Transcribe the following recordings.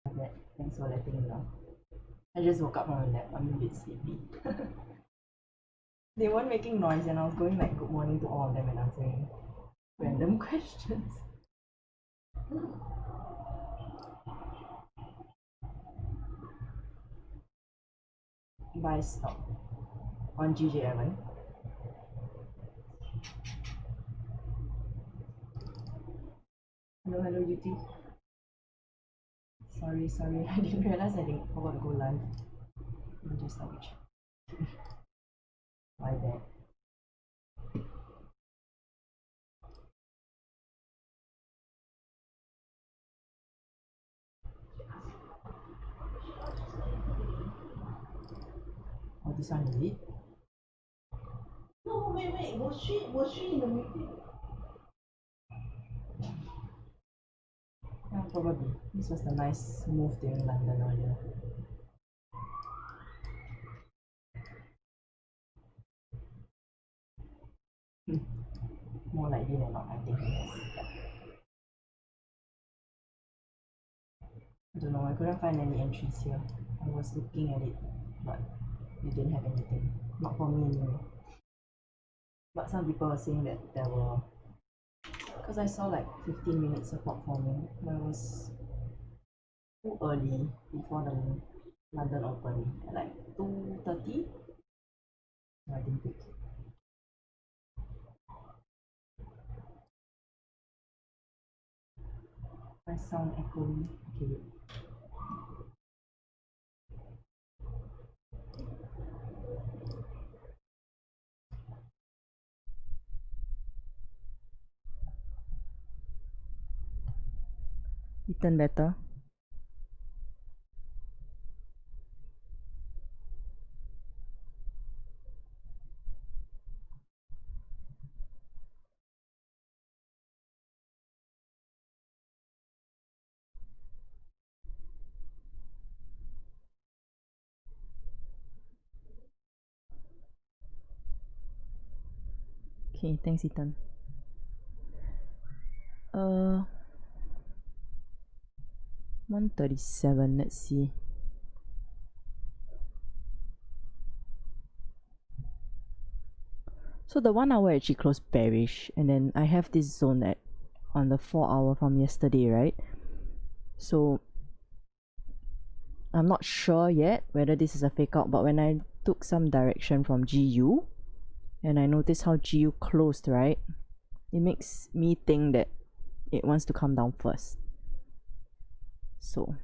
that. Thanks for letting me know. I just woke up from a nap. I'm a bit sleepy. They weren't making noise and I was going like good morning to all of them and answering random questions. Buy stock on GJ11. Hello, hello YouTube. Sorry, I didn't realize I forgot to go live. Let me just double check. My bad. Oh, this one is it? No, wait. Was she in the meeting? Yeah, probably. This was the nice move during London earlier. More likely than not, I think yes. I don't know, I couldn't find any entries here. I was looking at it, but you didn't have anything. Not for me anyway. But some people were saying that there were, because I saw like 15 minutes support forming, but it was too early before the London Open at like 2:30. So I didn't pick. My sound echoing. Okay, wait. It better. Okay, thanks Ethan. 137, let's see. So the 1 hour actually closed bearish, and then I have this zone at on the 4 hour from yesterday, right? So I'm not sure yet whether this is a fake out, but when I took some direction from GU and I noticed how GU closed, right, it makes me think that it wants to come down first. So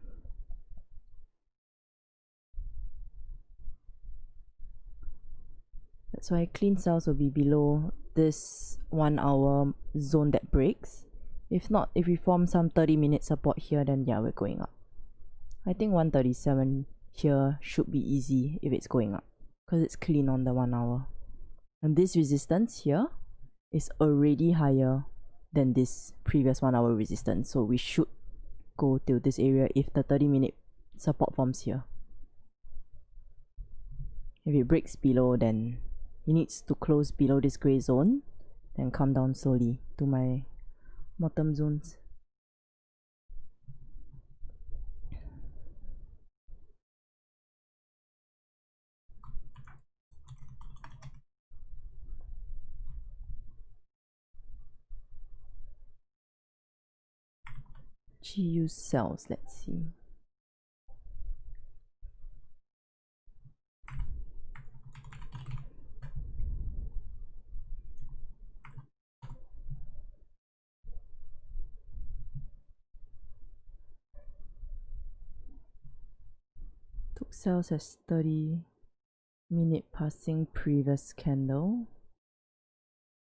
that's why clean sales will be below this 1 hour zone that breaks. If not, if we form some 30-minute support here, then yeah, we're going up. I think 137 here should be easy if it's going up, because it's clean on the 1 hour. And this resistance here is already higher than this previous 1 hour resistance, so we should go till this area if the 30-minute support forms here. If it breaks below, then it needs to close below this gray zone, then come down slowly to my bottom zones. GU sells, let's see. Took sales as 30-minute passing previous candle.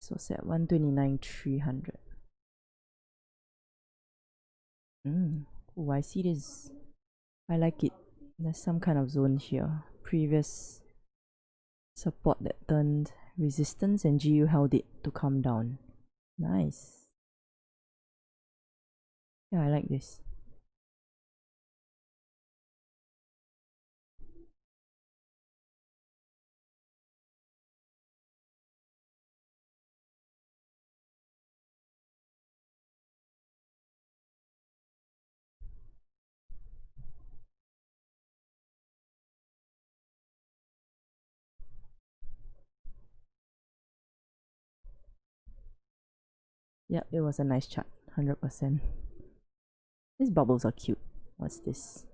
So set 129,300. Oh, I see this. I like it. There's some kind of zone here. Previous support that turned resistance, and GU held it to come down. Nice. Yeah, I like this. Yep, it was a nice chart, 100%. These bubbles are cute. What's this?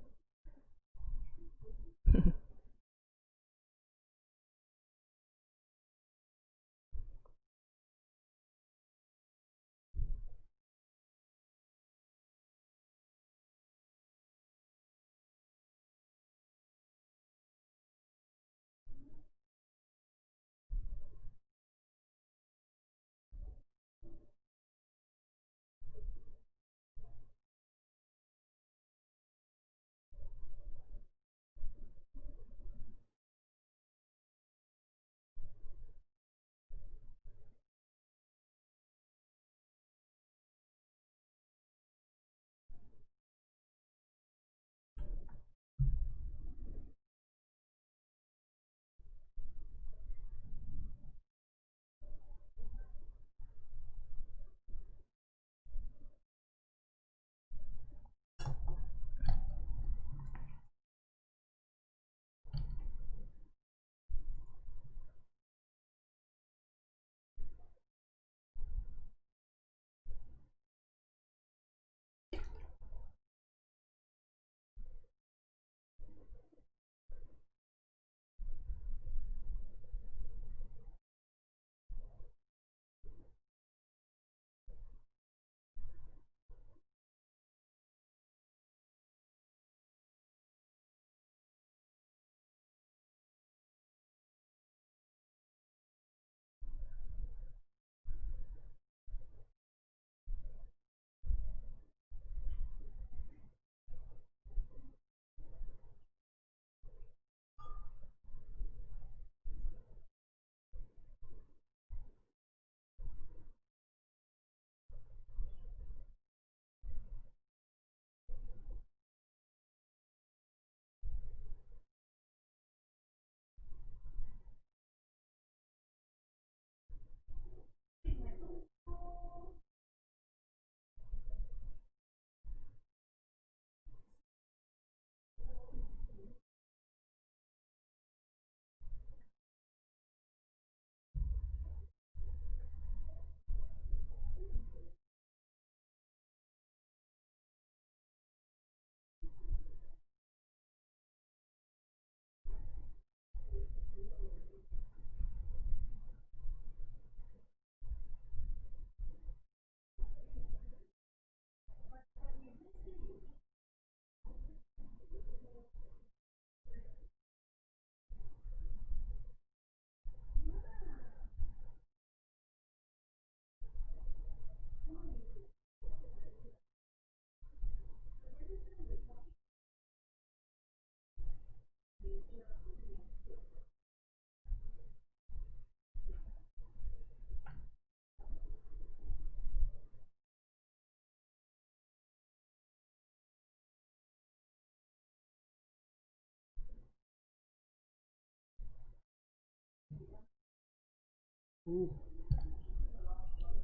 Ooh.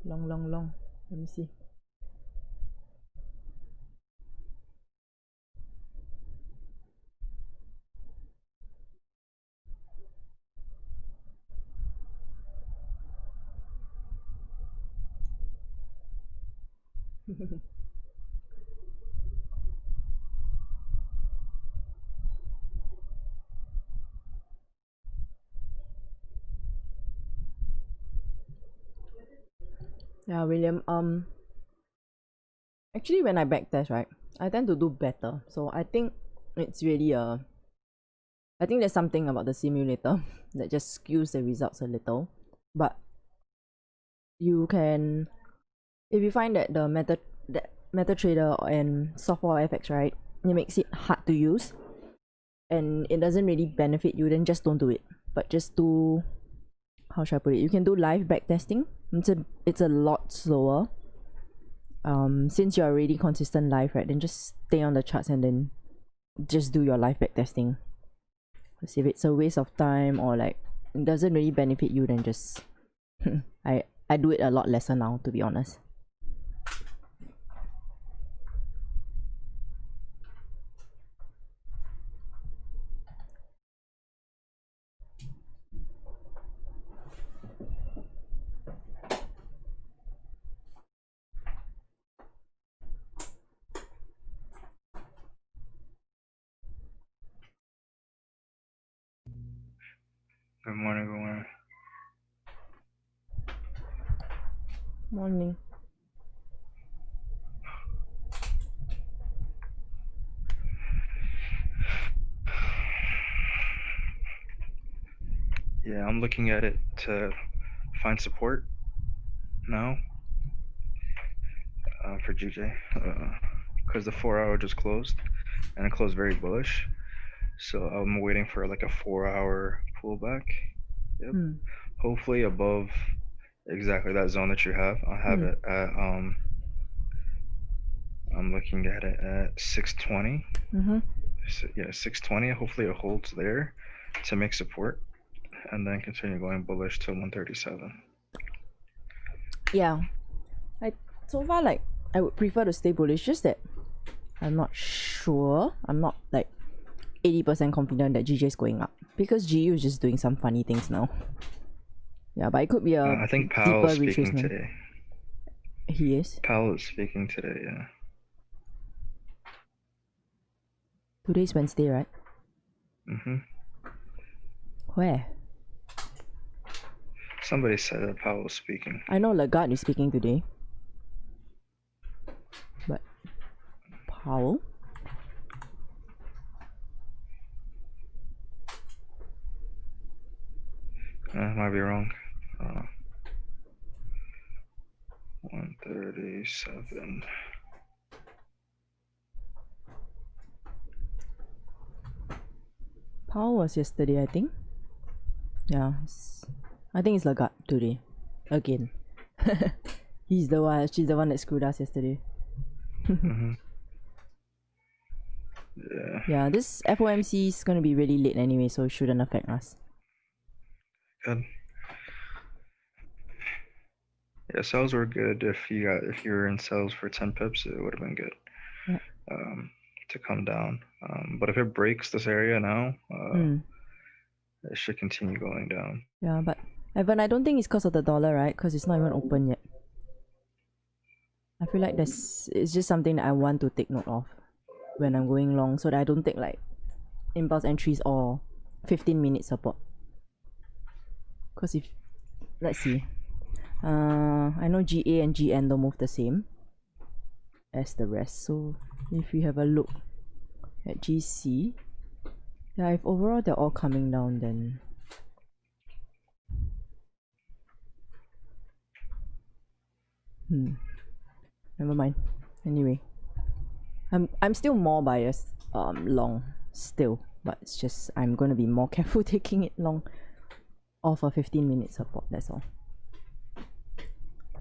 Long, long, long. Let me see. Yeah, William. Actually, when I backtest, right, I tend to do better. So I think it's really I think there's something about the simulator that just skews the results a little. But you can, if you find that the MetaTrader and software FX, right, it makes it hard to use and it doesn't really benefit you, then just don't do it. But just do, how should I put it? You can do live backtesting. It's a lot slower. Since you're already consistent live, right, then just stay on the charts and then just do your live backtesting. Because if it's a waste of time or like it doesn't really benefit you, then just I do it a lot lesser now, to be honest. Good morning, good morning. Morning. Yeah, I'm looking at it to find support now for GJ because the 4 hour just closed and it closed very bullish. So I'm waiting for like a 4 hour pullback. Yep. Hopefully above exactly that zone that you have. I'll have it at I'm looking at it at 620. So, yeah, 620. Hopefully it holds there to make support and then continue going bullish to 137. Yeah. So far, like, I would prefer to stay bullish, just that I'm not sure. I'm not like 80% confident that GJ is going up because GU is just doing some funny things now. Yeah, but it could be a I think deeper Powell is speaking retracement. today. He is. Powell is speaking today, yeah. Today's Wednesday, right? Where? Somebody said that Powell was speaking. I know Lagarde is speaking today. But Powell? Might be wrong. 137. Powell was yesterday, I think. Yeah, I think it's Lagarde today. Again. She's the one that screwed us yesterday. Yeah. Yeah, this FOMC is gonna be really late anyway, so it shouldn't affect us. Good. Yeah, sales were good. If you were in sales for 10 pips, it would have been good. Yeah. To come down. But if it breaks this area now, it should continue going down. Yeah, but Evan, I don't think it's because of the dollar, right? Because it's not even open yet. I feel like it's just something that I want to take note of when I'm going long, so that I don't take like impulse entries or 15-minute support. Because if, let's see, I know GA and GN don't move the same as the rest. So if we have a look at GC, yeah, if overall they're all coming down, then never mind. Anyway, I'm still more biased long still, but it's just I'm gonna be more careful taking it long off a 15-minute support. That's all.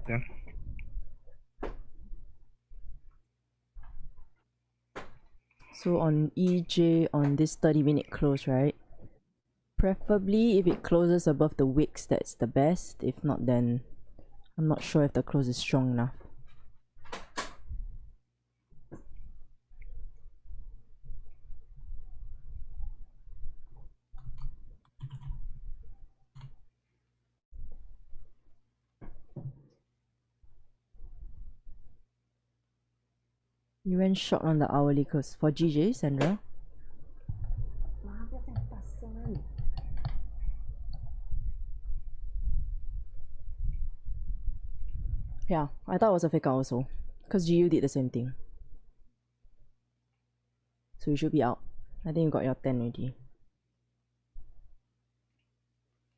Yeah. So on EJ on this 30-minute close, right? Preferably if it closes above the wicks, that's the best. If not, then I'm not sure if the close is strong enough. You went short on the hourly close for GJ, Sandra. Yeah, I thought it was a fake out also, because GU did the same thing. So you should be out. I think you got your 10 already.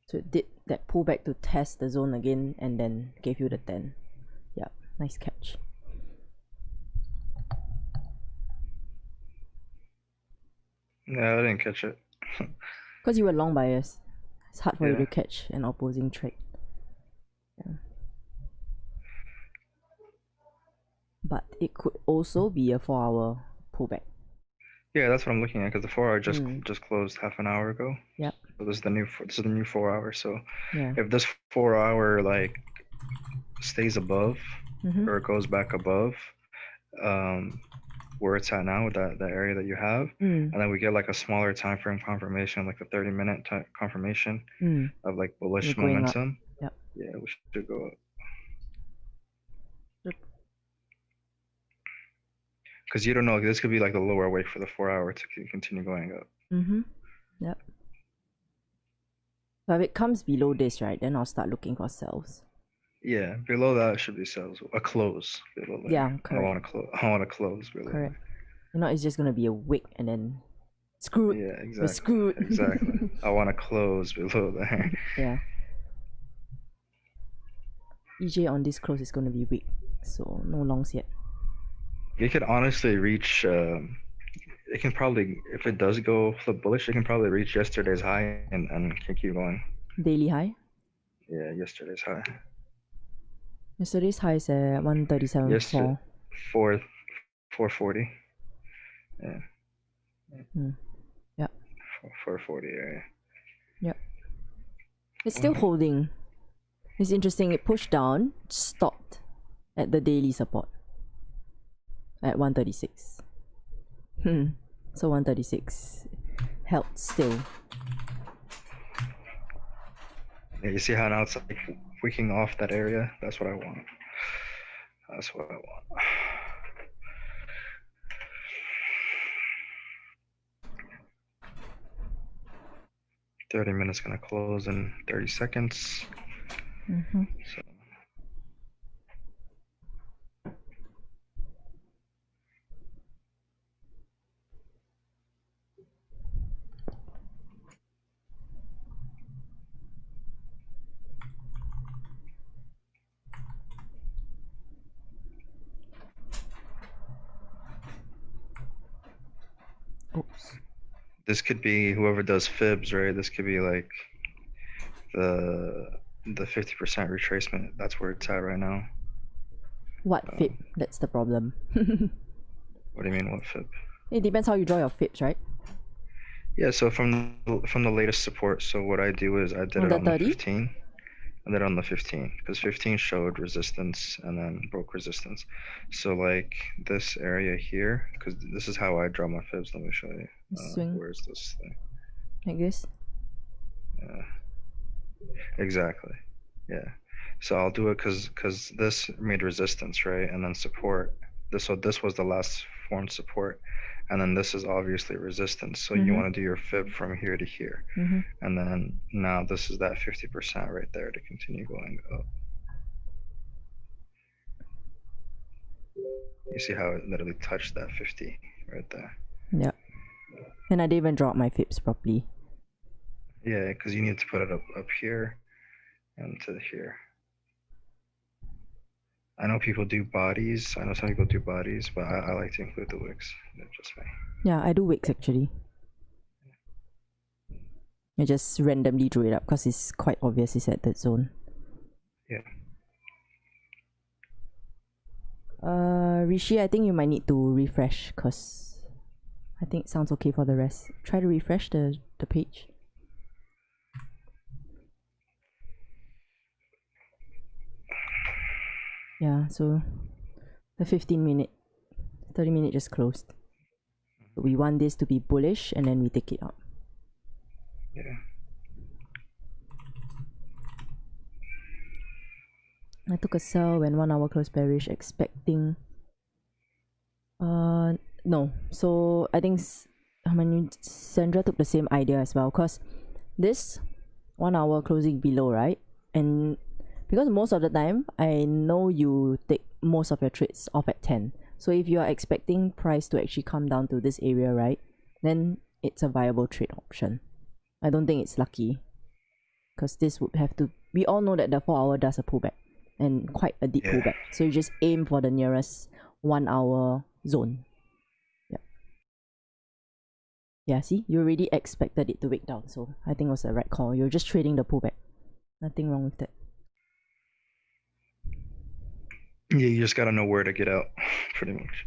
So it did that pullback to test the zone again and then gave you the 10. Yeah, nice catch. Yeah, I didn't catch it. Because you were long biased. It's hard for you Yeah. to catch an opposing trade. Yeah. But it could also be a 4-hour pullback. Yeah, that's what I'm looking at because the 4 hour just closed half an hour ago. Yep. So this is the new 4 hour. So Yeah. if this 4 hour like stays above or goes back above where it's at now with that area that you have, and then we get like a smaller time frame confirmation, like the 30-minute confirmation of like bullish momentum. Yep. Yeah, we should go up. Because you don't know, this could be like the lower weight for the 4 hour to continue going up. Yep. But if it comes below this, right, then I'll start looking for sells. Yeah, below that should be sales. A close below there. Yeah, correct. I want to close. I want to close below. Correct. There. You know, it's just gonna be a wick and then screwed. Yeah, exactly. We're screwed. Exactly. I want to close below there. Yeah. EJ on this close is gonna be weak, so no longs yet. It could honestly reach. It can probably, if it does go flip bullish, it can probably reach yesterday's high and can keep going. Daily high. Yeah, yesterday's high. Yesterday's high is at 137.4. 440. Yeah. Yeah. 440 area. Yep. It's still holding. It's interesting. It pushed down, stopped at the daily support at 136. So 136 held still. Yeah, you see how now it's like wicking off that area? That's what I want. That's what I want. $30 minutes gonna close in 30 seconds. So. Oops. This could be whoever does fibs, right? This could be like the 50% retracement. That's where it's at right now. What fib? That's the problem. What do you mean, what fib? It depends how you draw your fibs, right? Yeah, so from the latest support, so what I do is I did On it the on the 30? 15. And then on the 15, because 15 showed resistance and then broke resistance. So like this area here, because this is how I draw my fibs. Let me show you. Swing. Where's this thing? Like this? Yeah. Exactly. Yeah. So I'll do it because this made resistance, right? And then support. So this was the last formed support. And then this is obviously resistance. So you want to do your fib from here to here. And then now this is that 50% right there to continue going up. You see how it literally touched that 50 right there. Yeah. And I didn't even draw my fibs properly. Yeah, because you need to put it up here and to here. I know people do bodies. I know some people do bodies, but I like to include the wicks. That's just me. Yeah, I do wicks actually. I just randomly drew it up because it's quite obvious it's at that zone. Yeah. Rishi, I think you might need to refresh because I think it sounds okay for the rest. Try to refresh the page. Yeah, so the 15-minute, 30-minute just closed. We want this to be bullish and then we take it out. Yeah. I took a sell when 1 hour closed bearish, expecting. No. So I think Sandra took the same idea as well, because this 1 hour closing below, right? And because most of the time I know you take most of your trades off at 10. So if you are expecting price to actually come down to this area, right, then it's a viable trade option. I don't think it's lucky, because this would have to. We all know that the 4 hour does a pullback, and quite a deep pullback. So you just aim for the nearest 1 hour zone. Yeah. Yeah, see, you already expected it to wick down, so I think it was the right call. You're just trading the pullback. Nothing wrong with that. Yeah, you just gotta know where to get out, pretty much.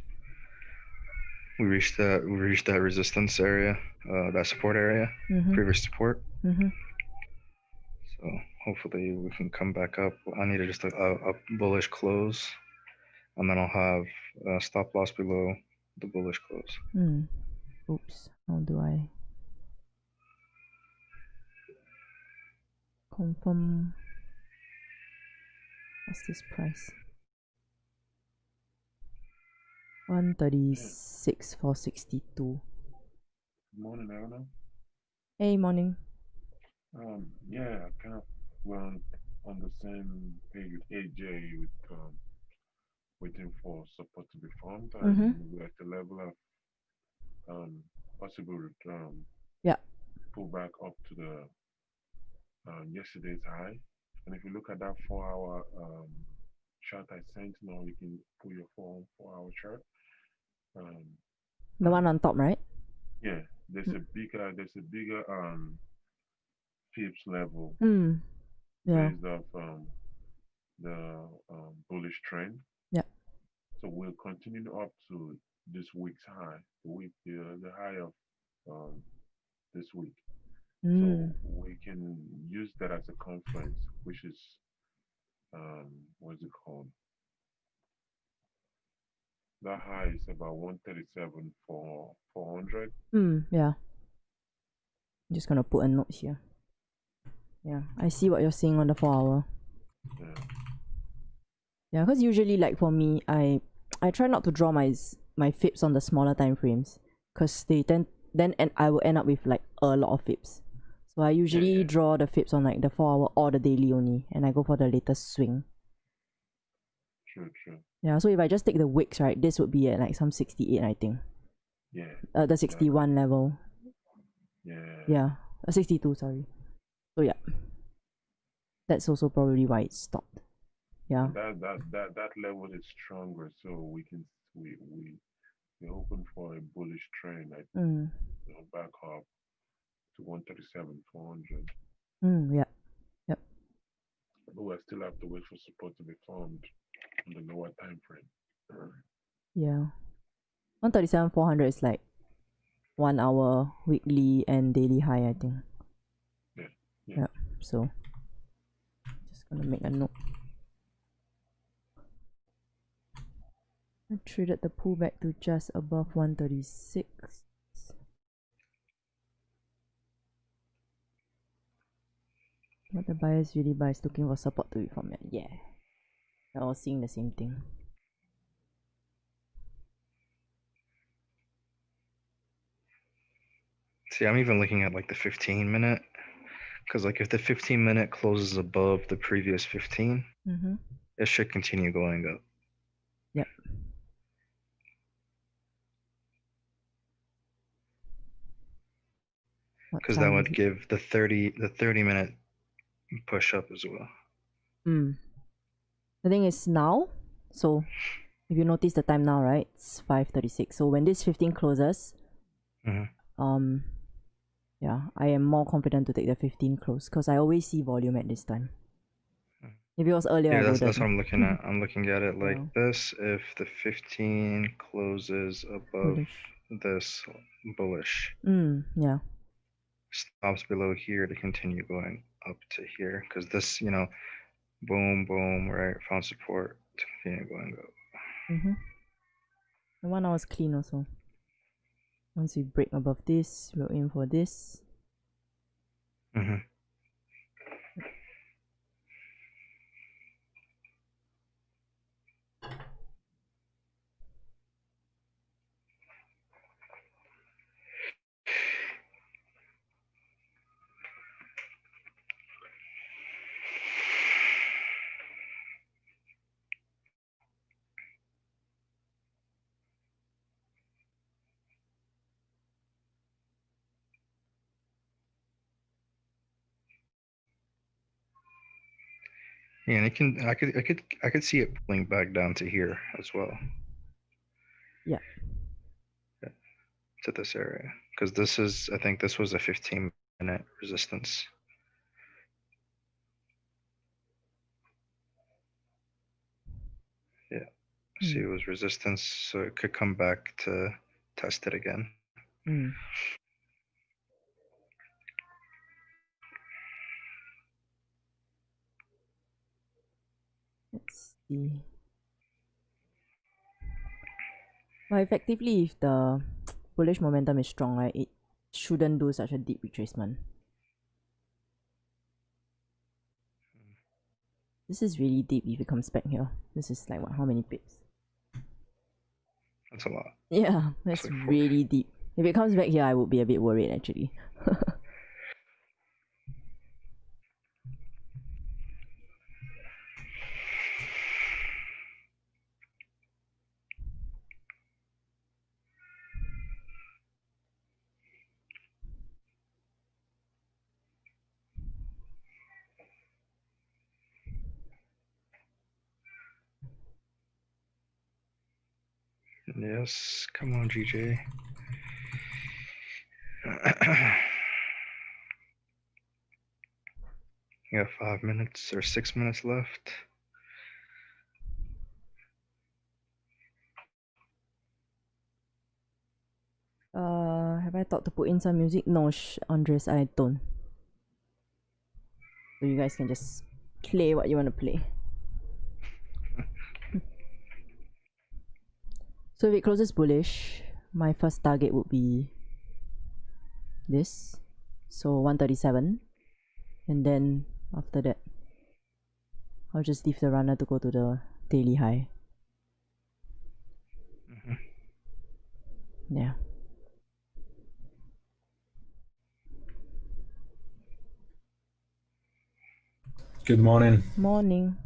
We reached that resistance area, that support area, previous support. So hopefully we can come back up. I need just a bullish close, and then I'll have a stop loss below the bullish close. Oops, how do I confirm? What's this price? 136 for 62. Morning, Aruna. Hey, morning. Yeah, I kind of went on the same page with AJ with waiting for support to be formed, and we're at the level of possible Yeah. pull back up to the yesterday's high. And if you look at that 4 hour chart I sent, now you can pull your 4 hour chart. The one on top, right? Yeah, there's a bigger Phipps level Yeah. based off the bullish trend. Yeah. So we'll continue up to this week's high, the high of this week. So we can use that as a conference, which is what's it called? That high is about 137 for 400. Yeah. I'm just gonna put a note here. Yeah, I see what you're saying on the 4 hour. Yeah. Yeah, because usually, like for me, I try not to draw my fibs on the smaller time frames, because they then and I will end up with like a lot of fibs. So I usually draw the fibs on like the 4 hour or the daily only, and I go for the latest swing. True. Yeah, so if I just take the wicks, right, this would be at like some 68, I think. Yeah. The 61 level. Yeah. Yeah, 62, sorry. So yeah, that's also probably why it stopped. Yeah. And that level is stronger, so we're hoping for a bullish trend. Back up to 137, 400. Yeah. Yep. But we still have to wait for support to be formed on the lower time frame. Yeah. 137, 400 is like 1 hour, weekly, and daily high, I think. Yeah. So, just gonna make a note. I traded the pullback to just above 136. What the buyers really buy is looking for support to reform it. Yeah. They're all seeing the same thing. See, I'm even looking at like the 15-minute, because like if the 15-minute closes above the previous 15, it should continue going up. Yep. Because that would give the 30-minute push up as well. The thing is now, so if you notice the time now, right, it's 5:36. So when this 15 closes, yeah, I am more confident to take the 15 close, because I always see volume at this time. If it was earlier, yeah, I that's wouldn't. what I'm looking at. I'm looking at it like this. If the 15 closes above this bullish, yeah, stops below here to continue going up to here, because this, boom, boom, right, found support to continue going up. the 1 hour is clean also. Once we break above this, we'll aim for this. Yeah, and I could see it pulling back down to here as well. Yeah. To this area, because this is, I think this was a 15-minute resistance. Yeah, see, it was resistance, so it could come back to test it again. Let's see. But effectively, if the bullish momentum is strong, right, it shouldn't do such a deep retracement. This is really deep if it comes back here. This is like what, how many pips? That's a lot. Yeah, that's like really deep. If it comes back here, I would be a bit worried actually. Yes, come on, GJ. You have 5 minutes or 6 minutes left. Have I thought to put in some music? No, Andres, I don't. So you guys can just play what you want to play. So if it closes bullish, my first target would be this. So 137. And then after that, I'll just leave the runner to go to the daily high. Yeah. Good morning. Morning.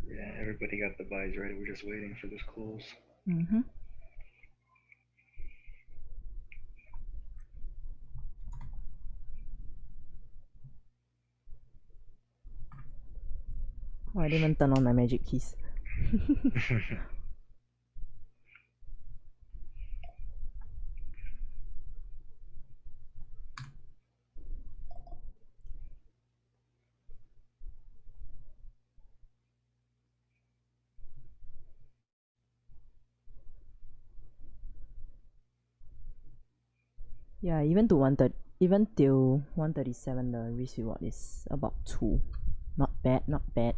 Yeah, everybody got the buys ready. We're just waiting for this close. Oh, I didn't even turn on my magic keys. Yeah, even till 137, the risk reward is about 2. Not bad, not bad.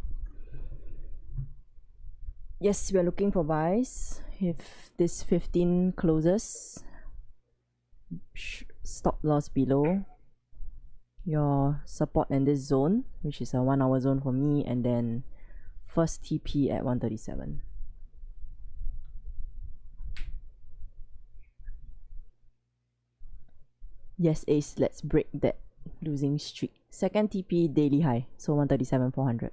Yes, we're looking for buys. If this 15 closes, stop loss below your support in this zone, which is a 1 hour zone for me, and then first TP at 137. Yes, Ace, let's break that losing streak. Second TP daily high, so 137,400.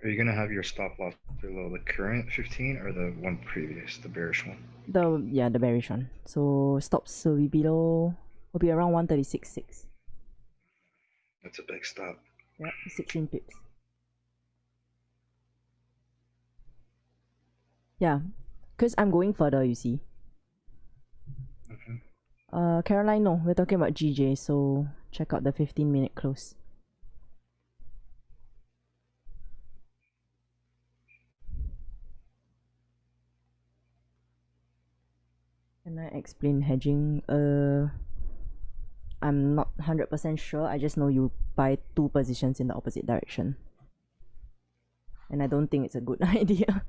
Are you gonna have your stop loss below the current 15 or the one previous, the bearish one? The bearish one. So stops will be around 136.6. That's a big stop. Yeah, 16 pips. Yeah, because I'm going further, you see. Caroline, no, we're talking about GJ, so check out the 15-minute close. Can I explain hedging? I'm not 100% sure. I just know you buy 2 positions in the opposite direction. And I don't think it's a good idea.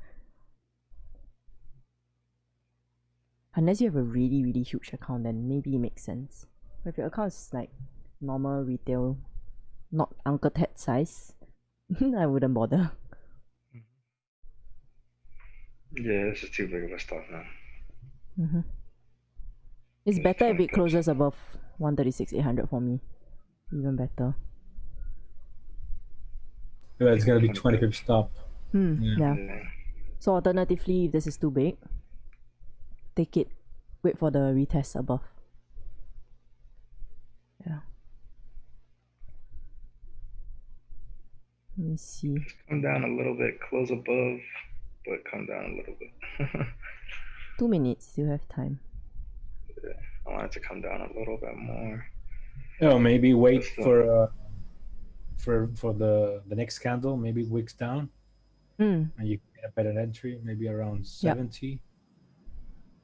Unless you have a really, really huge account, then maybe it makes sense. But if your account is like normal retail, not Uncle Ted size, I wouldn't bother. Yeah, this is too big of a stop now. It's better if it closes above 136,800 for me. Even better. Yeah, it's gonna be 20 pip stop. Yeah. So alternatively, if this is too big, take it, wait for the retest above. Yeah. Let me see. Come down a little bit, close above, but come down a little bit. 2 minutes, still have time. Yeah, I want it to come down a little bit more. Oh, maybe wait for the next candle, maybe wicks down, and you a better entry, maybe around 70.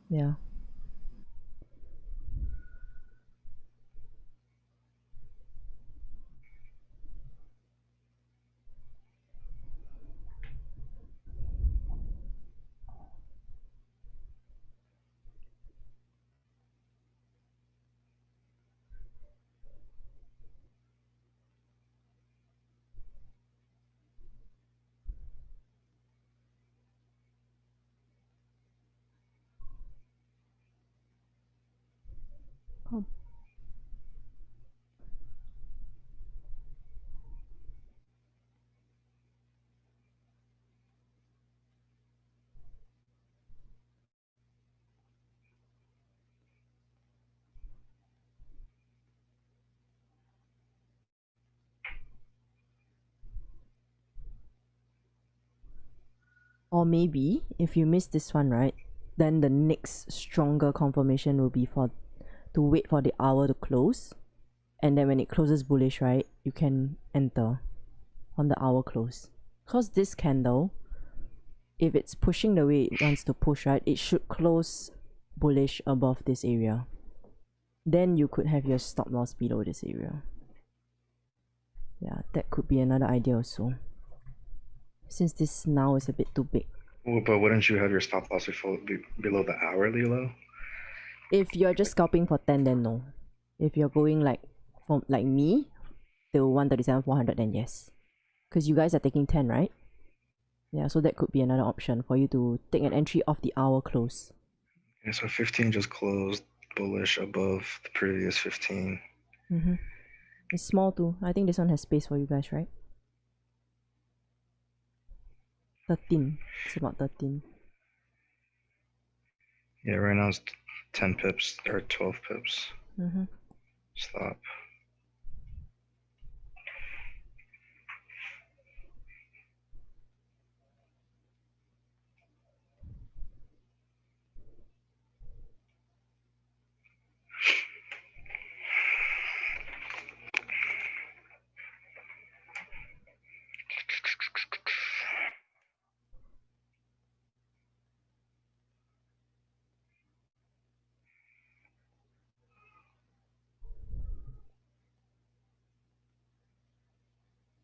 Yeah. Oh. Or maybe if you miss this one, right, then the next stronger confirmation will be to wait for the hour to close, and then when it closes bullish, right, you can enter on the hour close. Because this candle, if it's pushing the way it wants to push, right, it should close bullish above this area. Then you could have your stop loss below this area. Yeah, that could be another idea also, since this now is a bit too big. Well, but wouldn't you have your stop loss below the hourly low? If you're just scalping for 10, then no. If you're going like me, till 137,400, then yes. Because you guys are taking 10, right? Yeah, so that could be another option for you to take an entry off the hour close. Okay, so 15 just closed bullish above the previous 15. It's small too. I think this one has space for you guys, right? 13. It's about 13. Yeah, right now it's 10 pips or 12 pips. Stop.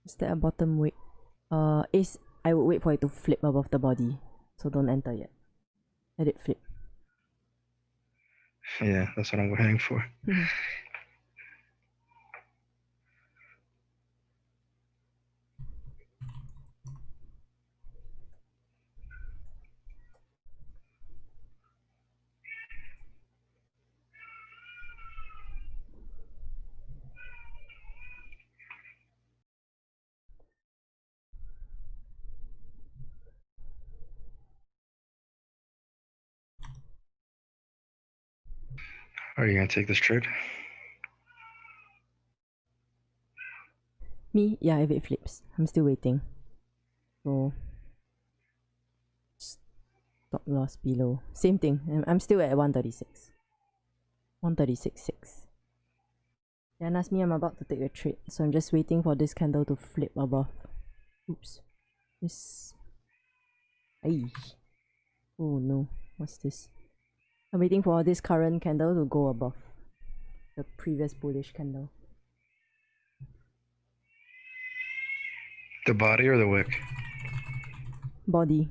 Is that a bottom weight? I would wait for it to flip above the body. So don't enter yet. Let it flip. Yeah, that's what I'm waiting for. Are you gonna take this trade? Me? Yeah, if it flips. I'm still waiting. So stop loss below. Same thing. I'm still at 136. 136.6. Dan asked me I'm about to take a trade, so I'm just waiting for this candle to flip above. Oops. This. Ay. Oh no. What's this? I'm waiting for this current candle to go above the previous bullish candle. The body or the wick? Body.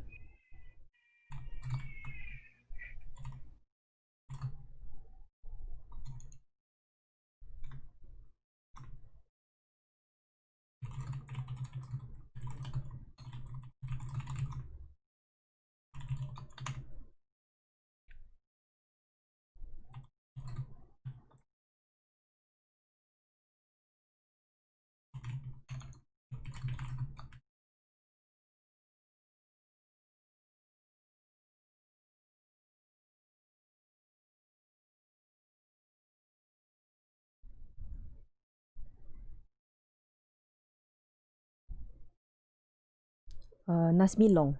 Nasmi long.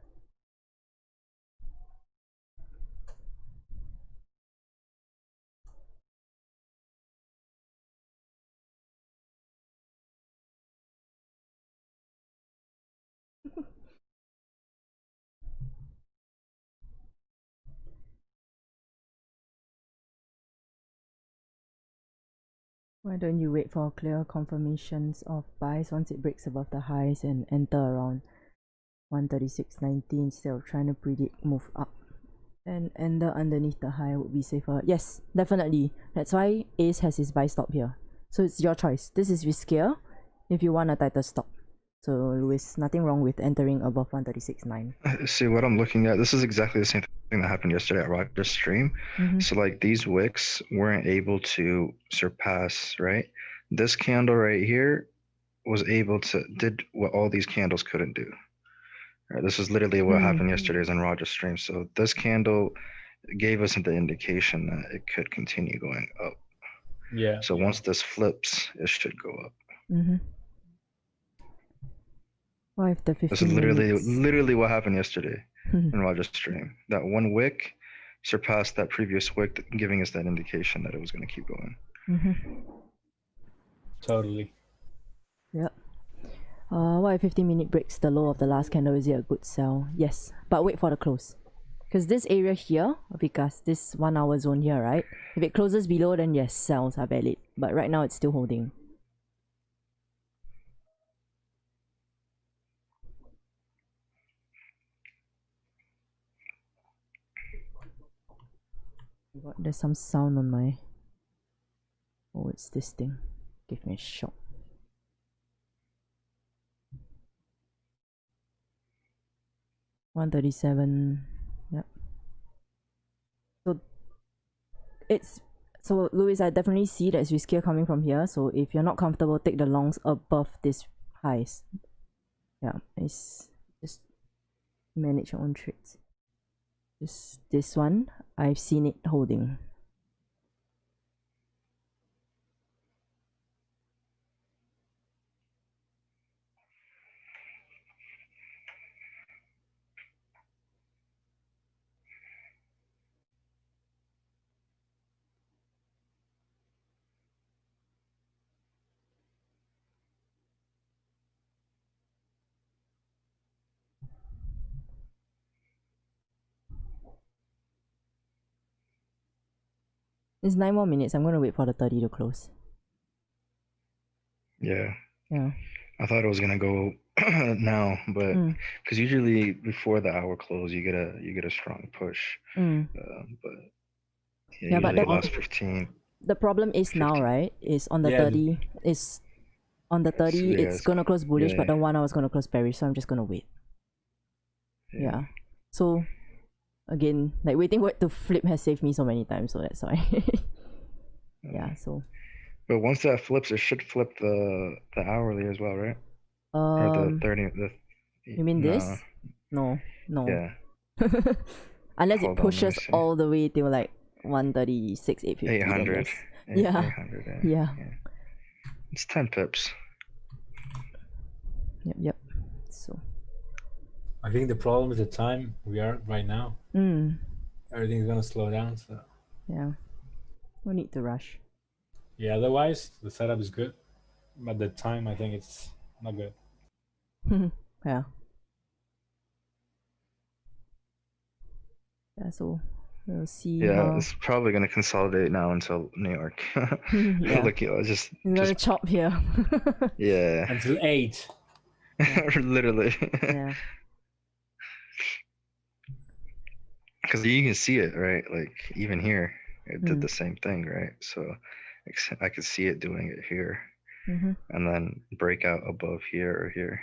Why don't you wait for clear confirmations of buys once it breaks above the highs and enter around 136.90 instead of trying to predict move up? And enter underneath the high would be safer. Yes, definitely. That's why Ace has his buy stop here. So it's your choice. This is riskier if you want a tighter stop. So Louis, nothing wrong with entering above 136.9. See what I'm looking at. This is exactly the same thing that happened yesterday at Roger's stream. So like these wicks weren't able to surpass, right? This candle right here was able to did what all these candles couldn't do. Right, this is literally what happened yesterday in Roger's stream. So this candle gave us the indication that it could continue going up. Yeah. So once this flips, it should go up. What if the 15 This is minutes? literally what happened yesterday in Roger's stream. That one wick surpassed that previous wick, giving us that indication that it was going to keep going. Totally. Yep. What if 15-minute breaks the low of the last candle? Is it a good sell? Yes, but wait for the close. Because this area here, because this 1 hour zone here, right? If it closes below, then yes, sells are valid. But right now it's still holding. There's some sound on my... Oh, it's this thing. Give me a shock. $137. Yep. So it's... So Louis, I definitely see that it's riskier coming from here. So if you're not comfortable, take the longs above this highs. Yeah, it's just manage your own trades. Just this one, I've seen it holding. It's 9 more minutes. I'm gonna wait for the 30 to close. Yeah. Yeah. I thought it was gonna go now, but because usually before the hour close, you get a strong push. But yeah, but the last 15. The problem is 15. Now, right? Is on the 30. Is on the 30. So, it's gonna close bullish, but the 1 hour is gonna close bearish. So I'm just gonna wait. Yeah. So again, like waiting for it to flip has saved me so many times. So that's why. Yeah. So. But once that flips, it should flip the hourly as well, right? Or the 30. You mean this? No. Yeah. Unless it pushes all the way to like 136, 850. 800. Yeah. 800, yeah. It's 10 pips. Yep. So. I think the problem is the time we are right now. Everything's gonna slow down. So. Yeah. No need to rush. Yeah, otherwise the setup is good, but the time I think it's not good. Yeah. Yeah, so we'll see. Yeah, it's probably gonna consolidate now until New York. Yeah. Look, just gonna chop here. Yeah. Until 8. Yeah. Literally. Yeah. Because you can see it, right? Like even here, it did the same thing, right? So I could see it doing it here, and then break out above here or here.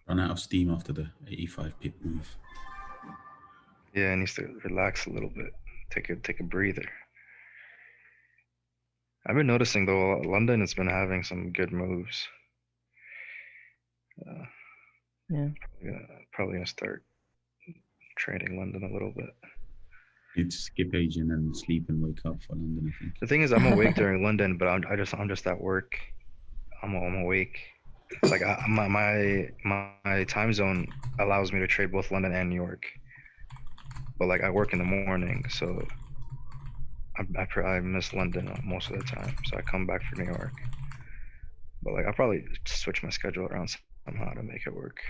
Run out of steam after the 85 pip move. Yeah, it needs to relax a little bit. Take a breather. I've been noticing though, London has been having some good moves. Yeah. Probably gonna start trading London a little bit. It's skip agent and sleep and wake up for London, I think. The thing is, I'm awake during London, but I'm just at work. I'm awake. Like my time zone allows me to trade both London and New York. But like I work in the morning, so I miss London most of the time. So I come back for New York. But like I'll probably switch my schedule around somehow to make it work.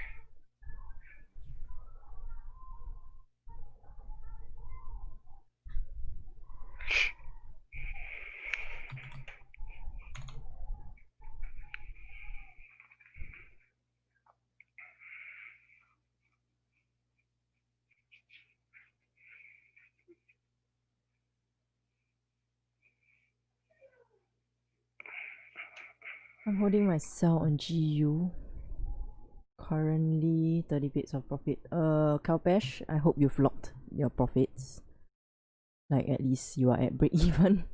I'm holding my sell on GU. Currently 30 bits of profit. Kalpesh, I hope you've locked your profits. Like at least you are at break even.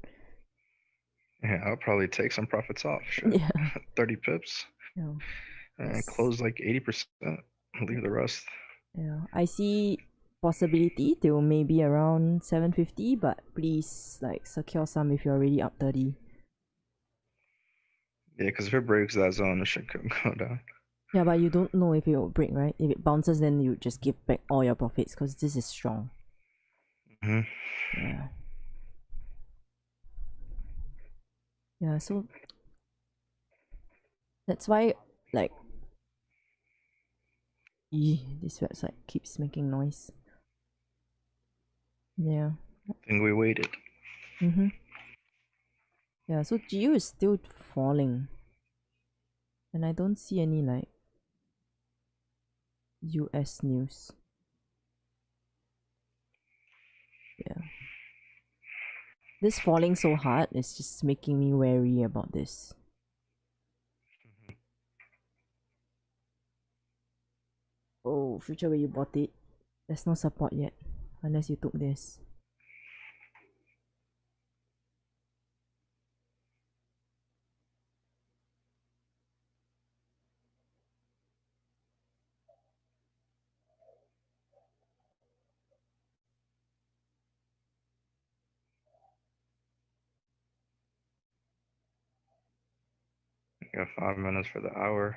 Yeah, I'll probably take some profits off. Shit. Yeah. 30 pips. Yeah. And close like 80%. Leave the rest. Yeah. I see possibility till maybe around 750, but please like secure some if you're already up 30. Yeah, because if it breaks that zone, it should go down. Yeah, but you don't know if it will break, right? If it bounces, then you just give back all your profits because this is strong. Yeah. Yeah, so that's why, like, this website keeps making noise. Yeah. I think we waited. Yeah, so GU is still falling. And I don't see any, like, US news. Yeah. This falling so hard is just making me wary about this. Oh, future where you bought it. There's no support yet. Unless you took this. You got 5 minutes for the hour.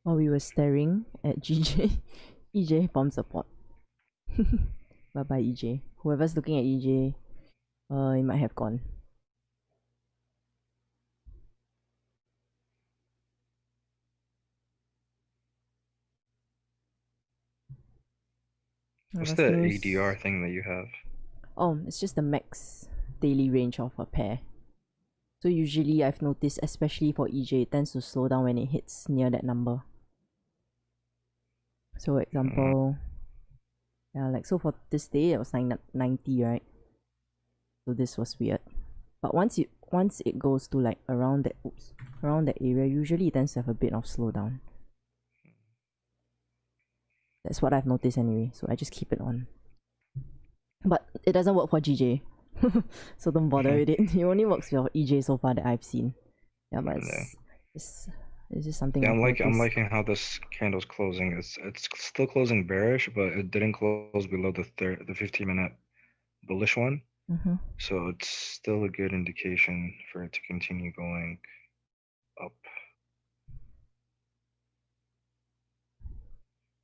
While we were staring at GJ, EJ formed support. Bye bye EJ. Whoever's looking at EJ, it might have gone. What's the ADR thing that you have? Oh, it's just the max daily range of a pair. So usually I've noticed, especially for EJ, it tends to slow down when it hits near that number. So example, yeah, like so for this day it was like 90, right? So this was weird. But once it goes to like around that area, usually it tends to have a bit of slowdown. That's what I've noticed anyway, so I just keep it on. But it doesn't work for GJ. So don't bother with it. It only works for EJ so far that I've seen. Yeah, but it's just something. Yeah, I'm liking how this candle's closing. It's still closing bearish, but it didn't close below the 15-minute bullish one. So it's still a good indication for it to continue going up.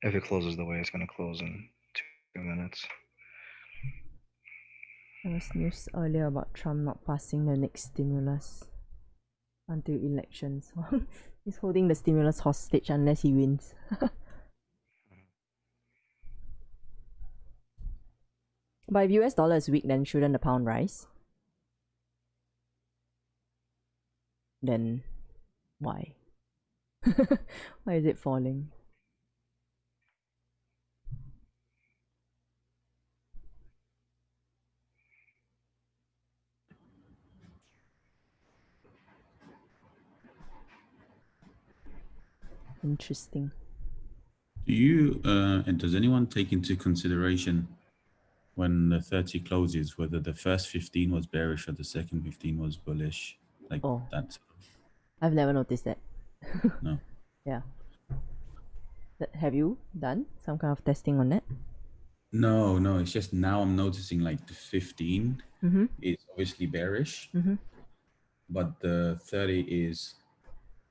If it closes the way it's going to close in 2 minutes. There was news earlier about Trump not passing the next stimulus until elections. He's holding the stimulus hostage unless he wins. But if US dollar is weak, then shouldn't the pound rise? Then why? Why is it falling? Interesting. Do you and does anyone take into consideration when the 30 closes whether the first 15 was bearish or the second 15 was bullish? Like that. I've never noticed that. No. Yeah. Have you done some kind of testing on that? No, it's just now I'm noticing like the 15 is obviously bearish, but the 30 is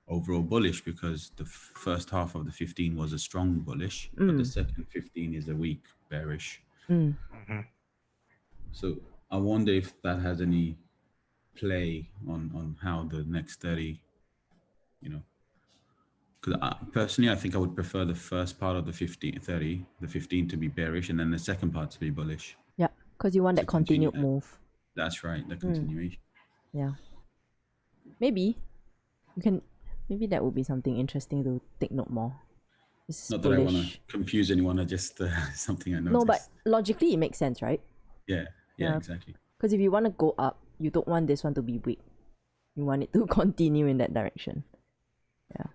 overall bullish because the first half of the 15 was a strong bullish, but the second 15 is a weak bearish. So I wonder if that has any play on how the next 30, because personally I think I would prefer the first part of the 15 to be bearish and then the second part to be bullish. Yeah, because you want that continued move. That's right, the continuation. Yeah. Maybe you can. Maybe that would be something interesting to take note more. This is Not bullish. that I want to confuse anyone. I just something I noticed. No, but logically it makes sense, right? Yeah. Exactly. Because if you want to go up, you don't want this one to be weak. You want it to continue in that direction. Yeah.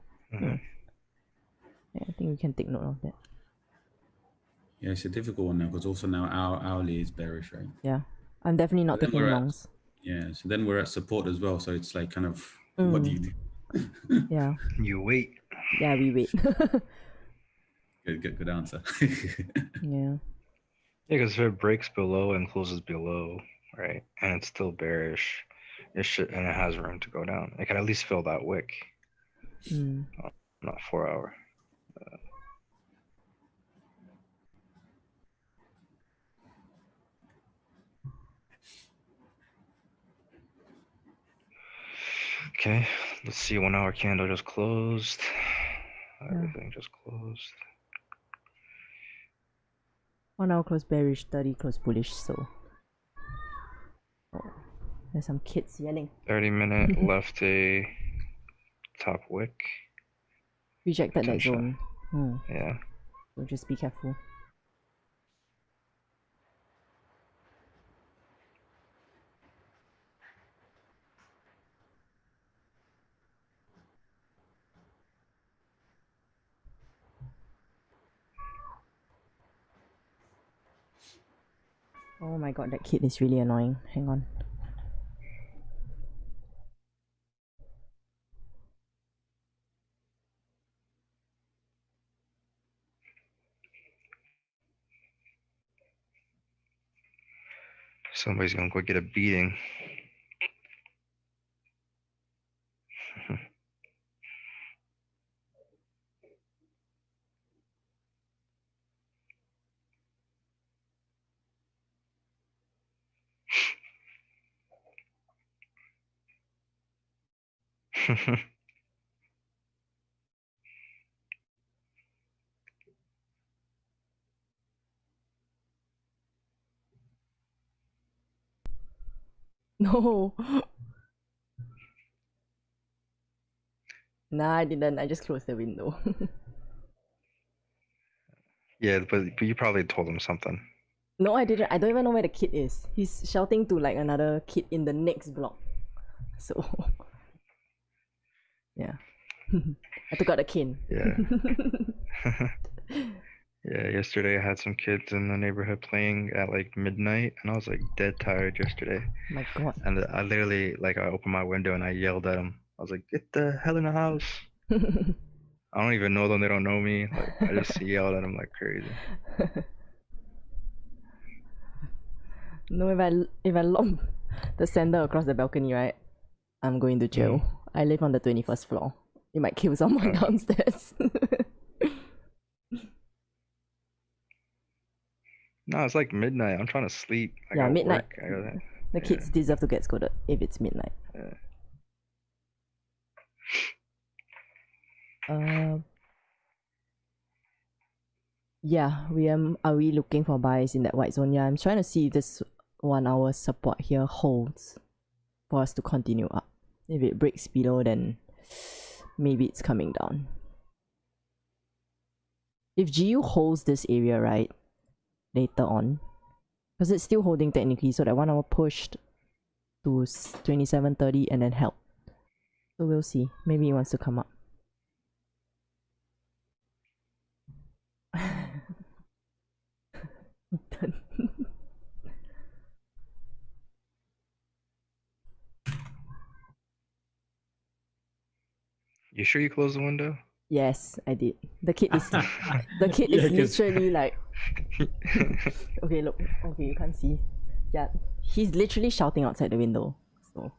Yeah, I think we can take note of that. Yeah, it's a difficult one now because also now our hourly is bearish, right? Yeah. I'm definitely not taking longs. Yeah, so then we're at support as well. So it's like kind of, what do you do? Yeah. You wait. Yeah, we wait. Good answer. Yeah. Yeah, because if it breaks below and closes below, right, and it's still bearish, it should, and it has room to go down. It can at least fill that wick. Not 4 hour. Okay, let's see. 1 hour candle just closed. Everything just closed. 1 hour close bearish, 30 close bullish. So, there's some kids yelling. 30-minute left a top wick. Rejected that zone. Yeah. So just be careful. Oh my god, that kid is really annoying. Hang on. Somebody's gonna go get a beating. No. Nah, I didn't. I just closed the window. Yeah, but you probably told him something. No, I didn't. I don't even know where the kid is. He's shouting to like another kid in the next block. So, yeah. I took out a cane. Yeah. Yeah, yesterday I had some kids in the neighborhood playing at like midnight, and I was like dead tired yesterday. My god. And I literally, like, I opened my window and I yelled at them. I was like, "Get the hell in the house!" I don't even know them; they don't know me. Like, I just yelled at them like crazy. No, if I lob the sender across the balcony, right, I'm going to jail. I live on the 21st floor. You might kill someone downstairs. No, it's like midnight. I'm trying to sleep. Yeah, midnight. Work. The kids deserve to get scolded if it's midnight. Yeah, are we looking for buys in that white zone? Yeah, I'm trying to see if this 1 hour support here holds for us to continue up. If it breaks below, then maybe it's coming down. If GU holds this area, right, later on, because it's still holding technically, so that 1 hour pushed to 27.30 and then held. So we'll see. Maybe he wants to come up. You sure you closed the window? Yes, I did. The kid is literally like okay, look. Okay, you can't see. Yeah, he's literally shouting outside the window. So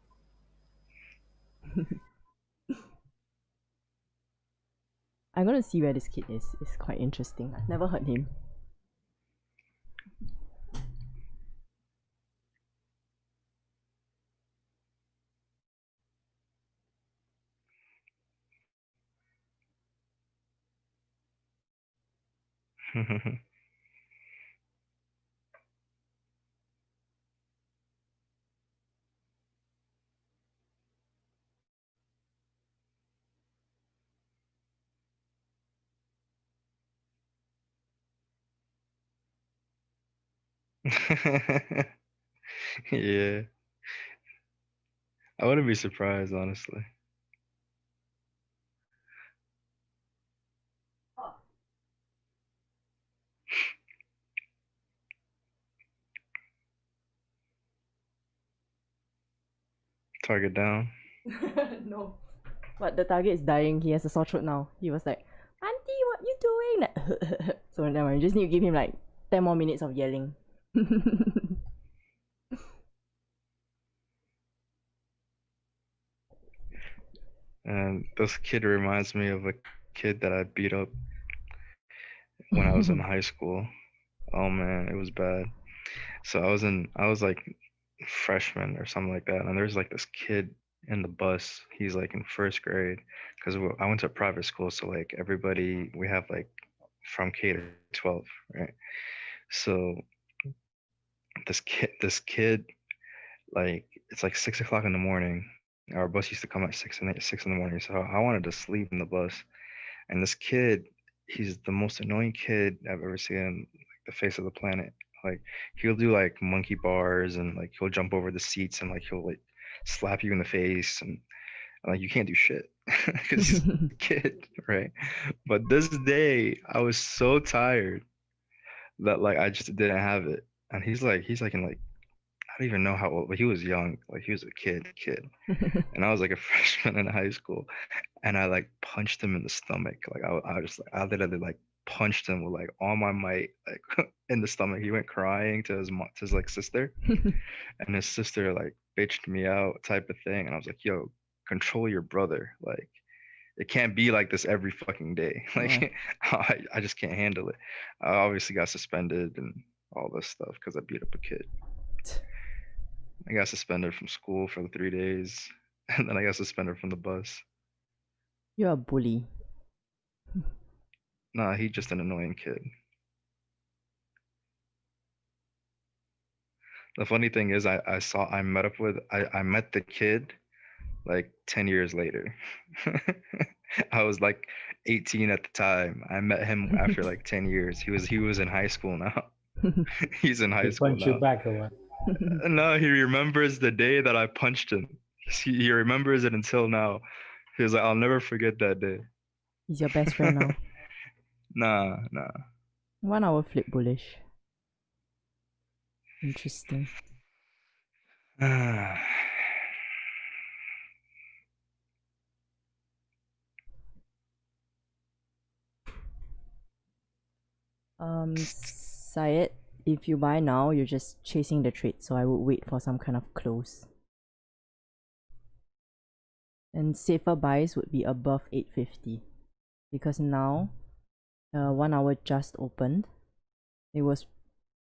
I'm gonna see where this kid is. It's quite interesting. I've never heard him. Yeah. I wouldn't be surprised, honestly. Target down. No. But the target is dying. He has a sore throat now. He was like, "Auntie, what you doing?" So never mind. You just need to give him like 10 more minutes of yelling. And this kid reminds me of a kid that I beat up when I was in high school. Oh man, it was bad. So I was like freshman or something like that, and there's like this kid in the bus. He's like in first grade because I went to a private school, so like everybody we have like from K to 12, right? So this kid, like it's like 6 o'clock in the morning. Our bus used to come at 6 in the morning, so I wanted to sleep in the bus. And this kid, he's the most annoying kid I've ever seen on like, the face of the planet. Like he'll do like monkey bars and like he'll jump over the seats and like he'll like slap you in the face and like you can't do shit because he's a kid, right? But this day I was so tired that like I just didn't have it. And he's like in like I don't even know how old, but he was young, like he was a kid, and I was like a freshman in high school, and I like punched him in the stomach. Like I just like I literally like punched him with like all my might, like in the stomach. He went crying to his mom, to his like sister, and his sister like bitched me out type of thing. And I was like, yo, control your brother. Like it can't be like this every fucking day. Like I just can't handle it. I obviously got suspended and all this stuff because I beat up a kid. I got suspended from school for 3 days, and then I got suspended from the bus. You're a bully. Nah, he's just an annoying kid. The funny thing is, I met the kid like 10 years later. I was like 18 at the time. I met him after like 10 years. He was in high school now. He's in high He school punched you now. back or what? No, he remembers the day that I punched him. He remembers it until now. He was like, I'll never forget that day. He's your best friend now. Nah. 1 hour flip bullish. Interesting. Syed, if you buy now, you're just chasing the trade, so I would wait for some kind of close. And safer buys would be above 850 because now 1 hour just opened. It was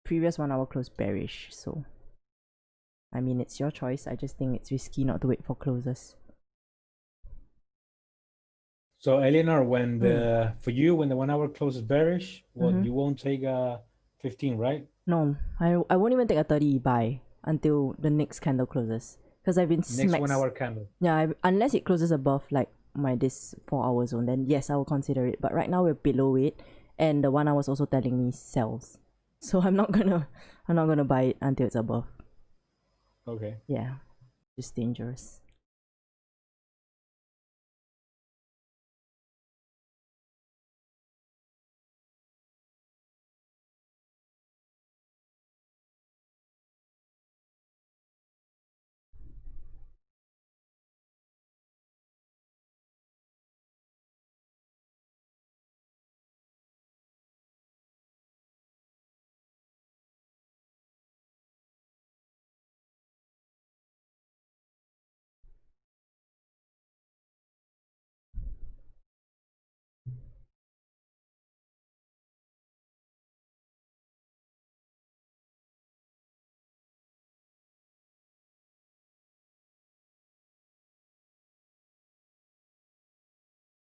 previous 1 hour close bearish, so I mean it's your choice. I just think it's risky not to wait for closes. So Eleanor, when the for you when the 1 hour closes bearish, well, you won't take a 15, right? No, I won't even take a 30 buy until the next candle closes because I've been Next 1 hour candle. Yeah, unless it closes above like this 4 hour zone, then yes, I will consider it. But right now we're below it, and the 1 hour is also telling me sells, so I'm not gonna buy it until it's above. Okay. Yeah, it's dangerous.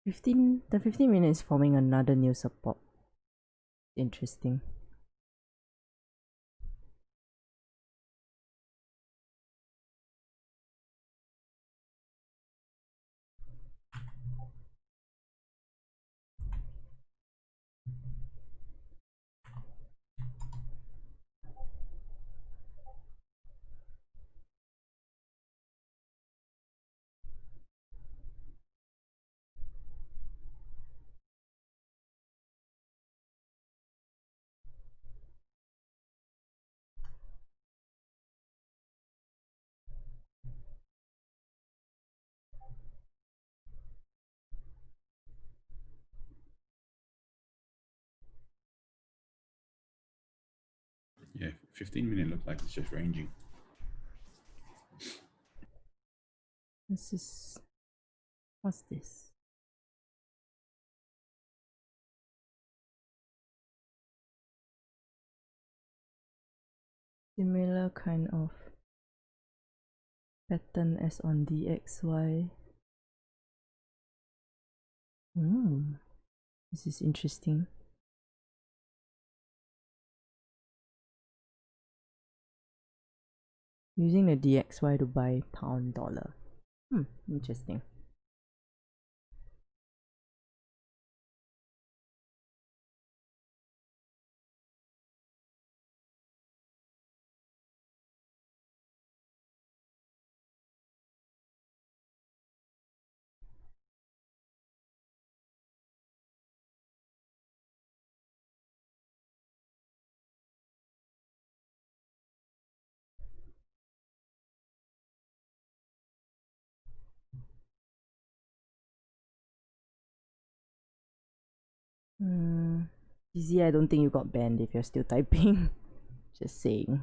The 15 minutes forming another new support. Interesting. 15-minute look like it's just ranging. This is... What's this? Similar kind of pattern as on DXY. This is interesting. Using the DXY to buy pound dollar. Interesting. Easy, I don't think you got banned if you're still typing. Just saying.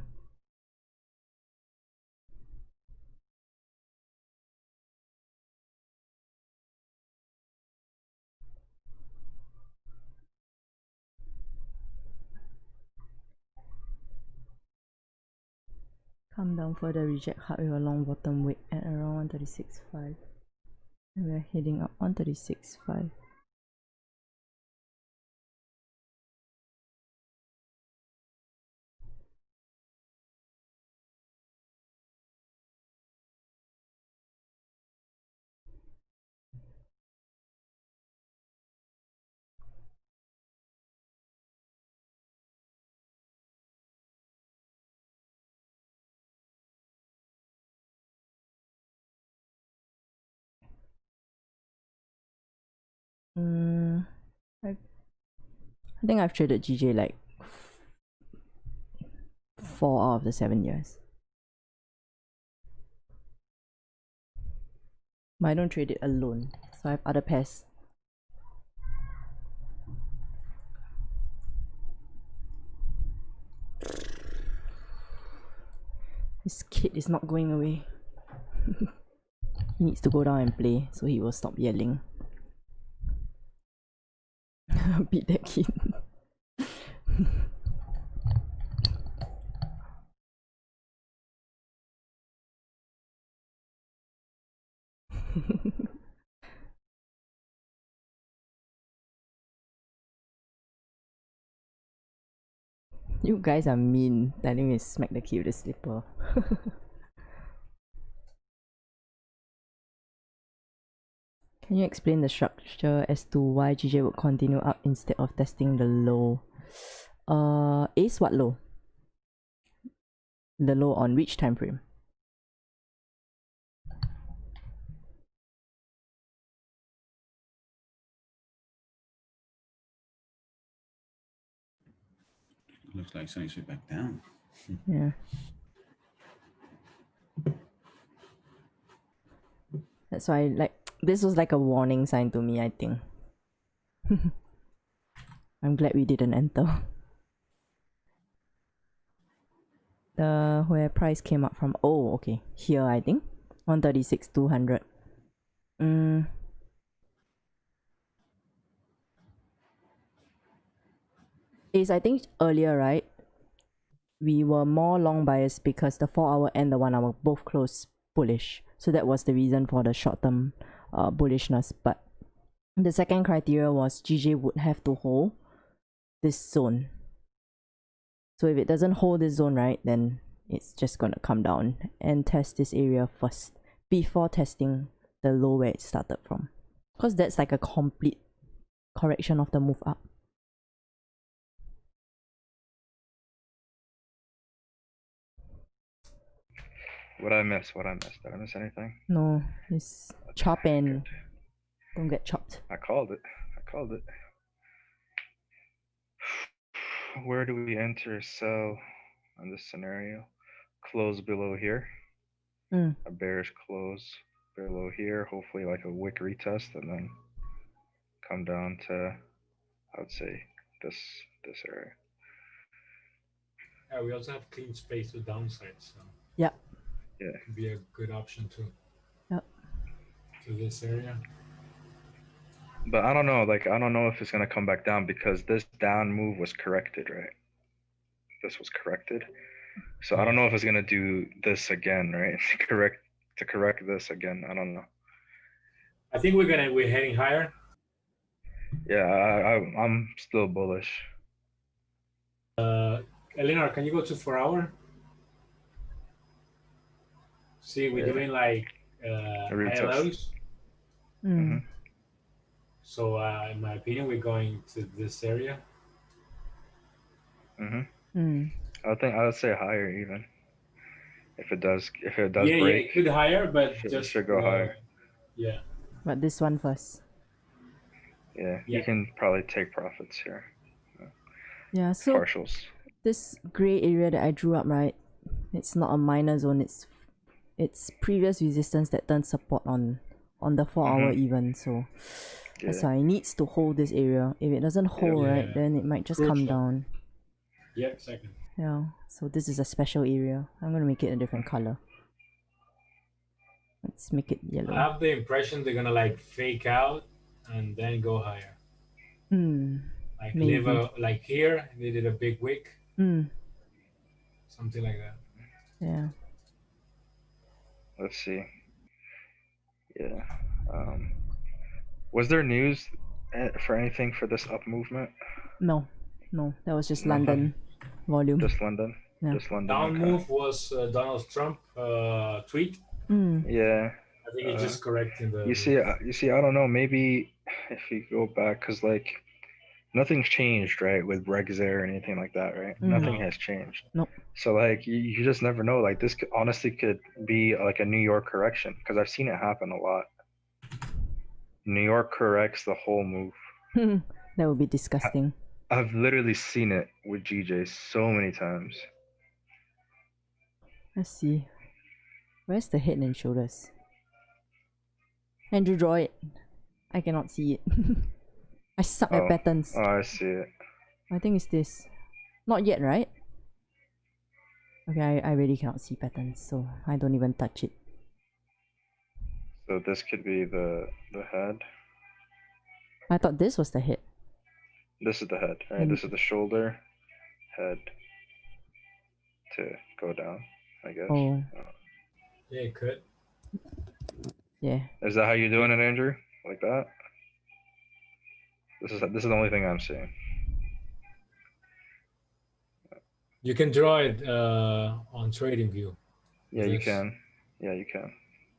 Come down further, reject hard with a long bottom wick at around 136.5. And we're heading up 136.5. I think I've traded GJ like 4 out of the 7 years. But I don't trade it alone, so I have other pairs. This kid is not going away. He needs to go down and play, so he will stop yelling. Beat that kid. You guys are mean, telling me to smack the kid with the slipper. Can you explain the structure as to why GJ would continue up instead of testing the low? Ace what low? The low on which time frame? Looks like something's back down. Yeah. That's why, like, this was like a warning sign to me, I think. I'm glad we didn't enter. The where price came up from, oh okay, here I think 136,200. Is I think earlier, right, we were more long biased because the 4-hour and the 1-hour both closed bullish, so that was the reason for the short-term bullishness. But the second criteria was GJ would have to hold this zone. So if it doesn't hold this zone, right, then it's just gonna come down and test this area first before testing the low where it started from, because that's like a complete correction of the move up. What I miss? What I missed? Did I miss anything? No, it's chop and don't get chopped. I called it. I called it. Where do we enter sell in this scenario? Close below here. A bearish close below here. Hopefully like a wick retest, and then come down to, I would say, this area. Yeah, we also have clean space to downside, so Yeah. Yeah. could be a good option too. Yep. To this area. But I don't know. Like I don't know if it's gonna come back down because this down move was corrected, right? This was corrected. So I don't know if it's gonna do this again, right? to correct this again. I don't know. I think we're heading higher. Yeah, I'm still bullish. Eleanor, can you go to 4 hour? See, we're doing like high lows. So in my opinion, we're going to this area. I think I would say higher even. If it does Yeah, break, yeah, it could higher, but it should go higher. Yeah. But this one first. Yeah, you can probably take profits here. Yeah, so partials. This gray area that I drew up, right? It's not a minor zone. It's previous resistance that turns support on the 4 hour even. So that's why it needs to hold this area. If it doesn't hold, right, then it might just come down. Yeah, exactly. Yeah. So this is a special area. I'm gonna make it a different color. Let's make it yellow. I have the impression they're gonna like fake out and then go higher. Like maybe. Like here, they did a big wick. Something like that. Yeah. Let's see. Yeah. Was there news for anything for this up movement? No, that was just London volume. Just London. Yeah. Just London. Down move was Donald Trump tweet. Yeah. I think it's just correcting the. You see, I don't know. Maybe if you go back, cause like nothing's changed, right, with Brexit or anything like that, right? Nothing has changed. Nope. So like you just never know. Like this honestly could be like a New York correction, because I've seen it happen a lot. New York corrects the whole move. That would be disgusting. I've literally seen it with GJ so many times. Let's see. Where's the head and shoulders? Andrew, draw it. I cannot see it. I suck at patterns. Oh, I see it. I think it's this. Not yet, right? Okay, I really cannot see patterns, so I don't even touch it. So this could be the head. I thought this was the head. This is the head, right? This is the shoulder, head to go down, I guess. Oh. Yeah, it could. Yeah. Is that how you're doing it, Andrew? Like that? This is the only thing I'm seeing. You can draw it on Tradingview. Yeah, you can. Yeah, you can.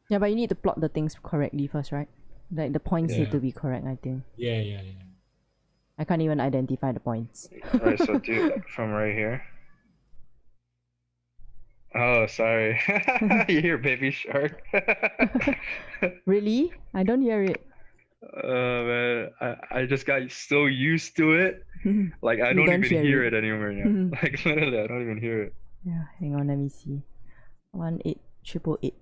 Yeah, but you need to plot the things correctly first, right? Like the points need to be correct, I think. Yeah. I can't even identify the points. Alright, so do it from right here. Oh, sorry. You hear baby shark? Really? I don't hear it. Man, I just got so used to it. Like I don't even hear it anymore now. Like literally, I don't even hear it. Yeah, hang on, let me see. 18888.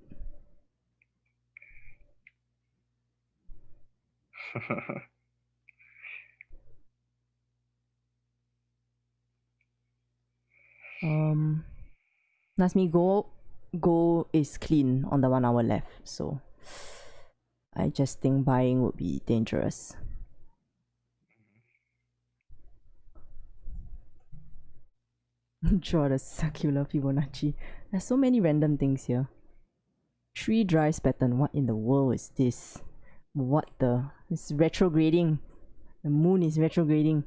Nasmi, go is clean on the 1 hour left, so I just think buying would be dangerous. Draw the circular Fibonacci. There's so many random things here. Tree drives pattern. What in the world is this? What the? It's retrograding. The moon is retrograding.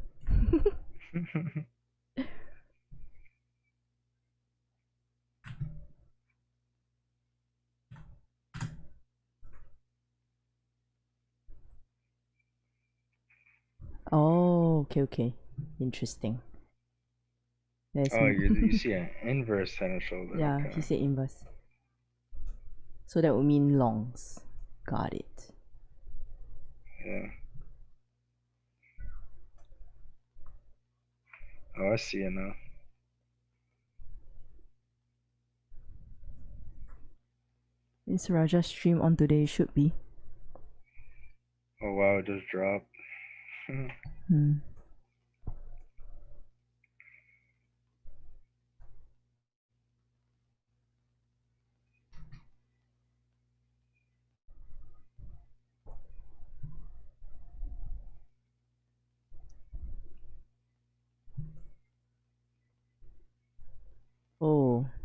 Oh, okay. Interesting. There's you see an inverse head and shoulder. Yeah, okay. he said inverse. So that would mean longs. Got it. Yeah. Oh, I see it now. Is Raja's stream on today? Should be. Oh wow, it just dropped.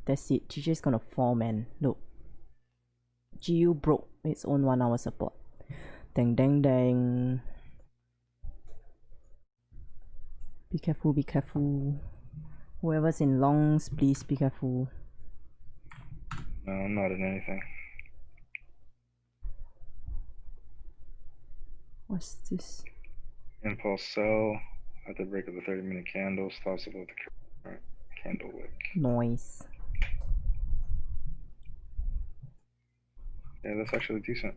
That's it. GG's gonna fall, man. Look. GU broke its own 1 hour support. Dang dang dang. Be careful, be careful. Whoever's in longs, please be careful. No, I'm not in anything. What's this? Impulse sell at the break of the 30-minute candle, stops above the current candle wick. Noise. Yeah, that's actually decent.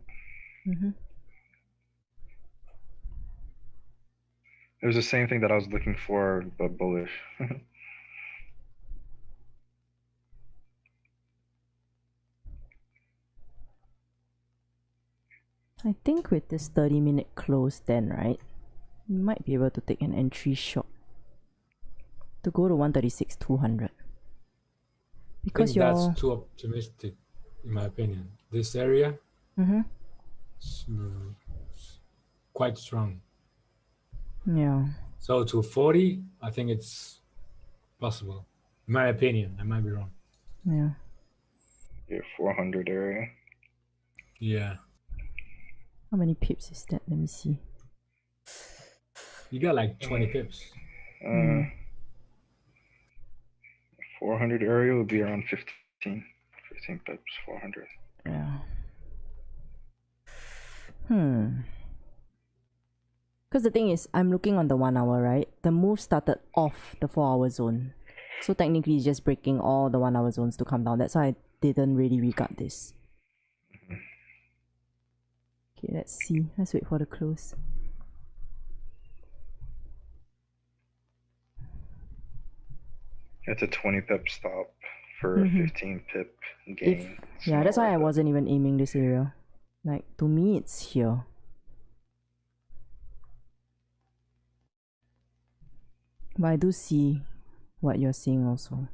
It was the same thing that I was looking for, but bullish. I think with this 30-minute close then, right? You might be able to take an entry shot to go to 136,200. Because I think that's too optimistic, in my opinion. This area is quite strong. Yeah. So to 40, I think it's possible. In my opinion, I might be wrong. Yeah. Yeah, 400 area. Yeah. How many pips is that? Let me see. You got like 20 pips. 400 area would be around 15 pips, 400. Yeah. Because the thing is, I'm looking on the 1 hour, right? The move started off the 4 hour zone. So technically it's just breaking all the 1 hour zones to come down. That's why I didn't really regard this. Okay, let's see. Let's wait for the close. It's a 20 pip stop for a 15 pip gain. Yeah, that's why I wasn't even aiming this area. Like, to me, it's here. But I do see what you're seeing also.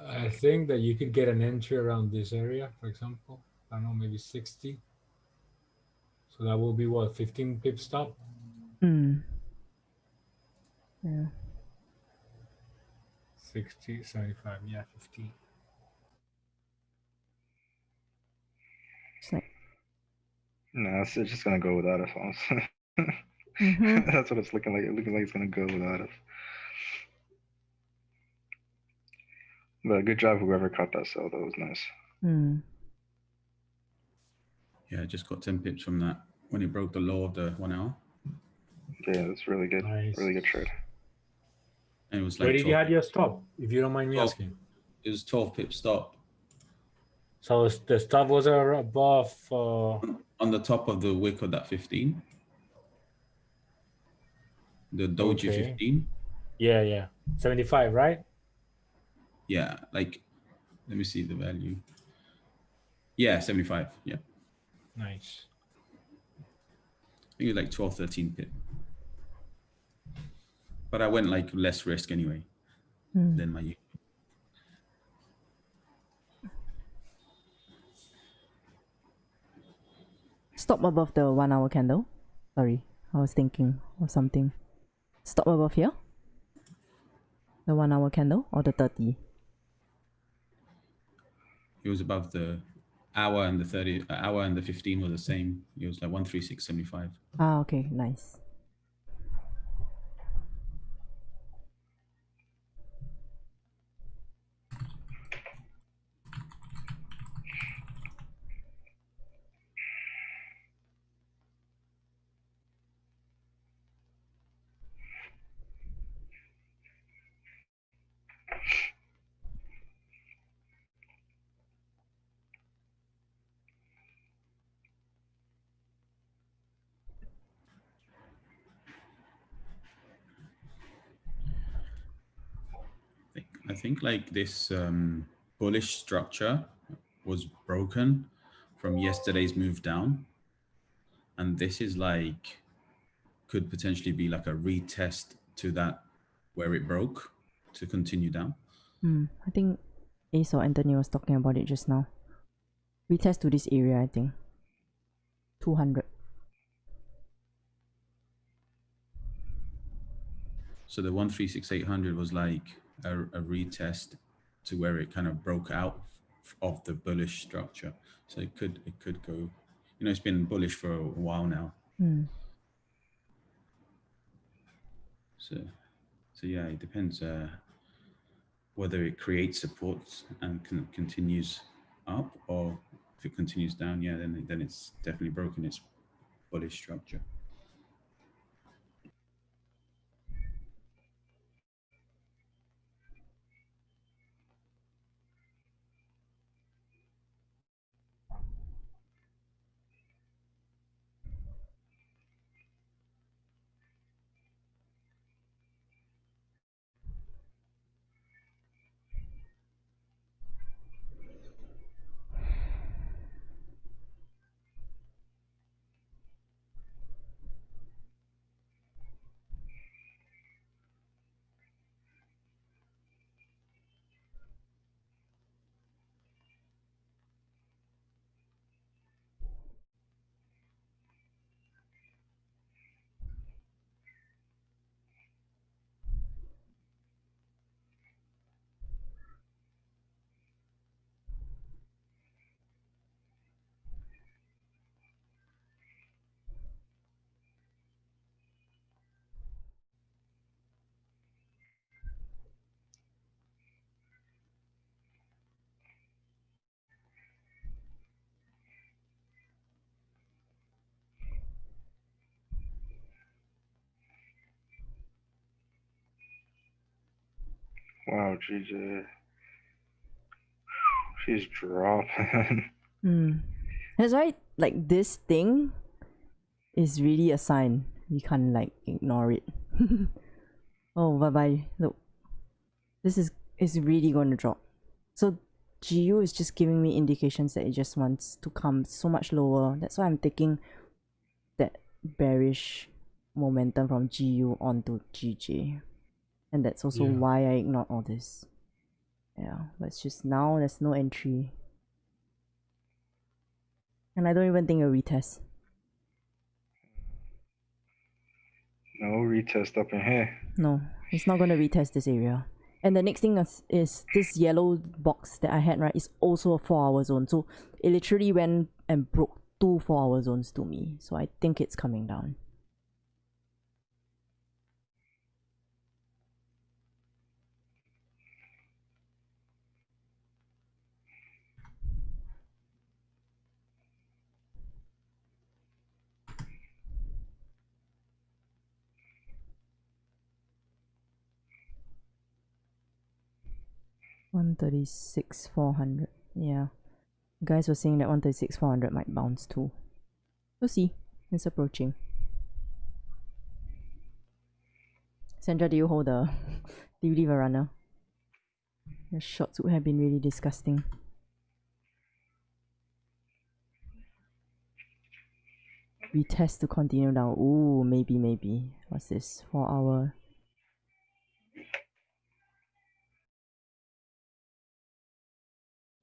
I think that you could get an entry around this area, for example. I don't know, maybe 60. So that will be what, 15 pip stop? Yeah. 60, 75, yeah, 15. It's like, no, it's just gonna go without us. That's what it's looking like. It's looking like it's gonna go without us. But good job, whoever caught that sell. That was nice. Yeah, I just got 10 pips from that when it broke the low of the 1 hour. Yeah, that's really good. Nice. Really good trade. And it was like where did you have your stop, if you don't mind me 12, asking? It was 12 pip stop. So the stop was above... on the top of the wick of that 15. The doji 15. Yeah. 75, right? Yeah, like, let me see the value. Yeah, 75, yeah. Nice. I think it was like 12, 13 pip. But I went like less risk anyway than my... Stop above the 1 hour candle. Sorry, I was thinking of something. Stop above here? The 1 hour candle or the 30? It was above the hour, and the 30 hour and the 15 were the same. It was like 136.75. Ah, okay, nice. I think like this bullish structure was broken from yesterday's move down, and this is like could potentially be like a retest to that where it broke to continue down. I think Ace or Anthony was talking about it just now. Retest to this area, I think. 200. So the 136,800 was like a retest to where it kind of broke out of the bullish structure. So it could go, you know, it's been bullish for a while now. So yeah, it depends whether it creates support and continues up, or if it continues down, yeah, then it's definitely broken its bullish structure. Wow, GJ. She's dropping. That's why, like, this thing is really a sign. You can't, like, ignore it. Oh, bye-bye. Look. This is really going to drop. So GU is just giving me indications that it just wants to come so much lower. That's why I'm taking that bearish momentum from GU onto GJ. And that's also why I ignored all this. Yeah, but it's just now there's no entry. And I don't even think a retest. No retest up in here. No, it's not going to retest this area. And the next thing is this yellow box that I had, right, is also a 4-hour zone. So it literally went and broke 2 4-hour zones to me. So I think it's coming down. $136,400. Yeah. Guys were saying that $136,400 might bounce too. We'll see. It's approaching. Sandra, do you hold the... do you leave a runner? The shots would have been really disgusting. Retest to continue down. Ooh, maybe. What's this? 4-hour.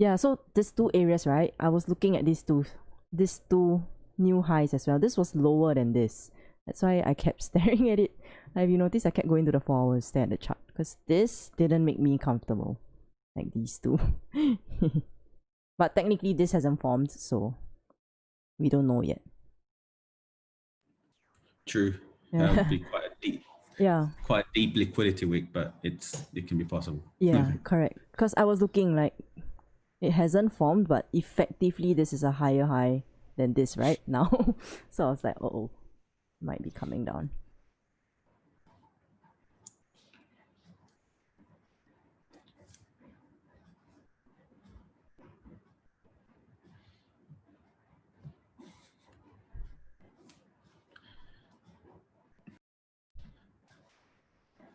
Yeah, so these 2 areas, right? I was looking at these two new highs as well. This was lower than this. That's why I kept staring at it. Have you noticed I kept going to the 4 hours, stare at the chart? Because this didn't make me comfortable. Like these two. But technically this hasn't formed, so we don't know yet. True. That would be quite a deep liquidity week, but it can be possible. Yeah, correct. Because I was looking like it hasn't formed, but effectively this is a higher high than this right now. So I was like, oh, might be coming down.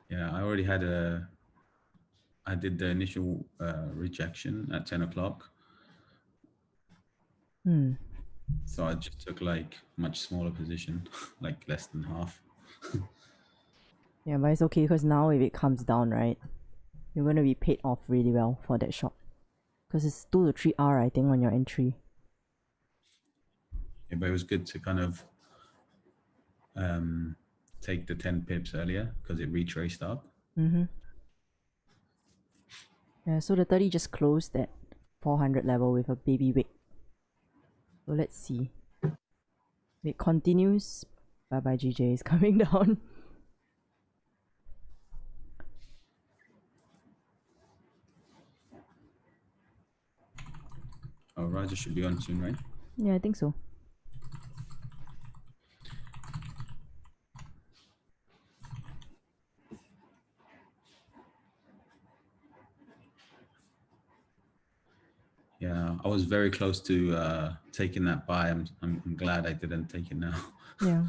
Yeah, I did the initial rejection at 10 o'clock. So I just took like much smaller position, like less than half. Yeah, but it's okay because now if it comes down, right, you're going to be paid off really well for that shot. Because it's 2 to 3 hour, I think, on your entry. Yeah, but it was good to kind of take the 10 pips earlier because it retraced up. Yeah, so the 30 just closed at 400 level with a baby wick. So let's see. It continues. Bye bye GJ is coming down. Oh, Raja should be on soon, right? Yeah, I think so. Yeah, I was very close to taking that buy. I'm glad I didn't take it now. Yeah.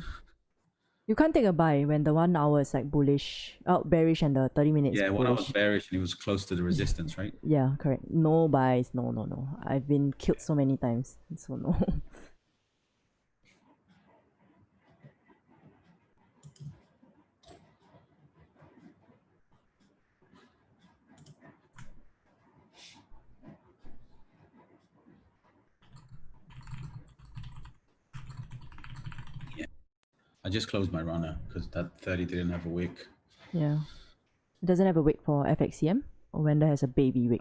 You can't take a buy when the 1 hour is like bullish, bearish, and the 30 minutes Yeah, bullish. 1 hour bearish and it was close to the resistance, right? Yeah, correct. No buys. No, no, no. I've been killed so many times. So no. Yeah. I just closed my runner because that 30 didn't have a wick. Yeah. It doesn't have a wick for FXCM or when there has a baby wick.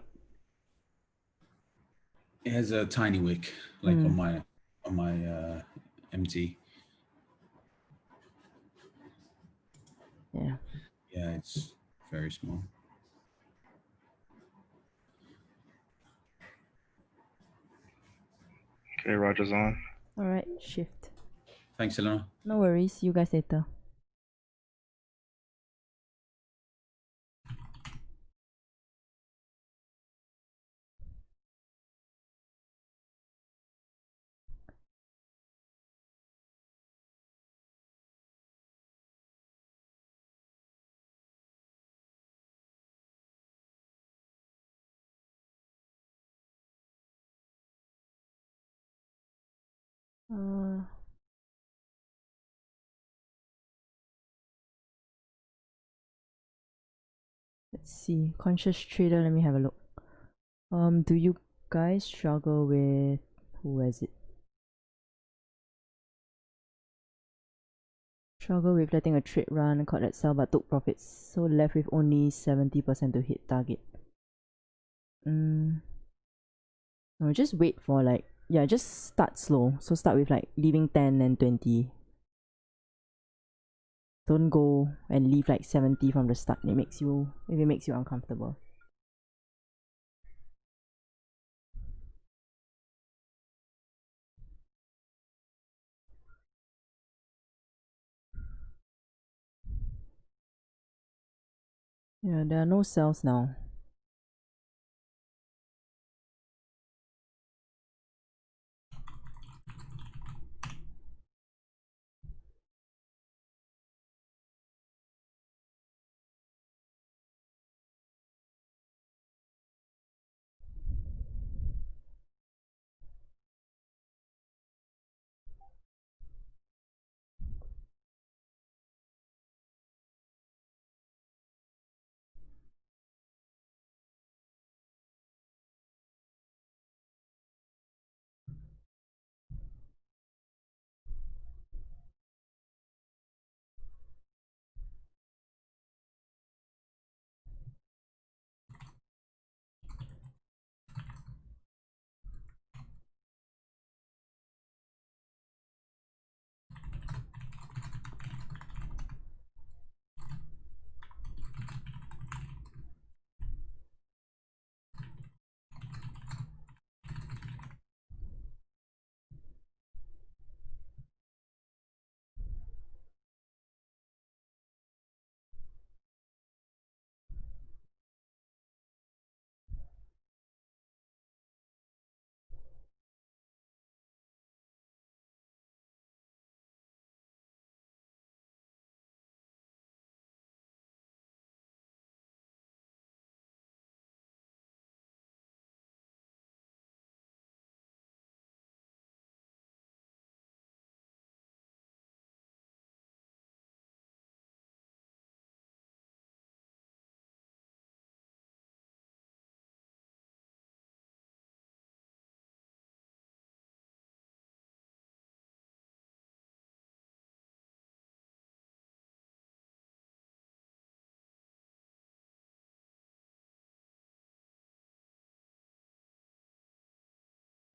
It has a tiny wick, like on my MT. Yeah. Yeah, it's very small. Okay, Roger's on. Alright, shift. Thanks, Elena. No worries. See you guys later. Let's see. Conscious trader, let me have a look. Do you guys struggle with who is it? Struggle with letting a trade run, caught that sell but took profits. So left with only 70% to hit target. No, just wait for like, yeah, just start slow. So start with like leaving 10 and 20. Don't go and leave like 70 from the start. If it makes you uncomfortable. Yeah, there are no sells now.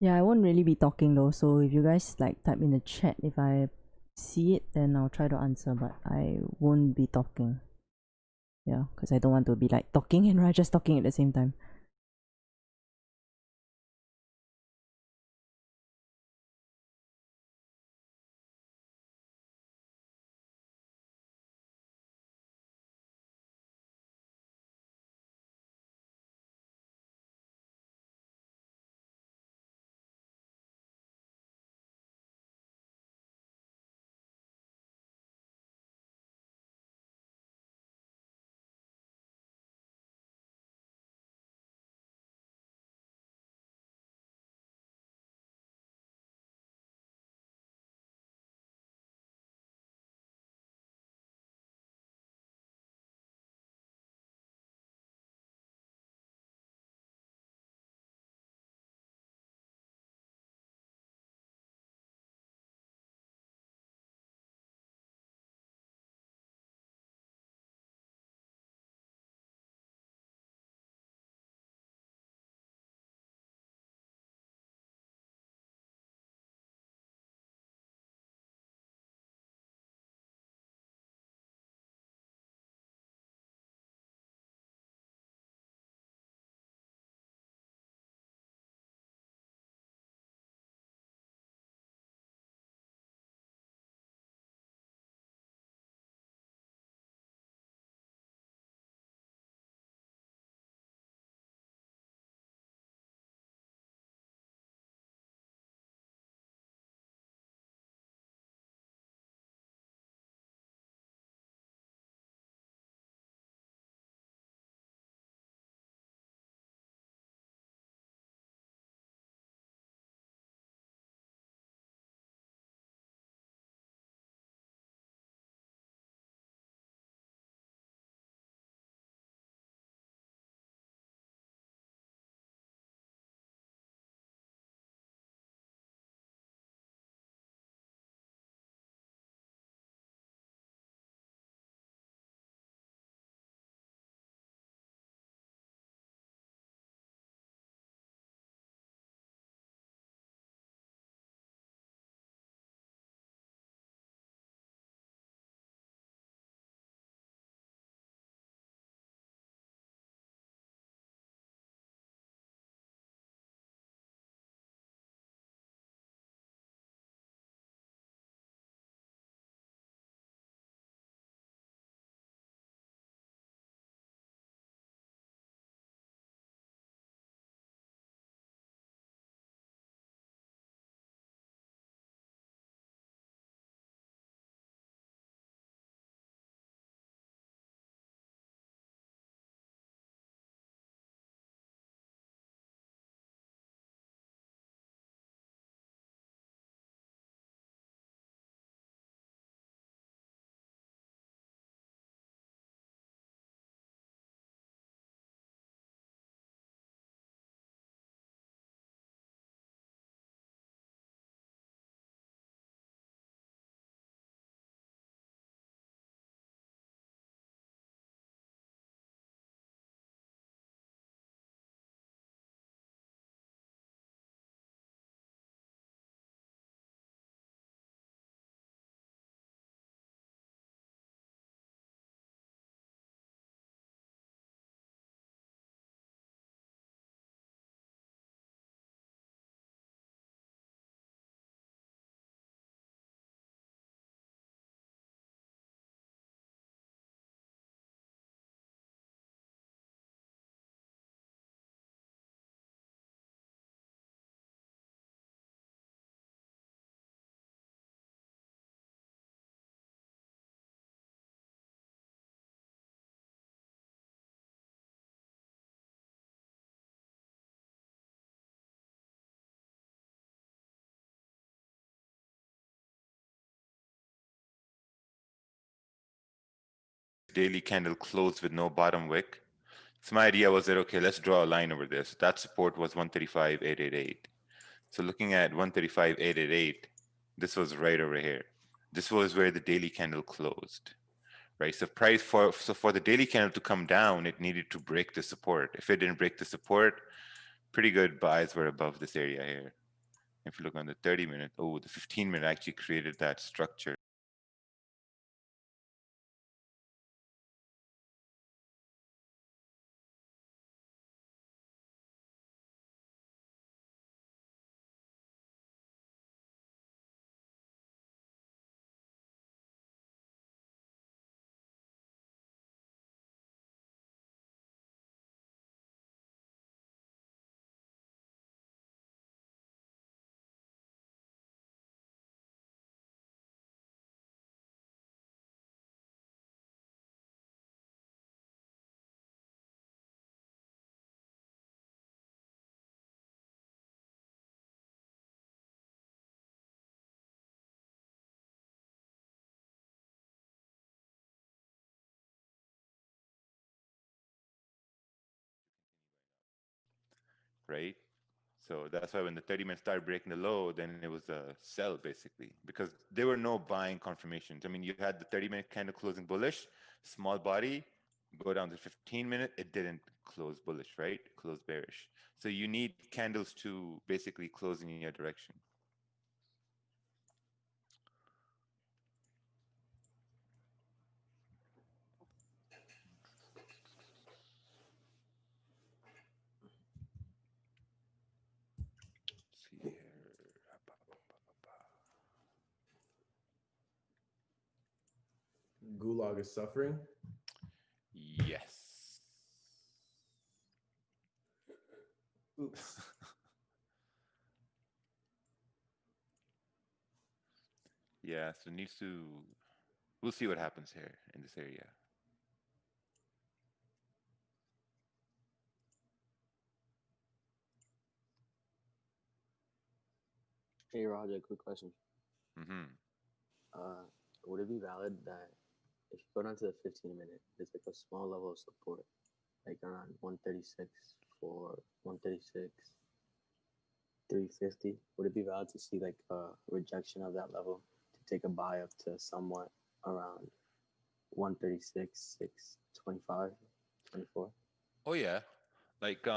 Yeah, I won't really be talking though, so if you guys like type in the chat, if I see it, then I'll try to answer, but I won't be talking. Yeah, because I don't want to be like talking and Raja's talking at the same time. Daily candle closed with no bottom wick. So my idea was that, okay, let's draw a line over this. That support was 135.888. So looking at 135.888, this was right over here. This was where the daily candle closed, right? So for the daily candle to come down, it needed to break the support. If it didn't break the support, pretty good buys were above this area here. If you look on the 30-minute, oh, the 15-minute actually created that structure. Right? So that's why when the 30 minutes started breaking the low, then it was a sell basically, because there were no buying confirmations. I mean, you had the 30-minute candle closing bullish, small body, go down to 15-minute, it didn't close bullish, right? Close bearish. So you need candles to basically close in your direction. Let's see here. Gulag is suffering. Yes. Oops. Yeah, so it needs to, we'll see what happens here in this area. Hey Roger, quick question. Mm-hmm. Would it be valid that if you go down to the 15-minute, there's like a small level of support, like around 136 for 136, 350? Would it be valid to see like a rejection of that level to take a buy up to somewhat around 136, 625, 24? Oh yeah, like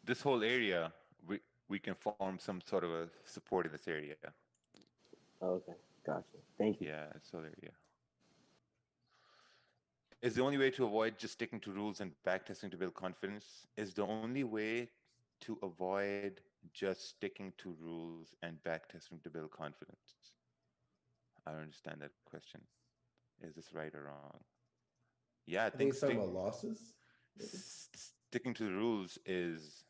this whole area, we can form some sort of a support in this area. Oh, okay, gotcha. Thank you. Yeah, this whole area. Is the only way to avoid just sticking to rules and backtesting to build confidence? Is the only way to avoid just sticking to rules and backtesting to build confidence? I don't understand that question. Is this right or wrong? Yeah, I think he's talking about losses. Sticking to the rules is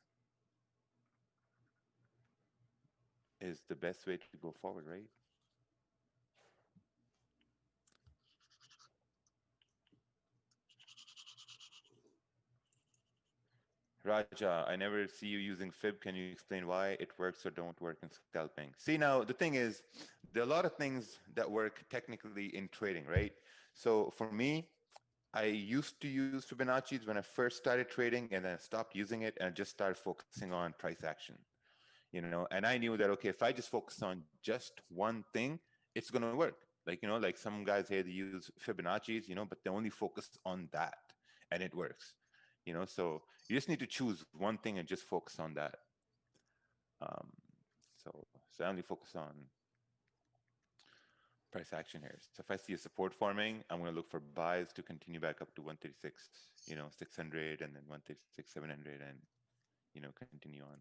the best way to go forward, right? Raja, I never see you using fib. Can you explain why it works or don't work in scalping? See, now the thing is, there are a lot of things that work technically in trading, right? So for me, I used to use Fibonacci's when I first started trading, and then I stopped using it and I just started focusing on price action. You know, and I knew that, okay, if I just focus on just one thing, it's going to work. Like, you know, like some guys here, they use Fibonacci's, you know, but they only focus on that and it works. You know, so you just need to choose one thing and just focus on that. So I only focus on price action here. So if I see a support forming, I'm going to look for buys to continue back up to 136, you know, 600, and then 136, 700, and, you know, continue on.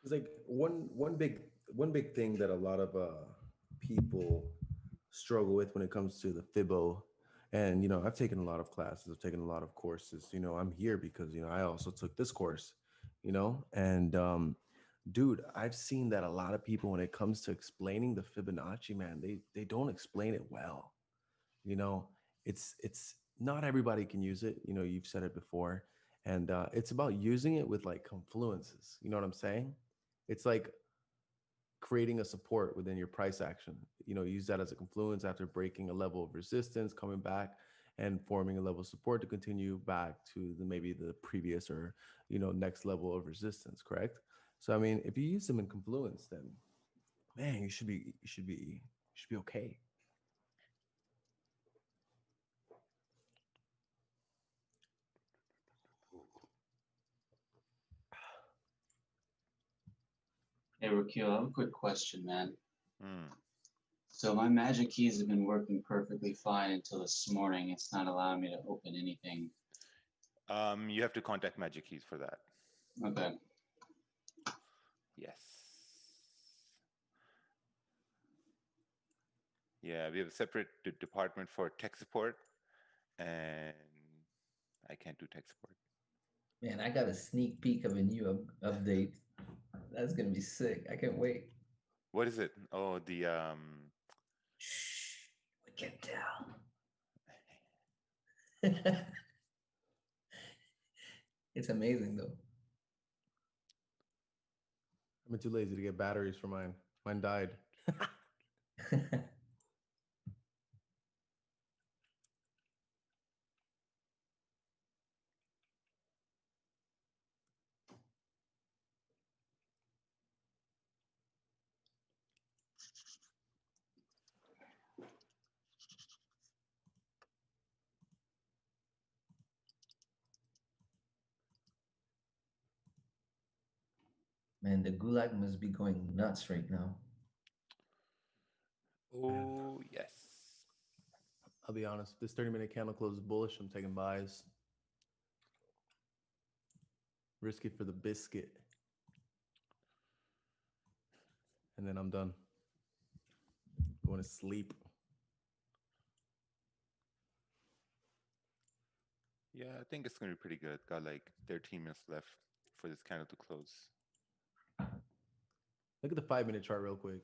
It's like one big thing that a lot of people struggle with when it comes to the Fibo. And, you know, I've taken a lot of classes, I've taken a lot of courses. You know, I'm here because, you know, I also took this course, you know, and dude, I've seen that a lot of people, when it comes to explaining the Fibonacci, man, they don't explain it well. You know, it's not everybody can use it. You know, you've said it before, and it's about using it with like confluences. You know what I'm saying? It's like creating a support within your price action. You know, use that as a confluence after breaking a level of resistance, coming back and forming a level of support to continue back to maybe the previous or, you know, next level of resistance. Correct. So I mean, if you use them in confluence, then man, you should be okay. Hey, Rakil, I have a quick question, man. Hmm. So my magic keys have been working perfectly fine until this morning. It's not allowing me to open anything. You have to contact Magic Keys for that. Okay. Yes. Yeah, we have a separate department for tech support, and I can't do tech support. Man, I got a sneak peek of a new update. That's gonna be sick. I can't wait. What is it? Oh, the Shh, we can tell. It's amazing though. I've been too lazy to get batteries for mine. Mine died. Man, the gulag must be going nuts right now. Oh, yes. I'll be honest. If this 30-minute candle closes bullish, I'm taking buys. Risky for the biscuit. And then I'm done. Going to sleep. Yeah, I think it's going to be pretty good. Got like 13 minutes left for this candle to close. Look at the 5-minute chart real quick.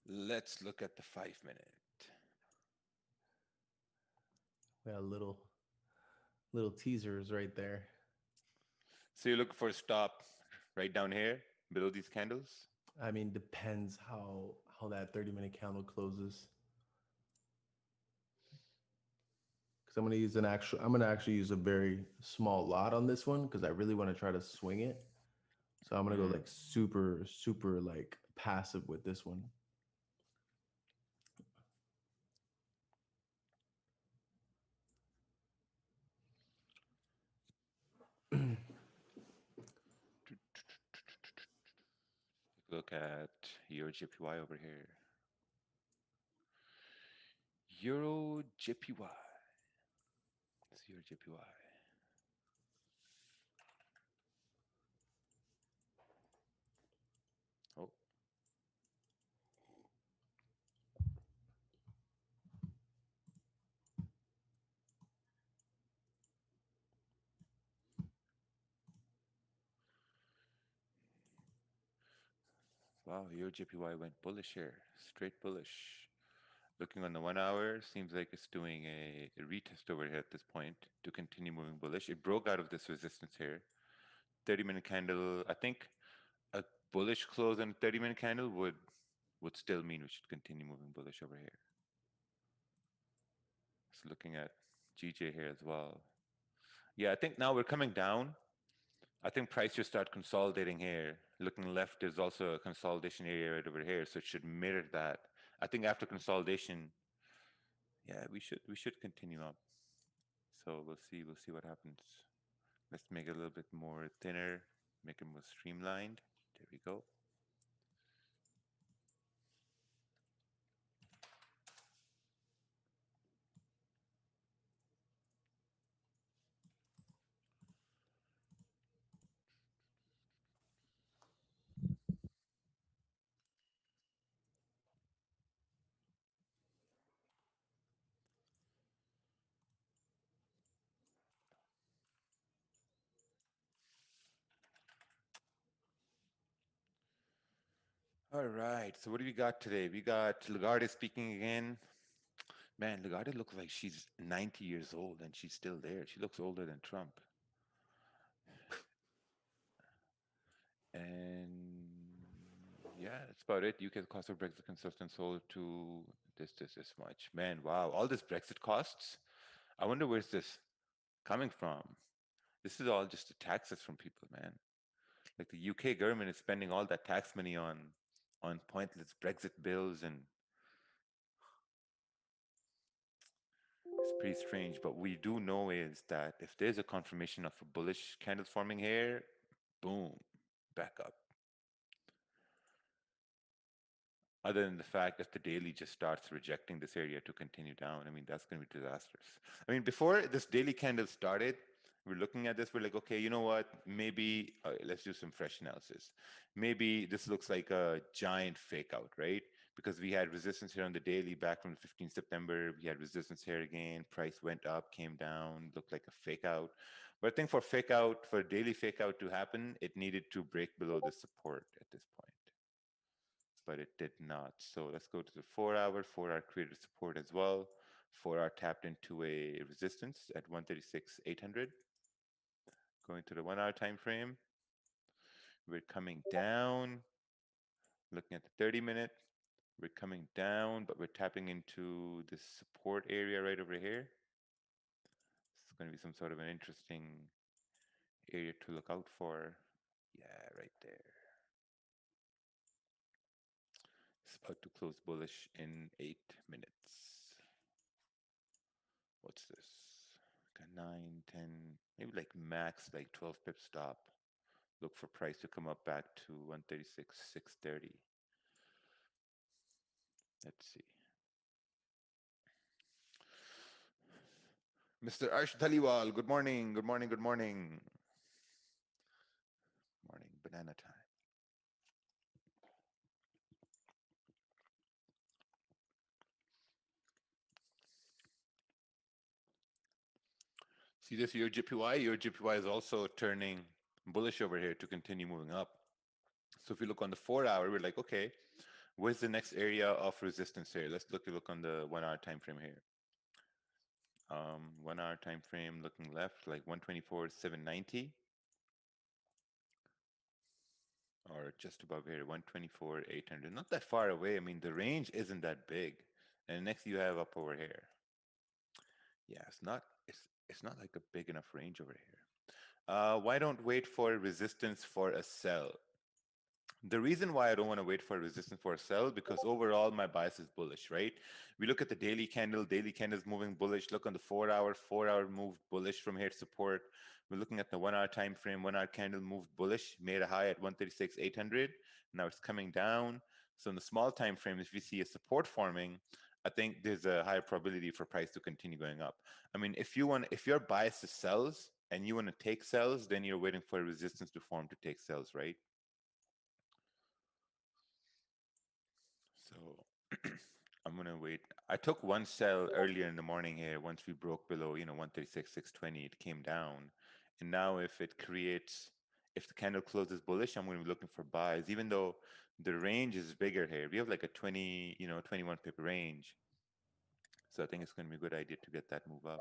Let's look at the 5-minute. We got little teasers right there. So you're looking for a stop right down here below these candles? I mean, depends how that 30-minute candle closes. Because I'm gonna actually use a very small lot on this one because I really want to try to swing it. So I'm gonna go like super like passive with this one. Look at Euro JPY over here. Euro JPY. Let's see Euro JPY. Oh. Wow, Euro JPY went bullish here. Straight bullish. Looking on the 1 hour, seems like it's doing a retest over here at this point to continue moving bullish. It broke out of this resistance here. 30-minute candle, I think a bullish close on a 30-minute candle would still mean we should continue moving bullish over here. So looking at GJ here as well. Yeah, I think now we're coming down. I think price should start consolidating here. Looking left, there's also a consolidation area right over here, so it should mirror that. I think after consolidation, yeah, we should continue up. So we'll see what happens. Let's make it a little bit more thinner, make it more streamlined. There we go. All right, so what do we got today? We got Lagarde speaking again. Man, Lagarde looks like she's 90 years old and she's still there. She looks older than Trump. And yeah, that's about it. UK cost of Brexit consistent sold to this much. Man, wow, all this Brexit costs. I wonder where's this coming from. This is all just the taxes from people, man. Like the UK government is spending all that tax money on pointless Brexit bills and It's pretty strange, but we do know is that if there's a confirmation of a bullish candle forming here, boom, back up. Other than the fact that the daily just starts rejecting this area to continue down, I mean, that's going to be disastrous. I mean, before this daily candle started, we're looking at this, we're like, okay, you know what? Maybe let's do some fresh analysis. Maybe this looks like a giant fake out, right? Because we had resistance here on the daily back from the 15th September. We had resistance here again. Price went up, came down, looked like a fake out. But I think for daily fake out to happen, it needed to break below the support at this point. But it did not. So let's go to the 4-hour. 4-hour created support as well. 4-hour tapped into a resistance at 136,800. Going to the 1-hour time frame, we're coming down. Looking at the 30-minute, we're coming down, but we're tapping into this support area right over here. This is going to be some sort of an interesting area to look out for. Yeah, right there. It's about to close bullish in 8 minutes. What's this? Got 9, 10, maybe like max like 12 pip stop. Look for price to come up back to 136,630. Let's see. Mr. Arsh Dhaliwal, good morning, good morning, good morning. Morning, banana time. See this, your JPY is also turning bullish over here to continue moving up. So if we look on the 4-hour, we're like, okay, where's the next area of resistance here? Let's look on the 1-hour time frame here. 1-hour time frame looking left, like 124,790. Or just above here, 124,800. Not that far away. I mean, the range isn't that big. And next you have up over here. Yeah, it's not like a big enough range over here. Why don't wait for resistance for a sell? The reason why I don't want to wait for resistance for a sell, because overall my bias is bullish, right? We look at the daily candle is moving bullish. Look on the 4-hour moved bullish from here to support. We're looking at the 1-hour time frame, 1-hour candle moved bullish, made a high at 136,800. Now it's coming down. So in the small time frame, if we see a support forming, I think there's a higher probability for price to continue going up. I mean, if your bias is sells and you want to take sells, then you're waiting for a resistance to form to take sells, right? So I'm gonna wait. I took one sell earlier in the morning here. Once we broke below, 136,620, it came down. And now if the candle closes bullish, I'm gonna be looking for buys, even though the range is bigger here. We have like a 21 pip range. So I think it's gonna be a good idea to get that move up.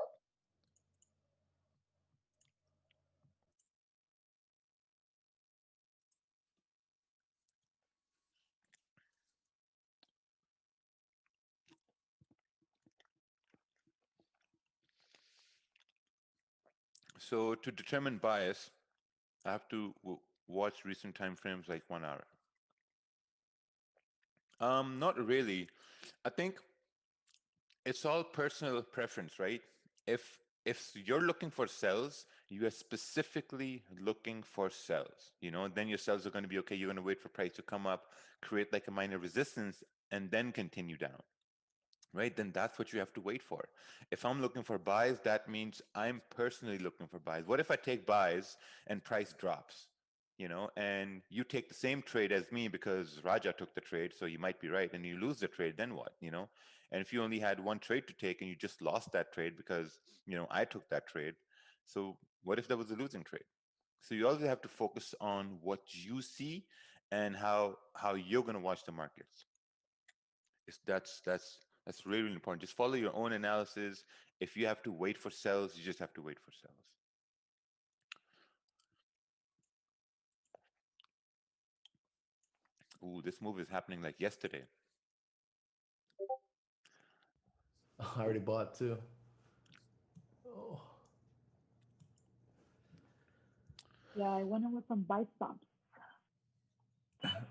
So to determine bias, I have to watch recent time frames like 1 hour. Not really. I think it's all personal preference, right? If you're looking for sells, you are specifically looking for sells. Then your sells are going to be okay. You're going to wait for price to come up, create like a minor resistance, and then continue down. Right? Then that's what you have to wait for. If I'm looking for buys, that means I'm personally looking for buys. What if I take buys and price drops? And you take the same trade as me because Raja took the trade, so you might be right, and you lose the trade, then what? And if you only had one trade to take and you just lost that trade because I took that trade, so what if that was a losing trade? So you always have to focus on what you see and how you're going to watch the markets. That's really, really important. Just follow your own analysis. If you have to wait for sells, you just have to wait for sells. Ooh, this move is happening like yesterday. I already bought too. Oh. Yeah, I went in with some buy stops.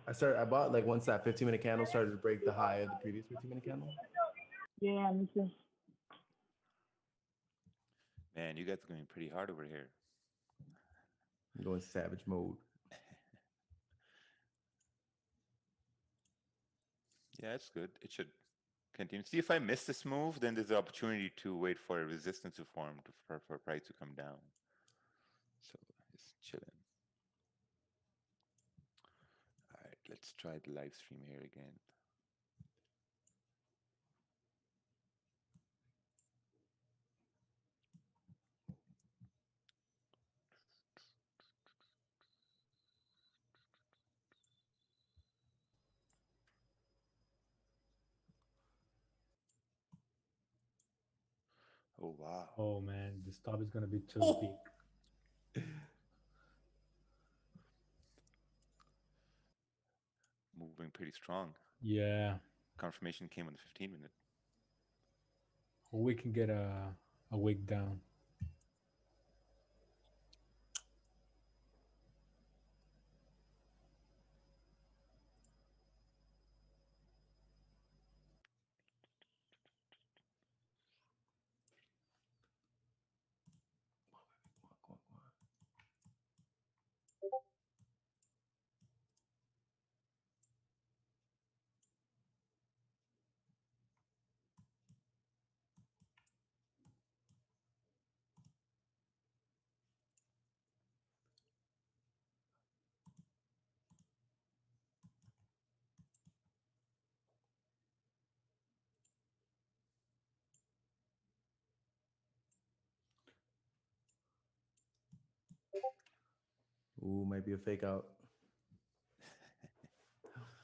I bought like once that 15-minute candle started to break the high of the previous 15-minute candle. Yeah, me too. Man, you guys are going pretty hard over here. I'm going savage mode. Yeah, it's good. It should continue. See, if I miss this move, then there's the opportunity to wait for a resistance to form for price to come down. So it's chilling. All right, let's try the live stream here again. Oh, wow. Oh, man, the stop is going to be too big. Moving pretty strong. Yeah. Confirmation came on the 15-minute. Or we can get a wick down. Ooh, might be a fake out.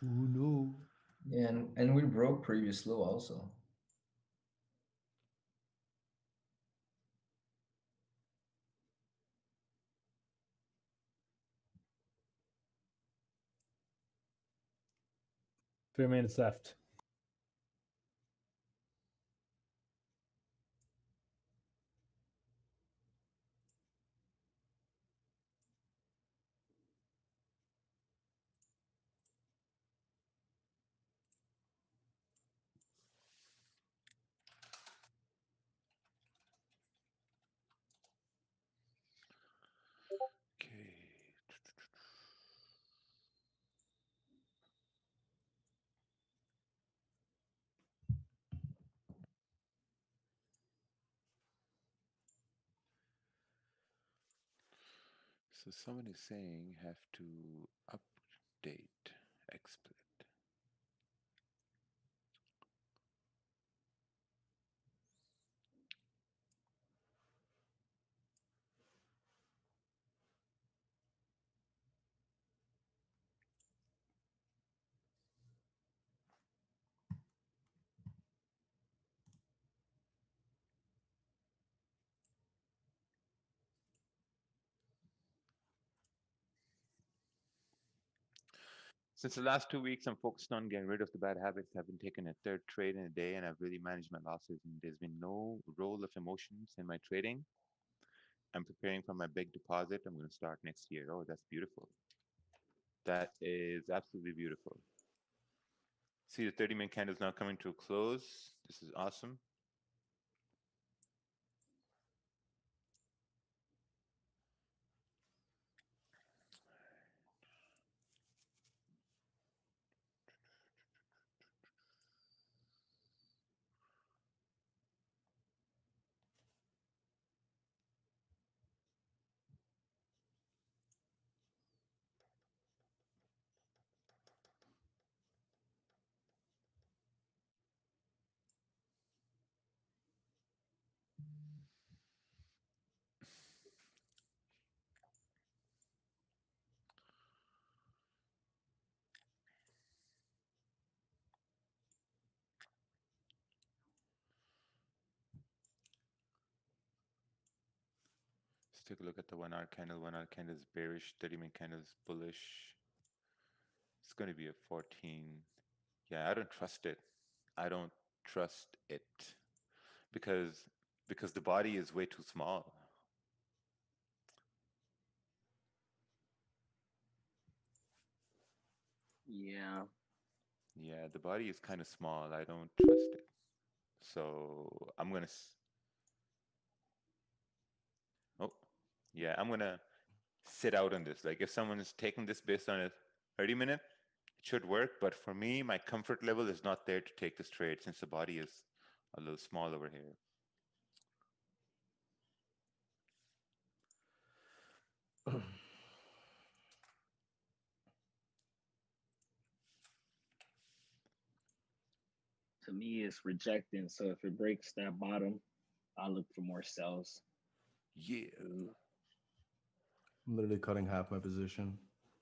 Ooh, no. Yeah, and we broke previous low also. Three minutes left. Okay. So someone is saying have to update XSplit. Since the last 2 weeks, I'm focused on getting rid of the bad habits. I've been taking a third trade in a day, and I've really managed my losses. And there's been no role of emotions in my trading. I'm preparing for my big deposit. I'm going to start next year. Oh, that's beautiful. That is absolutely beautiful. See, the 30-minute candle is now coming to a close. This is awesome. Let's take a look at the 1 hour candle. 1 hour candle is bearish. 30-minute candle is bullish. It's going to be a 14. Yeah, I don't trust it. I don't trust it because the body is way too small. Yeah. Yeah, the body is kind of small. I don't trust it. So I'm going to... Yeah, I'm gonna sit out on this. Like if someone is taking this based on a 30-minute, it should work. But for me, my comfort level is not there to take this trade since the body is a little small over here. To me, it's rejecting. So if it breaks that bottom, I'll look for more sells. Yeah. I'm literally cutting half my position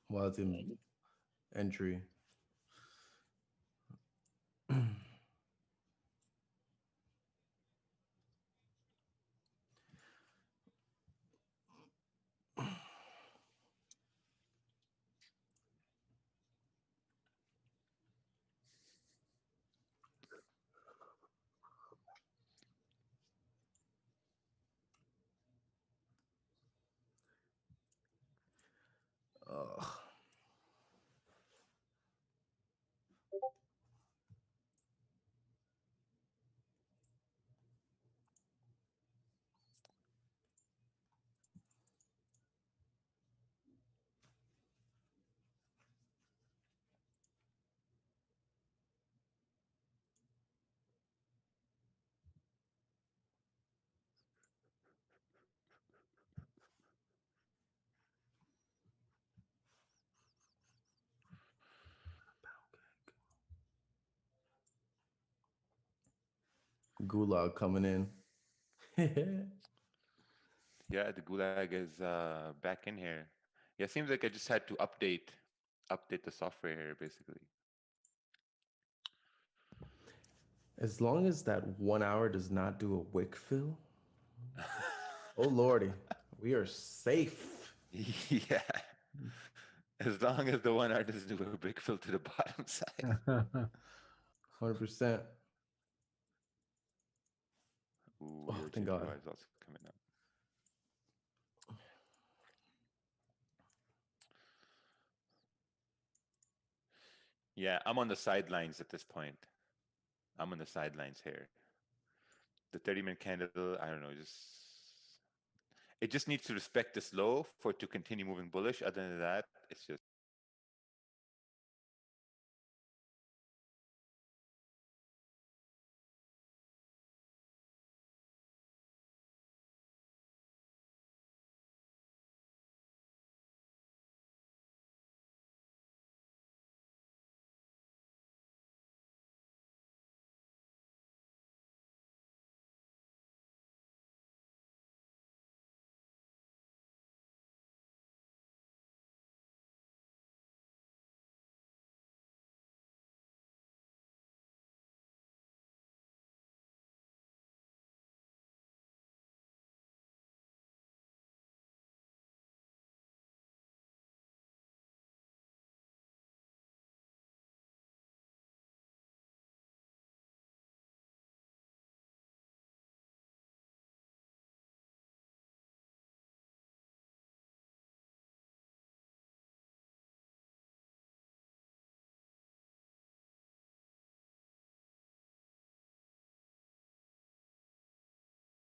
while it's in entry. Ugh. Gulag coming in. Yeah, the gulag is back in here. Yeah, it seems like I just had to update the software here, basically. As long as that 1 hour does not do a wick fill, oh lordy, we are safe. Yeah. As long as the 1 hour doesn't do a big fill to the bottom side. 100%. Ooh, Oh, your thank God. is also coming up. Yeah, I'm on the sidelines at this point. I'm on the sidelines here. The 30-minute candle, I don't know, it just needs to respect this low for it to continue moving bullish. Other than that, it's just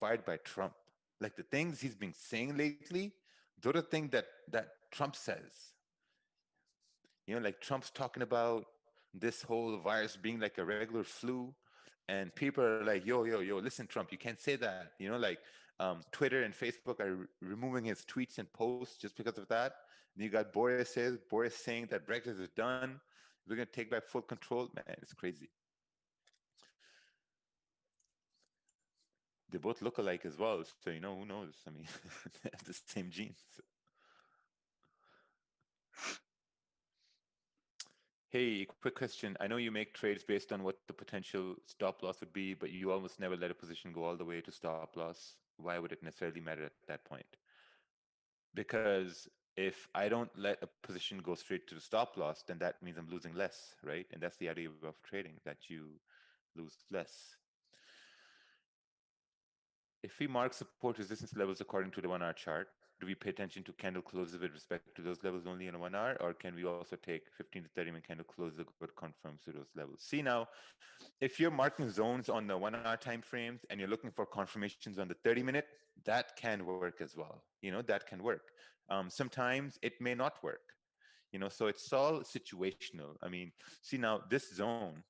inspired by Trump. Like the things he's been saying lately, those are things that Trump says. You know, like Trump's talking about this whole virus being like a regular flu, and people are like, yo, listen, Trump, you can't say that. You know, like Twitter and Facebook are removing his tweets and posts just because of that. And you got Boris saying that Brexit is done. We're gonna take back full control. Man, it's crazy. They both look alike as well, so you know, who knows? I mean, they have the same genes. Hey, quick question. I know you make trades based on what the potential stop loss would be, but you almost never let a position go all the way to stop loss. Why would it necessarily matter at that point? Because if I don't let a position go straight to the stop loss, then that means I'm losing less, right? And that's the idea of trading, that you lose less. If we mark support resistance levels according to the 1 hour chart, do we pay attention to candle closes with respect to those levels only in a 1 hour, or can we also take 15 to 30 minute candle close that confirms to those levels? See now, if you're marking zones on the 1 hour time frames and you're looking for confirmations on the 30-minute, that can work as well. That can work. Sometimes it may not work. So it's all situational. I mean, see now this zone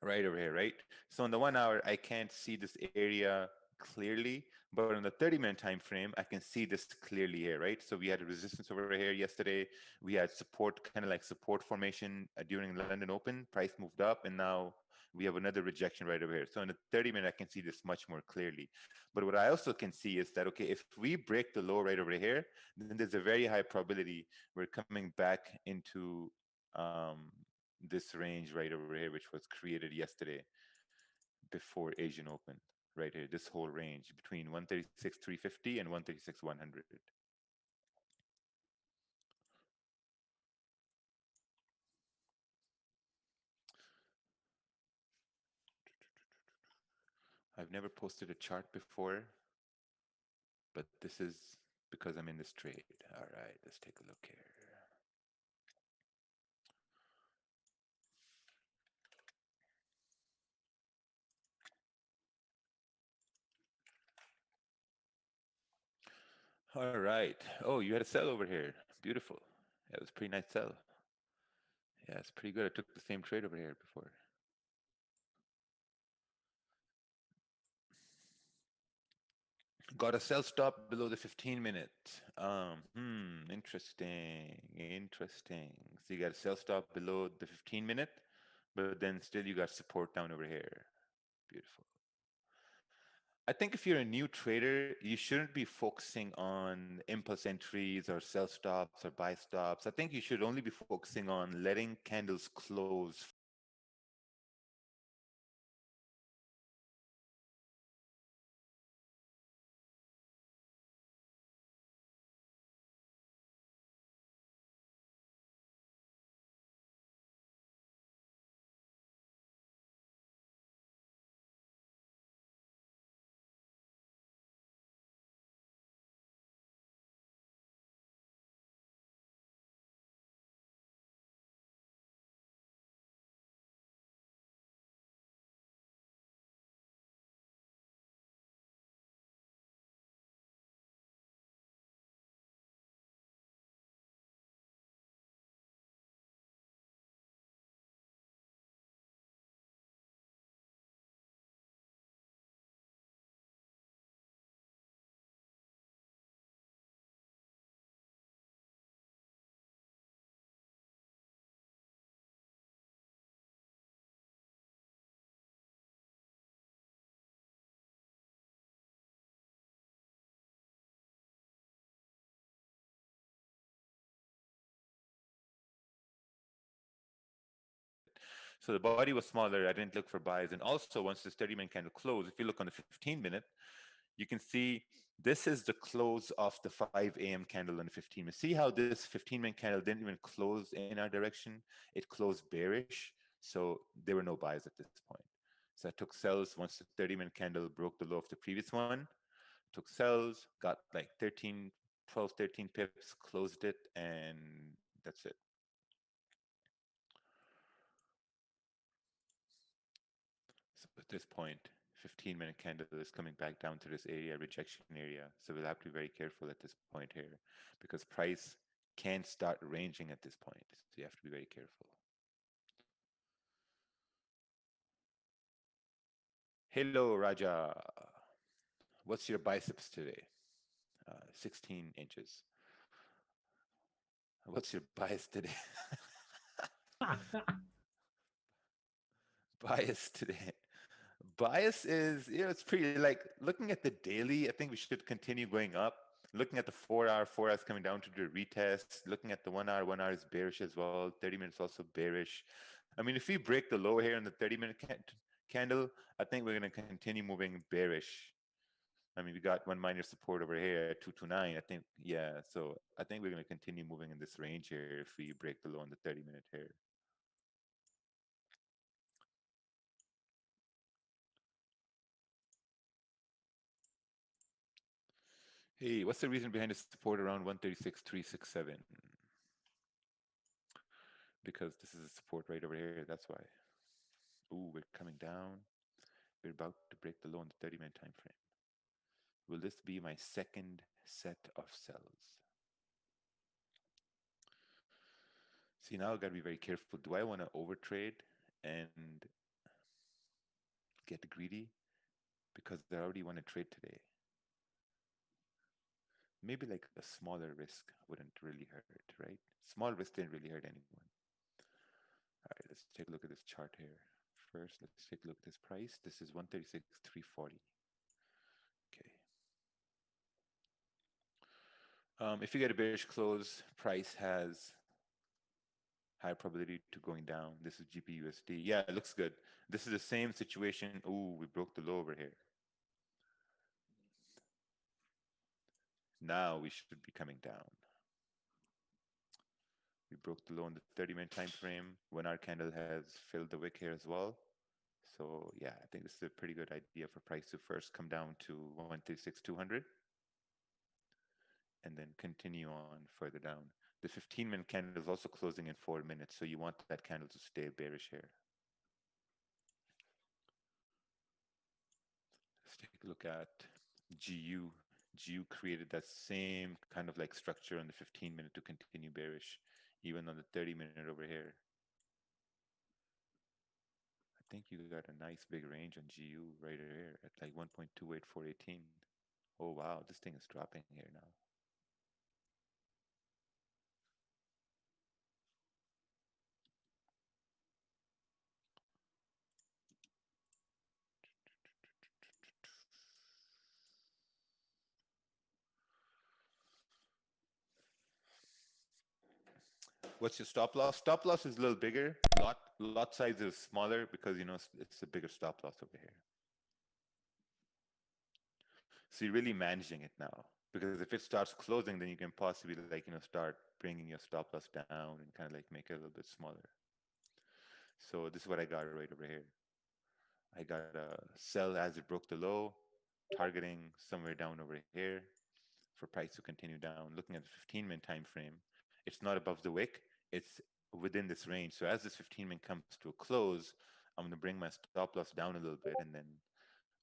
right over here, right? So in the 1 hour, I can't see this area clearly, but on the 30-minute time frame, I can see this clearly here, right? So we had a resistance over here yesterday. We had support, kind of like support formation during the London Open. Price moved up, and now we have another rejection right over here. So in the 30-minute, I can see this much more clearly. But what I also can see is that, okay, if we break the low right over here, then there's a very high probability we're coming back into this range right over here, which was created yesterday before Asian Open, right here, this whole range between 136.350 and 136.100. I've never posted a chart before, but this is because I'm in this trade. All right, let's take a look here. All right. Oh, you had a sell over here. Beautiful. Yeah, it was a pretty nice sell. Yeah, it's pretty good. I took the same trade over here before. Got a sell stop below the 15-minute. Interesting. So you got a sell stop below the 15-minute, but then still you got support down over here. Beautiful. I think if you're a new trader, you shouldn't be focusing on impulse entries or sell stops or buy stops. I think you should only be focusing on letting candles close. So the body was smaller. I didn't look for buys. And also, once this 30-minute candle closed, if you look on the 15-minute, you can see this is the close of the 5 a.m. candle on the 15-minute. See how this 15-minute candle didn't even close in our direction? It closed bearish. So there were no buys at this point. So I took sells once the 30-minute candle broke the low of the previous one. Took sells, got like 12, 13 pips, closed it, and that's it. So at this point, 15-minute candle is coming back down to this area, rejection area. So we'll have to be very careful at this point here because price can start ranging at this point. So you have to be very careful. Hello, Raja. What's your biceps today? 16 inches. What's your bias today? Bias today. Bias is, it's pretty like looking at the daily. I think we should continue going up. Looking at the 4 hour, 4 hours coming down to the retest. Looking at the 1 hour, 1 hour is bearish as well. 30 minutes also bearish. I mean, if we break the low here in the 30-minute candle, I think we're going to continue moving bearish. I mean, we got one minor support over here at 229. I think, yeah. So I think we're going to continue moving in this range here if we break the low on the 30-minute here. Hey, what's the reason behind the support around 136.367? Because this is a support right over here, that's why. Ooh, we're coming down. We're about to break the low in the 30-minute time frame. Will this be my second set of sells? See, now I've got to be very careful. Do I want to overtrade and get greedy? Because I already want to trade today. Maybe like a smaller risk wouldn't really hurt, right? Small risk didn't really hurt anyone. All right, let's take a look at this chart here. First, let's take a look at this price. This is 136.340. Okay. If you get a bearish close, price has high probability to going down. This is GPUSD. Yeah, it looks good. This is the same situation. Ooh, we broke the low over here. Now we should be coming down. We broke the low in the 30-minute time frame. 1 hour candle has filled the wick here as well. So yeah, I think this is a pretty good idea for price to first come down to 136.200 and then continue on further down. The 15-minute candle is also closing in 4 minutes, so you want that candle to stay bearish here. Let's take a look at GU. GU created that same kind of like structure on the 15-minute to continue bearish, even on the 30-minute over here. I think you got a nice big range on GU right here at like 1.28418. Oh wow, this thing is dropping here now. What's your stop loss? Stop loss is a little bigger. Lot size is smaller because you know it's a bigger stop loss over here. So you're really managing it now, because if it starts closing, then you can possibly like start bringing your stop loss down and kind of like make it a little bit smaller. So this is what I got right over here. I got a sell as it broke the low, targeting somewhere down over here for price to continue down. Looking at the 15-minute time frame, it's not above the wick, it's within this range. So as this 15-minute comes to a close, I'm going to bring my stop loss down a little bit, and then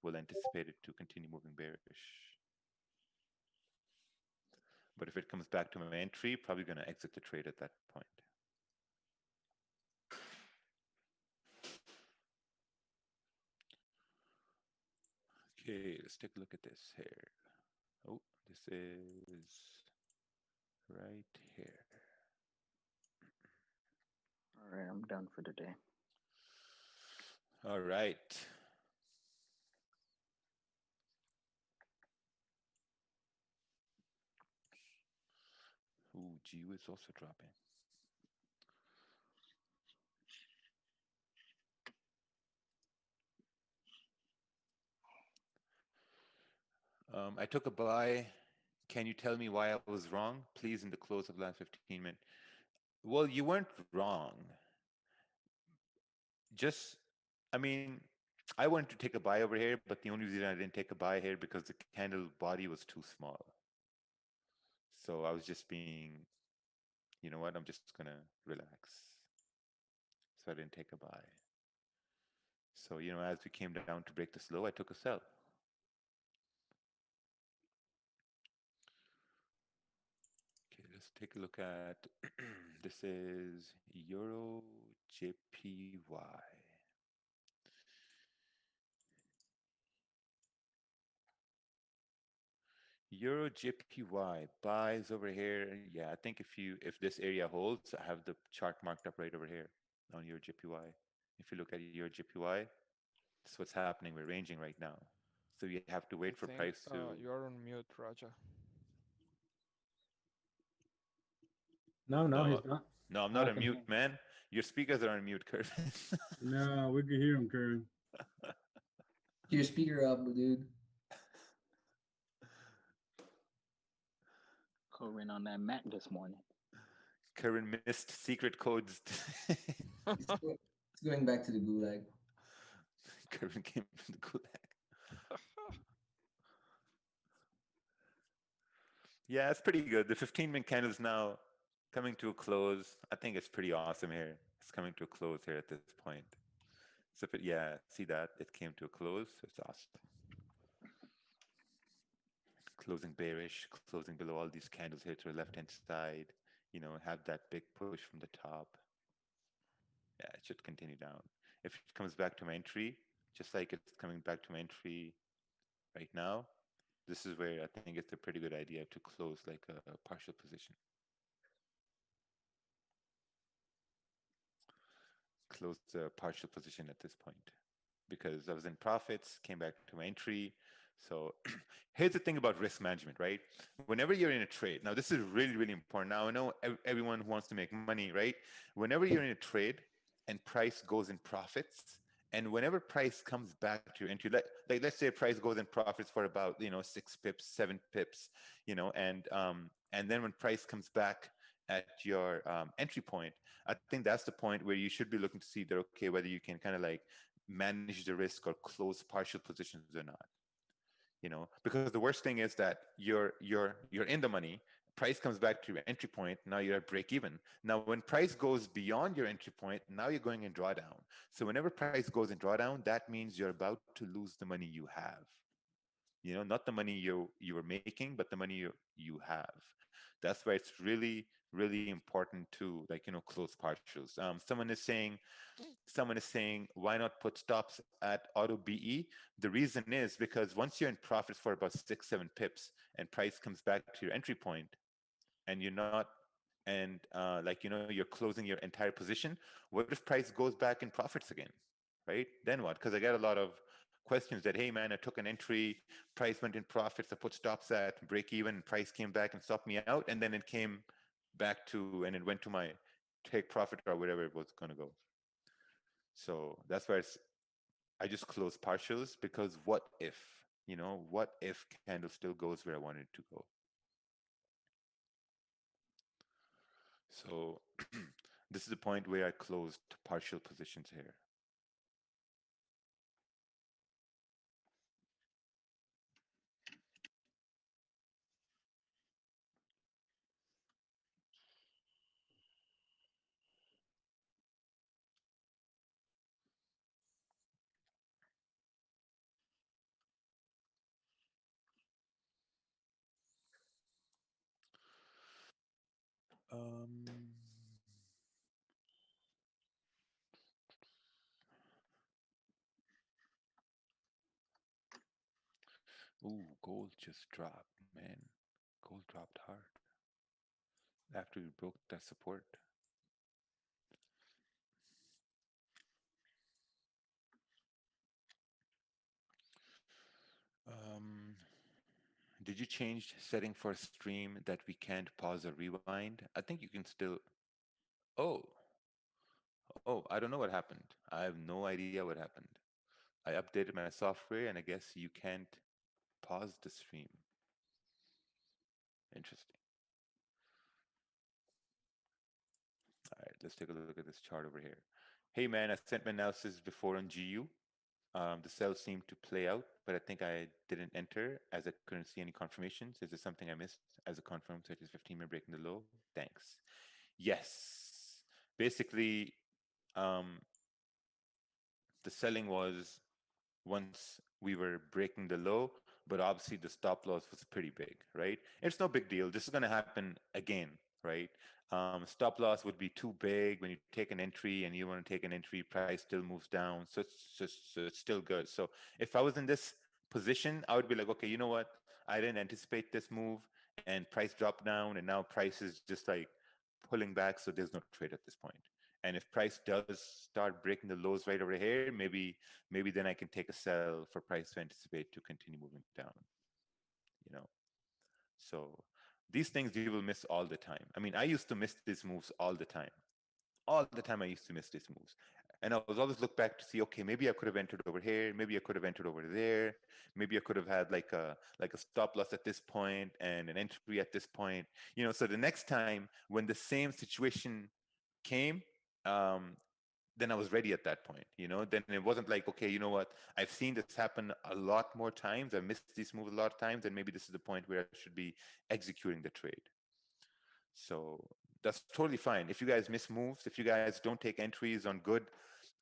we'll anticipate it to continue moving bearish. But if it comes back to my entry, probably going to exit the trade at that point. Okay, let's take a look at this here. Oh, this is right here. All right, I'm done for today. All right. Ooh, GU is also dropping. I took a buy. Can you tell me why I was wrong, please, in the close of the last 15 minutes? Well, you weren't wrong. Just, I mean, I wanted to take a buy over here, but the only reason I didn't take a buy here because the candle body was too small. So I was just being, you know what, I'm just going to relax. So I didn't take a buy. So, as we came down to break this low, I took a sell. Okay, let's take a look at, this is Euro JPY. Euro JPY buys over here. Yeah, I think if this area holds, I have the chart marked up right over here on Euro JPY. If you look at Euro JPY, that's what's happening. We're ranging right now. So you have to wait for price to... You're on mute, Raja. No, he's not. No, I'm not on mute, man. Your speakers are on mute, Curvin. No, we can hear him, Curvin. Your speaker up, dude. Curvin on that Mac this morning. Curvin missed secret codes. It's going back to the gulag. Curvin came from the gulag. Yeah, it's pretty good. The 15-minute candle is now coming to a close. I think it's pretty awesome here. It's coming to a close here at this point. So, but yeah, see that? It came to a close. It's awesome. Closing bearish, closing below all these candles here to the left-hand side. You know, have that big push from the top. Yeah, it should continue down. If it comes back to my entry, just like it's coming back to my entry right now, this is where I think it's a pretty good idea to close like a partial position. Close the partial position at this point because I was in profits, came back to my entry. So here's the thing about risk management, right? Whenever you're in a trade, now this is really, really important. Now I know everyone who wants to make money, right? Whenever you're in a trade and price goes in profits, and whenever price comes back to your entry, like let's say price goes in profits for about 6 pips, 7 pips, and then when price comes back at your entry point, I think that's the point where you should be looking to see that, okay, whether you can kind of like manage the risk or close partial positions or not. Because the worst thing is that you're in the money, price comes back to your entry point, now you're at break even. Now when price goes beyond your entry point, now you're going in drawdown. So whenever price goes in drawdown, that means you're about to lose the money you have. Not the money you were making, but the money you have. That's why it's really, really important to close partials. Someone is saying, why not put stops at auto BE? The reason is because once you're in profits for about 6, 7 pips and price comes back to your entry point and you're not, and you're closing your entire position, what if price goes back in profits again, right? Then what? Because I get a lot of questions that, hey man, I took an entry, price went in profits, I put stops at break even, price came back and stopped me out, and then it came back to, and it went to my take profit or whatever it was going to go. So that's why I just close partials, because what if candle still goes where I want it to go? So this is the point where I closed partial positions here. Ooh, gold just dropped, man. Gold dropped hard after we broke that support. Did you change setting for stream that we can't pause or rewind? I think you can still. Oh, I don't know what happened. I have no idea what happened. I updated my software and I guess you can't pause the stream. Interesting. All right, let's take a look at this chart over here. Hey man, I sent my analysis before on GU. The sell seemed to play out, but I think I didn't enter as I couldn't see any confirmations. Is there something I missed as a confirm, such as 15-minute breaking the low? Thanks. Yes. Basically, the selling was once we were breaking the low, but obviously the stop loss was pretty big, right? It's no big deal. This is going to happen again, right? Stop loss would be too big when you take an entry and you want to take an entry, price still moves down. So it's still good. So if I was in this position, I would be like, okay, you know what? I didn't anticipate this move and price dropped down and now price is just like pulling back. So there's no trade at this point. And if price does start breaking the lows right over here, maybe then I can take a sell for price to anticipate to continue moving down. So these things you will miss all the time. I mean, I used to miss these moves all the time. All the time I used to miss these moves. And I was always look back to see, okay, maybe I could have entered over here, maybe I could have entered over there, maybe I could have had like a stop loss at this point and an entry at this point. So the next time when the same situation came, then I was ready at that point, then it wasn't like, okay, you know what, I've seen this happen a lot more times, I've missed these moves a lot of times, and maybe this is the point where I should be executing the trade. So that's totally fine. If you guys miss moves, if you guys don't take entries on good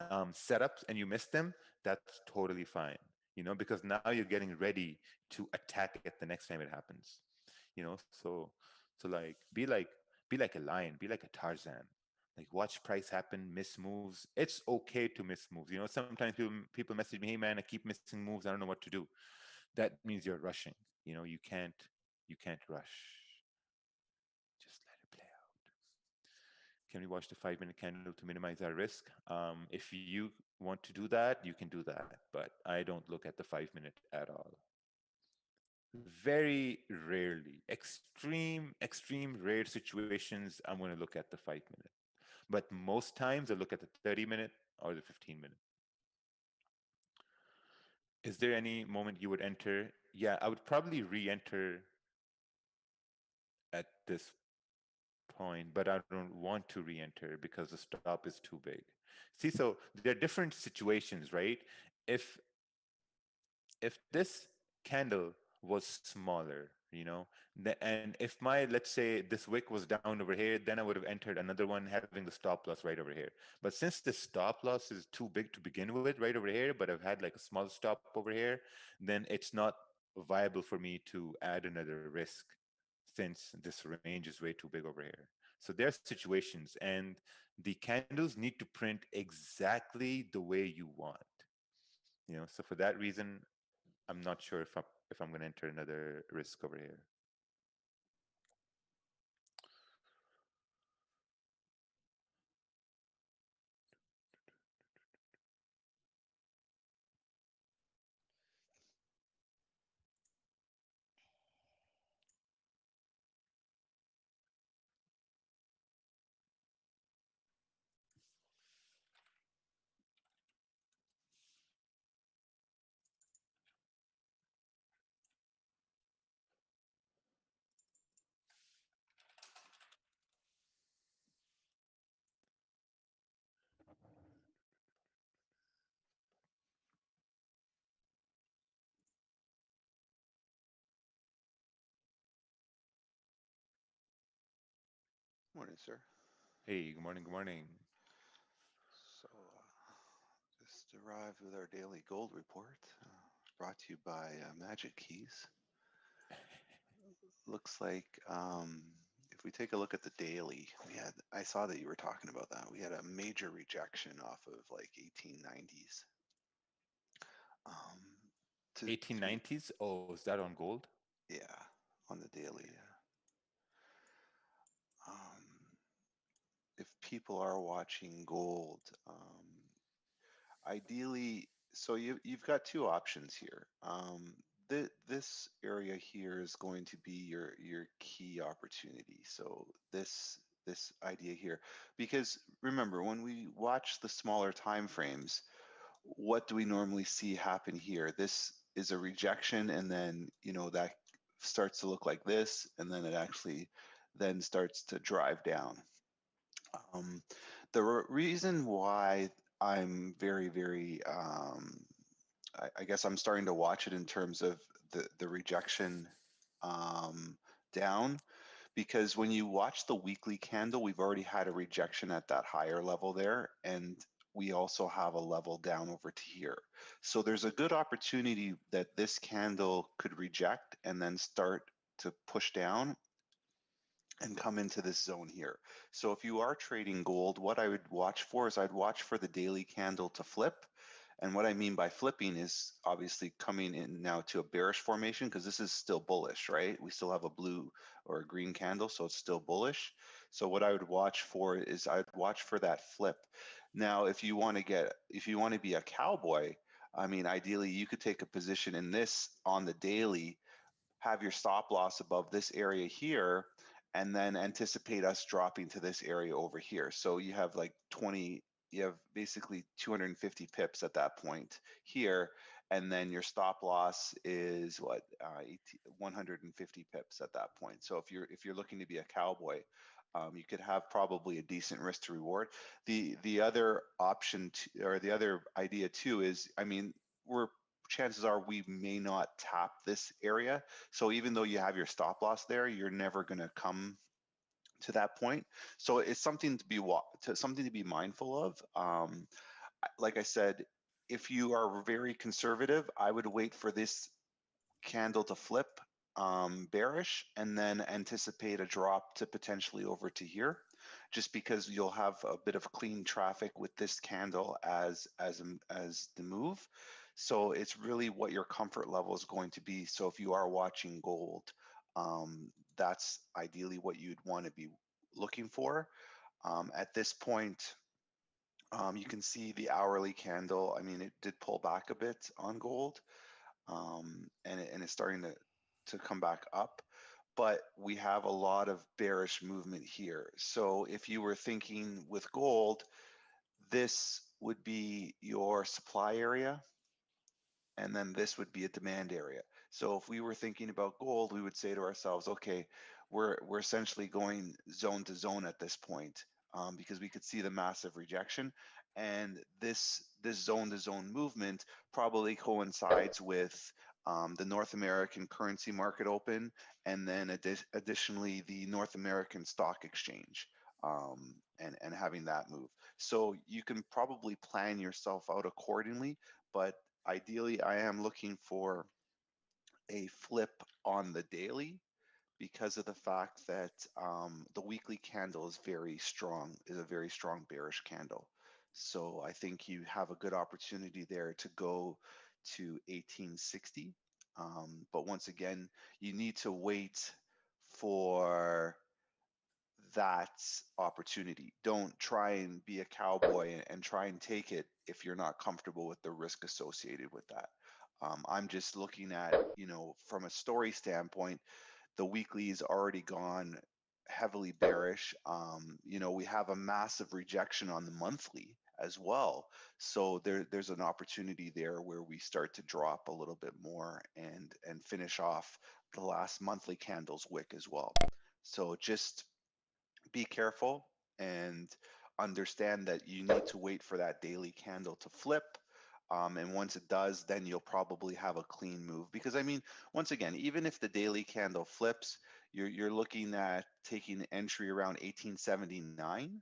setups and you miss them, that's totally fine, because now you're getting ready to attack it the next time it happens, so like be like a lion, be like a Tarzan. Like, watch price happen, miss moves. It's okay to miss moves. Sometimes people message me, hey man, I keep missing moves, I don't know what to do. That means you're rushing. You can't rush. Just let it play out. Can we watch the 5-minute candle to minimize our risk? If you want to do that, you can do that, but I don't look at the 5-minute at all. Very rarely, extreme rare situations, I'm going to look at the 5-minute. But most times I look at the 30-minute or the 15-minute. Is there any moment you would enter? Yeah, I would probably re-enter at this point, but I don't want to re-enter because the stop is too big. See, so there are different situations, right? If this candle was smaller, and if let's say this wick was down over here, then I would have entered another one having the stop loss right over here. But since the stop loss is too big to begin with right over here, but I've had like a small stop over here, then it's not viable for me to add another risk since this range is way too big over here. So there are situations, and the candles need to print exactly the way you want. So for that reason, I'm not sure if I'm going to enter another risk over here. Morning, sir. Hey, good morning, good morning. So, just arrived with our daily gold report, brought to you by Magic Keys. Looks like if we take a look at the daily, I saw that you were talking about that. We had a major rejection off of like 1890s. 1890s? Oh, is that on gold? Yeah, on the daily. If people are watching gold, ideally, so you've got two options here. This area here is going to be your key opportunity. So this idea here, because remember, when we watch the smaller time frames, what do we normally see happen here? This is a rejection, and then that starts to look like this, and then it actually then starts to drive down. The reason why I'm very, very, I guess I'm starting to watch it in terms of the rejection down, because when you watch the weekly candle, we've already had a rejection at that higher level there, and we also have a level down over to here. So there's a good opportunity that this candle could reject and then start to push down and come into this zone here. So if you are trading gold, what I would watch for is I'd watch for the daily candle to flip. And what I mean by flipping is obviously coming in now to a bearish formation, because this is still bullish, right? We still have a blue or a green candle, so it's still bullish. So what I would watch for is I'd watch for that flip. Now, if you want to be a cowboy, I mean, ideally you could take a position in this on the daily, have your stop loss above this area here, and then anticipate us dropping to this area over here. So you have like you have basically 250 pips at that point here, and then your stop loss is what 150 pips at that point. So if you're looking to be a cowboy, You could have probably a decent risk to reward. The other option or the other idea too is, I mean, chances are we may not tap this area. So even though you have your stop loss there, you're never going to come to that point. So it's something to be mindful of. Like I said, if you are very conservative, I would wait for this candle to flip bearish and then anticipate a drop to potentially over to here, just because you'll have a bit of clean traffic with this candle as the move. So it's really what your comfort level is going to be. So if you are watching gold, that's ideally what you'd want to be looking for. At this point, you can see the hourly candle. I mean, it did pull back a bit on gold, and it's starting to come back up. But we have a lot of bearish movement here. So if you were thinking with gold, this would be your supply area, and then this would be a demand area. So if we were thinking about gold, we would say to ourselves, okay, we're essentially going zone to zone at this point, because we could see the massive rejection, and this zone to zone movement probably coincides with the North American currency market open, and then additionally the North American stock exchange, and having that move. So you can probably plan yourself out accordingly, but ideally I am looking for a flip on the daily, because of the fact that the weekly candle is a very strong bearish candle. So I think you have a good opportunity there to go to 1860. But once again, you need to wait for that opportunity. Don't try and be a cowboy and try and take it if you're not comfortable with the risk associated with that. I'm just looking at, from a story standpoint, the weekly's already gone heavily bearish. We have a massive rejection on the monthly as well. So there's an opportunity there where we start to drop a little bit more and finish off the last monthly candle's wick as well. So just be careful and understand that you need to wait for that daily candle to flip. And once it does, then you'll probably have a clean move. Because I mean, once again, even if the daily candle flips, you're looking at taking entry around 1879,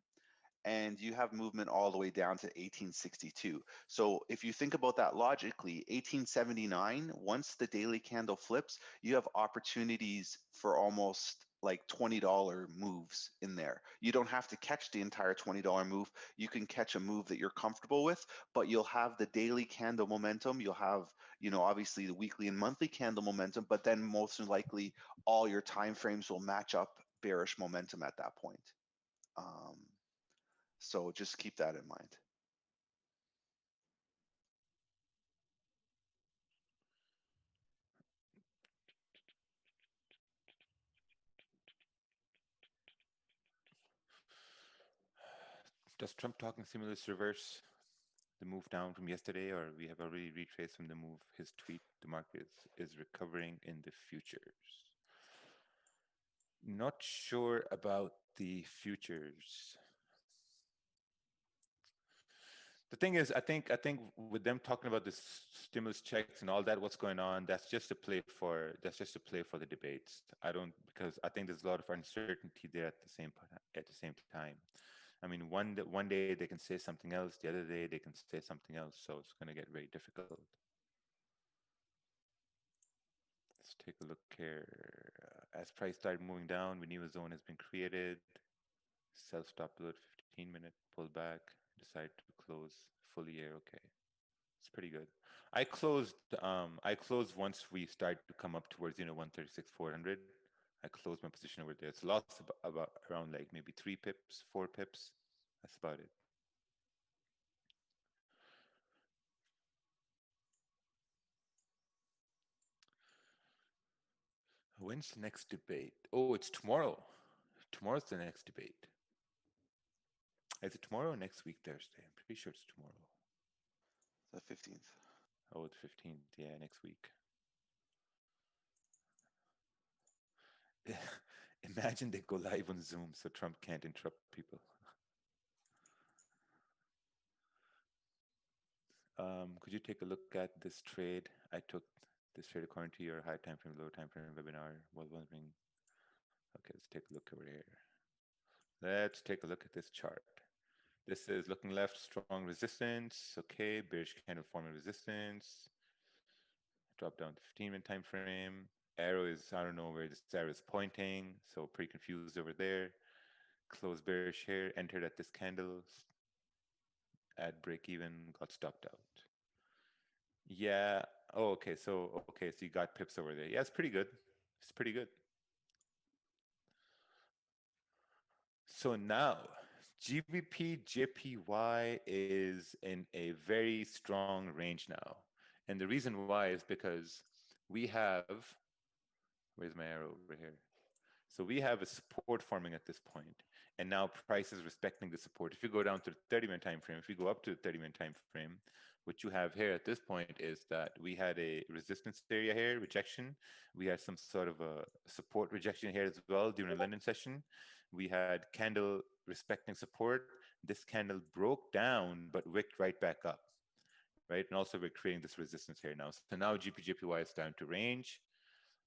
and you have movement all the way down to 1862. So if you think about that logically, 1879, once the daily candle flips, you have opportunities for almost like $20 moves in there. You don't have to catch the entire $20 move. You can catch a move that you're comfortable with, but you'll have the daily candle momentum. You'll have, obviously the weekly and monthly candle momentum, but then most likely all your time frames will match up bearish momentum at that point. So just keep that in mind. Does Trump talking stimulus reverse the move down from yesterday, or we have already retraced from the move? His tweet, the market is recovering in the futures. Not sure about the futures. The thing is, I think with them talking about this stimulus checks and all that, what's going on, that's just a play for the debates. Because I think there's a lot of uncertainty there at the same time. I mean, one day they can say something else, the other day they can say something else, so it's going to get very difficult. Let's take a look here. As price started moving down, we knew a zone has been created. Sell stop below 15-minute, pull back, decide to close fully here. Okay, it's pretty good. I closed once we started to come up towards 136,400. I closed my position over there. It's lost about around like maybe 3 pips, 4 pips. That's about it. When's the next debate? Oh, it's tomorrow. Tomorrow's the next debate. Is it tomorrow or next week, Thursday? I'm pretty sure it's tomorrow. The 15th. Oh, the 15th. Yeah, next week. Imagine they go live on Zoom so Trump can't interrupt people. Could you take a look at this trade? I took this trade according to your high time frame, low time frame webinar. Was wondering. Okay, let's take a look over here. Let's take a look at this chart. This is looking left, strong resistance. Okay, bearish candle forming resistance. Drop down to 15-minute time frame. Arrow is, I don't know where this arrow is pointing, so pretty confused over there. Close bearish here, entered at this candle. At break even, got stopped out. Yeah. Oh, okay. So you got pips over there. Yeah, it's pretty good. It's pretty good. So now, GBP JPY is in a very strong range now. And the reason why is because we have, where's my arrow over here? So we have a support forming at this point, and now price is respecting the support. If you go down to the 30-minute time frame, if you go up to the 30-minute time frame, what you have here at this point is that we had a resistance area here, rejection. We had some sort of a support rejection here as well during a London session. We had candle respecting support. This candle broke down, but wicked right back up, right? And also we're creating this resistance here now. So now GBP/JPY is down to range.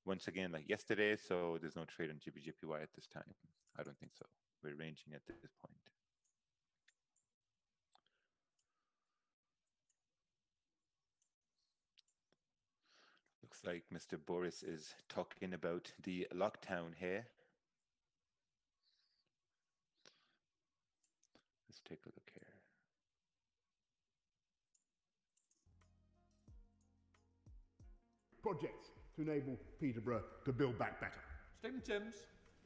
Once again, like yesterday, so there's no trade on GBP/JPY at this time. I don't think so. We're ranging at this point. Looks like Mr. Boris is talking about the lockdown here. Let's take a look here. Projects to enable Peterborough to build back better. Stephen Timms.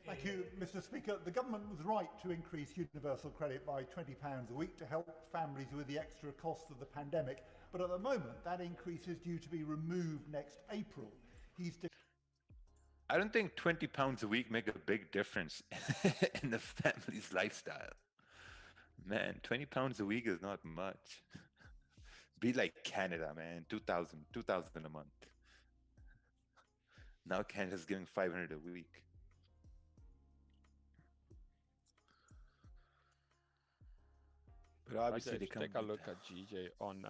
Thank you, Mr. Speaker. The government was right to increase universal credit by £20 a week to help families with the extra costs of the pandemic. But at the moment, that increase is due to be removed next April. I don't think £20 a week make a big difference in the family's lifestyle. Man, £20 a week is not much. Be like Canada, man, 2,000 a month. Now Canada's giving 500 a week. But obviously they take a look at GJ on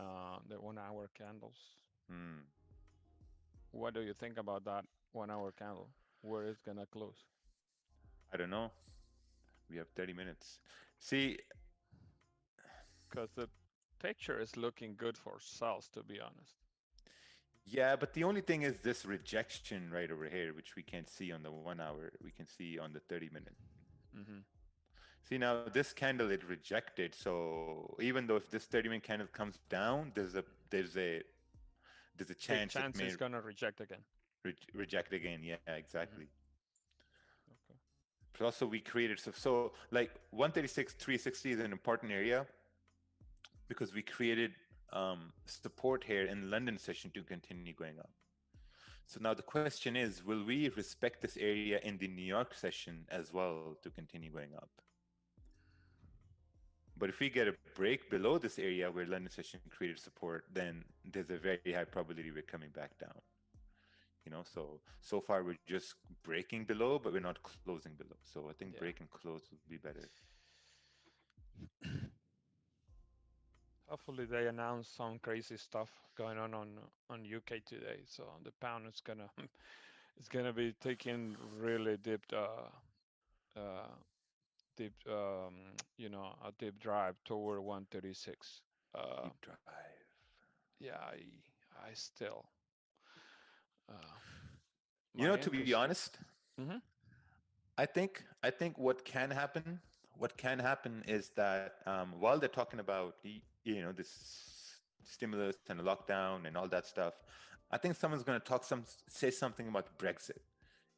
the 1 hour candles. What do you think about that 1 hour candle? Where it's gonna close? I don't know. We have 30 minutes. See, because the picture is looking good for sales, to be honest. Yeah, but the only thing is this rejection right over here, which we can't see on the 1 hour. We can see on the 30-minute. See, now this candle it rejected. So even though if this 30-minute candle comes down, there's a chance it may it's gonna reject again. Reject again. Yeah, exactly. Okay. But also we created so like 136.360 is an important area because we created support here in London session to continue going up. So now the question is, will we respect this area in the New York session as well to continue going up? But if we get a break below this area where London session created support, then there's a very high probability we're coming back down. You know, so far we're just breaking below, but we're not closing below. So I think break and close would be better. Hopefully they announce some crazy stuff going on UK today. So the pound is gonna be taking really deep you know, a deep drive toward 136. Deep drive. Yeah, I still. You know, to be honest, I think what can happen is that while they're talking about this stimulus and the lockdown and all that stuff, I think someone's going to say something about Brexit,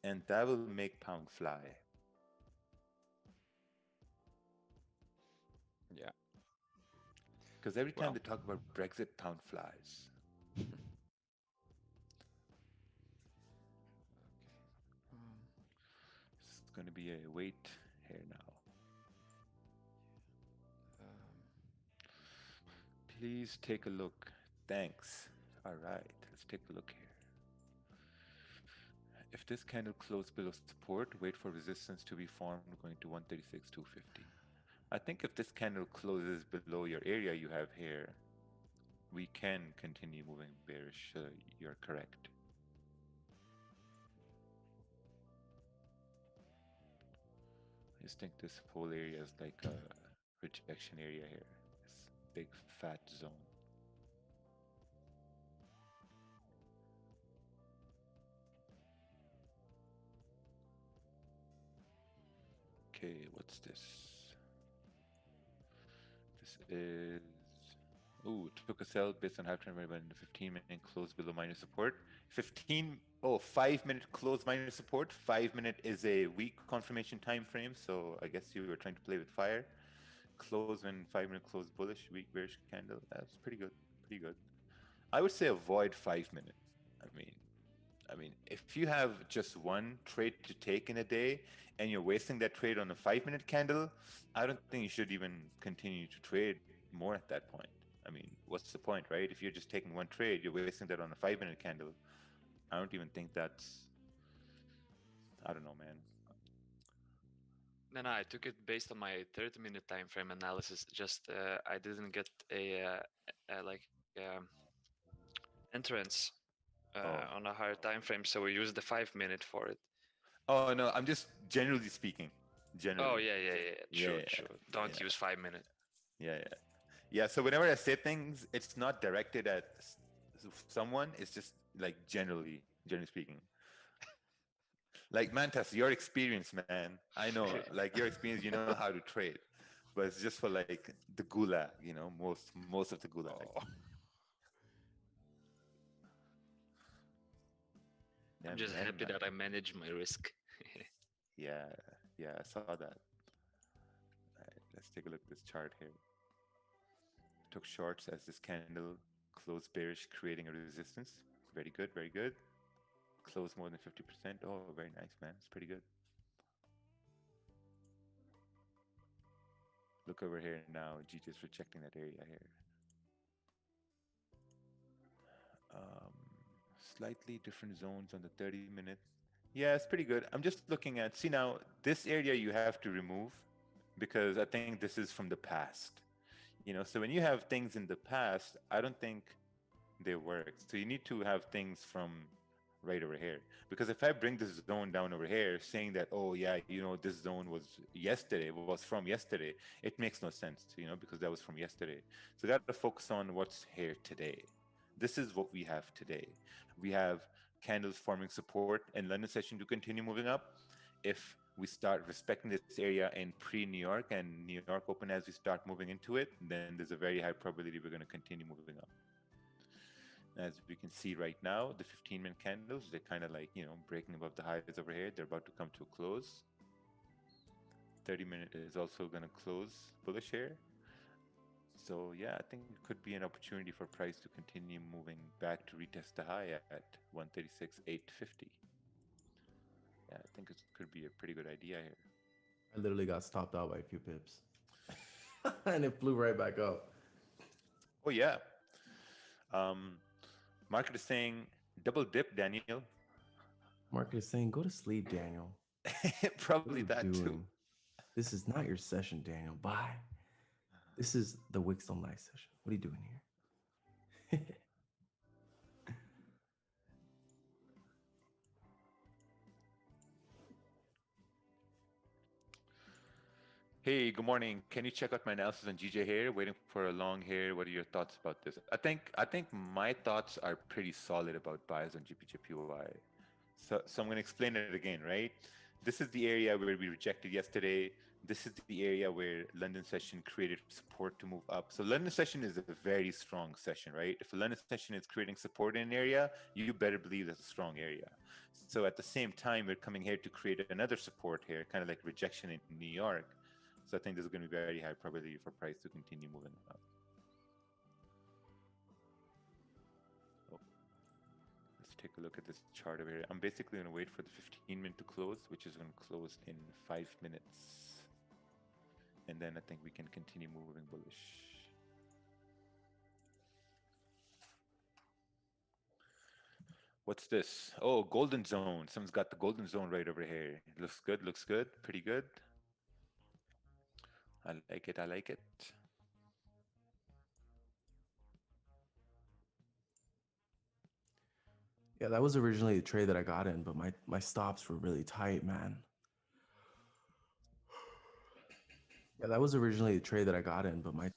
and that will make pound fly. Yeah. Because every time they talk about Brexit, pound flies. It's going to be a wait here now. Please take a look. Thanks. All right, let's take a look here. If this candle closed below support, wait for resistance to be formed going to 136.250. I think if this candle closes below your area you have here, we can continue moving bearish. You're correct. I just think this whole area is like a rejection area here. This big fat zone. Okay, what's this? This is, ooh, took a sell based on half time but in the 15-minute close below minor support. 5-minute close minor support. 5-minute is a weak confirmation time frame, so I guess you were trying to play with fire. Close when 5-minute close bullish, weak bearish candle. That's pretty good. Pretty good. I would say avoid 5-minute. I mean, if you have just one trade to take in a day and you're wasting that trade on a 5-minute candle, I don't think you should even continue to trade more at that point. I mean, what's the point, right? If you're just taking one trade, you're wasting that on a 5-minute candle. I don't even think that's, I don't know, man. No, I took it based on my 30-minute time frame analysis. Just I didn't get a entrance on a higher time frame, so we used the 5-minute for it. Oh no, I'm just generally speaking. Generally. Oh yeah. True. Don't use 5-minute. Yeah. So whenever I say things, it's not directed at someone. It's just like generally speaking. Like Mantas, your experience, man. I know, like your experience, you know how to trade, but it's just for like the gulag, you know, most of the gulag. Oh. I'm just happy that I manage my risk. Yeah, I saw that. All right, let's take a look at this chart here. Took shorts as this candle closed bearish, creating a resistance. Very good, very good. Close more than 50%. Oh, very nice, man. It's pretty good. Look over here now. GJ is rejecting that area here. Slightly different zones on the 30-minute. Yeah, it's pretty good. I'm just looking at, see now, this area you have to remove because I think this is from the past. You know, so when you have things in the past, I don't think they work. So you need to have things from right over here. Because if I bring this zone down over here saying that, oh yeah, you know, this zone was yesterday, was from yesterday, it makes no sense, you know, because that was from yesterday. So got to focus on what's here today. This is what we have today. We have candles forming support in London session to continue moving up. If we start respecting this area in pre-New York and New York open as we start moving into it, then there's a very high probability we're going to continue moving up. As we can see right now, the 15-minute candles, they're kind of like, you know, breaking above the highs over here. They're about to come to a close. 30-minute is also going to close bullish here. So yeah, I think it could be an opportunity for price to continue moving back to retest the high at 136.850. Yeah, I think it could be a pretty good idea here. I literally got stopped out by a few pips. And it flew right back up. Oh yeah. Market is saying double dip, Daniel. Market is saying go to sleep, Daniel. Probably that too. This is not your session, Daniel. Bye. This is the Wickstone Live session. What are you doing here? Hey, good morning. Can you check out my analysis on GJ here? Waiting for a long here. What are your thoughts about this? I think my thoughts are pretty solid about buys on GPJPY. So I'm going to explain it again, right? This is the area where we rejected yesterday. This is the area where London session created support to move up. So London session is a very strong session, right? If a London session is creating support in an area, you better believe that's a strong area. So at the same time, we're coming here to create another support here, kind of like rejection in New York. So I think there's going to be very high probability for price to continue moving up. Oh. Let's take a look at this chart over here. I'm basically going to wait for the 15-minute to close, which is going to close in 5 minutes. And then I think we can continue moving bullish. What's this? Oh, golden zone. Someone's got the golden zone right over here. Looks good, looks good, pretty good. I like it, I like it. Yeah, that was originally the trade that I got in, but my stops were really tight, man. Yeah, that was originally the trade that I got in, but my...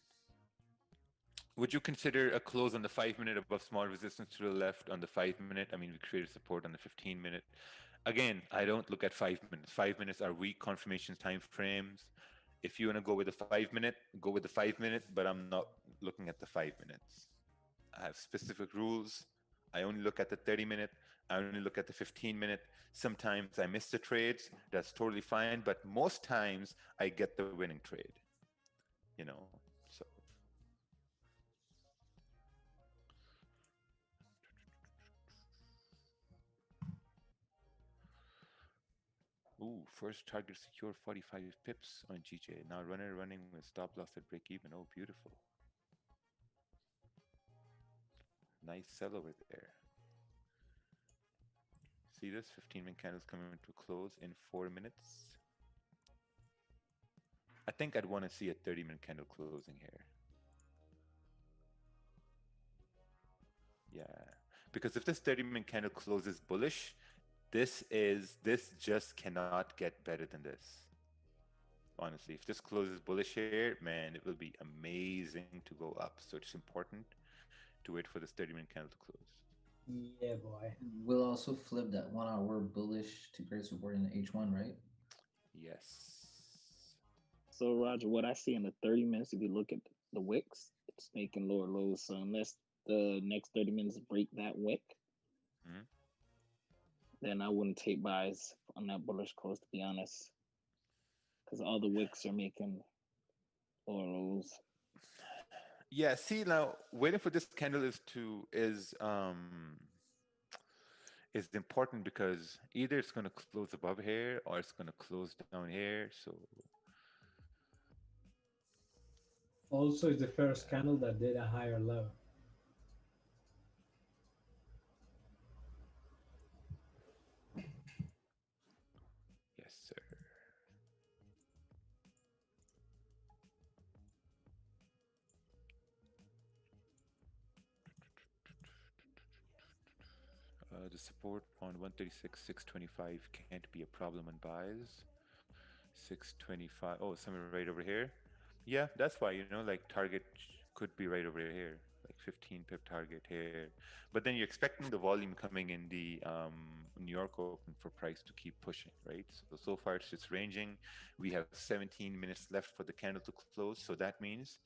Would you consider a close on the 5 minute above small resistance to the left on the 5 minute? I mean, we created support on the 15 minute. Again, I don't look at 5 minutes. 5 minutes are weak confirmations time frames. If you want to go with the 5 minute, go with the 5 minute, but I'm not looking at the 5 minutes. I have specific rules. I only look at the 30 minute. I only look at the 15 minute. Sometimes I miss the trades. That's totally fine. But most times I get the winning trade, you know, so. Ooh, first target secure 45 pips on GJ. Now running with stop loss at break even. Oh, beautiful. Nice sell over there. See this? 15-minute candles coming to a close in 4 minutes. I think I'd want to see a 30-minute candle closing here. Yeah, because if this 30-minute candle closes bullish, this just cannot get better than this. Honestly, if this closes bullish here, man, it will be amazing to go up. So it's important to wait for this 30-minute candle to close. Yeah, boy. We'll also flip that 1 hour bullish to great support in the H1, right? Yes. So Roger, what I see in the 30 minutes, if you look at the wicks, it's making lower lows. So unless the next 30 minutes break that wick, then I wouldn't take buys on that bullish close, to be honest, because all the wicks are making lower lows. Yeah, see now, waiting for this candle is important because either it's going to close above here or it's going to close down here. So also it's the first candle that did a higher low. yes, sir. The support on 136, 625 can't be a problem on buys. 625, oh, somewhere right over here. Yeah, that's why, you know, like target could be right over here, like 15 pip target here. But then you're expecting the volume coming in the New York Open for price to keep pushing, right? So far it's just ranging. We have 17 minutes left for the candle to close. So that means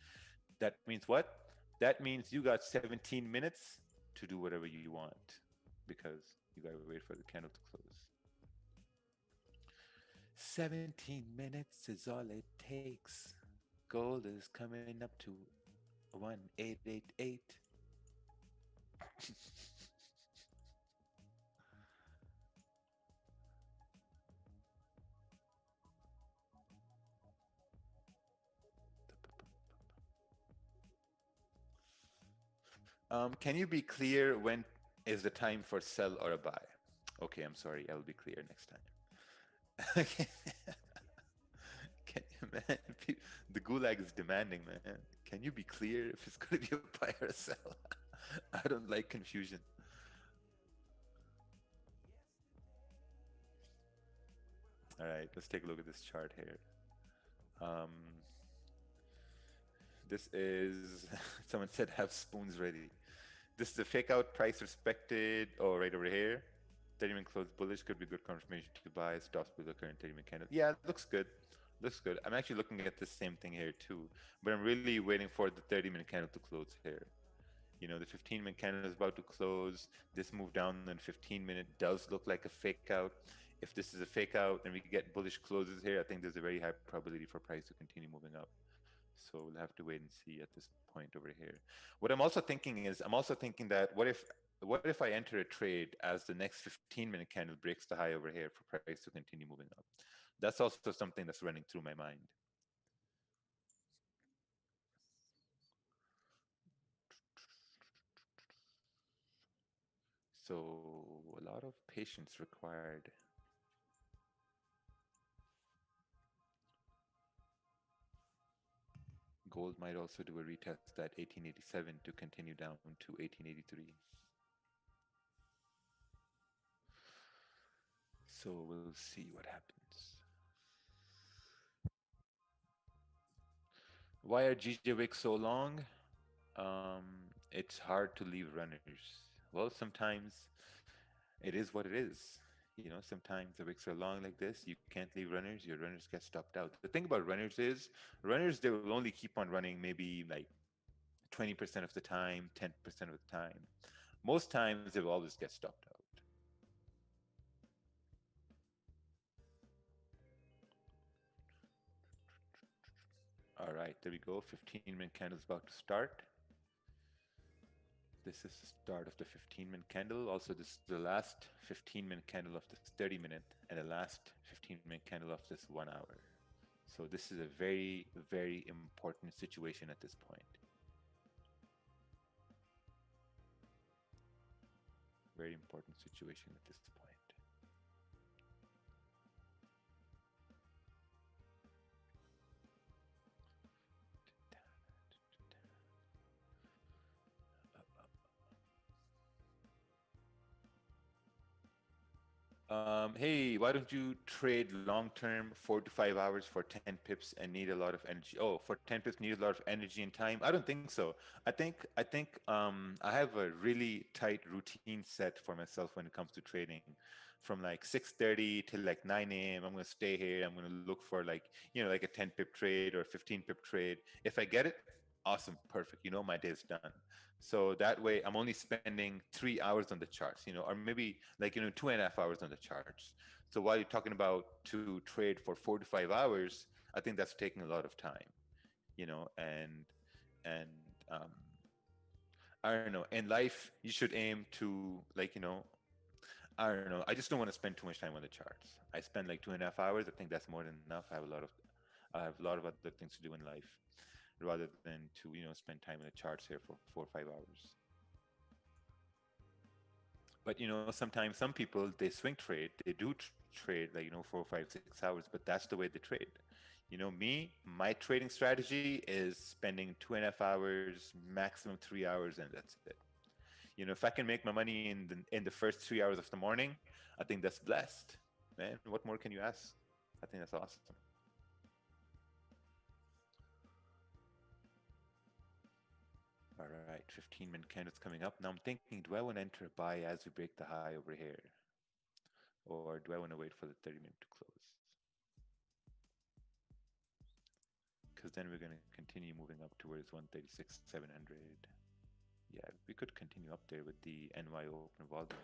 what? That means you got 17 minutes to do whatever you want because you gotta wait for the candle to close. 17 minutes is all it takes. Gold is coming up to 1888. Can you be clear when is the time for sell or a buy? Okay, I'm sorry. I'll be clear next time. Man, the gulag is demanding, man. Can you be clear if it's going to be a buy or a sell? I don't like confusion. All right, let's take a look at this chart here. This is, someone said have spoons ready. This is a fake out price respected, oh, right over here. 30-minute close bullish could be good confirmation to buy. Stops below current 30-minute candle. Yeah, it looks good. Looks good. I'm actually looking at the same thing here too, but I'm really waiting for the 30-minute candle to close here. You know, the 15-minute candle is about to close. This move down in 15-minute does look like a fake out. If this is a fake out and we get bullish closes here, I think there's a very high probability for price to continue moving up. So we'll have to wait and see at this point over here. What I'm also thinking is, I'm also thinking that what if I enter a trade as the next 15-minute candle breaks the high over here for price to continue moving up? That's also something that's running through my mind. So a lot of patience required. Gold might also do a retest at 1887 to continue down to 1883. So we'll see what happens. Why are GJ wicks so long? It's hard to leave runners. Well, sometimes it is what it is. You know, sometimes the wicks are long like this. You can't leave runners. Your runners get stopped out. The thing about runners is, runners, they will only keep on running maybe like 20% of the time, 10% of the time. Most times they will always get stopped out. All right, there we go. 15-minute candle is about to start. This is the start of the 15-minute candle. Also, this is the last 15-minute candle of this 30-minute and the last 15-minute candle of this 1 hour. So this is a very, very important situation at this point. Very important situation at this point. Hey, why don't you trade long-term 4 to 5 hours for 10 pips and need a lot of energy? Oh, for 10 pips need a lot of energy and time? I don't think so. I think I have a really tight routine set for myself when it comes to trading. From like 6:30 till like 9 a.m. I'm gonna stay here. I'm gonna look for like, you know, like a 10 pip trade or a 15 pip trade. If I get it, awesome, perfect. You know, my day is done. So that way I'm only spending 3 hours on the charts, you know, or maybe like, you know, 2.5 hours on the charts. So while you're talking about to trade for 4 to 5 hours, I think that's taking a lot of time, you know, and um, I don't know. In life, you should aim to like, you know, I don't know. I just don't want to spend too much time on the charts. I spend like 2.5 hours. I think that's more than enough. I have a lot of other things to do in life, rather than to, you know, spend time in the charts here for 4 or 5 hours. But, you know, sometimes some people, they swing trade, they do trade like, you know, 4, 5, 6 hours, but that's the way they trade. You know, me, my trading strategy is spending 2.5 hours, maximum 3 hours, and that's it. You know, if I can make my money in the first 3 hours of the morning, I think that's blessed, man. What more can you ask? I think that's awesome. All right, 15-minute candles coming up. Now I'm thinking, do I want to enter a buy as we break the high over here? Or do I want to wait for the 30-minute to close? Because then we're going to continue moving up towards 136,700. Yeah, we could continue up there with the NY open volume.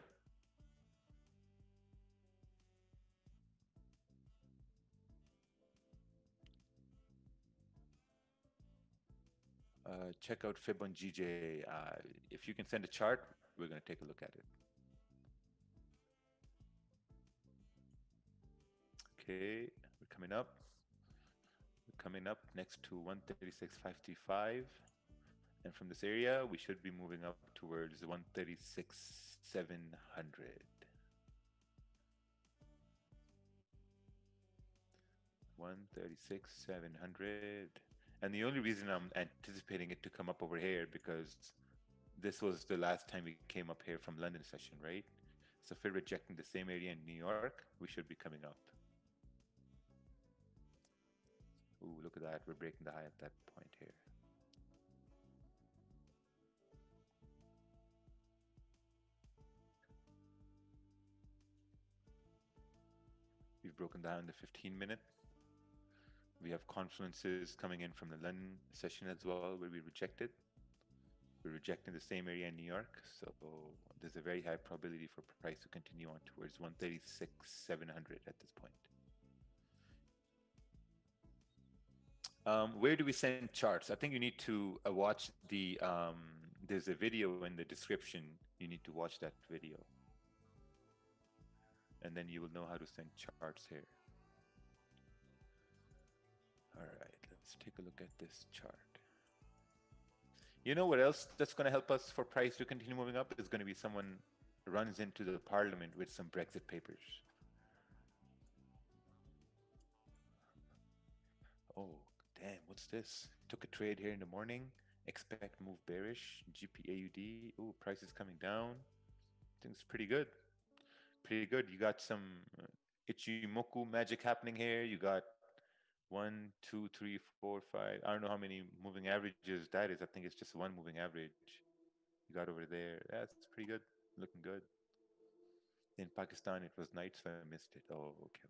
Check out Fib on GJ. If you can send a chart, we're going to take a look at it. Okay, we're coming up. We're coming up next to 136.535. And from this area, we should be moving up towards 136,700. 136,700. And the only reason I'm anticipating it to come up over here because this was the last time we came up here from London session, right? So if we're rejecting the same area in New York, we should be coming up. Ooh, look at that. We're breaking the high at that point here. We've broken down the 15-minute. We have confluences coming in from the London session as well, where we rejected. We're rejecting the same area in New York, so there's a very high probability for price to continue on towards 136,700 at this point. Where do we send charts? I think you need to watch the, there's a video in the description. You need to watch that video. And then you will know how to send charts here. All right, let's take a look at this chart. You know what else that's going to help us for price to continue moving up is going to be someone runs into the parliament with some Brexit papers. Oh, damn, what's this? Took a trade here in the morning. Expect move bearish. GPAUD. Oh, price is coming down. Things pretty good. Pretty good. You got some Ichimoku magic happening here. You got 1, 2, 3, 4, 5. I don't know how many moving averages that is. I think it's just one moving average. You got over there. That's pretty good. Looking good. In Pakistan, it was night, so I missed it. Oh, okay.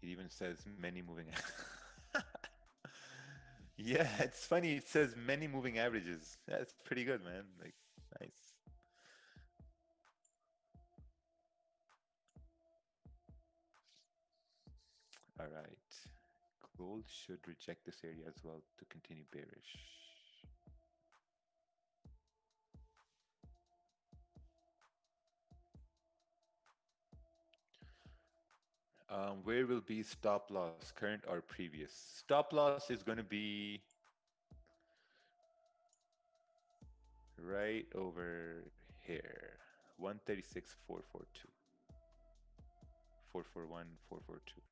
It even says many moving. Yeah, it's funny. It says many moving averages. That's pretty good, man. Like, nice. All right. Gold should reject this area as well to continue bearish. Where will be stop loss, current or previous? Stop loss is going to be right over here. 136,442. 441, 442.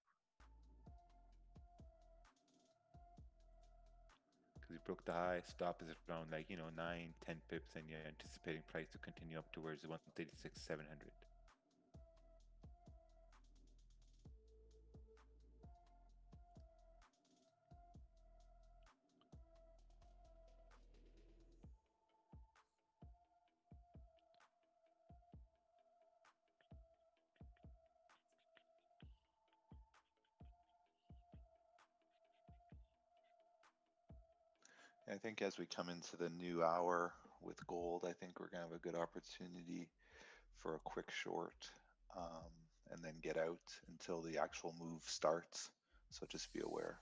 Because you broke the high, stop is around like, 9, 10 pips, and you're anticipating price to continue up towards 136,700. I think as we come into the new hour with gold, I think we're going to have a good opportunity for a quick short, and then get out until the actual move starts. So just be aware.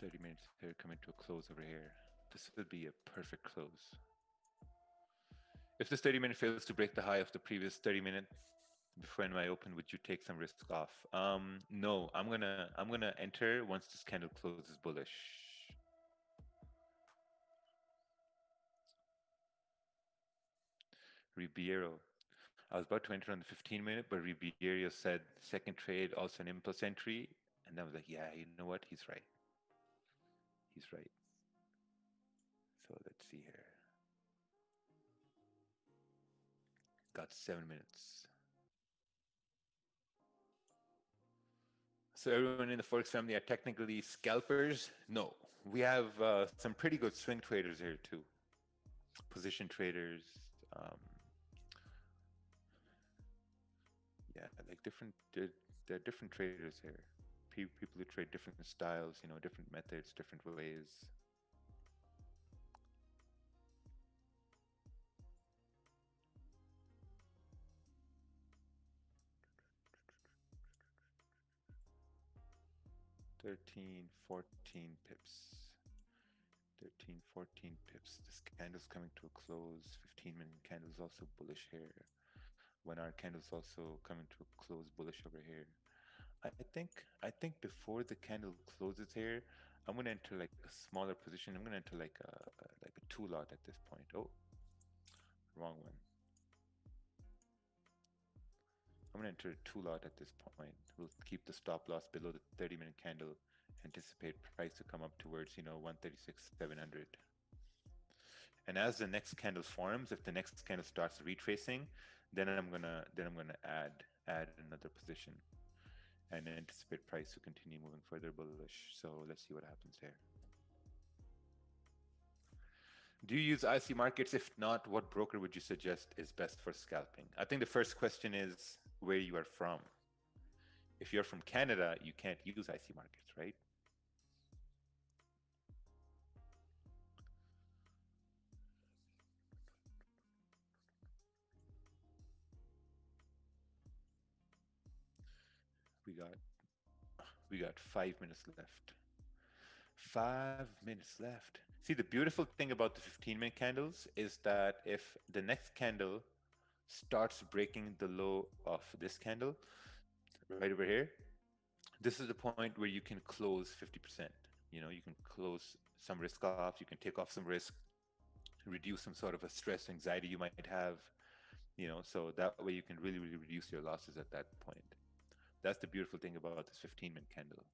The 30 minutes here coming to a close over here. This would be a perfect close. If this 30 minute fails to break the high of the previous 30 minute before NY open, would you take some risk off? No, I'm gonna enter once this candle closes bullish. Ribeiro. I was about to enter on the 15 minute, but Ribeiro said second trade, also an impulse entry. And I was like, yeah, you know what? He's right. He's right. So let's see here. Got 7 minutes. So everyone in the Forex family are technically scalpers? No. We have some pretty good swing traders here too. Position traders. Yeah, like there are different traders here. People who trade different styles, different methods, different ways. $13, 14 pips. 13, 14 pips. This candle's coming to a close. 15-minute candle's also bullish here. 1 hour candle's also coming to a close bullish over here. I think before the candle closes here, I'm gonna enter like a smaller position. I'm gonna enter like a 2 lot at this point. Oh, wrong one. I'm gonna enter a 2 lot at this point. We'll keep the stop loss below the 30-minute candle. Anticipate price to come up towards 136,700. And as the next candle forms, if the next candle starts retracing, then I'm gonna add another position and anticipate price to continue moving further bullish. So let's see what happens there. Do you use IC markets? If not, what broker would you suggest is best for scalping? I think the first question is where you are from. If you're from Canada, you can't use IC markets, right? we got 5 minutes left. 5 minutes left. See, the beautiful thing about the 15-minute candles is that if the next candle starts breaking the low of this candle right over here, this is the point where you can close 50%. You know, you can close some risk off, you can take off some risk, reduce some sort of a stress, anxiety you might have, you know, so that way you can really, really reduce your losses at that point. That's the beautiful thing about this 15-minute candle.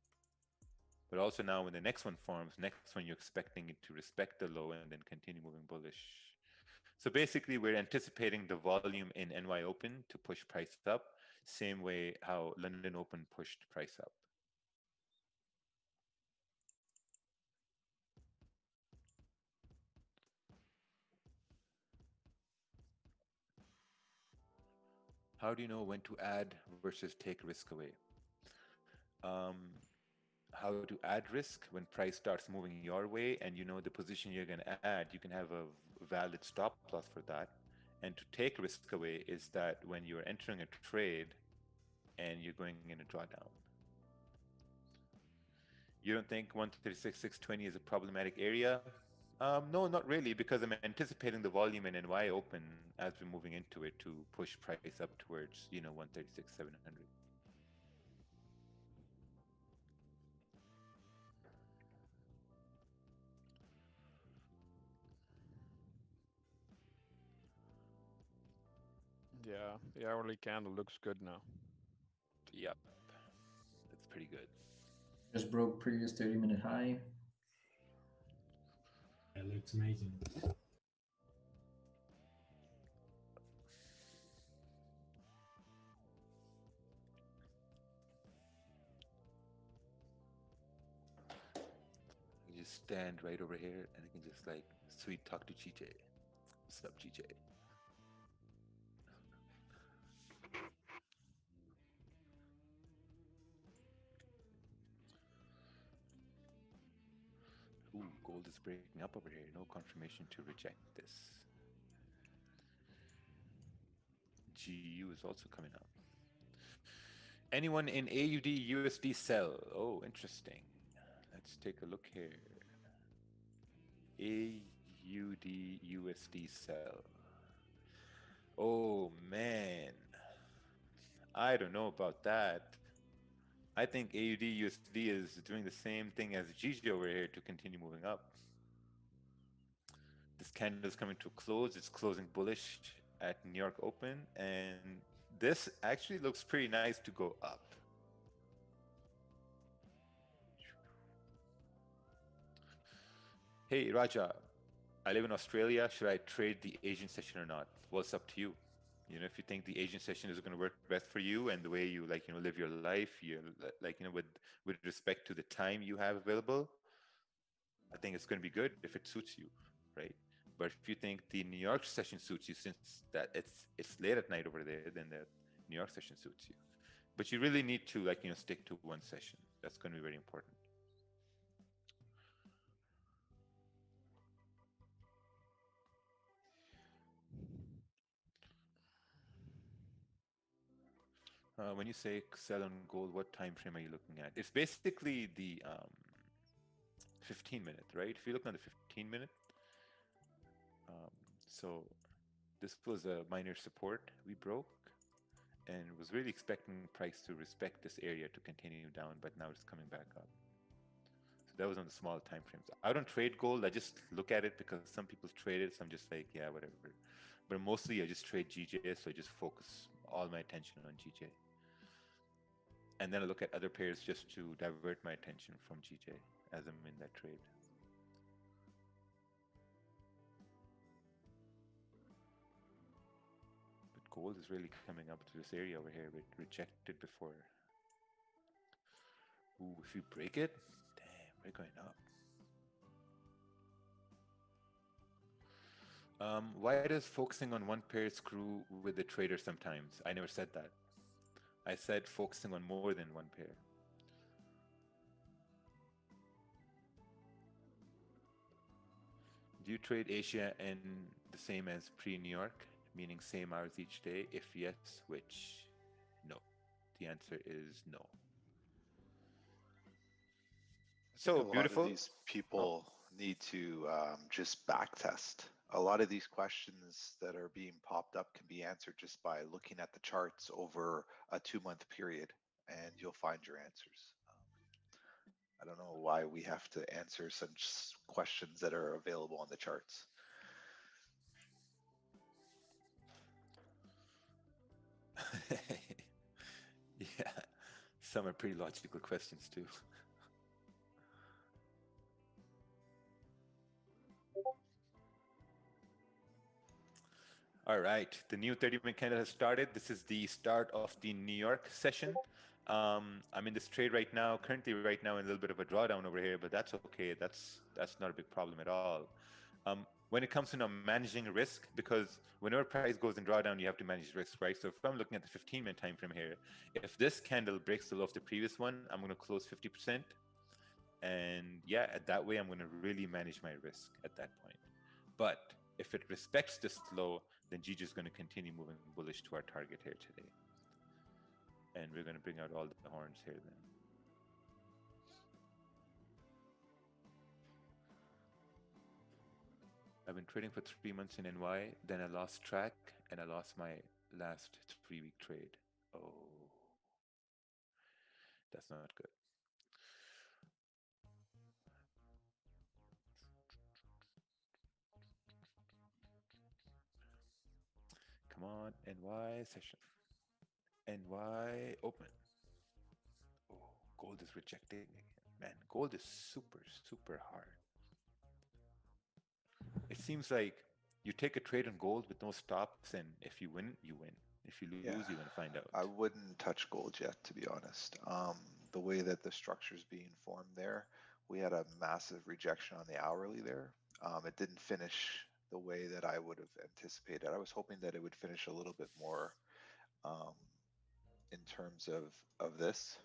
But also now when the next one forms, next one you're expecting it to respect the low and then continue moving bullish. So basically we're anticipating the volume in NY Open to push price up, same way how London Open pushed price up. How do you know when to add versus take risk away? How to add risk when price starts moving your way and you know the position you're going to add, you can have a valid stop loss for that. And to take risk away is that when you're entering a trade and you're going in a drawdown. You don't think 136,620 is a problematic area? No, not really, because I'm anticipating the volume in NY Open as we're moving into it to push price up towards, you know, 136,700. Yeah, the hourly candle looks good now. Yep, that's pretty good. Just broke previous 30-minute high. That looks amazing. You just stand right over here and I can just like sweet talk to GJ. What's up, GJ? Ooh, gold is breaking up over here. No confirmation to reject this. GU is also coming up. Anyone in AUD USD sell? Oh, interesting. Let's take a look here. AUD USD sell. Oh man, I don't know about that. I think AUD USD is doing the same thing as GG over here to continue moving up. This candle is coming to a close. It's closing bullish at New York Open, and this actually looks pretty nice to go up. Hey Raja, I live in Australia. Should I trade the Asian session or not? Well, it's up to you. You know, if you think the Asian session is going to work best for you and the way you like, you know, live your life, you like, you know, with respect to the time you have available, I think it's going to be good if it suits you, right? But if you think the New York session suits you, since that it's late at night over there, then the New York session suits you. But you really need to like, you know, stick to one session. That's going to be very important. When you say sell on gold, what time frame are you looking at? It's basically the 15-minute, right? If you look on the 15-minute, so this was a minor support we broke and was really expecting price to respect this area to continue down, but now it's coming back up. So that was on the small time frames. I don't trade gold. I just look at it because some people trade it. So I'm just like, yeah, whatever. But mostly I just trade GJ, so I just focus all my attention on GJ. And then I look at other pairs just to divert my attention from GJ as I'm in that trade. But gold is really coming up to this area over here. It rejected before. Ooh, if you break it, damn, we're going up. Why does focusing on one pair screw with the trader sometimes? I never said that. I said focusing on more than one pair. Do you trade Asia and the same as pre-New York, meaning same hours each day? If yes, which? No. The answer is no. So a lot beautiful. of these people need to just backtest. A lot of these questions that are being popped up can be answered just by looking at the charts over a 2-month period, and you'll find your answers. I don't know why we have to answer such questions that are available on the charts. Yeah, some are pretty logical questions too. All right, the new 30-minute candle has started. This is the start of the New York session. I'm in this trade right now, currently right now in a little bit of a drawdown over here, but that's okay. That's not a big problem at all. When it comes to now managing risk, because whenever price goes in drawdown, you have to manage risk, right? So if I'm looking at the 15-minute time frame here, if this candle breaks the low of the previous one, I'm going to close 50%. And yeah, that way I'm going to really manage my risk at that point. But if it respects this low, then GG is going to continue moving bullish to our target here today. And we're going to bring out all the horns here then. I've been trading for 3 months in NY, then I lost track and I lost my last 3-week trade. Oh, that's not good. Come on, NY session. NY open. Oh, gold is rejecting again. Man, gold is super, super hard. It seems like you take a trade on gold with no stops, and if you win, you win. If you lose, you're going to find out. I wouldn't touch gold yet, to be honest. The way that the structure is being formed there, we had a massive rejection on the hourly there. It didn't finish the way that I would have anticipated. I was hoping that it would finish a little bit more in terms of this.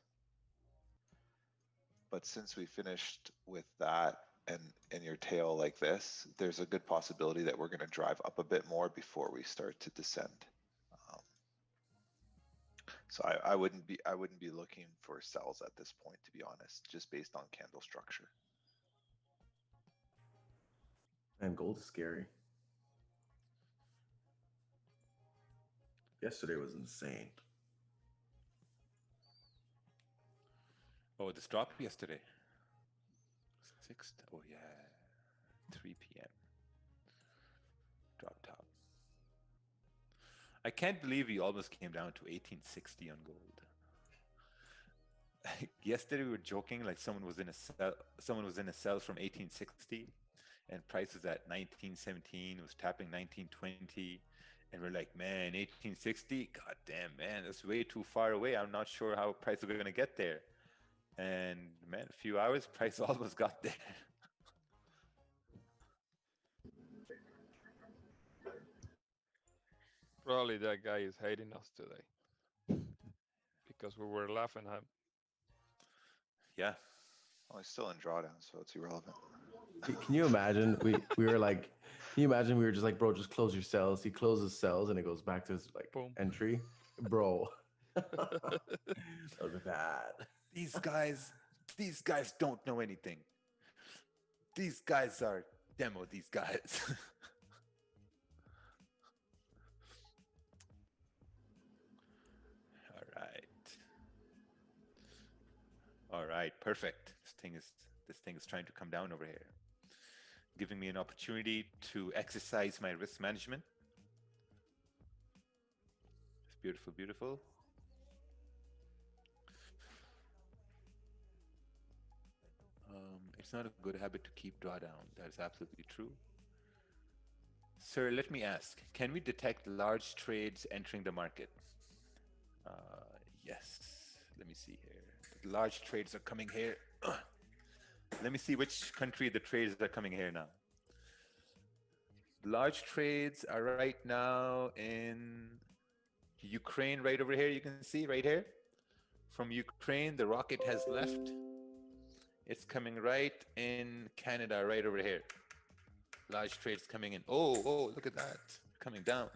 But since we finished with that and your tail like this, there's a good possibility that we're going to drive up a bit more before we start to descend. So I wouldn't be looking for sells at this point, to be honest, just based on candle structure. And gold is scary. Yesterday was insane. Oh, this dropped yesterday. 6th. Oh yeah, 3 p.m. Drop top. I can't believe we almost came down to 1860 on gold. Yesterday we were joking like someone was in a sell from 1860 and price was at 1917, was tapping 1920, and we're like, man, 1860, god damn, man, that's way too far away. I'm not sure how price is going to get there. And man, a few hours, price almost got there. Probably that guy is hating us today because we were laughing at him. Yeah. Well, he's still in drawdown, so it's irrelevant. Can you imagine? We were like, can you imagine? We were just like, bro, just close your cells. He closes cells and it goes back to his like entry, bro. That was bad. These guys don't know anything. These guys are demo. These guys. All right, perfect. This thing is trying to come down over here, giving me an opportunity to exercise my risk management. It's beautiful, beautiful. It's not a good habit to keep drawdown. That is absolutely true. Sir, let me ask, can we detect large trades entering the market? Yes. Let me see here. The large trades are coming here. Let me see which country the trades are coming here now. Large trades are right now in Ukraine, right over here. You can see right here. From Ukraine, the rocket has left. It's coming right in Canada, right over here. Large trades coming in. Oh, look at that. Coming down.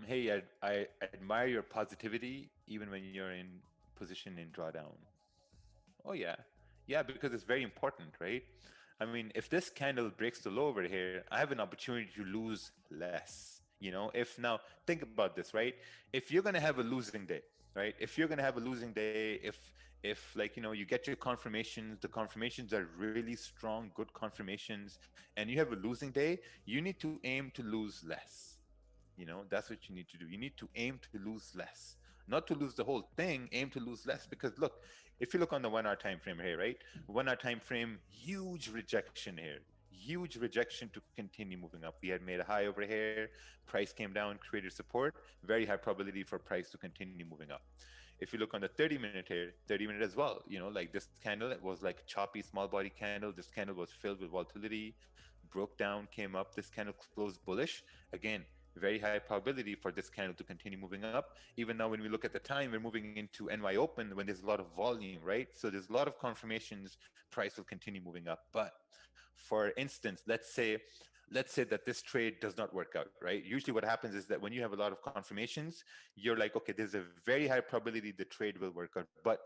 Hey, I admire your positivity even when you're in position in drawdown. Oh yeah, yeah, because it's very important, right? I mean, if this candle breaks the low over here, I have an opportunity to lose less. You know, if now think about this, right? If you're gonna have a losing day, right? If you're gonna have a losing day, if like you get your confirmations, the confirmations are really strong, good confirmations, and you have a losing day, you need to aim to lose less. That's what you need to do. You need to aim to lose less, not to lose the whole thing. Aim to lose less, because look, if you look on the 1 hour time frame here, right? 1 hour time frame, huge rejection here, huge rejection to continue moving up. We had made a high over here, price came down, created support, very high probability for price to continue moving up. If you look on the 30-minute here, 30-minute as well, like this candle, it was like choppy small body candle. This candle was filled with volatility, broke down, came up. This candle closed bullish again. Very high probability for this candle to continue moving up. Even now, when we look at the time, we're moving into NY open when there's a lot of volume, right? So there's a lot of confirmations price will continue moving up. But for instance, let's say that this trade does not work out, right? Usually what happens is that when you have a lot of confirmations, you're like, okay, there's a very high probability the trade will work out. But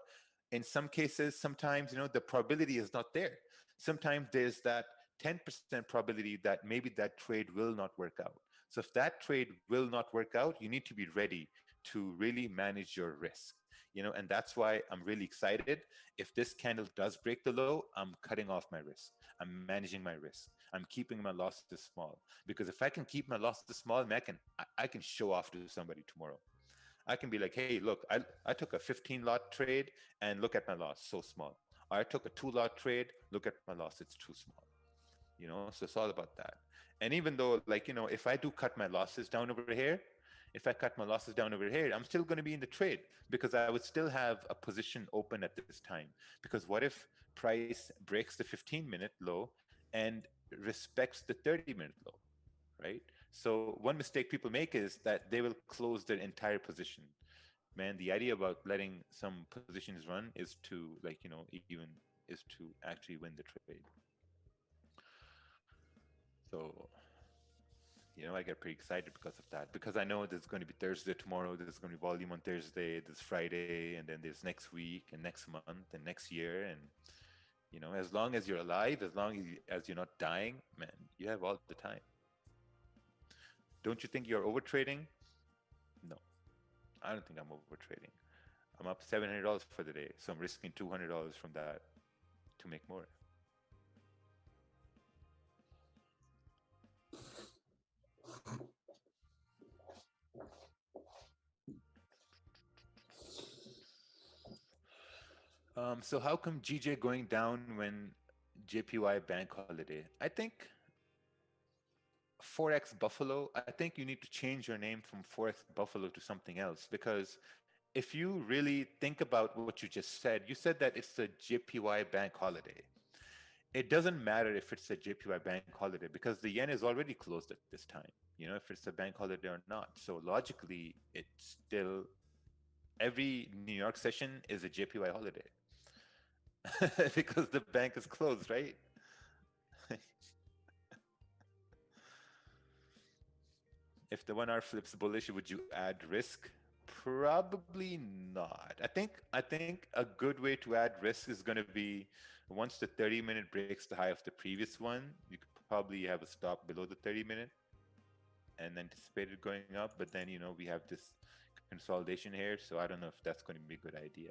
in some cases, sometimes, the probability is not there. Sometimes there's that 10% probability that maybe that trade will not work out. So if that trade will not work out, you need to be ready to really manage your risk. And that's why I'm really excited. If this candle does break the low, I'm cutting off my risk. I'm managing my risk. I'm keeping my losses small, because if I can keep my losses small, I can show off to somebody tomorrow. I can be like, hey, look, I took a 15 lot trade and look at my loss, so small. Or I took a 2 lot trade, look at my loss, it's too small. So it's all about that. And even though, if I do cut my losses down over here, I'm still going to be in the trade, because I would still have a position open at this time. Because what if price breaks the 15-minute low and respects the 30-minute low, right? So one mistake people make is that they will close their entire position. Man, the idea about letting some positions run is to actually win the trade. So, I get pretty excited because of that, because I know there's going to be Thursday tomorrow, there's going to be volume on Thursday, there's Friday, and then there's next week and next month and next year. And, as long as you're alive, as long as you're not dying, man, you have all the time. Don't you think you're over trading? No, I don't think I'm over trading. I'm up $700 for the day, so I'm risking $200 from that to make more. So how come GJ going down when JPY bank holiday? I think Forex Buffalo, I think you need to change your name from Forex Buffalo to something else, because if you really think about what you just said, you said that it's the JPY bank holiday. It doesn't matter if it's a JPY bank holiday, because the yen is already closed at this time, if it's a bank holiday or not. So logically, it's still, every New York session is a JPY holiday. Because the bank is closed, right? If the 1 hour flips bullish, would you add risk? Probably not. I think a good way to add risk is going to be once the 30-minute breaks the high of the previous one, you could probably have a stop below the 30-minute and anticipate it going up. But then, we have this consolidation here, so I don't know if that's going to be a good idea.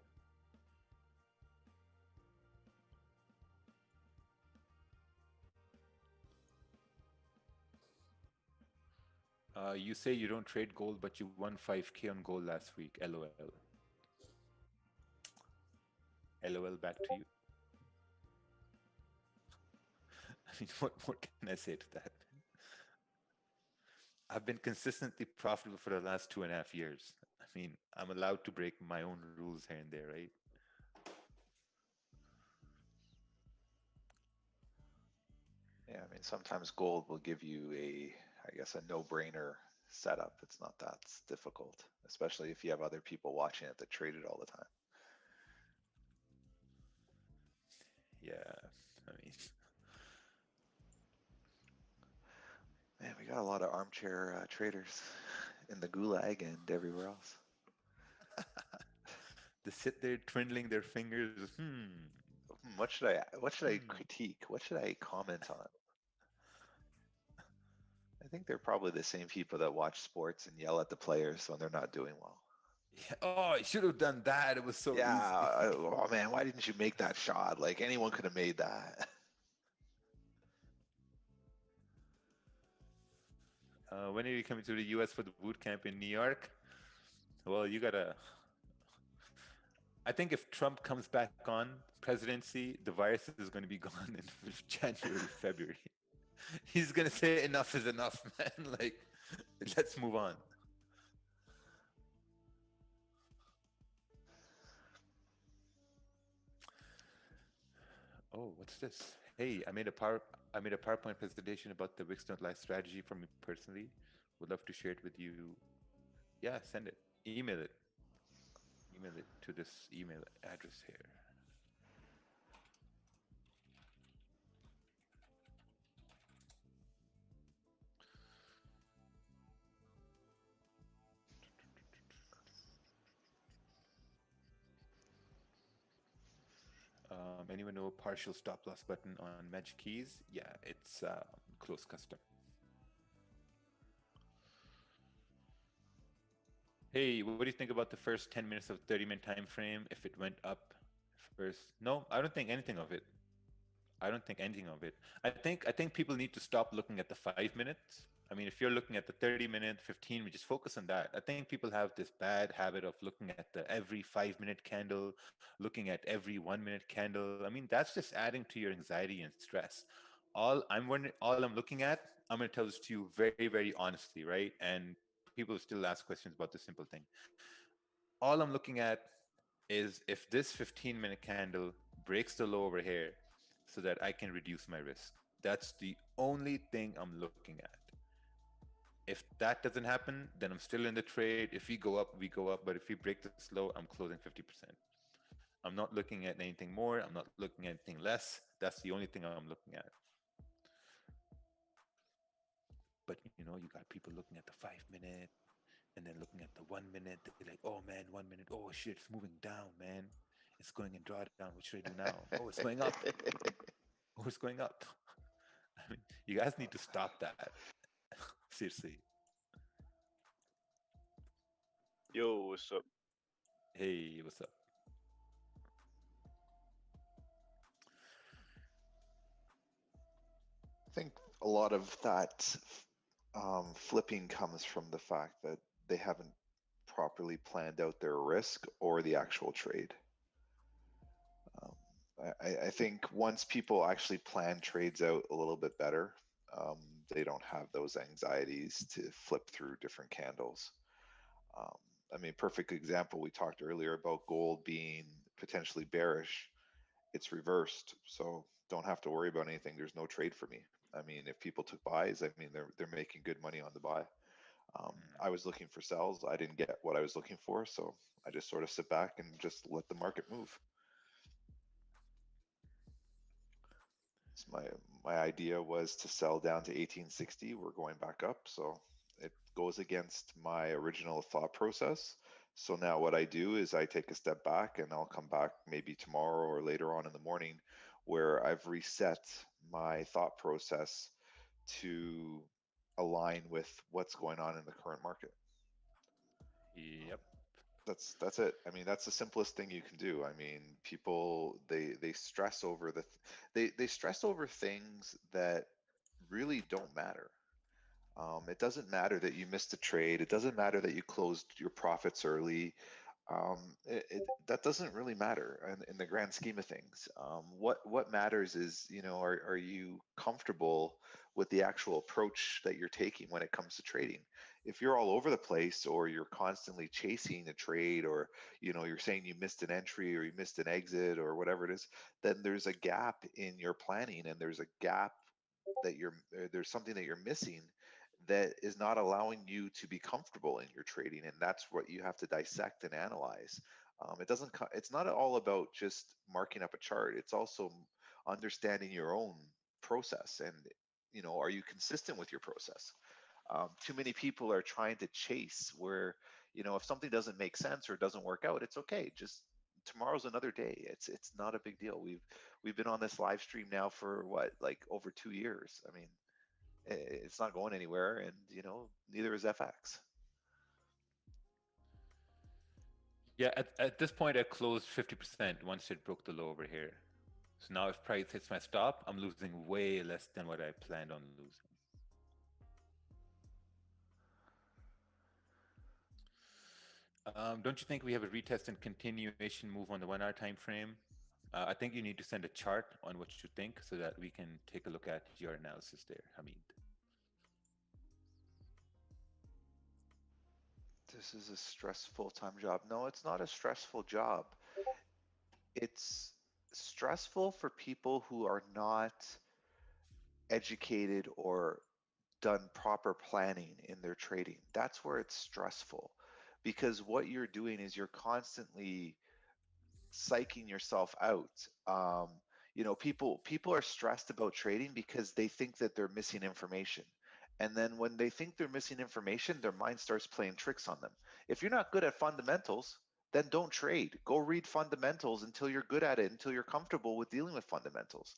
You say you don't trade gold, but you won 5K on gold last week. LOL. LOL back to you. I mean, what more can I say to that? I've been consistently profitable for the last 2.5 years. I mean, I'm allowed to break my own rules here and there, right? Yeah, I mean, sometimes gold will give you I guess, a no-brainer setup. It's not that difficult, especially if you have other people watching it that trade it all the time. Yeah, I mean, man, we got a lot of armchair traders in the gulag and everywhere else. They sit there twiddling their fingers. What should I critique? What should I comment on? I think they're probably the same people that watch sports and yell at the players when they're not doing well. Yeah. Oh, you should have done that. It was so easy. Oh man, why didn't you make that shot? Like anyone could have made that. When are you coming to the US for the boot camp in New York? Well, you gotta. I think if Trump comes back on presidency, the virus is going to be gone in January, February. He's going to say enough is enough, man. Like, let's move on. Oh, what's this? Hey, I made a PowerPoint presentation about the Wix Don't Lie strategy for me personally. Would love to share it with you. Yeah, send it. Email it. Email it to this email address here. Anyone know partial stop loss button on Magic Keys? Yeah, it's close custom. Hey, what do you think about the first 10 minutes of 30-minute time frame if it went up first? No, I don't think anything of it. I don't think anything of it. I think people need to stop looking at the 5 minutes. I mean, if you're looking at the 30-minute, 15, we just focus on that. I think people have this bad habit of looking at the every 5-minute candle, looking at every 1-minute candle. I mean, that's just adding to your anxiety and stress. All I'm looking at, I'm going to tell this to you very, very honestly, right? And people still ask questions about this simple thing. All I'm looking at is if this 15-minute candle breaks the low over here so that I can reduce my risk. That's the only thing I'm looking at. If that doesn't happen, then I'm still in the trade. If we go up, we go up. But if we break this low, I'm closing 50%. I'm not looking at anything more. I'm not looking at anything less. That's the only thing I'm looking at. But you know, you got people looking at the 5-minute and then looking at the 1-minute. They're like, oh man, 1 minute. Oh shit, it's moving down, man. It's going in drawdown. What should I do now? Oh, it's going up. Oh, it's going up. I mean, you guys need to stop that. Seriously. Yo, what's up? Hey, what's up? I think a lot of that flipping comes from the fact that they haven't properly planned out their risk or the actual trade. I think once people actually plan trades out a little bit better, they don't have those anxieties to flip through different candles. I mean, perfect example, we talked earlier about gold being potentially bearish. It's reversed, so don't have to worry about anything. There's no trade for me. I mean, if people took buys, I mean, they're making good money on the buy. I was looking for sells. I didn't get what I was looking for, so I just sort of sit back and just let the market move. So my idea was to sell down to 1860. We're going back up, so it goes against my original thought process. So now what I do is I take a step back and I'll come back maybe tomorrow or later on in the morning where I've reset my thought process to align with what's going on in the current market. Yep. That's it. I mean, that's the simplest thing you can do. I mean, people they stress over they stress over things that really don't matter. It doesn't matter that you missed a trade. It doesn't matter that you closed your profits early. That doesn't really matter in the grand scheme of things. What matters is, you know, are you comfortable with the actual approach that you're taking when it comes to trading? If you're all over the place, or you're constantly chasing a trade, or you know you're saying you missed an entry or you missed an exit or whatever it is, then there's a gap in your planning, and there's a gap that there's something that you're missing that is not allowing you to be comfortable in your trading, and that's what you have to dissect and analyze. It's not all about just marking up a chart. It's also understanding your own process, and you know, are you consistent with your process? Too many people are trying to chase where, you know, if something doesn't make sense or doesn't work out, it's okay. Just tomorrow's another day. It's not a big deal. We've been on this live stream now for what, like over 2 years. I mean, it's not going anywhere, and you know, neither is FX. Yeah, at this point, I closed 50% once it broke the low over here. So now if price hits my stop, I'm losing way less than what I planned on losing. Don't you think we have a retest and continuation move on the 1 hour time frame? I think you need to send a chart on what you think so that we can take a look at your analysis there, Hamid. This is a stressful time job. No, it's not a stressful job. It's stressful for people who are not educated or done proper planning in their trading. That's where it's stressful, because what you're doing is you're constantly psyching yourself out. You know, people are stressed about trading because they think that they're missing information. And then when they think they're missing information, their mind starts playing tricks on them. If you're not good at fundamentals, then don't trade. Go read fundamentals until you're good at it, until you're comfortable with dealing with fundamentals.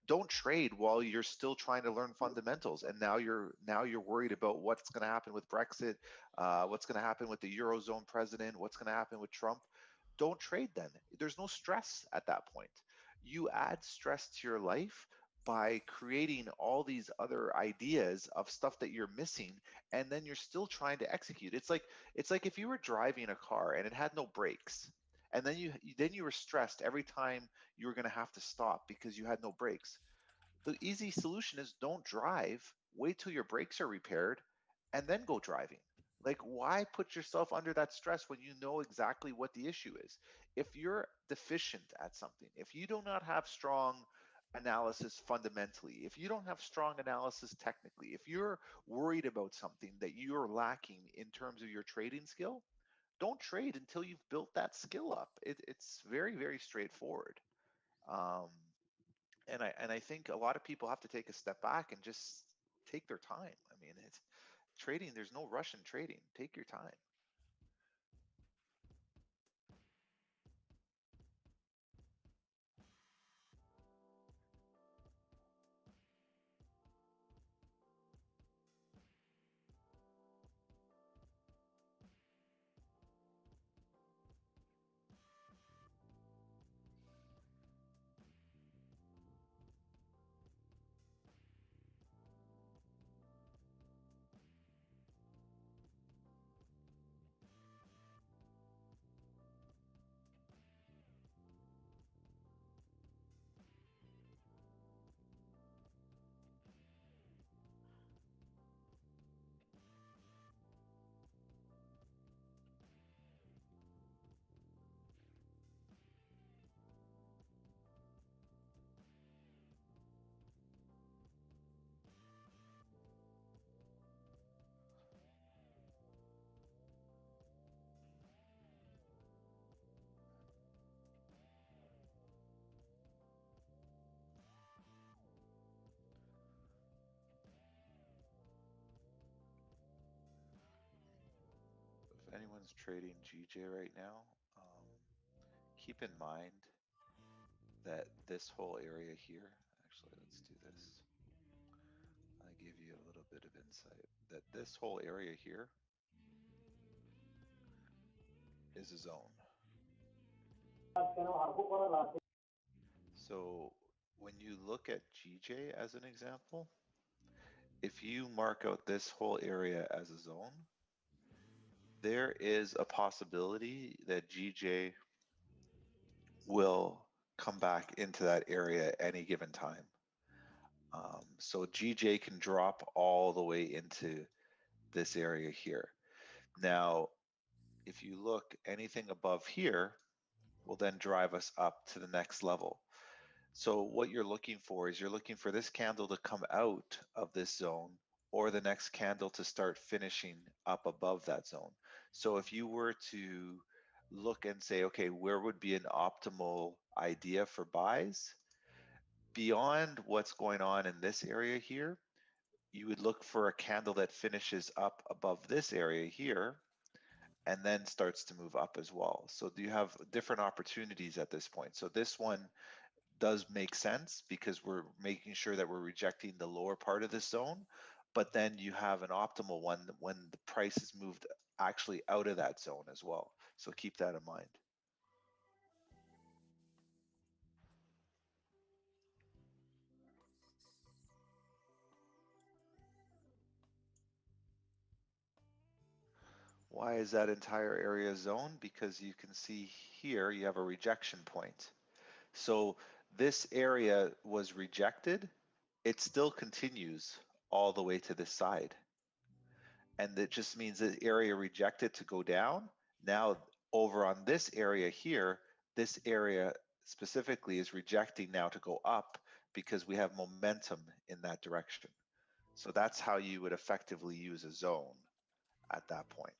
Don't trade while you're still trying to learn fundamentals, and now you're worried about what's going to happen with Brexit, what's going to happen with the Eurozone president, what's going to happen with Trump. Don't trade then. There's no stress at that point. You add stress to your life by creating all these other ideas of stuff that you're missing, and then you're still trying to execute. It's like if you were driving a car and it had no brakes, and then you were stressed every time you were going to have to stop because you had no brakes. The easy solution is don't drive, wait till your brakes are repaired, and then go driving. Like, why put yourself under that stress when you know exactly what the issue is? If you're deficient at something, if you do not have strong analysis fundamentally, if you don't have strong analysis technically, if you're worried about something that you're lacking in terms of your trading skill, don't trade until you've built that skill up. It's very, very straightforward. Um, and I think a lot of people have to take a step back and just take their time. I mean, it's trading. There's no rush in trading. Take your time. If anyone's trading GJ right now, keep in mind that this whole area here, actually, let's do this. I'll give you a little bit of insight that this whole area here is a zone. So when you look at GJ as an example, if you mark out this whole area as a zone, there is a possibility that GJ will come back into that area at any given time. So GJ can drop all the way into this area here. Now, if you look, anything above here will then drive us up to the next level. So what you're looking for is you're looking for this candle to come out of this zone, or the next candle to start finishing up above that zone. So if you were to look and say, okay, where would be an optimal idea for buys? Beyond what's going on in this area here, you would look for a candle that finishes up above this area here and then starts to move up as well. So do you have different opportunities at this point? So this one does make sense because we're making sure that we're rejecting the lower part of this zone, but then you have an optimal one when the price is moved actually out of that zone as well. So keep that in mind. Why is that entire area zone? Because you can see here you have a rejection point. So this area was rejected. It still continues all the way to this side. And it just means the area rejected to go down. Now over on this area here, this area specifically is rejecting now to go up because we have momentum in that direction. So that's how you would effectively use a zone at that point,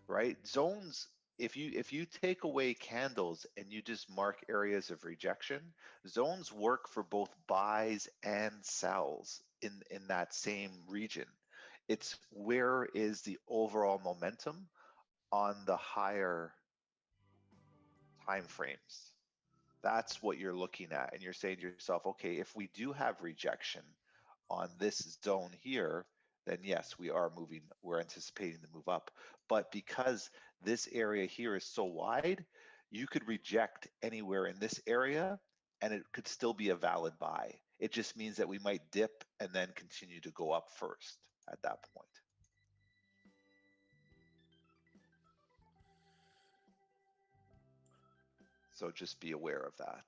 right? Zones, if you take away candles and you just mark areas of rejection, zones work for both buys and sells in that same region. It's where is the overall momentum on the higher time frames. That's what you're looking at, and you're saying to yourself, okay, if we do have rejection on this zone here, then yes, we are moving, we're anticipating the move up. But because this area here is so wide, you could reject anywhere in this area and it could still be a valid buy. It just means that we might dip and then continue to go up first at that point. So just be aware of that.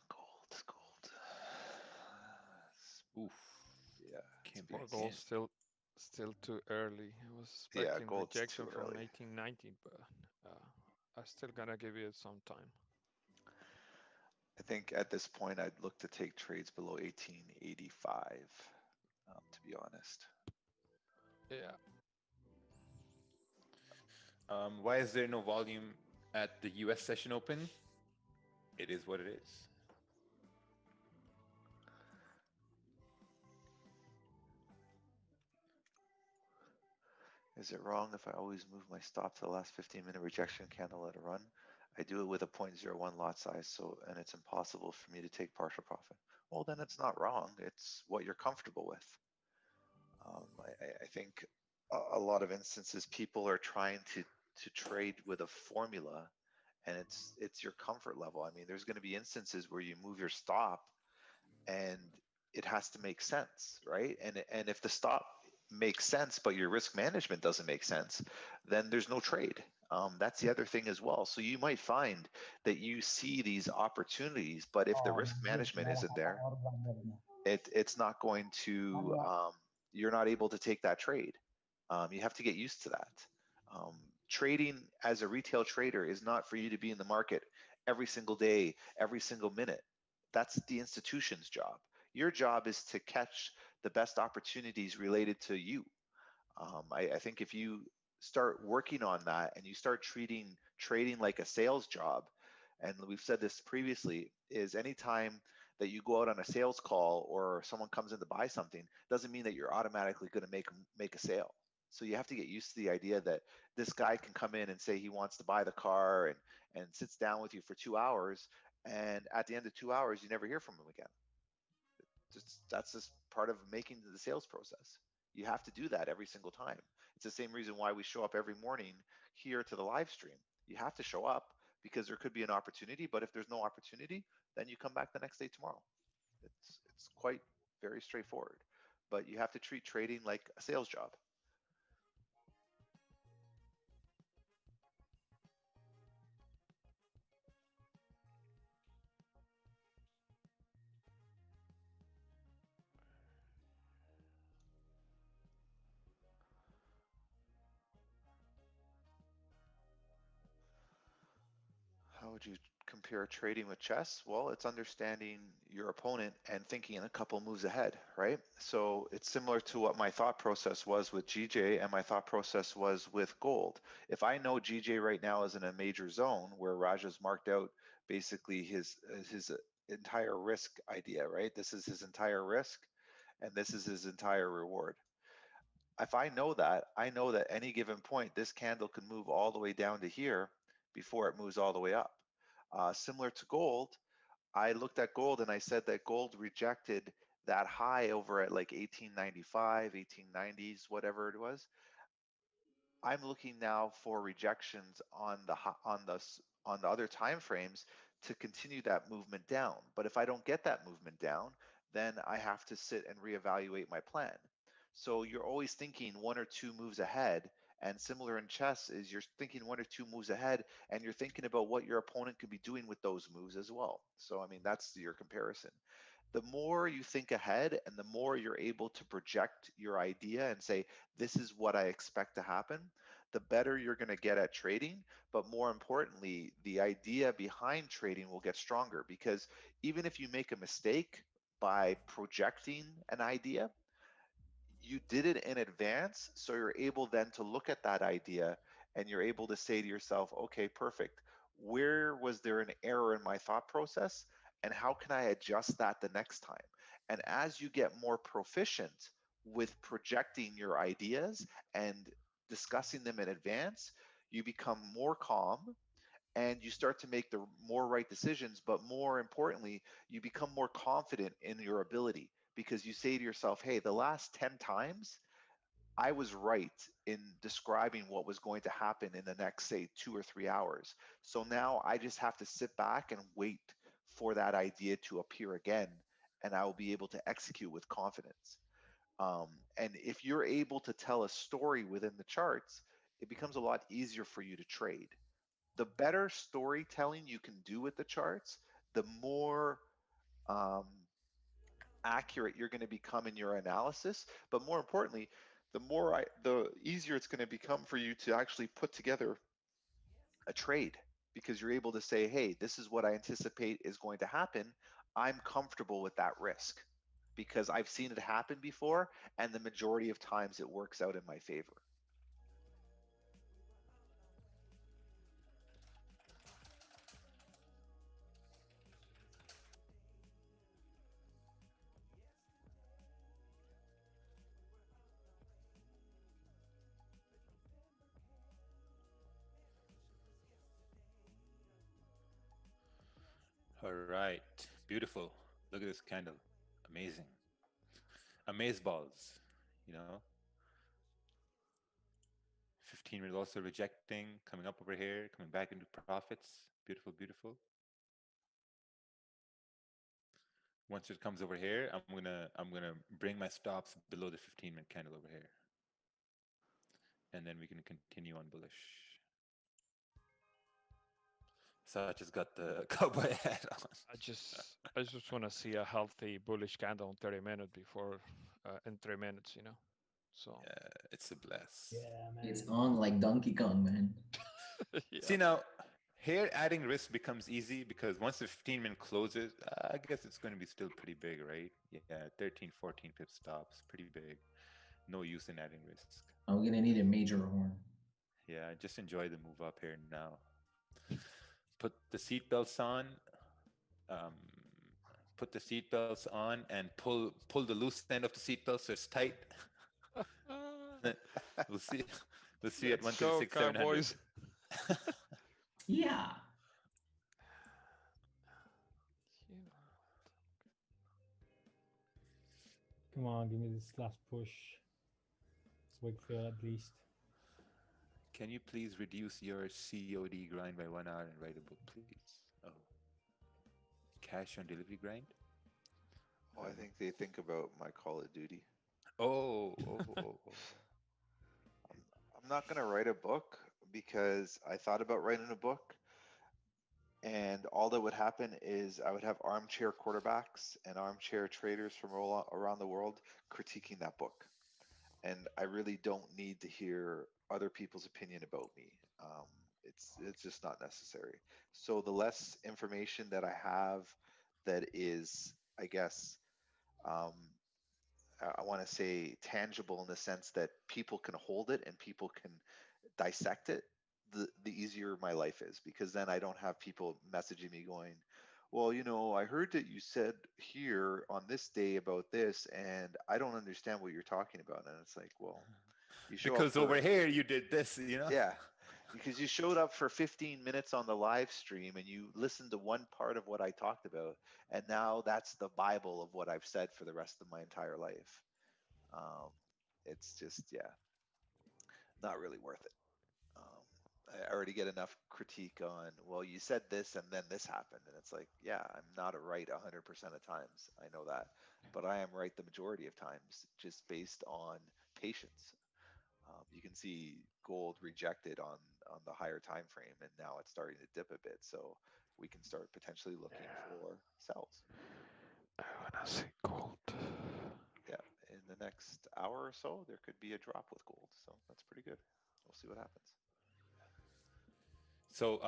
Gold. Oof. Yeah. Can't For back gold, in. still too early. I was Yeah, expecting gold's rejection too from early. 1890, but I'm still gonna give it some time. I think at this point I'd look to take trades below 1885, to be honest. Yeah. Why is there no volume at the US session open? It is what it is. Is it wrong if I always move my stop to the last 15-minute rejection candle at a run? I do it with a 0.01 lot size, and it's impossible for me to take partial profit. Well, then it's not wrong. It's what you're comfortable with. I think a lot of instances people are trying to trade with a formula, and it's your comfort level. I mean, there's going to be instances where you move your stop, and it has to make sense, right? And if the stop makes sense, but your risk management doesn't make sense, then there's no trade. That's the other thing as well. So you might find that you see these opportunities, but if the risk management isn't there, it's not going to, you're not able to take that trade. You have to get used to that. Trading as a retail trader is not for you to be in the market every single day, every single minute. That's the institution's job. Your job is to catch the best opportunities related to you. I think if you start working on that and you start treating trading like a sales job, and we've said this previously, is anytime that you go out on a sales call or someone comes in to buy something, doesn't mean that you're automatically going to make a sale. So you have to get used to the idea that this guy can come in and say he wants to buy the car and sits down with you for 2 hours, and at the end of 2 hours you never hear from him again. That's just part of making the sales process. You have to do that every single time. It's the same reason why we show up every morning here to the live stream. You have to show up because there could be an opportunity, but if there's no opportunity, then you come back the next day tomorrow. It's quite very straightforward, but you have to treat trading like a sales job. How would you compare trading with chess? Well, it's understanding your opponent and thinking a couple moves ahead, right? So it's similar to what my thought process was with GJ and my thought process was with gold. If I know GJ right now is in a major zone where Raja's marked out basically his entire risk idea, right? This is his entire risk and this is his entire reward. If I know that any given point, this candle can move all the way down to here before it moves all the way up. Similar to gold, I looked at gold and I said that gold rejected that high over at like 1895, 1890s, whatever it was. I'm looking now for rejections on the other time frames to continue that movement down. But if I don't get that movement down, then I have to sit and reevaluate my plan. So you're always thinking one or two moves ahead, and similar in chess is you're thinking one or two moves ahead and you're thinking about what your opponent could be doing with those moves as well. So I mean, that's your comparison. The more you think ahead and the more you're able to project your idea and say, this is what I expect to happen, the better you're going to get at trading. But more importantly, the idea behind trading will get stronger, because even if you make a mistake by projecting an idea, you did it in advance, so you're able then to look at that idea and you're able to say to yourself, okay, perfect. Where was there an error in my thought process, and how can I adjust that the next time? And as you get more proficient with projecting your ideas and discussing them in advance, you become more calm and you start to make the more right decisions. But more importantly, you become more confident in your ability, because you say to yourself, hey, the last 10 times I was right in describing what was going to happen in the next, say, 2 or 3 hours. So now I just have to sit back and wait for that idea to appear again, and I will be able to execute with confidence. And if you're able to tell a story within the charts, it becomes a lot easier for you to trade. The better storytelling you can do with the charts, the more accurate you're going to become in your analysis. But more importantly, the easier it's going to become for you to actually put together a trade, because you're able to say, hey, this is what I anticipate is going to happen. I'm comfortable with that risk because I've seen it happen before, and the majority of times it works out in my favor. All right, beautiful. Look at this candle, amazing. Amaze balls, you know. 15 minutes also rejecting, coming up over here, coming back into profits. Beautiful, beautiful. Once it comes over here, I'm gonna bring my stops below the 15-minute candle over here, and then we can continue on bullish. Sach has got the cowboy hat on. I just want to see a healthy bullish candle in 30 minutes before in 3 minutes, you know. So yeah, it's a bless. Yeah, man. It's on like Donkey Kong, man. Yeah. See now, here adding risk becomes easy because once the 15-minute closes, I guess it's going to be still pretty big, right? Yeah, 13, 14 pip stops, pretty big. No use in adding risk. I'm gonna need a major horn. Yeah, just enjoy the move up here now. Put the seatbelts on. Put the seatbelts on and pull the loose end of the seatbelt so it's tight. We'll see. We'll see at 136, 700. Yeah. Come on, give me this last push. Wakefield at least. Can you please reduce your COD grind by 1 hour and write a book, please? Oh. Cash on delivery grind? Oh, I think they think about my Call of Duty. Oh. I'm not going to write a book because I thought about writing a book, and all that would happen is I would have armchair quarterbacks and armchair traders from around the world critiquing that book. And I really don't need to hear other people's opinion about me. it's just not necessary. So the less information that I have that is, I guess, I want to say tangible in the sense that people can hold it and people can dissect it, the easier my life is, because then I don't have people messaging me going, well, you know, I heard that you said here on this day about this, and I don't understand what you're talking about. And it's like, well, you show because up over here you did this, you know? Yeah, because you showed up for 15 minutes on the live stream and you listened to one part of what I talked about, and now that's the Bible of what I've said for the rest of my entire life. It's just, yeah, not really worth it. I already get enough critique on, well, you said this and then this happened. And it's like, yeah, I'm not right 100% of times. I know that. But I am right the majority of times just based on patience. You can see gold rejected on the higher time frame, and now it's starting to dip a bit. So we can start potentially looking for sells. I wanna see gold. Yeah, in the next hour or so, there could be a drop with gold. So that's pretty good. We'll see what happens. So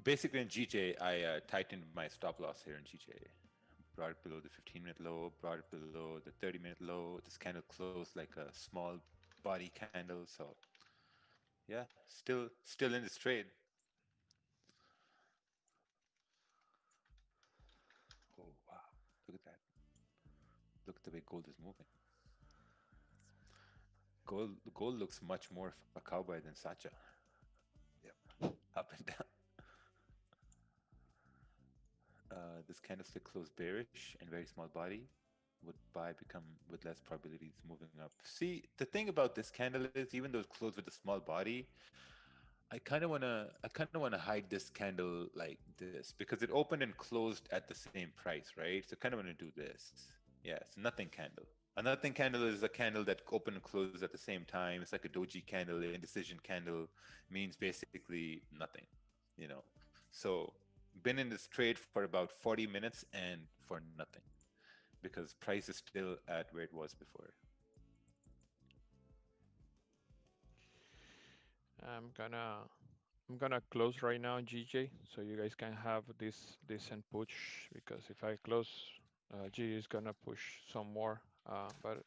basically in GJ, I tightened my stop loss here in GJ. Brought it below the 15-minute low, brought it below the 30-minute low. This candle closed like a small body candle. So yeah, still in this trade. Oh wow, look at that. Look at the way gold is moving. Gold looks much more of a cowboy than Sacha. Yep. Up and down. This candlestick closed bearish and very small body. Would buy become with less probabilities moving up? See, the thing about this candle is, even though it's closed with a small body, I kind of wanna hide this candle like this because it opened and closed at the same price, right? So I kind of want to do this. Yeah, it's nothing candle. A nothing candle is a candle that opened and closed at the same time. It's like a doji candle, indecision candle, means basically nothing, you know. So been in this trade for about 40 minutes and for nothing because price is still at where it was before. I'm gonna close right now, GJ, so you guys can have this decent push, because if I close, GJ is gonna push some more. But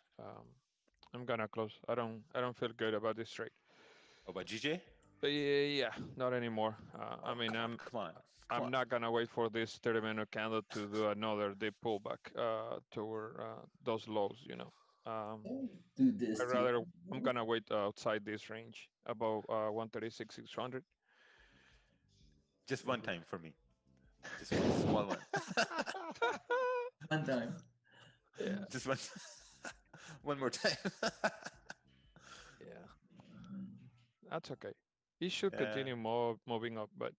I'm gonna close. I don't feel good about this trade. About GJ? Yeah, not anymore. I mean, come I'm not gonna wait for this 30-minute candle to do another deep pullback toward those lows, you know. Do this. I'm gonna wait outside this range, above 136,600. Just one time for me. Just one small one. One time. Yeah. Just one. One more time. Yeah. That's okay. It should continue moving up, but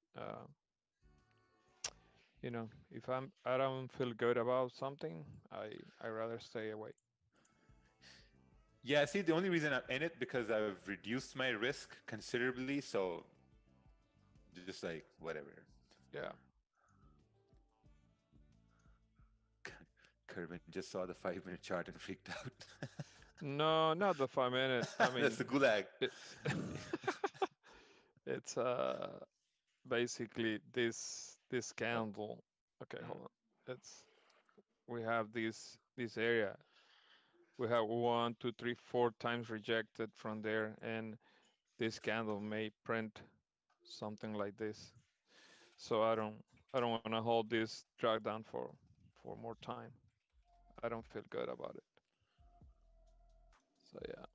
you know, if I don't feel good about something, I rather stay away. Yeah, see, the only reason I'm in it because I've reduced my risk considerably, so just like whatever. Yeah. Kervin just saw the 5-minute chart and freaked out. No, not the 5-minute. I mean, that's the gulag. It's basically this candle. Okay, hold on. We have this area. We have 1, 2, 3, 4 times rejected from there, and this candle may print something like this. So I don't want to hold this drag down for more time. I don't feel good about it. So yeah,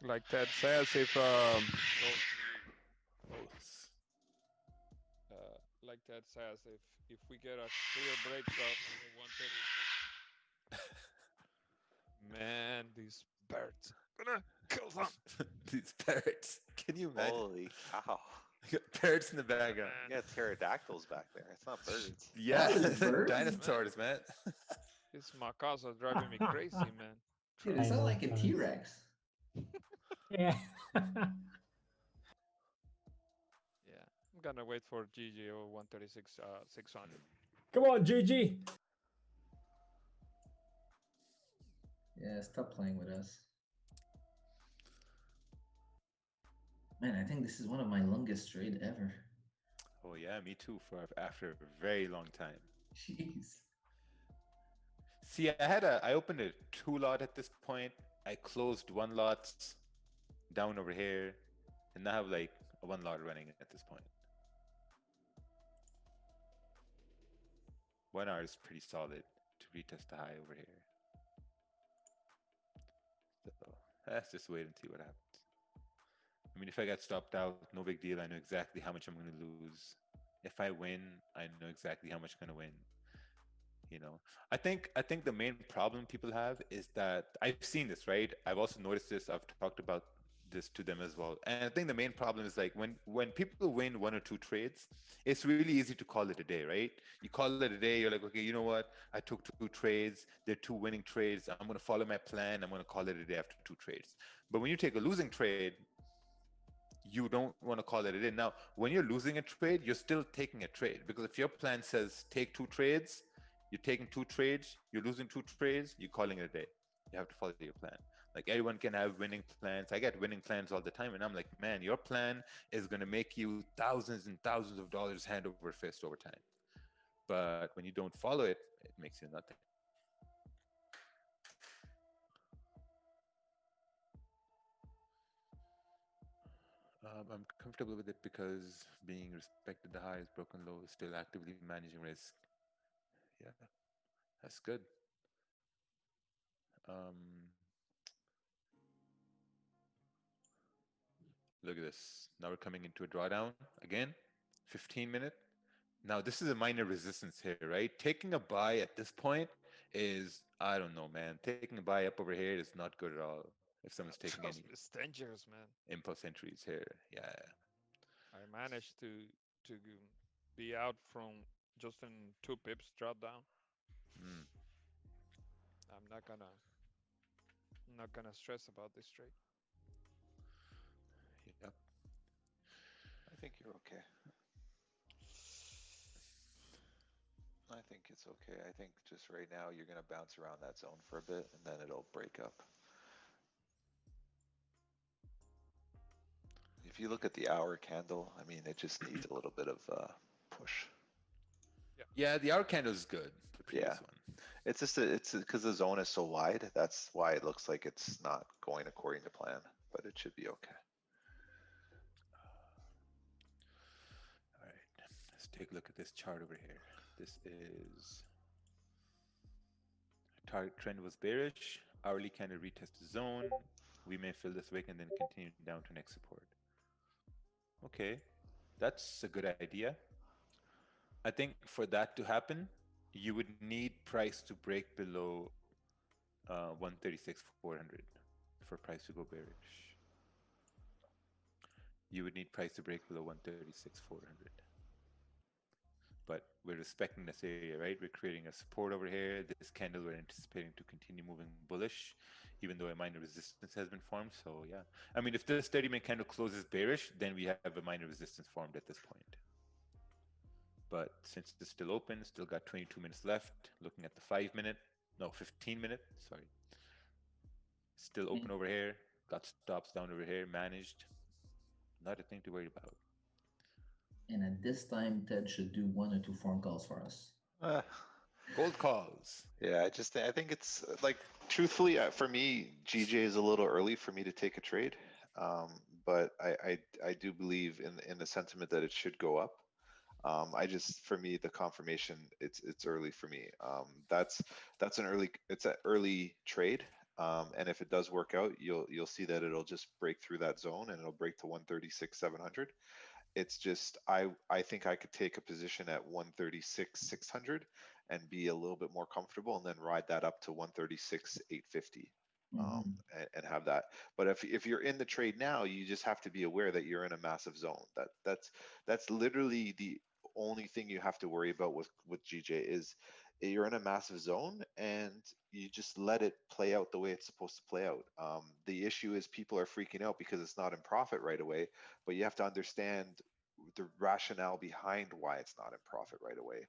like Ted says, if like Ted says, if we get a clear breakout over 136, man, these birds gonna kill them. These parrots. Can you imagine? Holy cow. You got parrots in the background. You got pterodactyls back there. It's not birds. Yeah, dinosaurs, man. These macaws are driving me crazy, man. Dude, it sounds like a T-Rex. Yeah. Yeah, I'm gonna wait for GG or 136, 600. Come on, GG. Yeah, stop playing with us. Man, I think this is one of my longest trade ever. Oh yeah, me too. For after a very long time. Jeez. See, I opened a 2 lot at this point. I closed 1 lot down over here, and now I have like a 1 lot running at this point. 1 hour is pretty solid to retest the high over here. So let's just wait and see what happens. I mean, if I get stopped out, no big deal. I know exactly how much I'm going to lose. If I win, I know exactly how much I'm going to win. You know, I think the main problem people have is that I've seen this, right? I've also noticed this. I've talked about this to them as well. And I think the main problem is like when people win 1 or 2 trades, it's really easy to call it a day, right? You call it a day, you're like, okay, you know what? I took 2 trades, they're 2 winning trades. I'm gonna follow my plan, I'm gonna call it a day after 2 trades. But when you take a losing trade, you don't want to call it a day. Now, when you're losing a trade, you're still taking a trade, because if your plan says take 2 trades, you're taking 2 trades, you're losing 2 trades, you're calling it a day. You have to follow your plan. Like everyone can have winning plans. I get winning plans all the time, and I'm like, man, your plan is going to make you thousands and thousands of dollars hand over fist over time. But when you don't follow it, it makes you nothing. I'm comfortable with it because being respected the highs, broken lows, still actively managing risk. Yeah, that's good. Um, Look at this. Now we're coming into a drawdown again, 15 minute. Now this is a minor resistance here, right? Taking a buy at this point is, I don't know, man. Taking a buy up over here is not good at all. If someone's taking any It's dangerous, man. impulse entries here, yeah. I managed to be out from just in 2 pips drop down. Mm. I'm not gonna stress about this trade. Yep. I think you're okay. I think it's okay. I think just right now you're going to bounce around that zone for a bit and then it'll break up. If you look at the hour candle, I mean, it just needs a little bit of push. Yeah, the hour candle is good. The previous Yeah. one. It's just it's because the zone is so wide. That's why it looks like it's not going according to plan, but it should be okay. All right, let's take a look at this chart over here. This is target trend was bearish. Hourly candle retest the zone. We may fill this wick and then continue down to next support. Okay, that's a good idea. I think for that to happen, you would need price to break below 136,400 for price to go bearish. You would need price to break below 136,400. But we're respecting this area, right? We're creating a support over here. This candle we're anticipating to continue moving bullish, even though a minor resistance has been formed. So yeah, I mean, if this 30-minute candle closes bearish, then we have a minor resistance formed at this point. But since it's still open, still got 22 minutes left, looking at the 5-minute, no, 15-minute, sorry. Still open over here, got stops down over here, managed. Not a thing to worry about. And at this time, Ted should do 1 or 2 phone calls for us. Cold calls. Yeah, I think it's like, truthfully, for me, GJ is a little early for me to take a trade. But I do believe in the sentiment that it should go up. For me, the confirmation, it's early for me. That's an early trade. And if it does work out, you'll see that it'll just break through that zone and it'll break to 136,700. It's just I think I could take a position at 136,600 and be a little bit more comfortable, and then ride that up to 136,850. And have that. But if you're in the trade now, you just have to be aware that you're in a massive zone. That's literally the only thing you have to worry about with GJ is you're in a massive zone and you just let it play out the way it's supposed to play out. The issue is people are freaking out because it's not in profit right away, but you have to understand the rationale behind why it's not in profit right away.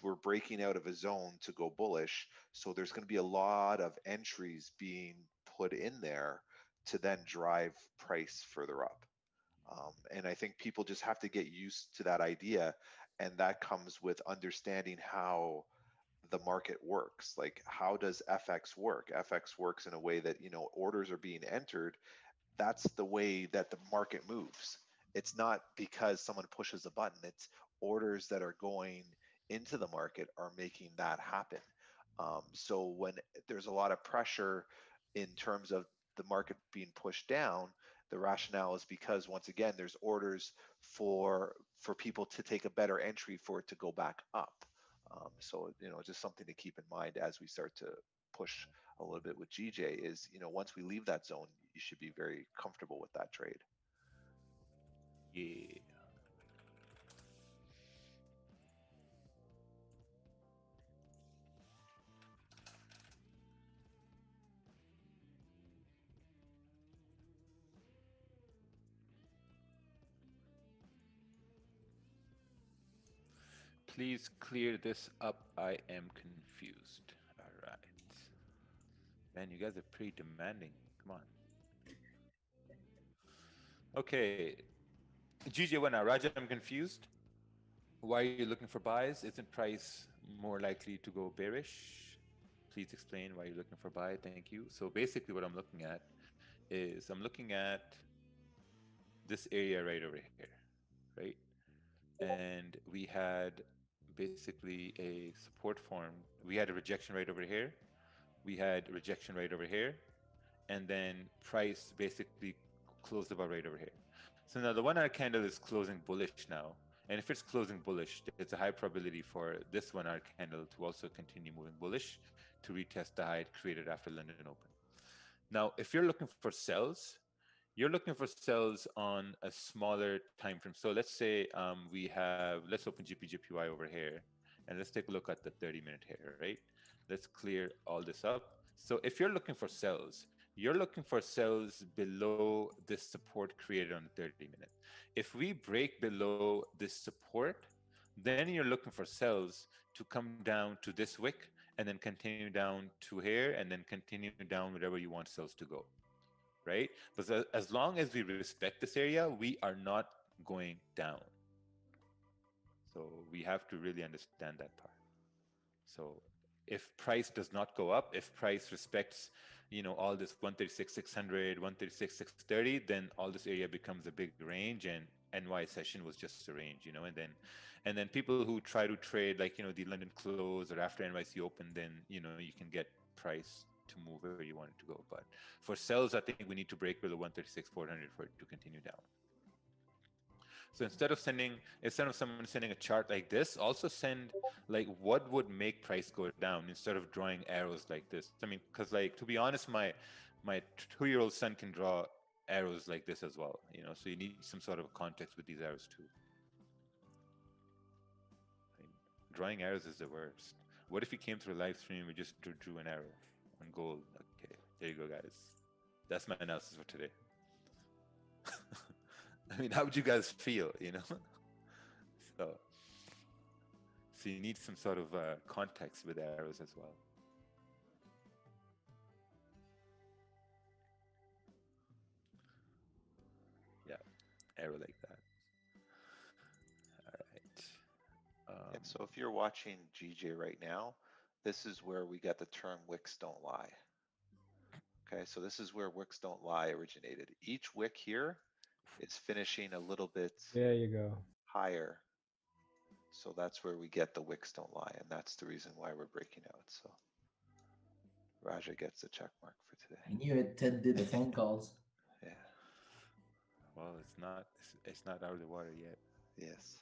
We're breaking out of a zone to go bullish, so there's going to be a lot of entries being put in there to then drive price further up. And I think people just have to get used to that idea, and that comes with understanding how the market works. Like, how does FX work? FX works in a way that, you know, orders are being entered. That's the way that the market moves. It's not because someone pushes a button. It's orders that are going into the market are making that happen. So when there's a lot of pressure in terms of the market being pushed down, the rationale is because, once again, there's orders for people to take a better entry for it to go back up. So, you know, just something to keep in mind as we start to push a little bit with GJ is, you know, once we leave that zone, you should be very comfortable with that trade. Yeah. Please clear this up. I am confused. All right. Man, you guys are pretty demanding. Come on. Okay. GJ went out. Raja, I'm confused. Why are you looking for buys? Isn't price more likely to go bearish? Please explain why you're looking for buy. Thank you. So basically what I'm looking at is I'm looking at this area right over here, right? And we had basically a support form. We had a rejection right over here. We had rejection right over here. And then price basically closed above right over here. So now the 1 hour candle is closing bullish now. And if it's closing bullish, there's a high probability for this 1 hour candle to also continue moving bullish to retest the high it created after London Open. Now, if you're looking for sells, you're looking for sells on a smaller time frame. So let's say let's open GPGPY over here, and let's take a look at the 30-minute here, right? Let's clear all this up. So if you're looking for sells, you're looking for sells below this support created on the 30-minute. If we break below this support, then you're looking for sells to come down to this wick and then continue down to here and then continue down wherever you want sells to go, right? But as long as we respect this area, we are not going down. So we have to really understand that part. So if price does not go up, if price respects, you know, all this 136, 600, 136, 630, then all this area becomes a big range, and NY session was just a range, you know, and then people who try to trade like, you know, the London close or after NYC open, then, you know, you can get price to move where you want it to go. But for sells, I think we need to break below 136, 400 for it to continue down. So instead of someone sending a chart like this, also send like what would make price go down instead of drawing arrows like this. I mean, because like, to be honest, my 2-year-old son can draw arrows like this as well, you know, so you need some sort of context with these arrows too. I mean, drawing arrows is the worst. What if he came through a live stream and we just drew an arrow on gold? Okay, there you go, guys. That's my analysis for today. I mean, how would you guys feel, you know? So you need some sort of context with arrows as well. Yeah, arrow like that. All right. Yeah, so if you're watching GJ right now, this is where we get the term wicks don't lie. Okay, so this is where wicks don't lie originated. Each wick here is finishing a little bit There you go. higher. So that's where we get the wicks don't lie, and that's the reason why we're breaking out. So Raja gets the check mark for today. I knew it. Ted did the phone calls. Yeah. Well, it's not out of the water yet. Yes.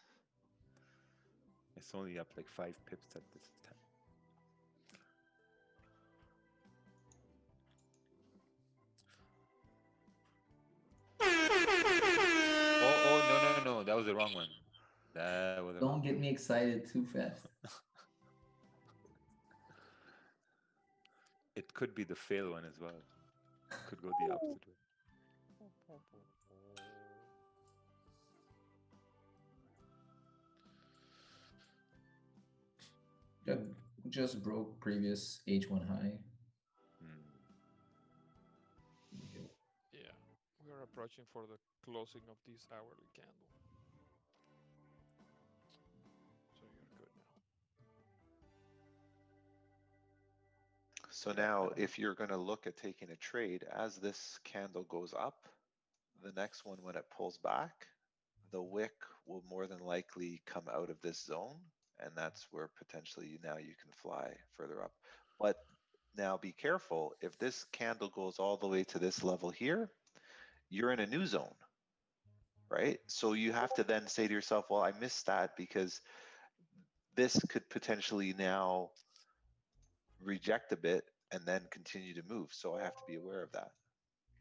It's only up like 5 pips at this time. Oh, no. That was the wrong one. That was the Don't get me excited too fast. It could be the fail one as well. It could go the opposite way. Just broke previous H1 high. Yeah, we are approaching for the closing of this hourly candle. So you're good now. So now if you're going to look at taking a trade, as this candle goes up, the next one, when it pulls back, the wick will more than likely come out of this zone. And that's where potentially now you can fly further up. But now be careful, if this candle goes all the way to this level here, you're in a new zone, right? So you have to then say to yourself, well, I missed that because this could potentially now reject a bit and then continue to move. So I have to be aware of that.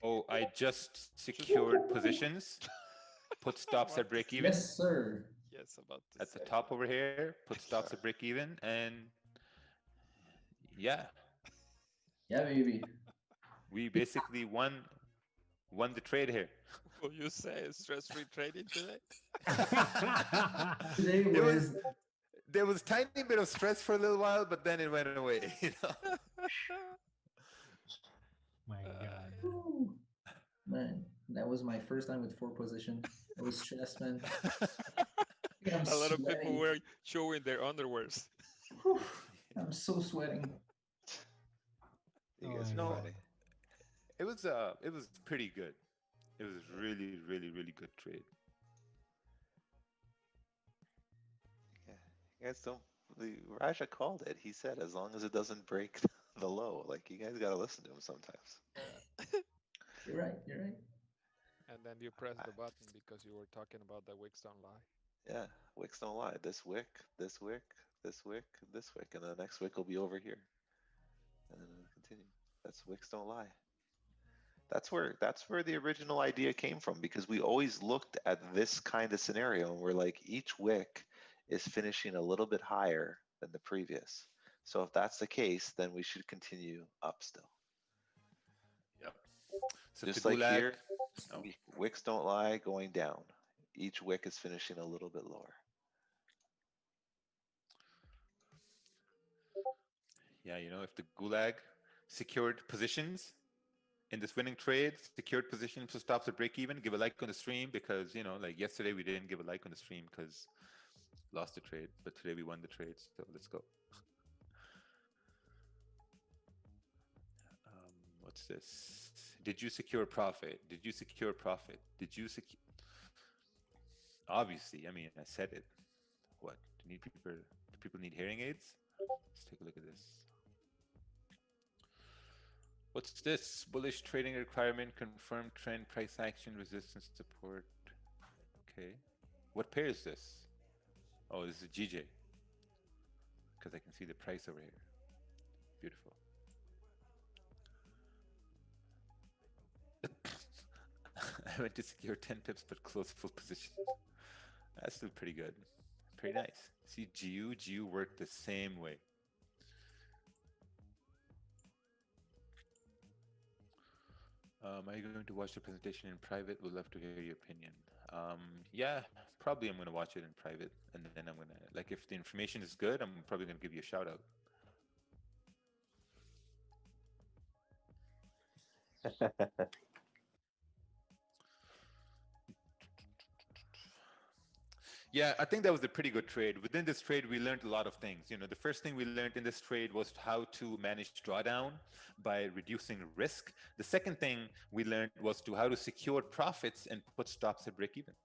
Oh, I just secured positions. Put stops at break even. Yes, sir. Yes, about to At the say. top over here, put stops at break even, and yeah. Yeah, baby. We basically won the trade here. Will you say stress-free trading today? Today It was there was tiny bit of stress for a little while, but then it went away. You know? My God. Ooh, man, that was my first time with 4 position. It was stressed, man. I'm A lot of people sweating. were showing their underwears. Whew, I'm so sweating. You guys are No, funny. it was pretty good. It was really, really, really good trade. Yeah, you guys don't. Raja called it. He said as long as it doesn't break the low, like you guys got to listen to him sometimes. You're right. You're right. And then you press the button because you were talking about the wicks don't lie. Yeah, wicks don't lie. This wick, this wick, this wick, this wick, and the next wick will be over here, and then it'll continue. That's wicks don't lie. That's where the original idea came from, because we always looked at this kind of scenario and we're like, each wick is finishing a little bit higher than the previous. So if that's the case, then we should continue up still. Yep. So Just to like Gulag, here, wicks don't lie, going down. Each wick is finishing a little bit lower. yeah, you know, if the Gulag secured positions in this winning trade, secured positions for stops at break even, give a like on the stream, because, you know, like yesterday we didn't give a like on the stream because lost the trade, but today we won the trade, so let's go. What's this? Did you secure profit? Did you secure profit? Did you secure? Obviously, I mean, I said it. What? Do people need hearing aids? Let's take a look at this. What's this? Bullish trading requirement, confirmed trend, price action, resistance, support. Okay. What pair is this? Oh, this is GJ. Because I can see the price over here. Beautiful. I went to secure 10 pips but closed full position. That's still pretty good. Pretty nice. See, GU worked the same way. Are you going to watch the presentation in private? Would love to hear your opinion. Yeah, probably I'm going to watch it in private, and then I'm going to, like, if the information is good, I'm probably going to give you a shout out. Yeah, I think that was a pretty good trade. Within this trade, we learned a lot of things. You know, the first thing we learned in this trade was how to manage drawdown by reducing risk. The second thing we learned was how to secure profits and put stops at break even.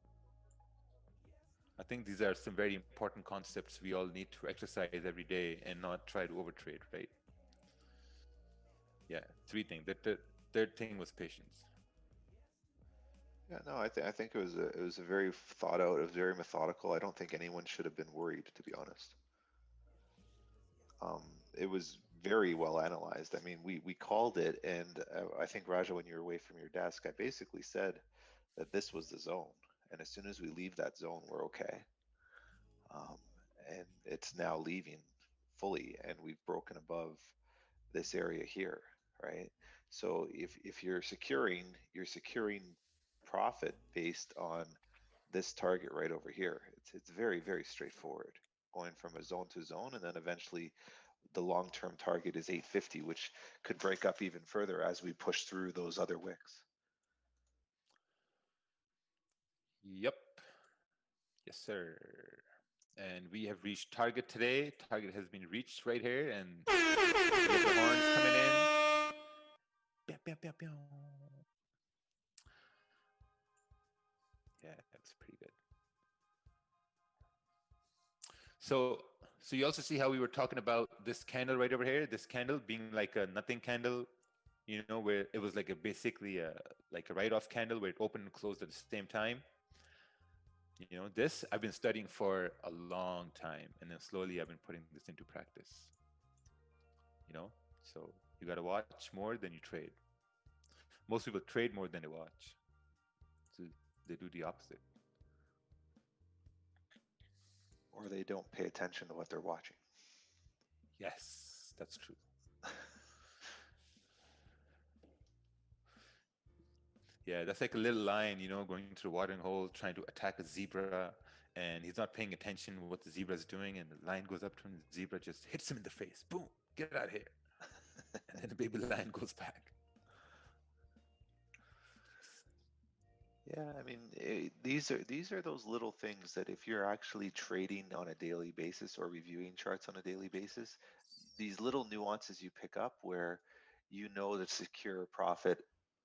I think these are some very important concepts we all need to exercise every day and not try to overtrade, right? Yeah, 3 things. The third thing was patience. Yeah, no, I think it was a very thought out, it was very methodical. I don't think anyone should have been worried, to be honest. It was very well analyzed. I mean, we called it, and I think, Raja, when you were away from your desk, I basically said that this was the zone, and as soon as we leave that zone, we're okay. And it's now leaving fully, and we've broken above this area here, right? So if you're securing profit based on this target right over here. It's very, very straightforward, going from a zone to zone, and then eventually the long-term target is 850, which could break up even further as we push through those other wicks. Yep. Yes, sir. And we have reached target today. Target has been reached right here, and we get the horns coming in. Pew, pew, pew, pew. Yeah, that's pretty good. So you also see how we were talking about this candle right over here, this candle being like a nothing candle, you know, where it was like basically like a write-off candle where it opened and closed at the same time. You know, this I've been studying for a long time, and then slowly I've been putting this into practice. You know, so you got to watch more than you trade. Most people trade more than they watch, so they do the opposite. Or they don't pay attention to what they're watching. Yes, that's true. Yeah, that's like a little lion, you know, going to the watering hole, trying to attack a zebra, and he's not paying attention to what the zebra is doing, and the lion goes up to him, the zebra just hits him in the face. Boom, get out of here. And then the baby lion goes back. Yeah, I mean, these are those little things that if you're actually trading on a daily basis or reviewing charts on a daily basis, these little nuances you pick up where you know to secure profit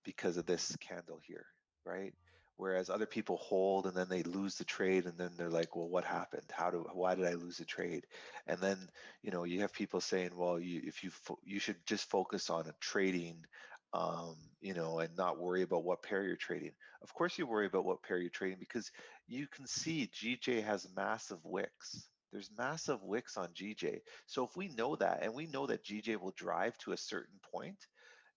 because of this candle here, right? Whereas other people hold and then they lose the trade and then they're like, well, what happened? Why did I lose the trade? And then, you know, you have people saying, well, you should just focus on trading, you know, and not worry about what pair you're trading. Of course you worry about what pair you're trading because you can see GJ has massive wicks. There's massive wicks on GJ. So if we know that and we know that GJ will drive to a certain point,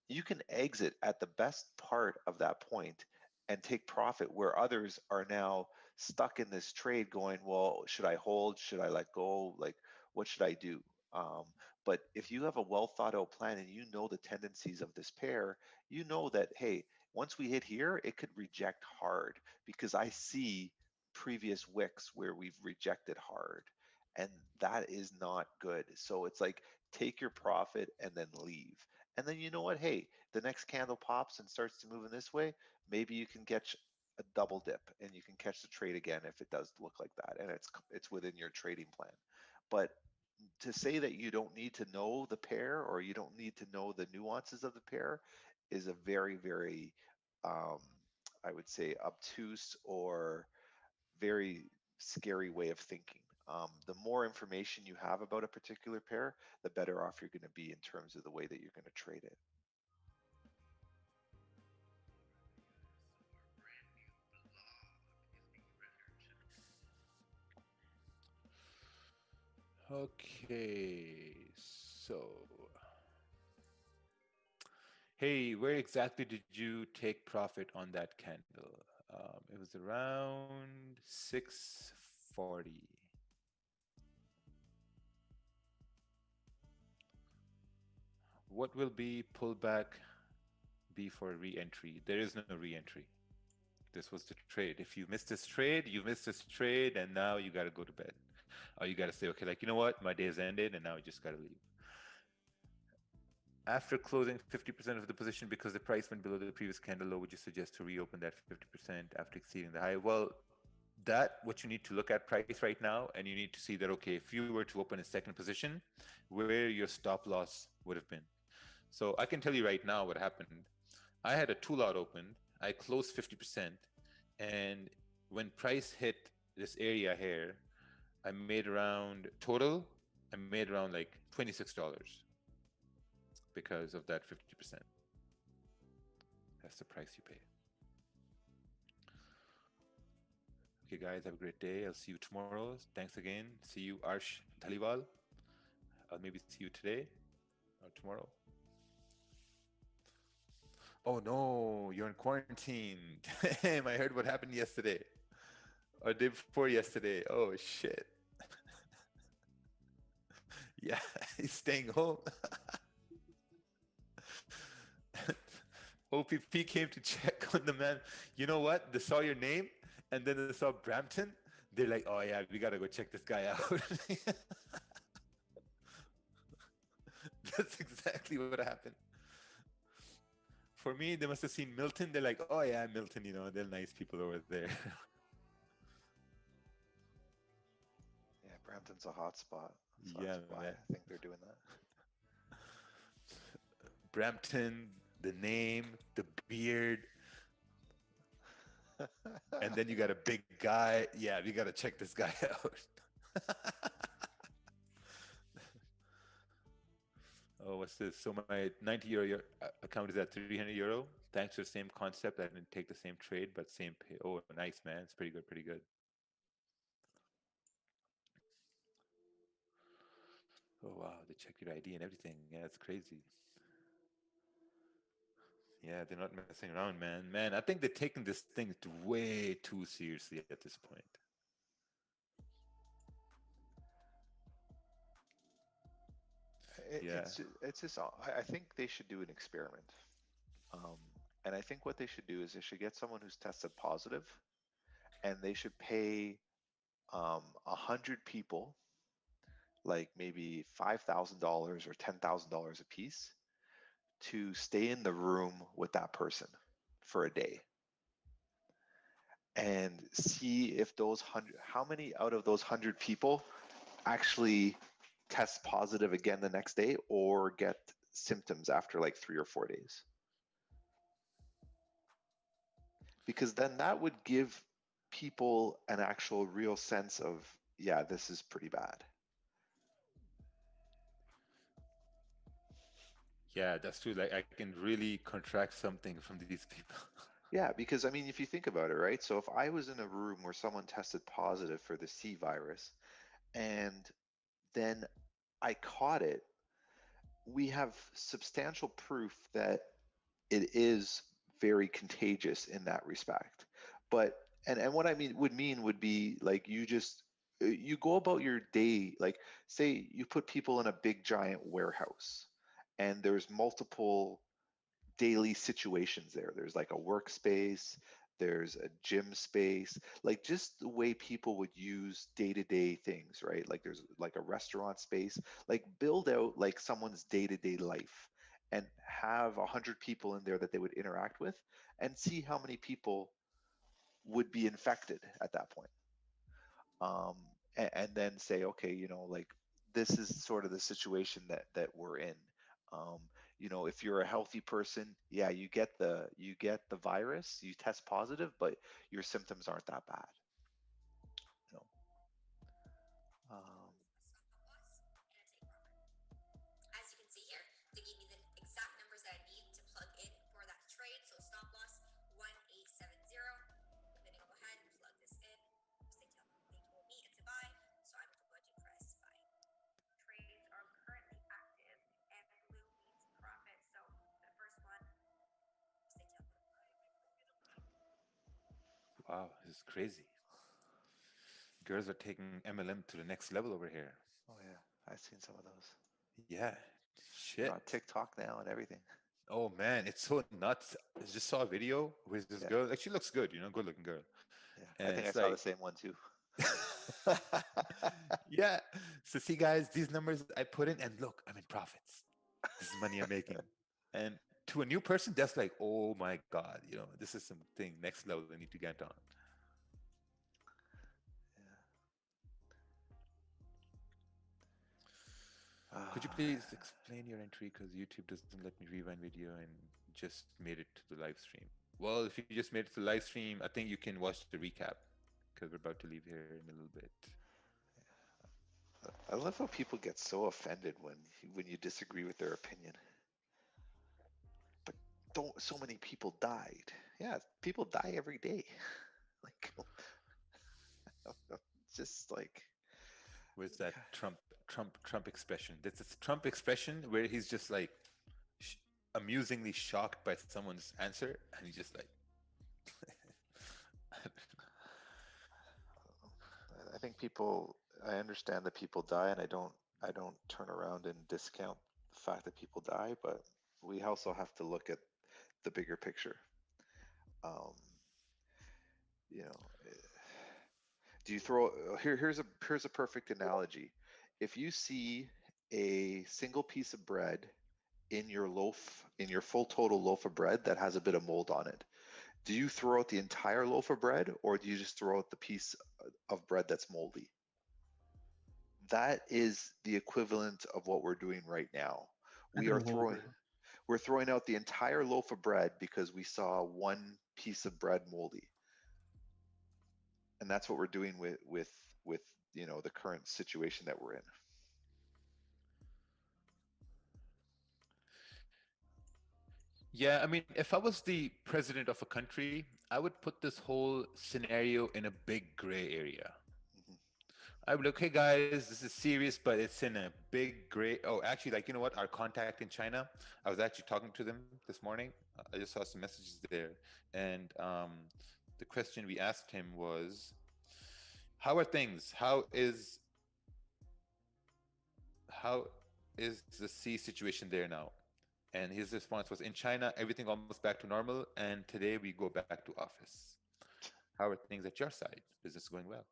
you can exit at the best part of that point and take profit where others are now stuck in this trade going, well, should I hold? Should I let go? Like, what should I do? Um, but if you have a well thought out plan and you know the tendencies of this pair, you know that, hey, once we hit here, it could reject hard because I see previous wicks where we've rejected hard. And that is not good. So it's like take your profit and then leave. And then you know what? Hey, the next candle pops and starts to move in this way. Maybe you can catch a double dip and you can catch the trade again if it does look like that and it's within your trading plan. But to say that you don't need to know the pair or you don't need to know the nuances of the pair is a very, very, I would say, obtuse or very scary way of thinking. The more information you have about a particular pair, the better off you're going to be in terms of the way that you're going to trade it. Okay, so hey, where exactly did you take profit on that candle? It was around 640. What will be pullback be for re-entry? There is no re-entry. This was the trade. If you missed this trade, you missed this trade, and now you got to go to bed. Or you got to say, okay, like, you know what? My day has ended, and now I just got to leave. After closing 50% of the position because the price went below the previous candle low, would you suggest to reopen that 50% after exceeding the high? Well, what you need to look at price right now, and you need to see that, okay, if you were to open a second position, where your stop loss would have been. So I can tell you right now what happened. I had a 2-lot opened. I closed 50%. And when price hit this area here, I made around total, I made around like $26 because of that 50%. That's the price you pay. Okay, guys, have a great day. I'll see you tomorrow. Thanks again. See you, Arsh Dhaliwal. I'll maybe see you today or tomorrow. Oh no, you're in quarantine. Damn, I heard what happened yesterday. Or day before yesterday. Oh shit. Yeah, he's staying home. OPP came to check on the man. You know what? They saw your name and then they saw Brampton. They're like, oh yeah, we gotta go check this guy out. That's exactly what happened. For me, they must have seen Milton. They're like, oh yeah, Milton, you know, they're nice people over there. Brampton's a hot spot. So Yeah, that's why man. I think they're doing that. Brampton, the name, the beard, and then you got a big guy. Yeah, we got to check this guy out. Oh, what's this? So my 90 euro account is at 300 euro. Thanks to the same concept. I didn't take the same trade, but same pay. Oh, nice, man. It's pretty good, pretty good. Oh, wow. They check your ID and everything. Yeah, it's crazy. Yeah, they're not messing around, man. Man, I think they're taking this thing way too seriously at this point. It's just, I think they should do an experiment. And I think what they should do is they should get someone who's tested positive, and they should pay 100 people, like maybe $5,000 or $10,000 a piece, to stay in the room with that person for a day and see if how many out of those 100 people actually test positive again the next day or get symptoms after like 3 or 4 days. Because then that would give people an actual real sense of, yeah, this is pretty bad. Yeah, that's true. Like I can really contract something from these people. Yeah, because I mean, if you think about it, right? So if I was in a room where someone tested positive for the C virus and then I caught it, we have substantial proof that it is very contagious in that respect. But and what I would be like you go about your day, like say you put people in a big giant warehouse and there's multiple daily situations there. There's like a workspace, there's a gym space, like just the way people would use day-to-day things, right? Like there's like a restaurant space, like build out like someone's day-to-day life and have 100 people in there that they would interact with and see how many people would be infected at that point. And then say, okay, like this is sort of the situation that we're in. If you're a healthy person, yeah, you get the virus, you test positive, but your symptoms aren't that bad. As you can see here, they gave me the exact numbers that I need to plug in for that trade. So stop loss 1870. I'm gonna go ahead and plug this in. They told me it's a buy, so I'm going to press buy. Trades are currently active, and blue means profit. So the first one, Wow, this is crazy. Girls are taking MLM to the next level over here. Oh yeah, I've seen some of those. Yeah, shit. On TikTok now and everything. Oh man, it's so nuts. I just saw a video with this girl. Like she looks good, good looking girl. Yeah, and I think I it's saw like, the same one too. Yeah. So see, guys, these numbers I put in, and look, I'm in profits. This is money I'm making. And to a new person, that's like, oh my god, this is something next level I need to get on. Could you please explain your entry, because YouTube doesn't let me rewind video and just made it to the live stream. Well, if you just made it to the live stream, I think you can watch the recap, because we're about to leave here in a little bit. I love how people get so offended when you disagree with their opinion. But so many people died. Yeah, people die every day. Like, just like. Where's that Trump expression? That's a Trump expression where he's just like amusingly shocked by someone's answer, and he's just like. I think I understand that people die, and I don't turn around and discount the fact that people die, but we also have to look at the bigger picture. Do you throw here's a perfect analogy. If you see a single piece of bread in your full total loaf of bread that has a bit of mold on it, do you throw out the entire loaf of bread, or do you just throw out the piece of bread that's moldy? that is the equivalent of what we're doing right now. We're throwing out the entire loaf of bread because we saw one piece of bread moldy. And that's what we're doing with the current situation that we're in. Yeah, I mean, if I was the president of a country, I would put this whole scenario in a big gray area. I would be like, hey guys, this is serious, but it's in a big gray. Oh, actually, like, you know what? Our contact in China, I was actually talking to them this morning. I just saw some messages there. And the question we asked him was, how are things? How is the sea situation there now? And his response was, in China, everything almost back to normal. And today we go back to office. How are things at your side? Business going well?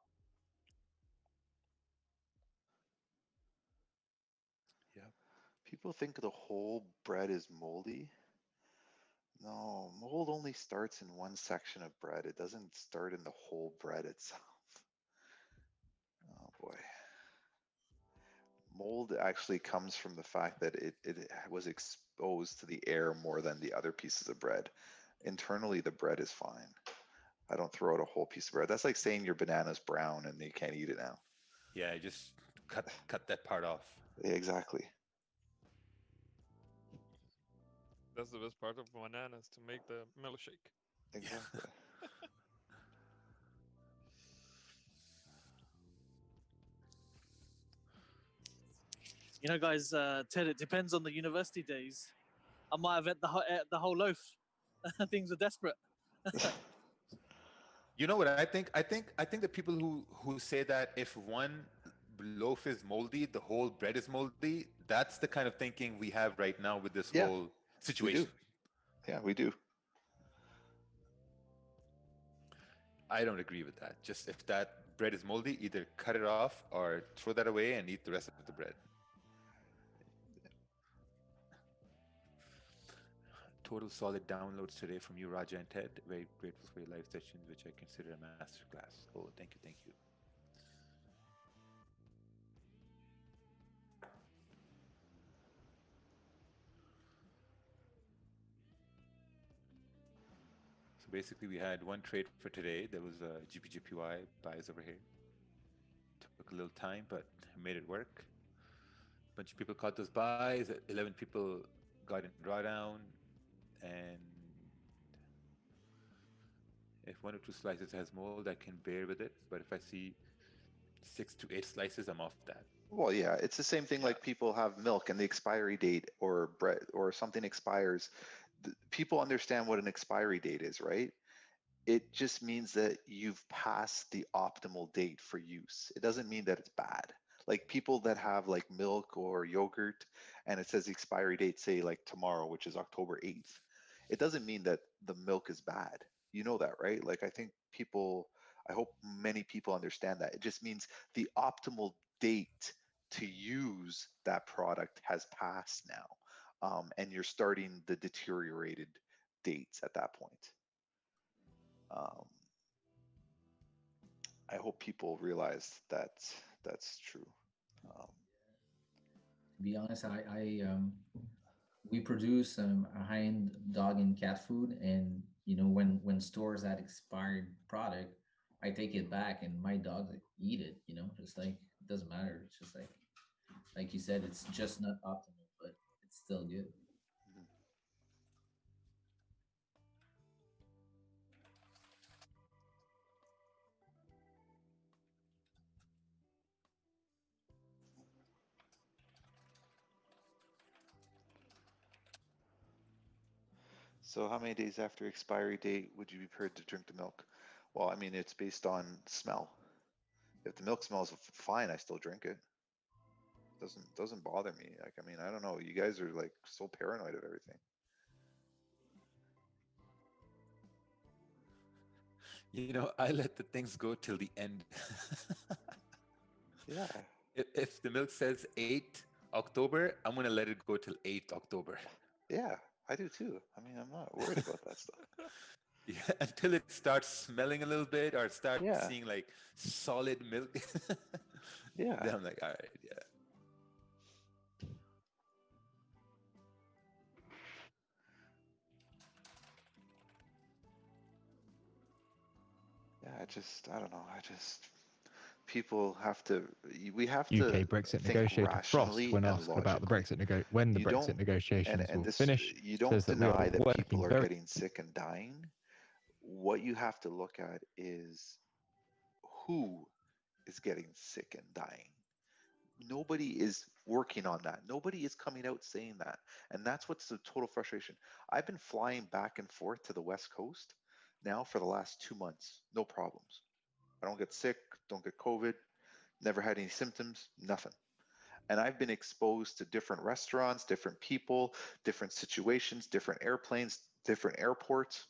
Yeah. People think the whole bread is moldy. No, mold only starts in one section of bread. It doesn't start in the whole bread itself. Oh boy. Mold actually comes from the fact that it was exposed to the air more than the other pieces of bread. Internally, the bread is fine. I don't throw out a whole piece of bread. That's like saying your banana's brown and you can't eat it now. Yeah, just cut that part off. Yeah, exactly. That's the best part of bananas, to make the milkshake. Exactly. You know, guys, Ted, it depends on the university days. I might have ate the whole loaf. Things are desperate. You know what I think? I think the people who say that if one loaf is moldy, the whole bread is moldy, that's the kind of thinking we have right now with this whole situation. We do. Yeah, we do. I don't agree with that. Just if that bread is moldy, either cut it off or throw that away and eat the rest of the bread. Total solid downloads today from you, Raja and Ted. Very grateful for your live sessions, which I consider a masterclass. Oh, thank you, thank you. So basically, we had one trade for today. There was a GPGPY buys over here. Took a little time, but made it work. A bunch of people caught those buys. 11 people got in drawdown, and if 1 or 2 slices has mold, I can bear with it. But if I see 6 to 8 slices, I'm off that. Well, yeah, it's the same thing like people have milk and the expiry date or bread or something expires. People understand what an expiry date is, right? It just means that you've passed the optimal date for use. It doesn't mean that it's bad. Like people that have like milk or yogurt and it says the expiry date, say like tomorrow, which is October 8th, it doesn't mean that the milk is bad. You know that, right? Like I hope many people understand that. It just means the optimal date to use that product has passed now. And you're starting the deteriorated dates at that point. I hope people realize that that's true. To be honest, we produce a high-end dog and cat food, and when stores that expired product, I take it back, and my dogs eat it. Just like it doesn't matter. It's just like you said, it's just not optimal, but it's still good. So how many days after expiry date would you be prepared to drink the milk? Well, I mean, it's based on smell. If the milk smells fine, I still drink it. Doesn't bother me. Like, I mean, I don't know. You guys are like so paranoid of everything. You know, I let the things go till the end. Yeah. If the milk says 8 October, I'm going to let it go till 8 October. Yeah, I do too. I mean, I'm not worried about that stuff. Yeah, until it starts smelling a little bit or start seeing like solid milk. Yeah. Then I'm like, all right, yeah. Yeah, I don't know. People have to, we have UK to Brexit think negotiator Frost, rationally when and asked about the logically. when the You Brexit don't, negotiations and will this, finish, you says don't that we are deny that working people are very. getting sick and dying. What you have to look at is who is getting sick and dying. Nobody is working on that. Nobody is coming out saying that. And that's what's the total frustration. I've been flying back and forth to the West Coast now for the last 2 months. No problems. I don't get sick, don't get COVID, never had any symptoms, nothing. And I've been exposed to different restaurants, different people, different situations, different airplanes, different airports.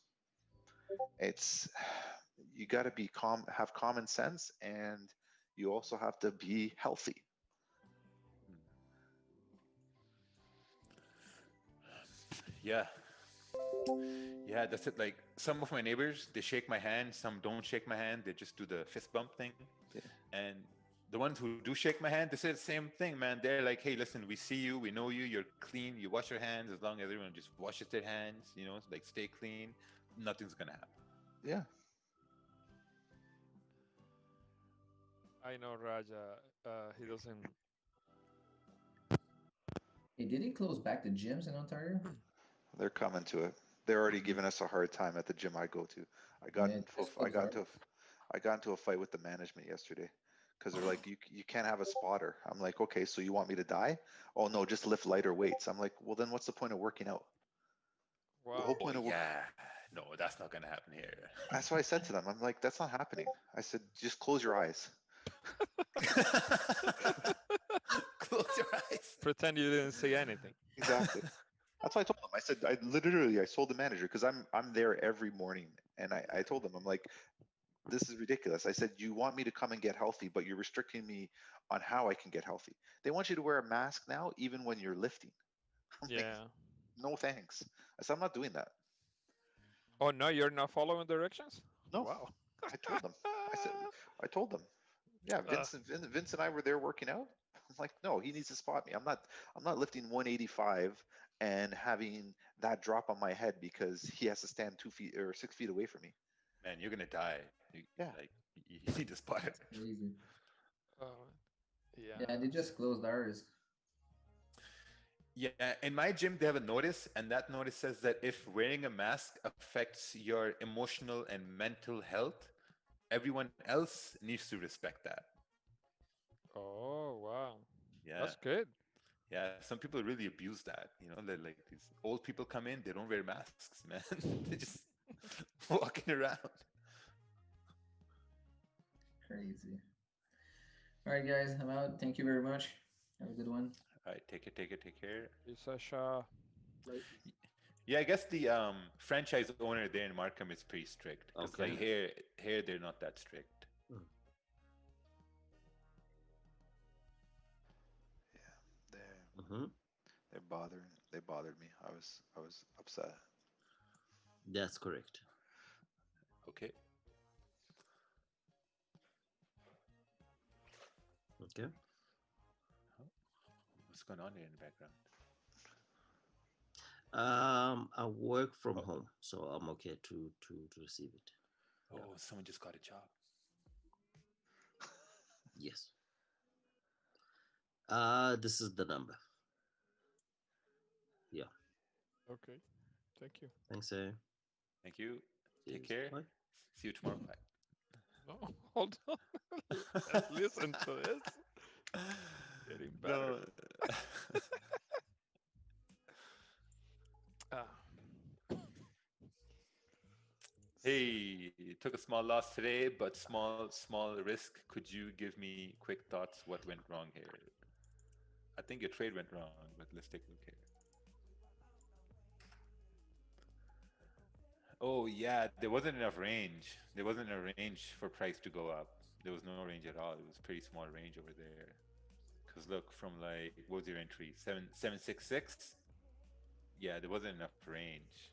It's, you got to be have common sense, and you also have to be healthy. Yeah. Yeah, that's it. Like some of my neighbors, they shake my hand. Some don't shake my hand. They just do the fist bump thing. Yeah. And the ones who do shake my hand, they say the same thing, man. They're like, hey, listen, we see you. We know you. You're clean. You wash your hands. As long as everyone just washes their hands, you know, like stay clean, nothing's going to happen. Yeah. I know Raja, he doesn't. Hey, did he close back the gyms in Ontario? They're coming to it. They're already giving us a hard time at the gym I go to. I got into a fight with the management yesterday because they're like, you can't have a spotter. I'm like, okay, so you want me to die? Oh no, just lift lighter weights. I'm like, well then what's the point of working out? Wow. The whole point of no, that's not gonna happen here. That's what I said to them. I'm like, that's not happening. I said, just close your eyes. Close your eyes. Pretend you didn't say anything. Exactly. That's what I told them. I said, I told the manager, because I'm there every morning, and I told them, I'm like, this is ridiculous. I said, you want me to come and get healthy, but you're restricting me on how I can get healthy. They want you to wear a mask now, even when you're lifting. I'm like, Yeah. no thanks. I said, I'm not doing that. Oh no, you're not following directions? No. Wow. I told them. I told them. Yeah, Vince and I were there working out. I'm like, no, he needs to spot me. I'm not lifting 185 and having that drop on my head because he has to stand 2 feet or 6 feet away from me. Man, you're gonna die. Yeah. Like you need to spot it. Crazy. Yeah. Yeah, they just closed ours. Yeah, in my gym, they have a notice, and that notice says that if wearing a mask affects your emotional and mental health, everyone else needs to respect that. Oh wow. Yeah. That's good. Yeah, some people really abuse that. You know, they're like these old people come in, they don't wear masks, man. They're just walking around. Crazy. All right, guys, I'm out. Thank you very much. Have a good one. All right, take care. Hey, Sasha. Yeah, I guess the franchise owner there in Markham is pretty strict. Because like here they're not that strict. Yeah, they bothered me. I was upset. That's correct. Okay. Okay. What's going on here in the background? I work from home, so I'm okay to receive it. Oh, someone just got a job. Yes. This is the number. Yeah. Okay. Thank you. Thanks, sir. Thank you. Take Cheers. care. Bye. See you tomorrow. Bye. No, hold on. Let's listen to this. Getting better. Hey, took a small loss today, but small risk. Could you give me quick thoughts? What went wrong here? I think your trade went wrong, but let's take a look here. Oh yeah, there wasn't enough range. There wasn't a range for price to go up. There was no range at all. It was pretty small range over there. Cause look, from like, what was your entry? 766? Yeah, there wasn't enough range.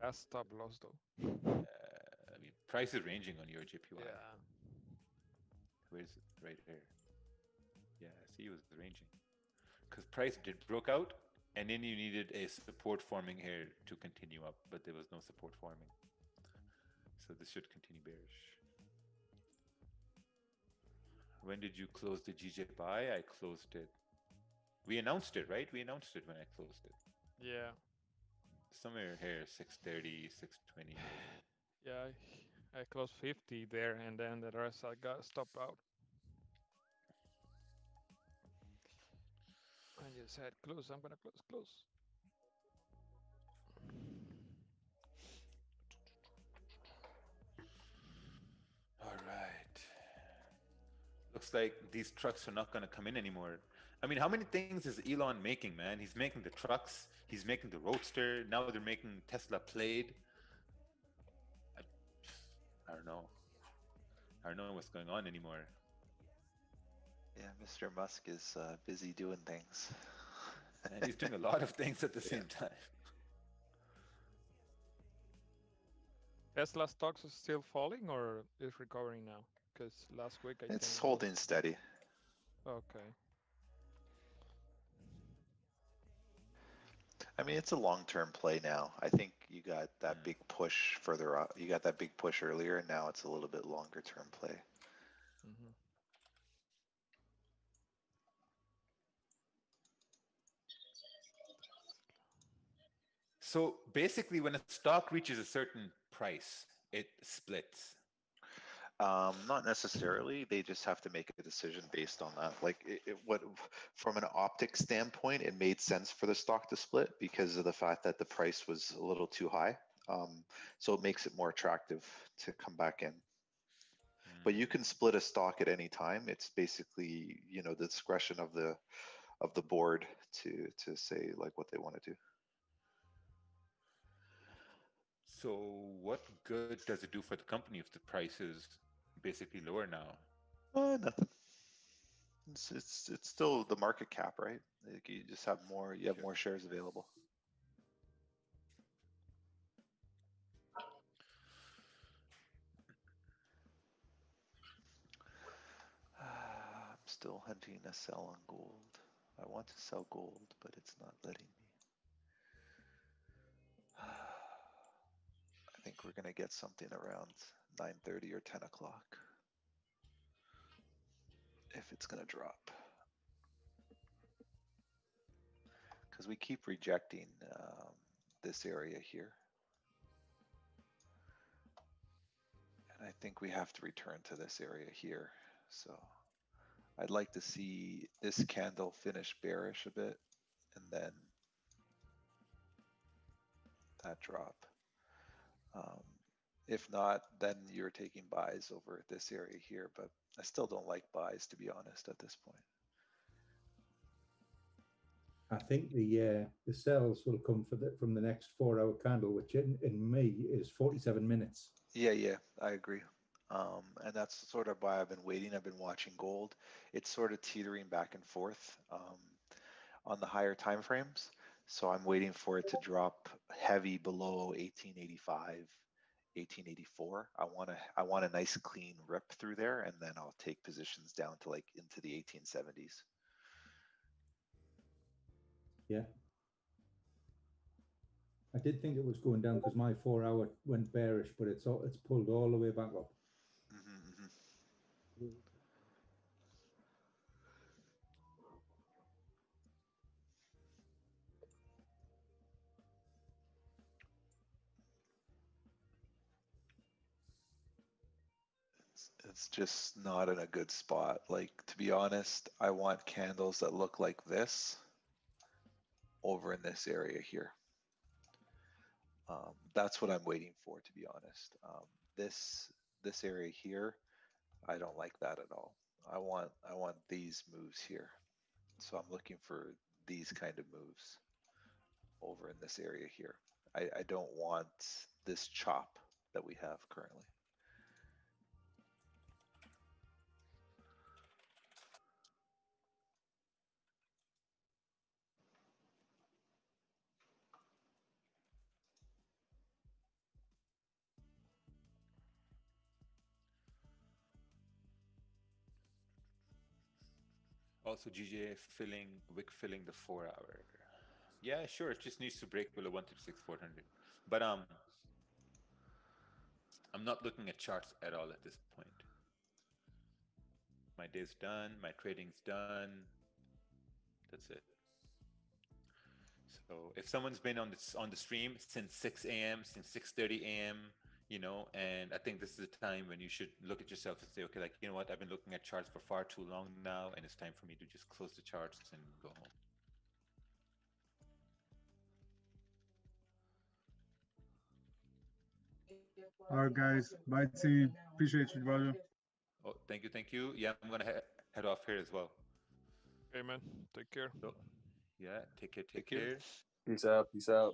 That's stop loss though. I mean, price is ranging on your JPY. Yeah. Where's it? Right here. Yeah, see, it was ranging. Because price did broke out, and then you needed a support forming here to continue up, but there was no support forming. So this should continue bearish. When did you close the GJ buy? I closed it. We announced it, right? We announced it when I closed it. Yeah. Somewhere here, 6:30, 6:20. Yeah, I closed 50 there, and then the rest I got stopped out. I just had close. I'm gonna close. All right. Looks like these trucks are not going to come in anymore. I mean, how many things is Elon making, man? He's making the trucks. He's making the Roadster. Now they're making Tesla Plaid. I don't know. I don't know what's going on anymore. Yeah, Mr. Musk is busy doing things. And he's doing a lot of things at the same time. Tesla stocks is still falling or is recovering now? Because last week I It's think holding steady. Okay. I mean, it's a long-term play now. I think you got that big push further up. You got that big push earlier, and now it's a little bit longer-term play. Mm-hmm. So basically, when a stock reaches a certain price, it splits. Not necessarily. They just have to make a decision based on that. Like, what from an optic standpoint, it made sense for the stock to split because of the fact that the price was a little too high. So it makes it more attractive to come back in. But you can split a stock at any time. It's basically, you know, the discretion of the board to say like what they want to do. So what good does it do for the company if the price is basically lower now? Nothing. It's still the market cap, right? Like you just have more. You have more shares available. I'm still hunting a sell on gold. I want to sell gold, but it's not letting me. I think we're gonna get something around 9:30 or 10 o'clock. If it's gonna drop. Because we keep rejecting this area here. And I think we have to return to this area here. So I'd like to see this candle finish bearish a bit and then that drop. If not, then you're taking buys over at this area here, but I still don't like buys, to be honest, at this point. I think the sells will come from the next 4-hour candle, which in me is 47 minutes. Yeah, I agree. And that's sort of why I've been waiting. I've been watching gold. It's sort of teetering back and forth on the higher time frames. So I'm waiting for it to drop heavy below 1885, 1884. I want a nice clean rip through there, and then I'll take positions down to like into the 1870s. Yeah. I did think it was going down because my 4-hour went bearish, but it's pulled all the way back up. It's just not in a good spot. Like, to be honest, I want candles that look like this over in this area here. That's what I'm waiting for, to be honest. This area here, I don't like that at all. I want these moves here. So I'm looking for these kind of moves over in this area here. I don't want this chop that we have currently. Also, GJ wick filling the 4 hour. Yeah, sure. It just needs to break below 136,400. But I'm not looking at charts at all at this point. My day's done. My trading's done. That's it. So if someone's been on the stream since 6 a.m., since 6:30 a.m., you know, and I think this is a time when you should look at yourself and say, okay, like, you know what, I've been looking at charts for far too long now, and it's time for me to just close the charts and go home. All right, guys. Bye, team. Appreciate you, brother. Oh, thank you, thank you. Yeah, I'm gonna head off here as well. Hey, man. Take care. So, yeah, take care, take care. Peace out. Peace out.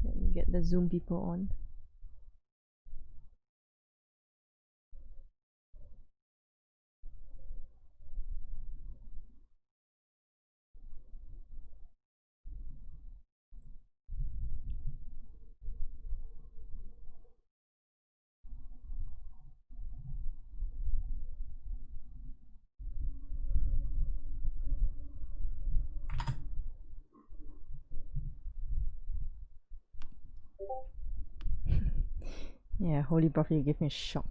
Let me get the Zoom people on. Yeah, holy prophet, you gave me a shock.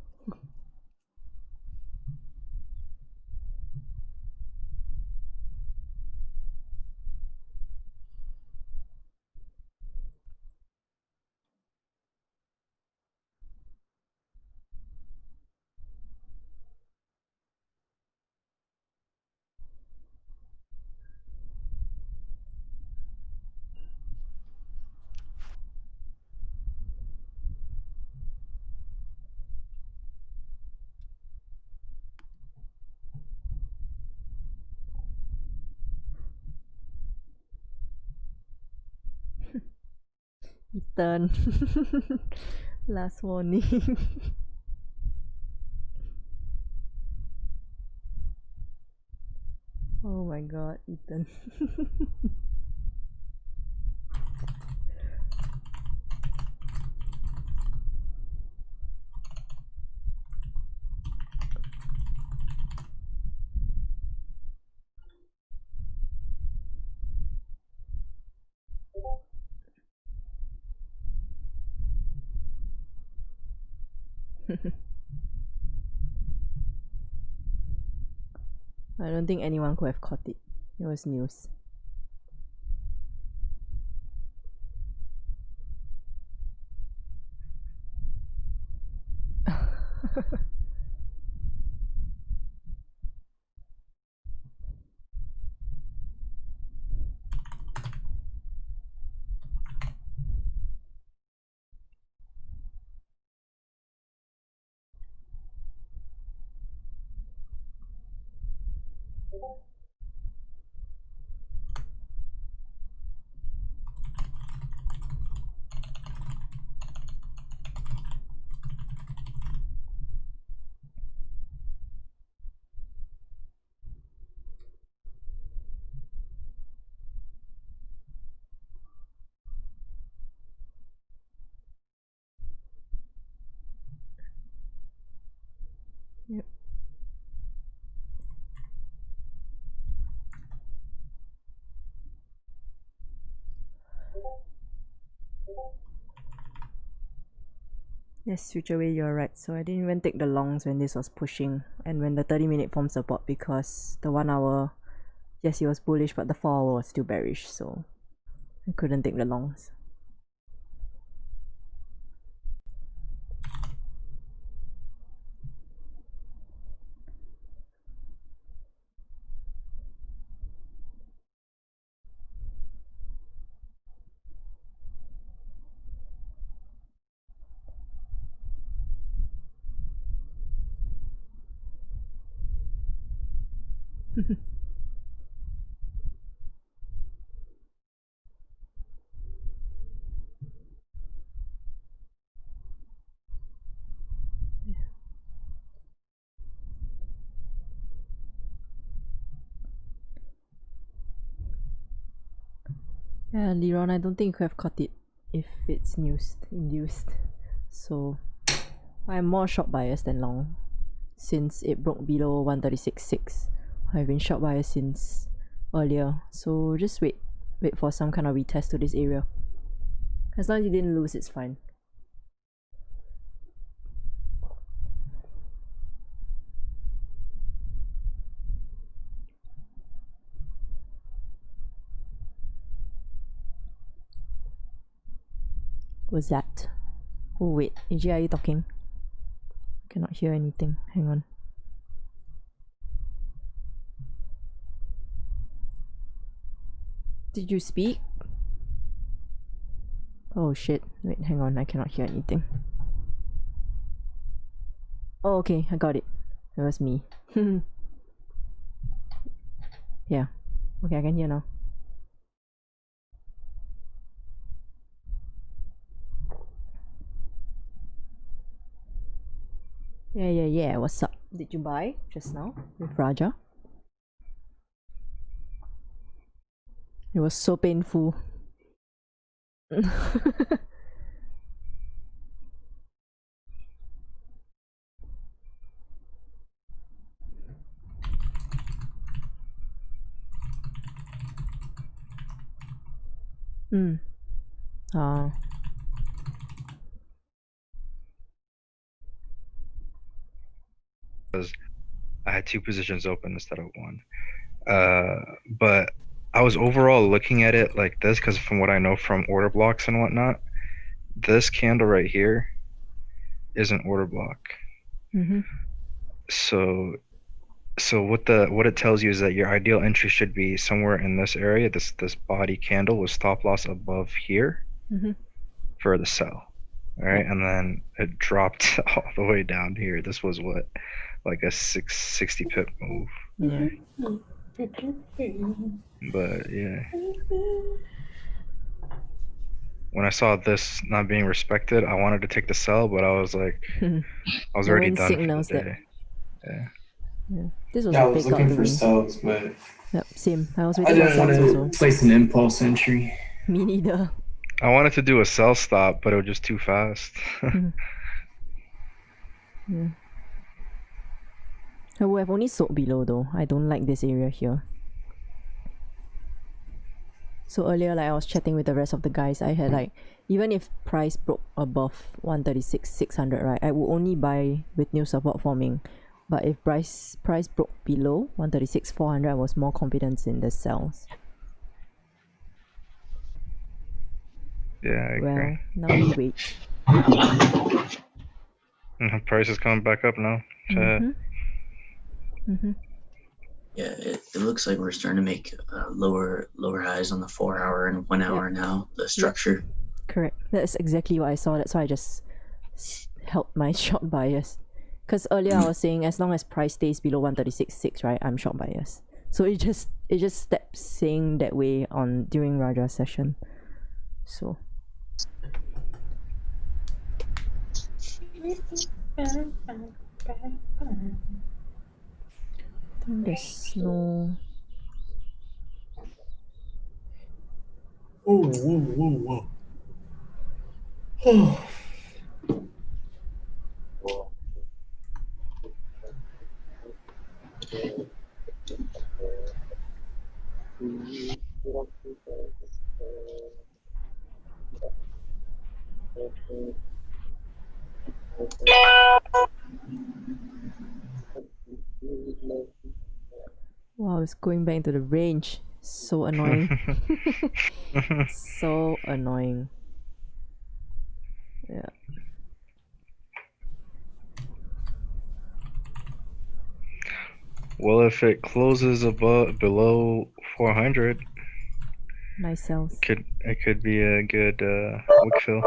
Ethan. Last warning. Oh my god, Ethan. I don't think anyone could have caught it. It was news. Yep. Yes, switch away, you're right. So I didn't even take the longs when this was pushing and when the 30-minute formed support, because the 1 hour, yes, it was bullish, but the 4 hour was still bearish, so I couldn't take the longs. Yeah, Liron, I don't think you could have caught it if it's induced. So I'm more short biased than long since it broke below 136.6. I've been short biased since earlier. So just wait for some kind of retest to this area. As long as you didn't lose, it's fine. What's that? Oh wait, AJ, are you talking? Cannot hear anything. Hang on. Did you speak? Oh shit. Wait, hang on. I cannot hear anything. Oh, okay. I got it. It was me. Yeah. Okay, I can hear now. Yeah. What's up? Did you buy just now with Raja? It was so painful. Ah. Because I had 2 positions open instead of 1. But I was overall looking at it like this because from what I know from order blocks and whatnot, this candle right here is an order block. So what it tells you is that your ideal entry should be somewhere in this area, this body candle with stop loss above here for the sell. All right, and then it dropped all the way down here. This was what, like a 60 pip move. Yeah. But yeah, when I saw this not being respected, I wanted to take the sell, but I was like, I was No already one done for the signals day. that. Yeah. This was Yeah, I a was fake out looking to for me. subs, but Yep, same. I was I waiting for didn't want subs to also. place an impulse entry. Me neither. I wanted to do a sell stop, but it was just too fast. Yeah. I would have only sold below though. I don't like this area here. So earlier, like I was chatting with the rest of the guys, I had like, even if price broke above 136,600, right, I would only buy with new support forming. But if price broke below 136,400, I was more confident in the sells. Yeah, I agree. Well, now we wait. Price is coming back up now. Yeah, it looks like we're starting to make lower highs on the 4 hour and 1 hour now. The structure. Correct. That's exactly what I saw. That's why I just held my short bias. Because earlier I was saying as long as price stays below 136.6, right, I'm short bias. So it just stepped saying that way on during Raja's session. So I think there's no. Whoa. Wow, it's going back into the range. So annoying. So annoying. Yeah. Well, if it closes below 400, nice sells. It could be a good wick fill.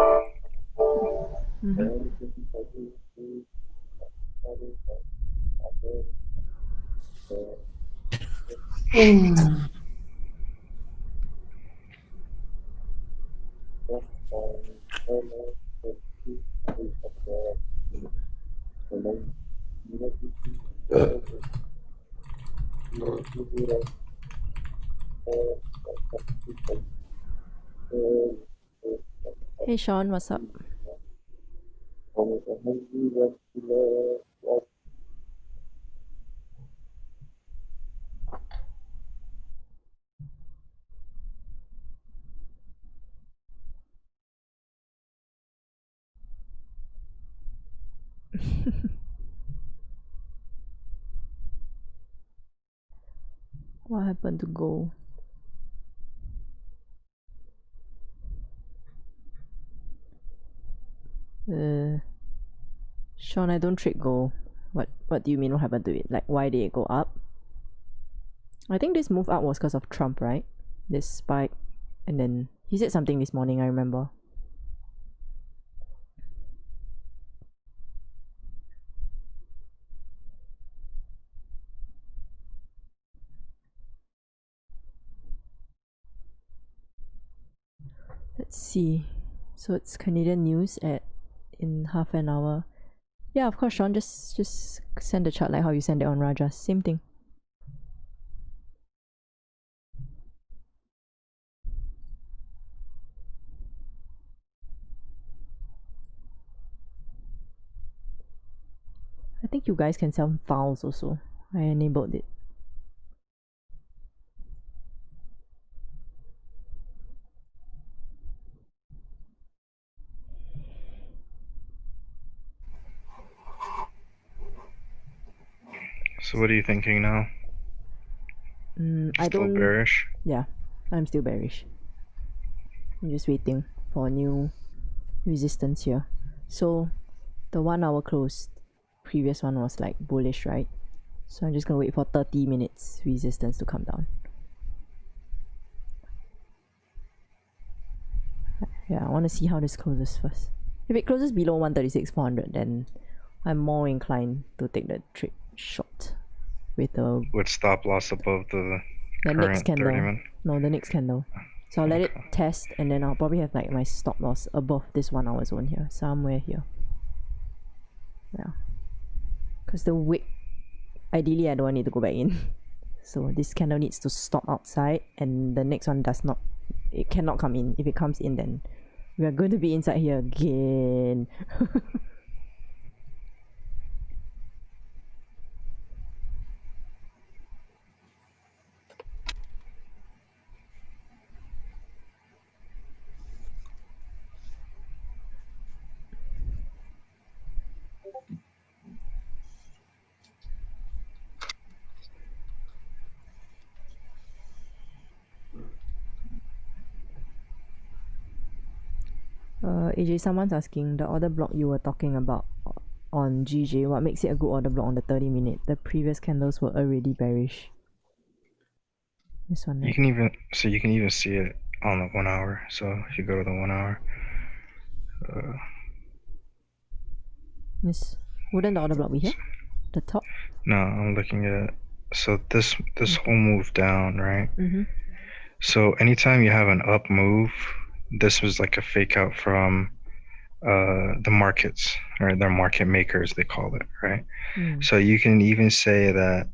Hey Sean, what's up? What happened to gold? Sean, I don't trade gold. What do you mean what happened to it? Like, why did it go up? I think this move up was because of Trump, right? This spike, and then he said something this morning, I remember. Let's see. So it's Canadian news in half an hour. Yeah, of course, Sean. Just send the chart like how you send it on Rajas. Same thing. I think you guys can sell files also. I enabled it. So what are you thinking now? I Still don't. bearish? Yeah, I'm still bearish. I'm just waiting for a new resistance here. So the 1 hour close, previous one was like bullish, right? So I'm just gonna wait for 30 minutes resistance to come down. Yeah, I want to see how this closes first. If it closes below 136,400, then I'm more inclined to take the trade short with the stop loss above the next current 30 candle. minute? No, the next candle. So I'll let it test, and then I'll probably have like my stop loss above this 1 hour zone here, somewhere here. Yeah, because the wick, ideally I don't want it to go back in. So this candle needs to stop outside, and the next one does not. It cannot come in. If it comes in, then we are going to be inside here again. AJ, someone's asking the order block you were talking about on GJ. What makes it a good order block on the 30 minute? The previous candles were already bearish. This one, right? You can even see it on the 1 hour. So if you go to the 1 hour, This wouldn't the order block be here? The top? no, I'm looking at this whole move down, right? So anytime you have an up move, this was like a fake out from the markets, or their market makers, they call it, right? So you can even say that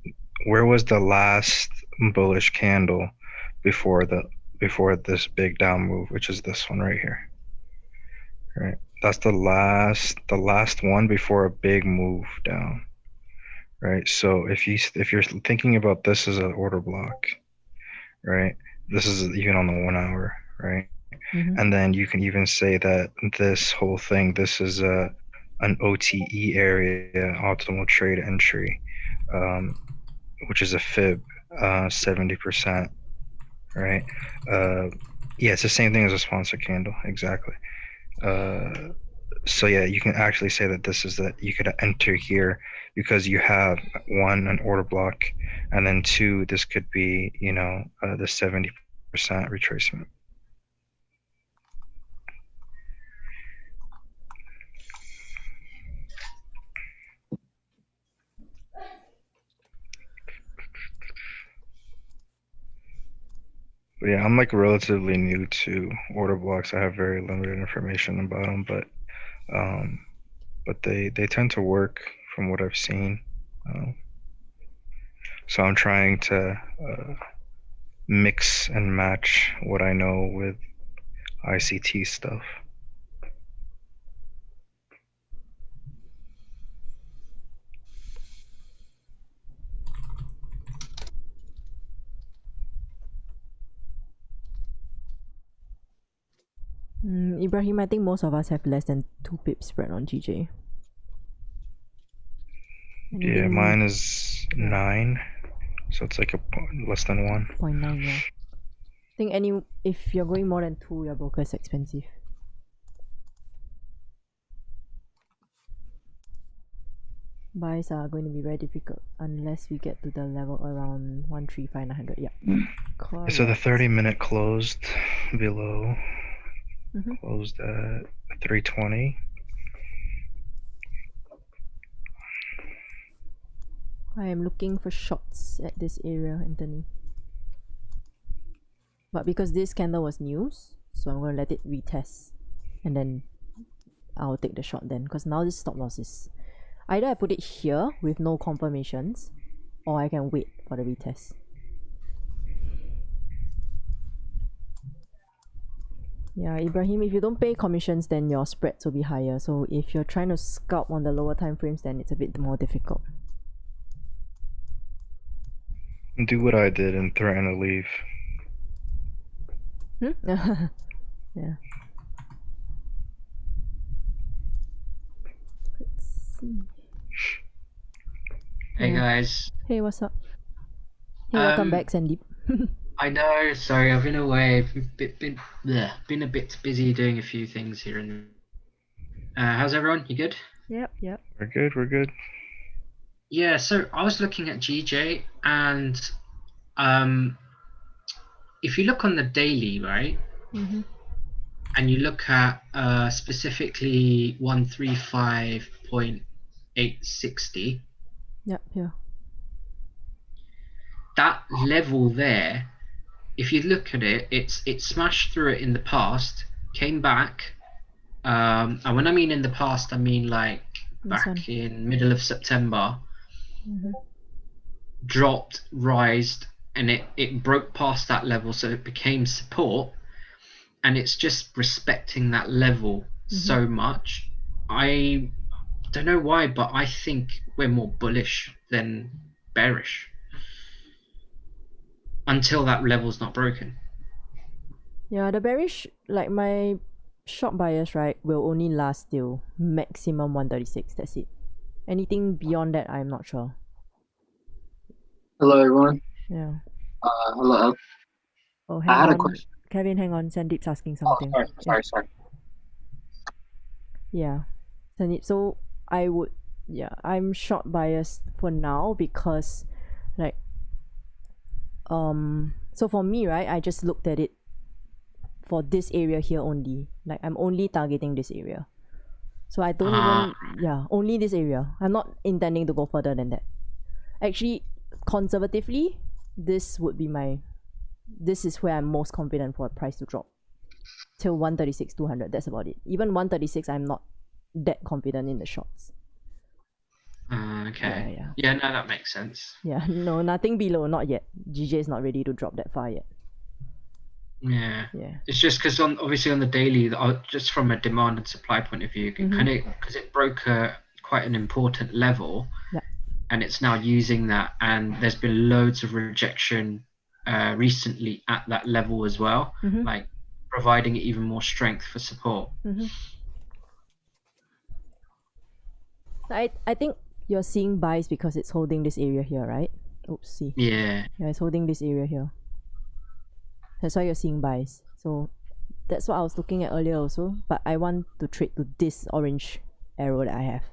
where was the last bullish candle before this big down move, which is this one right here, right? That's the last one before a big move down, right? So if you're thinking about this as an order block, right? This is even on the 1 hour, right? And then you can even say that this whole thing, this is an OTE area, optimal trade entry, which is a fib, 70%, right? Yeah, it's the same thing as a sponsor candle, exactly. So yeah, you can actually say that this is that you could enter here because you have one, an order block, and then two, this could be, you know, the 70% retracement. But yeah, I'm like relatively new to order blocks. I have very limited information about them, but they tend to work from what I've seen. So I'm trying to mix and match what I know with ICT stuff. Ibrahim, I think most of us have less than 2 pips spread on GJ. Yeah, mine is 9, so it's like less than 1. 0.9, yeah. I think if you're going more than 2, your broker is expensive. Buys are going to be very difficult unless we get to the level around 135,900. Yeah. Correct. So the 30-minute closed below, closed at 320. I am looking for shots at this area, Anthony. But because this candle was news, so I'm going to let it retest. And then I'll take the shot then. Because now this stop loss is... Either I put it here with no confirmations, or I can wait for the retest. Yeah, Ibrahim, if you don't pay commissions, then your spreads will be higher. So if you're trying to scalp on the lower time frames, then it's a bit more difficult. Do what I did and threaten to leave. Yeah. Let's see. Hey guys. Hey, what's up? Hey, welcome back, Sandeep. I know, sorry, I've been away. Been a bit busy doing a few things here and there. How's everyone? You good? Yep. We're good, we're good. Yeah, so I was looking at GJ and if you look on the daily, right? And you look at specifically 135.860. Yep, yeah. That level there, if you look at it, it smashed through it in the past, came back, and when I mean in the past, I mean like back in middle of September, dropped, rised, and it broke past that level, so it became support, and it's just respecting that level so much. I don't know why, but I think we're more bullish than bearish until that level's not broken. Yeah, the bearish, like my short bias, right, will only last till maximum 136. That's it. Anything beyond that, I'm not sure. Hello, everyone. Yeah. Hello. Oh, I hang had a on. question. Kevin, hang on. Sandeep's asking something. Sorry. Yeah. Sandeep, so I'm short biased for now because, like, so for me, right, I just looked at it for this area here only. Like, I'm only targeting this area. So I don't only this area. I'm not intending to go further than that. Actually, conservatively, this is where I'm most confident for a price to drop. Till 136,200, that's about it. Even 136, I'm not that confident in the shorts. Okay. Yeah, no, that makes sense. Yeah, no, nothing below, not yet. GJ is not ready to drop that far yet. Yeah. Yeah. It's just because obviously on the daily, just from a demand and supply point of view, kind of because it broke quite an important level, and it's now using that, and there's been loads of rejection recently at that level as well, like providing it even more strength for support. I think you're seeing buys because it's holding this area here, right? Oopsie. Yeah, it's holding this area here. That's why you're seeing buys. So that's what I was looking at earlier also, but I want to trade to this orange arrow that I have.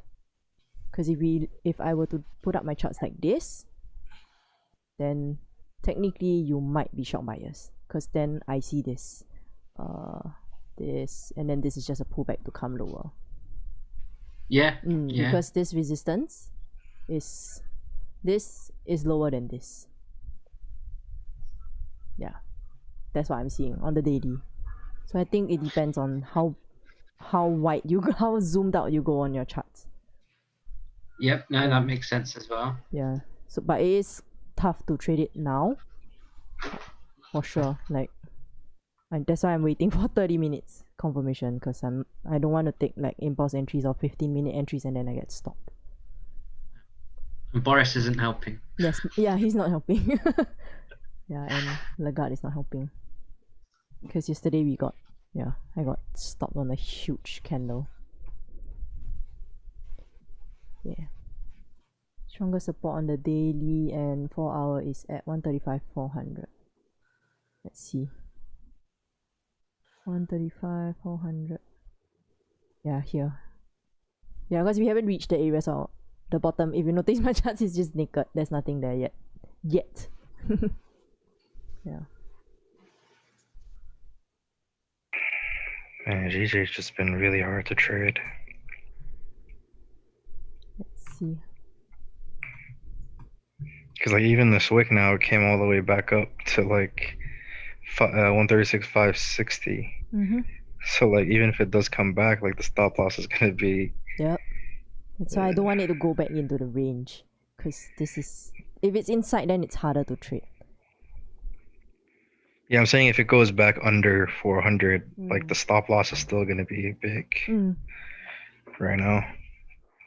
Because if I were to put up my charts like this, then technically you might be short buyers. Because then I see this, and then this is just a pullback to come lower. Yeah. Because this resistance is lower than this. Yeah. That's what I'm seeing on the daily. So I think it depends on how wide how zoomed out you go on your charts. Yep, no, that makes sense as well. Yeah. So but it is tough to trade it now. For sure. Like, and that's why I'm waiting for 30 minutes confirmation, because I don't want to take like impulse entries or 15-minute entries and then I get stopped. And Boris isn't helping. Yes, yeah, he's not helping. Yeah, and Lagarde is not helping. Because yesterday we got Yeah, I got stopped on a huge candle. Yeah. Strongest support on the daily and 4-hour is at 135,400. Let's see. 135,400. Yeah, here. Yeah, because we haven't reached the area, so the bottom, if you notice my charts is just naked. There's nothing there yet. Yeah. Man, GJ's just been really hard to trade. Let's see. Because like even this wick now, it came all the way back up to like 136,560. So like even if it does come back, like the stop loss is gonna be. Yep. That's why I don't want it to go back into the range. Because this is... If it's inside, then it's harder to trade. Yeah, I'm saying if it goes back under 400, like the stop loss is still gonna be big right now.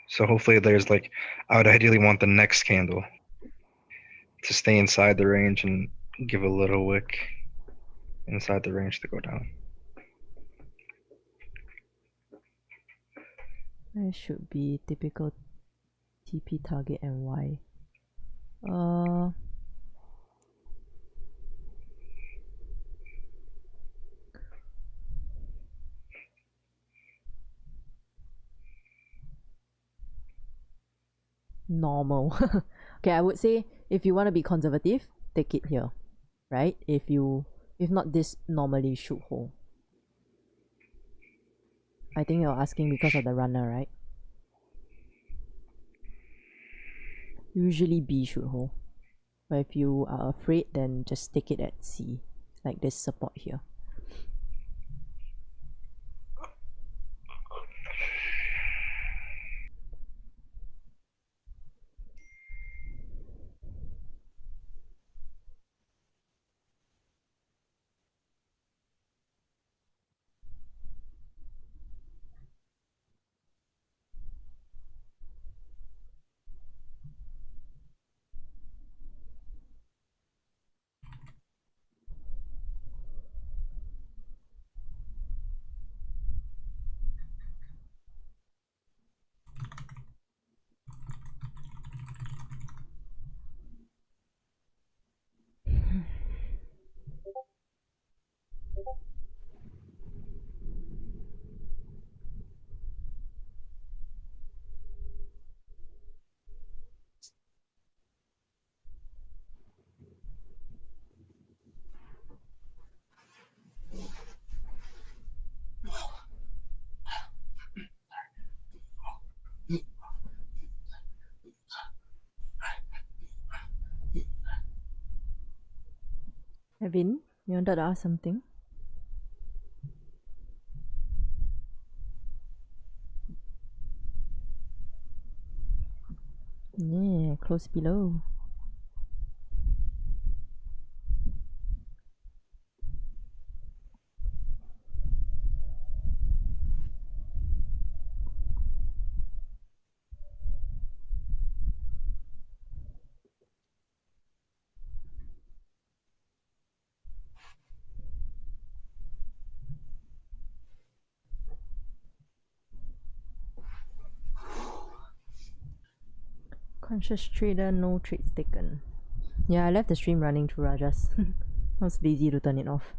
So hopefully there's like, I would ideally want the next candle to stay inside the range and give a little wick inside the range to go down. There should be typical TP target and Y. Normal. Okay, I would say if you want to be conservative, take it here, right? If not, this normally should hold. I think you're asking because of the runner, right? Usually B should hold. But if you are afraid, then just take it at C, like this support here. Evan, you wanted to ask something? Yeah, close below. Conscious trader, no trades taken. Yeah, I left the stream running through Rajas. I was lazy to turn it off.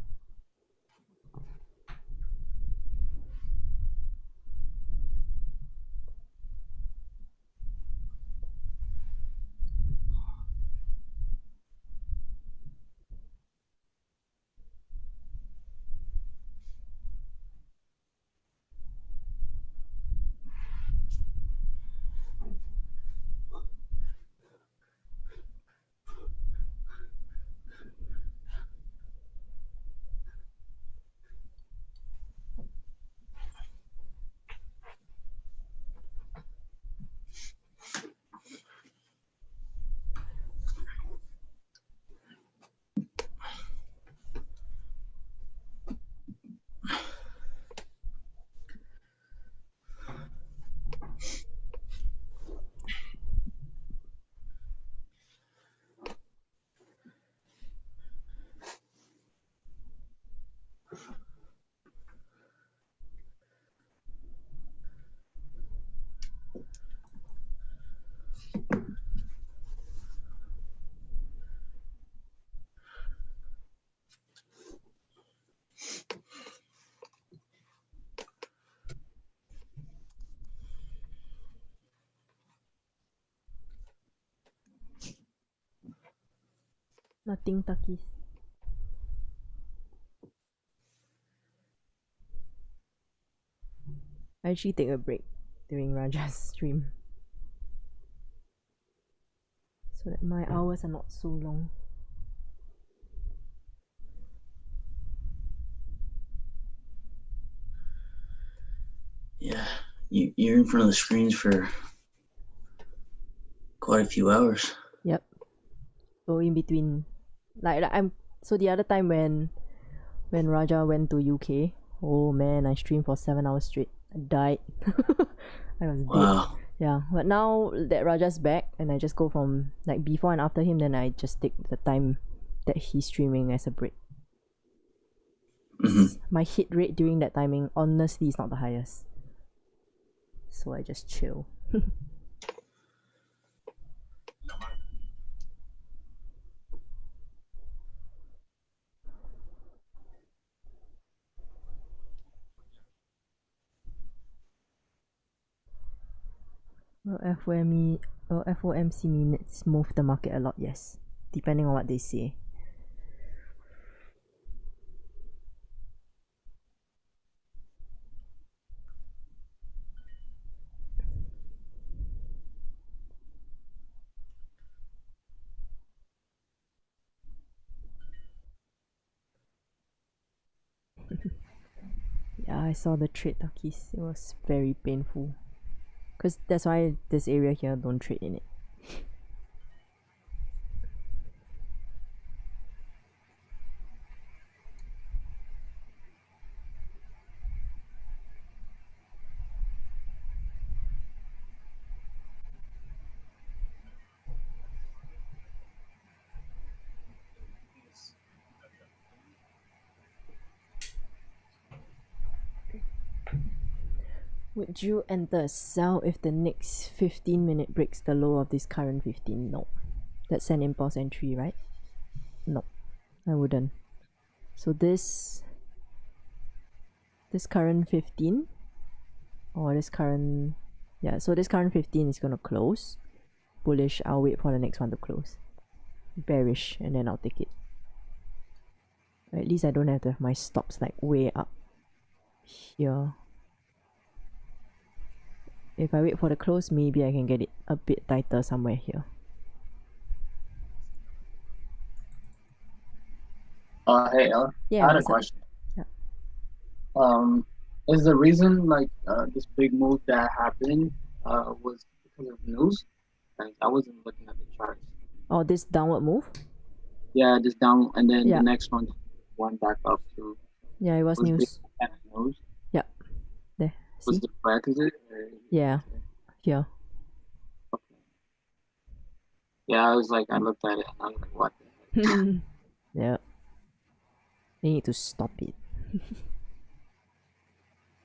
Nothing, Takis. I actually take a break during Raja's stream so that my hours are not so long. Yeah, you're in front of the screens for quite a few hours. Yep. So in between, like I'm so the other time when Raja went to UK, oh man, I streamed for 7 hours straight. I died. I was dead. Yeah, but now that Raja's back and I just go from like before and after him, then I just take the time that he's streaming as a break. My hit rate during that timing honestly is not the highest, so I just chill. Well, FOMC minutes move the market a lot, yes, depending on what they say. Yeah, I saw the trade Takis. It was very painful. Because that's why this area here don't trade in it. Would you enter a sell if the next 15 minute breaks the low of this current 15? No. That's an impulse entry, right? No, I wouldn't. So this current 15 or this current, yeah, so this current 15 is gonna close. Bullish, I'll wait for the next one to close. Bearish, and then I'll take it. At least I don't have to have my stops like way up here. If I wait for the close, maybe I can get it a bit tighter somewhere here. Hey, Yeah, I had a what's up? question. Yeah. Is the reason like this big move that happened was because of news? Like I wasn't looking at the charts. Oh, this downward move? Yeah, this down, and then Yeah. the next one went back up to. Yeah, it was Was news. based on news. Yeah. There. Was See? the Brexit? Yeah. Here. Yeah, I was like, I looked at it and I was like, what? Yeah. They need to stop it.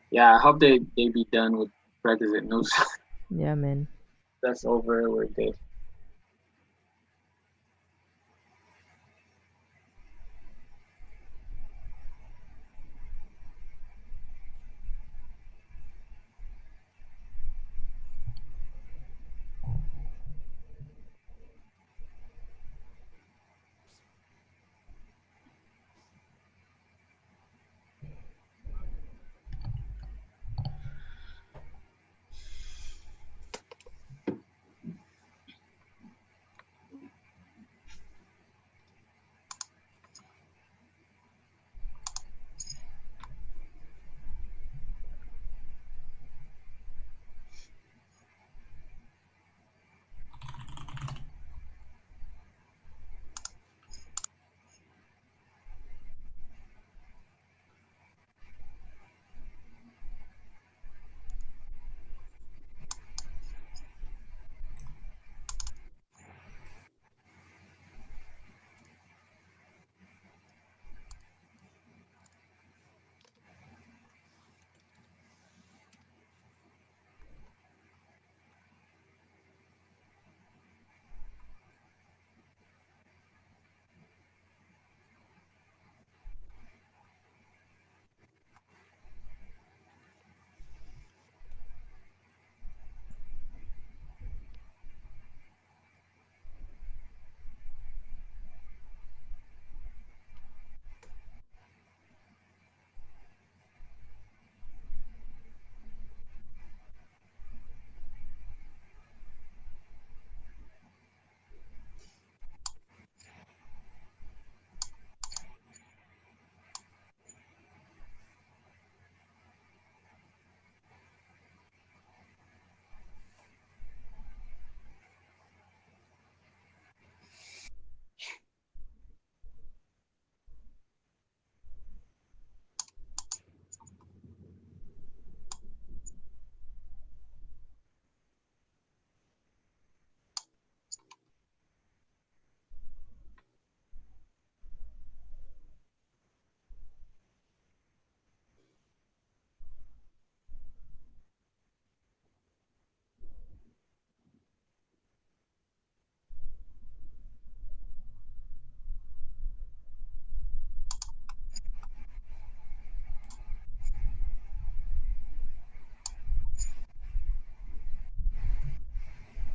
Yeah, I hope they be done with Brexit news. Yeah, man. That's over with this.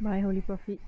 Bye, Holy Prophet.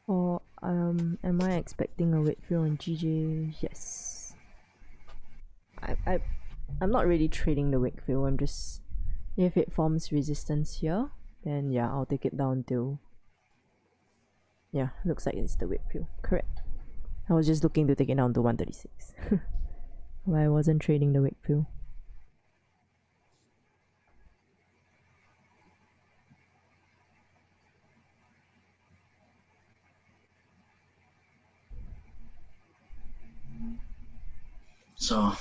Or am I expecting a wick fill on GJ? Yes. I'm not really trading the wick fill. I'm just, if it forms resistance here, then yeah, I'll take it down to, yeah, looks like it's the wick fill. Correct. I was just looking to take it down to 136. But I wasn't trading the wick fill. So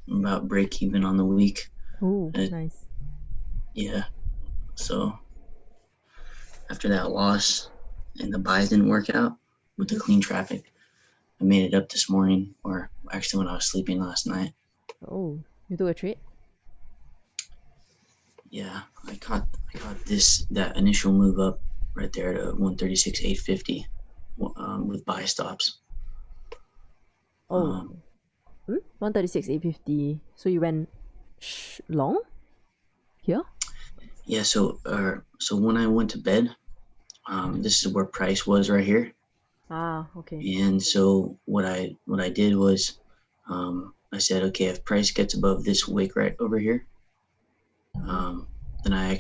I'm about break even on the week. Oh, nice. Yeah. So after that loss and the buys didn't work out with the clean traffic, I made it up this morning, or actually when I was sleeping last night. Oh, You took a trade? Yeah, I caught that initial move up right there to 136.850 with buy stops. Oh. 136.850. So you went long here? Yeah, so when I went to bed, this is where price was right here. Ah, okay. And so what I did was I said, okay, if price gets above this wick right over here, then I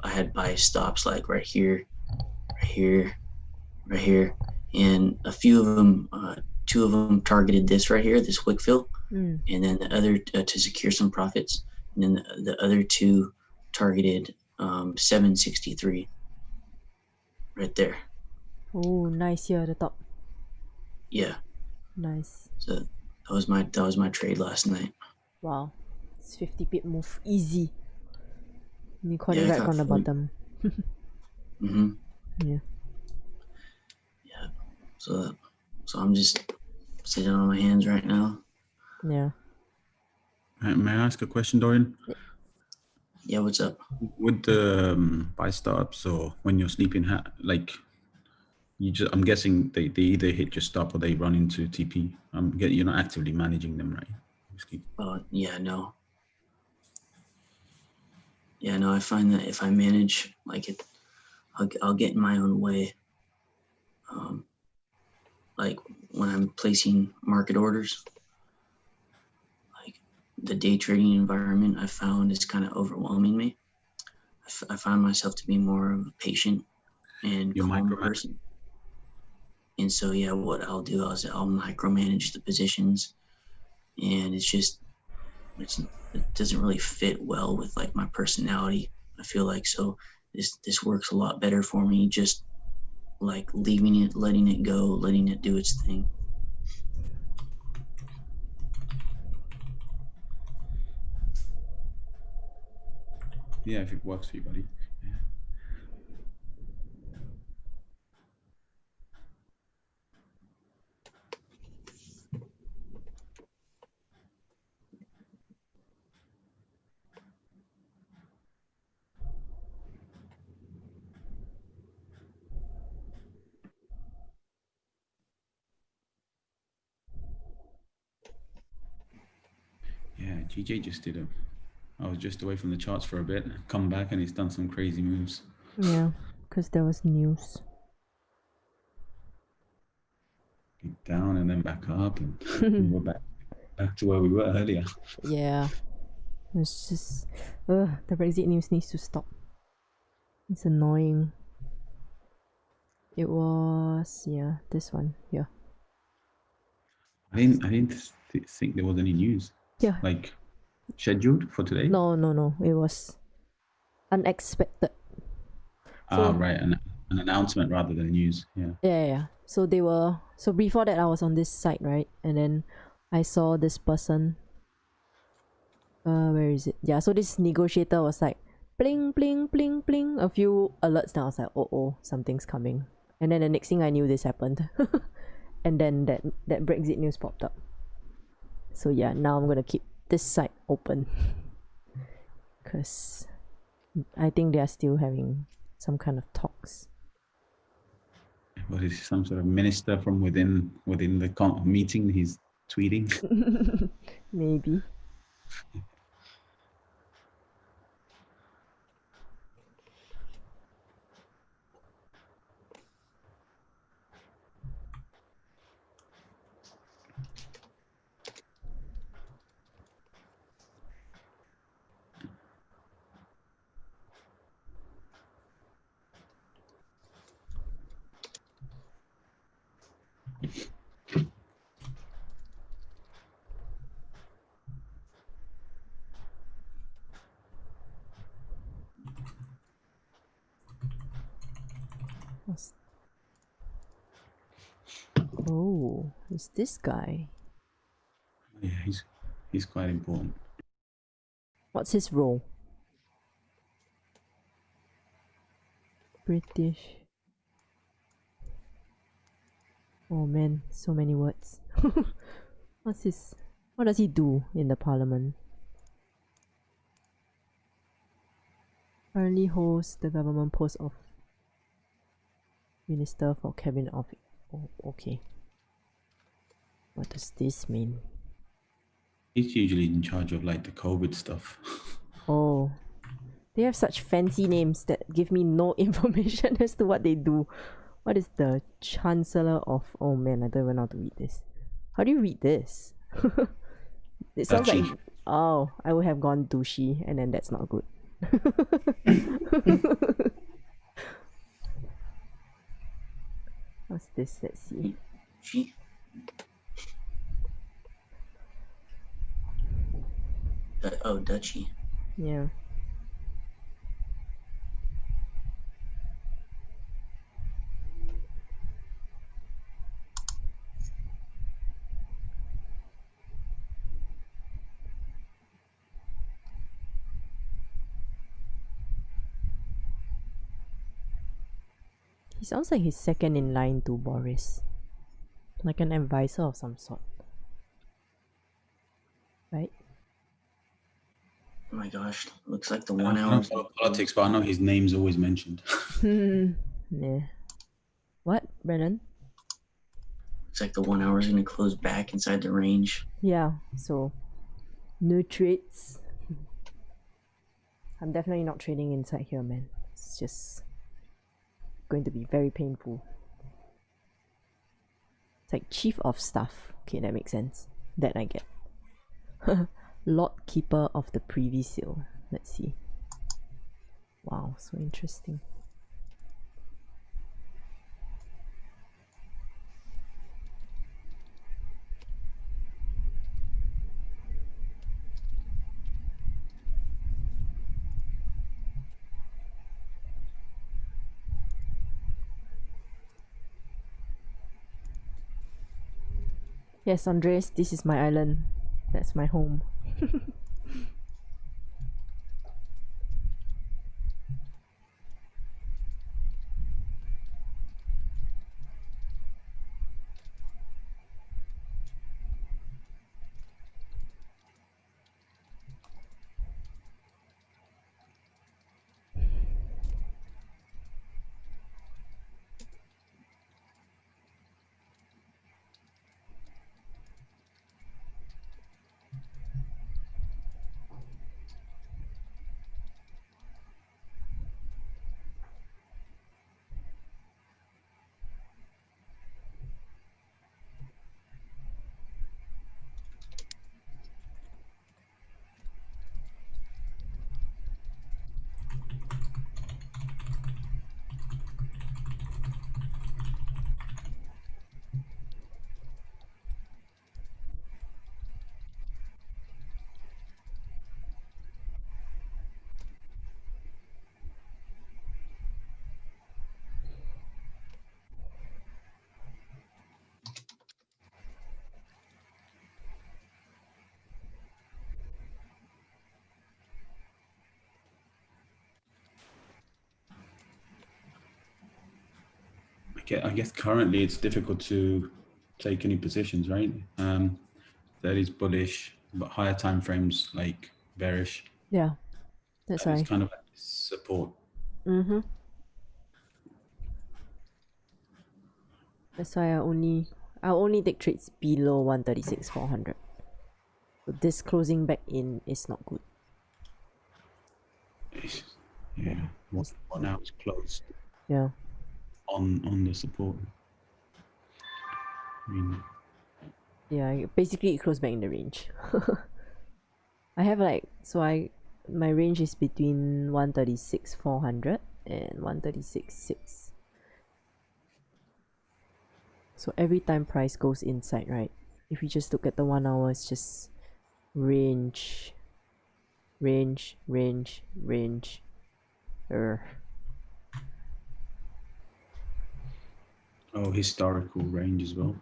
had buy stops like right here, right here, and a few of them, two of them targeted this right here, this wick fill, and then the other to secure some profits, and then the other two targeted 763 right there. Oh, nice here at the top. Yeah. Nice. So that was my trade last night. Wow. It's 50 pip move. Easy. You caught Yeah, it I right caught from the 40. bottom. Mm-hmm. Yeah. Yeah. So I'm just sitting on my hands right now. Yeah. May I ask a question, Dorian? Yeah, what's up? With the buy stops, or when you're sleeping, like I'm guessing they either hit your stop or they run into TP. You're not actively managing them, right? Yeah, no. Yeah, no, I find that if I manage like it, I'll get in my own way. Like when I'm placing market orders, like the day trading environment I found is kind of overwhelming me. I find myself to be more of a patient and calm person. And so, yeah, what I'll do is I'll micromanage the positions, and it doesn't really fit well with like my personality. I feel like so this works a lot better for me, just like leaving it, letting it go, letting it do its thing. Yeah, if it works for you, buddy. Yeah, GJ just did I was just away from the charts for a bit, come back and he's done some crazy moves. Yeah, because there was news. Down and then back up, and we were back to where we were earlier. Yeah. It's just the Brexit news needs to stop. It's annoying. It was this one here. I didn't think there was any news. Yeah. Like scheduled for today? No. It was unexpected. Right, an announcement rather than news. Yeah. Yeah. So before that I was on this site, right? And then I saw this person. Where is it? Yeah, so this negotiator was like bling bling bling bling, a few alerts. Now I was like, oh, something's coming. And then the next thing I knew, this happened. And then that Brexit news popped up. So yeah, now I'm gonna keep this site open. Because I think they are still having some kind of talks. What is some sort of minister from within the meeting? He's tweeting. Maybe. Oh, it's this guy. Yeah, he's quite important. What's his role? British. Oh man, so many words. What does he do in the parliament? Currently holds the government post of Minister for Cabinet Office. Oh, okay. What does this mean? He's usually in charge of like the COVID stuff. Oh. They have such fancy names that give me no information as to what they do. What is the Chancellor of... Oh man, I don't even know how to read this. How do you read this? It sounds like... Oh, I would have gone douchey and then that's not good. What's this? Let's see. Oh, Dutchy. Yeah. He sounds like he's second in line to Boris. Like an advisor of some sort. Right? Oh my gosh, looks like the I 1 don't hour. follow politics, but I know his name's always mentioned. Yeah. What, Brennan? Looks like the 1 hour is going to close back inside the range. Yeah, so no trades. I'm definitely not trading inside here, man. It's just going to be very painful. It's like chief of staff. Okay, that makes sense. That I get. Lord Keeper of the Privy Seal. Let's see. Wow, so interesting. Yes, Andres, this is my island. That's my home. I guess currently it's difficult to take any positions, right? That is bullish, but higher time frames like bearish. Yeah, that's It's why. kind of like support. That's why I'll only take trades below 136,400. So this closing back in is not good. Yeah, one hour is closed. Yeah. On the support. I mean, Yeah, basically it closed back in the range. I have like, my range is between 136,400 and 136,600. So every time price goes inside, right? If you just look at the 1 hour, it's just range. oh, historical range as well.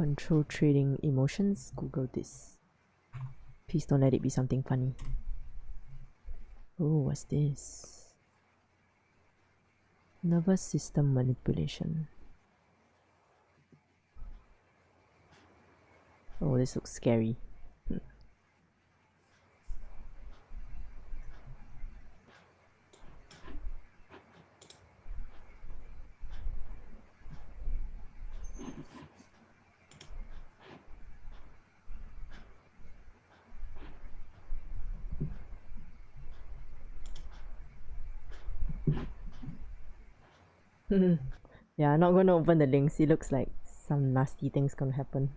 Control trading emotions. Google this. Please don't let it be something funny. Oh, what's this? Nervous system manipulation. Oh, this looks scary. Yeah, I'm not gonna open the links. It looks like some nasty things gonna happen.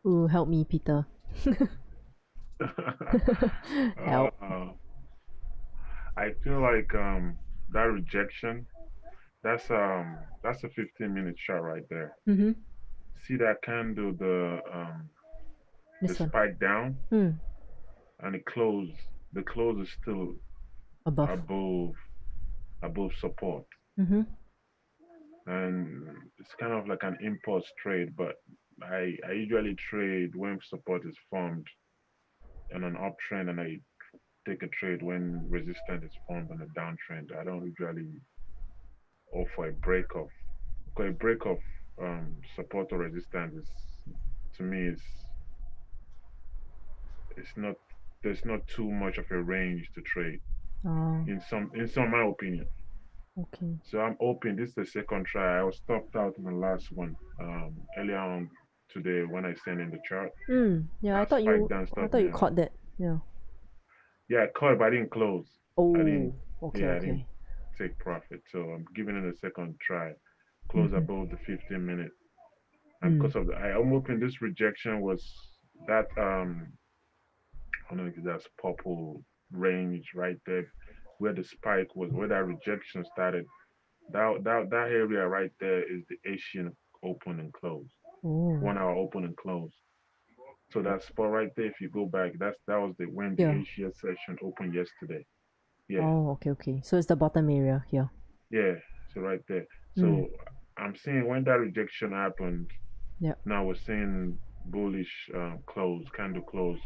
Ooh, help me, Peter. Help. I feel like that rejection, that's a 15-minute shot right there. Mm-hmm. See that candle, the This one. spike down, Mm. and the close is still above support. Mm-hmm. And it's kind of like an impulse trade, but I usually trade when support is formed on an uptrend, and I take a trade when resistance is formed on a downtrend. I don't usually offer a break of, because a break of support or resistance is, to me, is it's not, there's not too much of a range to trade Oh, in some my opinion. okay. So I'm hoping this is the second try. I was stopped out in the last one earlier on today when I sent in the chart. Yeah, I That thought spike you down I stopped thought me you out. caught that. Yeah. Yeah, I caught it, but I didn't close. Oh, I didn't. okay, Yeah, I okay. didn't take profit. So I'm giving it a second try. Close above the 15-minute. And because of the, I'm hoping this rejection was that I don't know if that's purple range right there, where the spike was, where that rejection started. That area right there is the Asian open and close. Oh. 1 hour open and close. So that spot right there, if you go back, that was the when the Yeah. Asia session opened yesterday. Yeah. Oh, okay, okay. So it's the bottom area here. Yeah. So right there. So I'm seeing when that rejection happened, Yep. now we're seeing bullish close, candle close.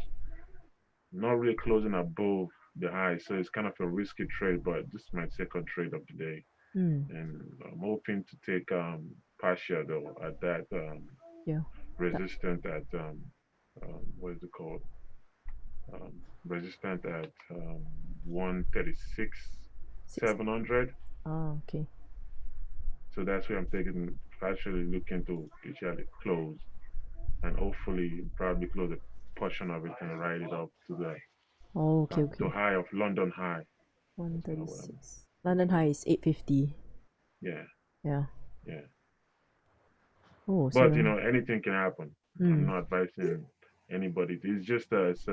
Not really closing above the high. So it's kind of a risky trade, but this is my second trade of the day. And I'm hoping to take partial though at that Yeah. resistant at what is it called? Resistant at 136 700. Ah, okay. So that's where I'm taking, actually looking to actually close, and hopefully probably close a portion of it and ride it up to the Oh, okay, okay. to high of London high. 136. London high is 850. Yeah. Yeah. Yeah. Oh, But so you know, anything can happen. I'm not advising anybody. It's just it's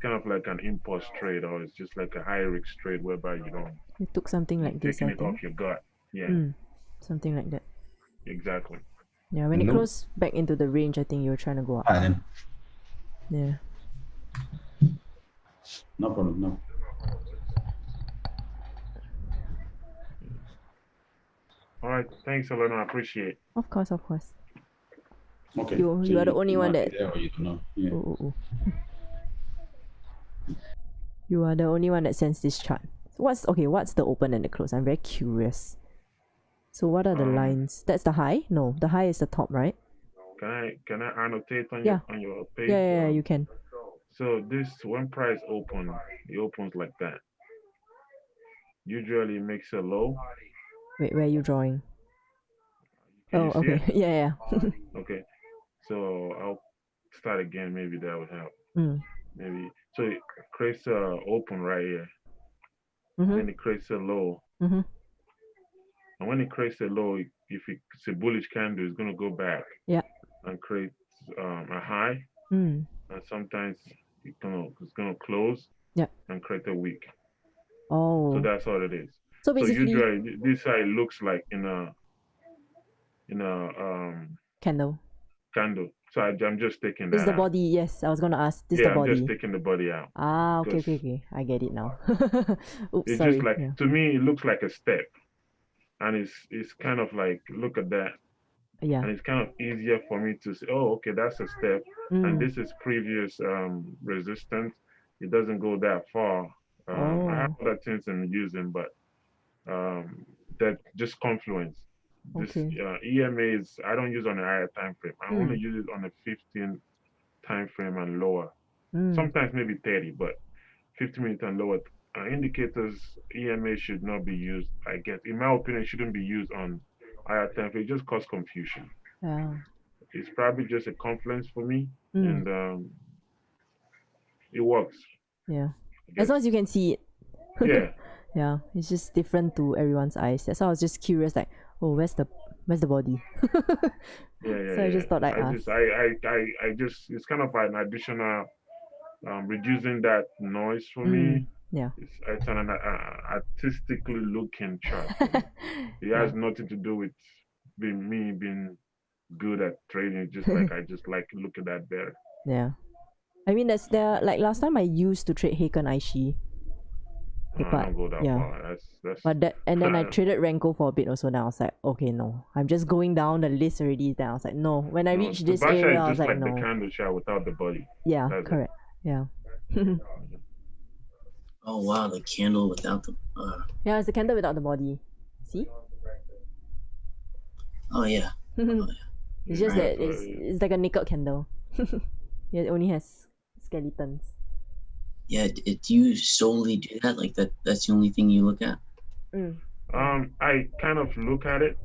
kind of like an impulse trade, or it's just like a high risk trade whereby you don't, you took something you're like this, taking I it think. off your gut. Yeah. Something like that. Exactly. Yeah, when it closed back into the range, I think you were trying to go up. Yeah. No problem, no. All right. Thanks, Elena. I appreciate it. Of course, of course. Okay. You are the only one that. There or you don't know. Yeah. Ooh. You are the only one that sends this chart. What's the open and the close? I'm very curious. So what are the lines? That's the high? No, the high is the top, right? Can I annotate on Yeah. your page? Yeah, you can. So this when price open, it opens like that. Usually it makes a low. Wait, where are you drawing? Can you see okay. it? Yeah. Okay. So I'll start again. Maybe that would help. Maybe so it creates a open right here. Then it creates a low. And when it creates a low, if it's a bullish candle, it's gonna go back. Yeah. And create a high. And sometimes it's gonna close. Yeah. And create a wick. Oh. So that's all it is. So basically, usually this side looks like in a candle. So I'm just taking that. This is the out. body. Yes, I was gonna ask. This Yeah, the body. I'm just taking the body out. Ah, okay. I get it now. Oops, it's sorry. just like to me, it looks like a step, and it's kind of like look at that. Yeah. And it's kind of easier for me to say, oh, okay, that's a step, and this is previous resistance. It doesn't go that far. I have other things I'm using, but that just confluence. This EMA is I don't use on a higher time frame. I only use it on a 15 time frame and lower. Sometimes maybe 30, but 15 minutes and lower. Indicators EMA should not be used. I guess, in my opinion, it shouldn't be used on higher time frame. It just cause confusion. Yeah. It's probably just a confluence for me, and it works. Yeah. As long as you can see it. Yeah. Yeah. It's just different to everyone's eyes. That's why I was just curious, like, oh, where's the body? Yeah. So I just thought I'd ask. I just it's kind of an additional reducing that noise for me. Yeah. It's an artistically looking chart. It has nothing to do with me being good at trading. Just like I just like looking at better. Yeah. I mean, that's there. Like last time, I used to trade Heiken Aishi. I don't go that far. That's. But then I traded Renko for a bit also. Now I was like, okay, no, I'm just going down the list already. Then I was like, no. When I reached this area, I was like, no. The candle chart without the body. Yeah, correct. Yeah. Oh wow, the candle without the. Yeah, it's the candle without the body. See? Oh yeah. It's just that it's like a naked candle. It only has skeletons. Yeah, do you solely do that? Like that's the only thing you look at? I kind of look at it.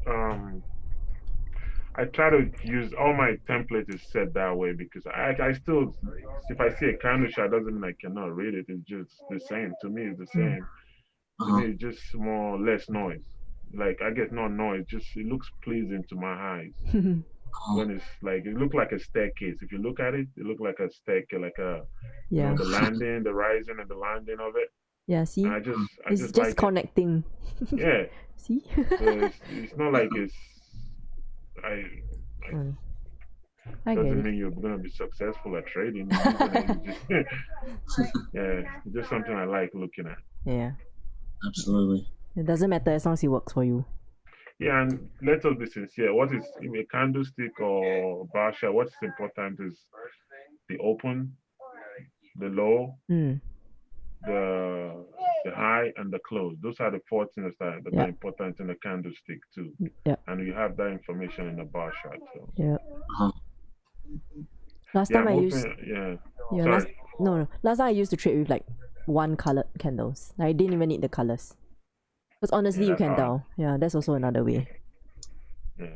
I try to use all my template is set that way because I still, if I see a candle chart, doesn't mean I cannot read it. It's just the same. To me, it's the same. To me, it's just more less noise. Like I get no noise. Just it looks pleasing to my eyes. When it's like it looks like a staircase. If you look at it, it looks like a staircase, like a you know, the landing, the rising, and the landing of it. Yeah, see, it's just like connecting. Yeah. See. So it's not like it's. I doesn't mean you're gonna be successful at trading. Yeah, it's just something I like looking at. Yeah. Absolutely. It doesn't matter as long as it works for you. Yeah, and let us be sincere. What is a candlestick or bar chart? What's important is the open, the low, the high, and the close. Those are the four things that are important in the candlestick too. Yeah. And you have that information in the bar chart. So. Yeah. Last time I used. Sorry. Last time I used to trade with like one colored candles. I didn't even need the colors. Because honestly, you can tell. Yeah, that's also another way. Yeah.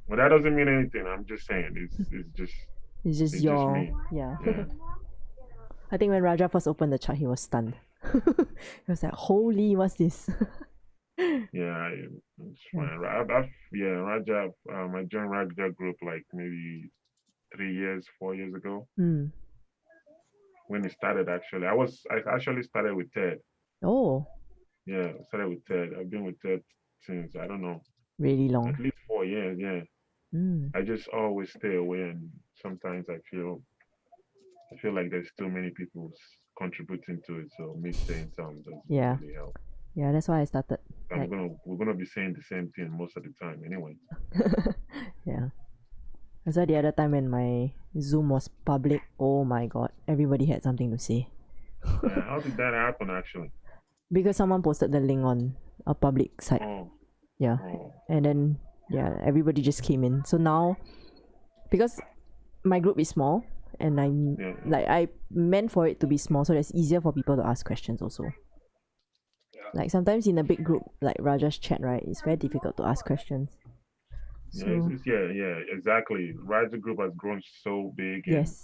Well, that doesn't mean anything. I'm just saying. It's just your. me. Yeah. I think when Raja first opened the chart, he was stunned. He was like, holy, what's this? Yeah, it's fine. Raja, I joined Raja group like maybe 4 years ago. When it started, actually. I actually started with Ted. Oh. Yeah, I started with Ted. I've been with Ted since, I don't know. Really long. At least 4 years, yeah. I just always stay away, and sometimes I feel like there's too many people contributing to it, so me staying some doesn't really help. Yeah, that's why I started. Like, We're gonna be saying the same thing most of the time anyway. yeah. That's why the other time when my Zoom was public, oh my god, everybody had something to say. How did that happen actually? Because someone posted the link on a public site. Oh. Yeah. Oh. And then yeah, everybody just came in. So now, because my group is small and I meant for it to be small so that it's easier for people to ask questions also. Like sometimes in a big group like Raja's chat, right, it's very difficult to ask questions. So Yeah, exactly. Raja group has grown so big, and yes,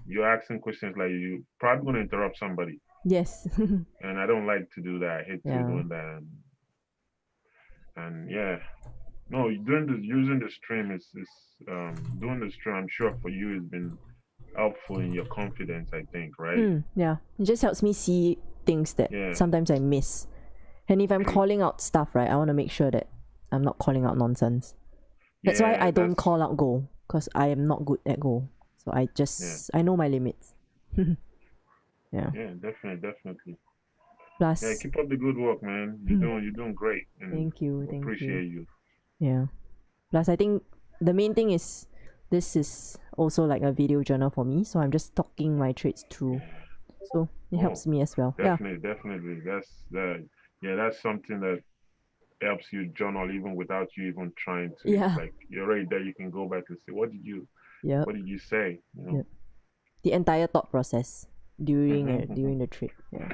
you're asking questions like you probably gonna interrupt somebody. Yes. And I don't like to do that. I hate Yeah. doing that. And yeah, no, using the stream is doing the stream. I'm sure for you has been helpful in your confidence. I think, right? Yeah, it just helps me see things that sometimes I miss. And if I'm calling out stuff, right, I want to make sure that I'm not calling out nonsense. That's why I don't call out Go, because I am not good at Go. So I just, I know my limits. Yeah. Yeah, definitely. Plus, yeah, keep up the good work, man. You're doing great. And thank you. Appreciate you. Yeah. Plus, I think the main thing is this is also like a video journal for me, so I'm just talking my trades through. So it helps me as well. Definitely. That's something that helps you journal even without you even trying to. Yeah. It's like you're right there, you can go back and say, what did you say? You know? Yep. The entire thought process during during the trade. Yeah.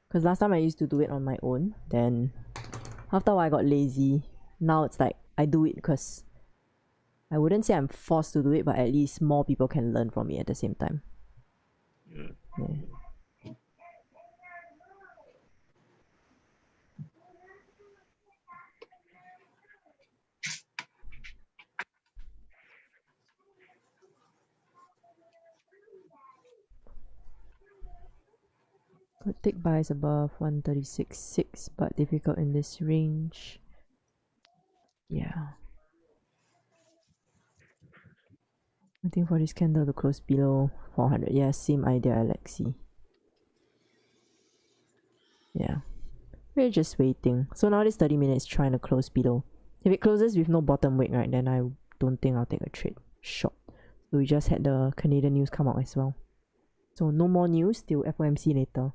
Because last time I used to do it on my own, then after a while I got lazy. Now it's like I do it because I wouldn't say I'm forced to do it, but at least more people can learn from me at the same time. Yeah. Could take buys above 136.6, but difficult in this range. Yeah. Waiting for this candle to close below 400. Yeah, same idea, Alexi. Yeah. We're just waiting. So now this 30 minutes trying to close below. If it closes with no bottom wick, right, then I don't think I'll take a trade short. So we just had the Canadian news come out as well. So no more news till FOMC later.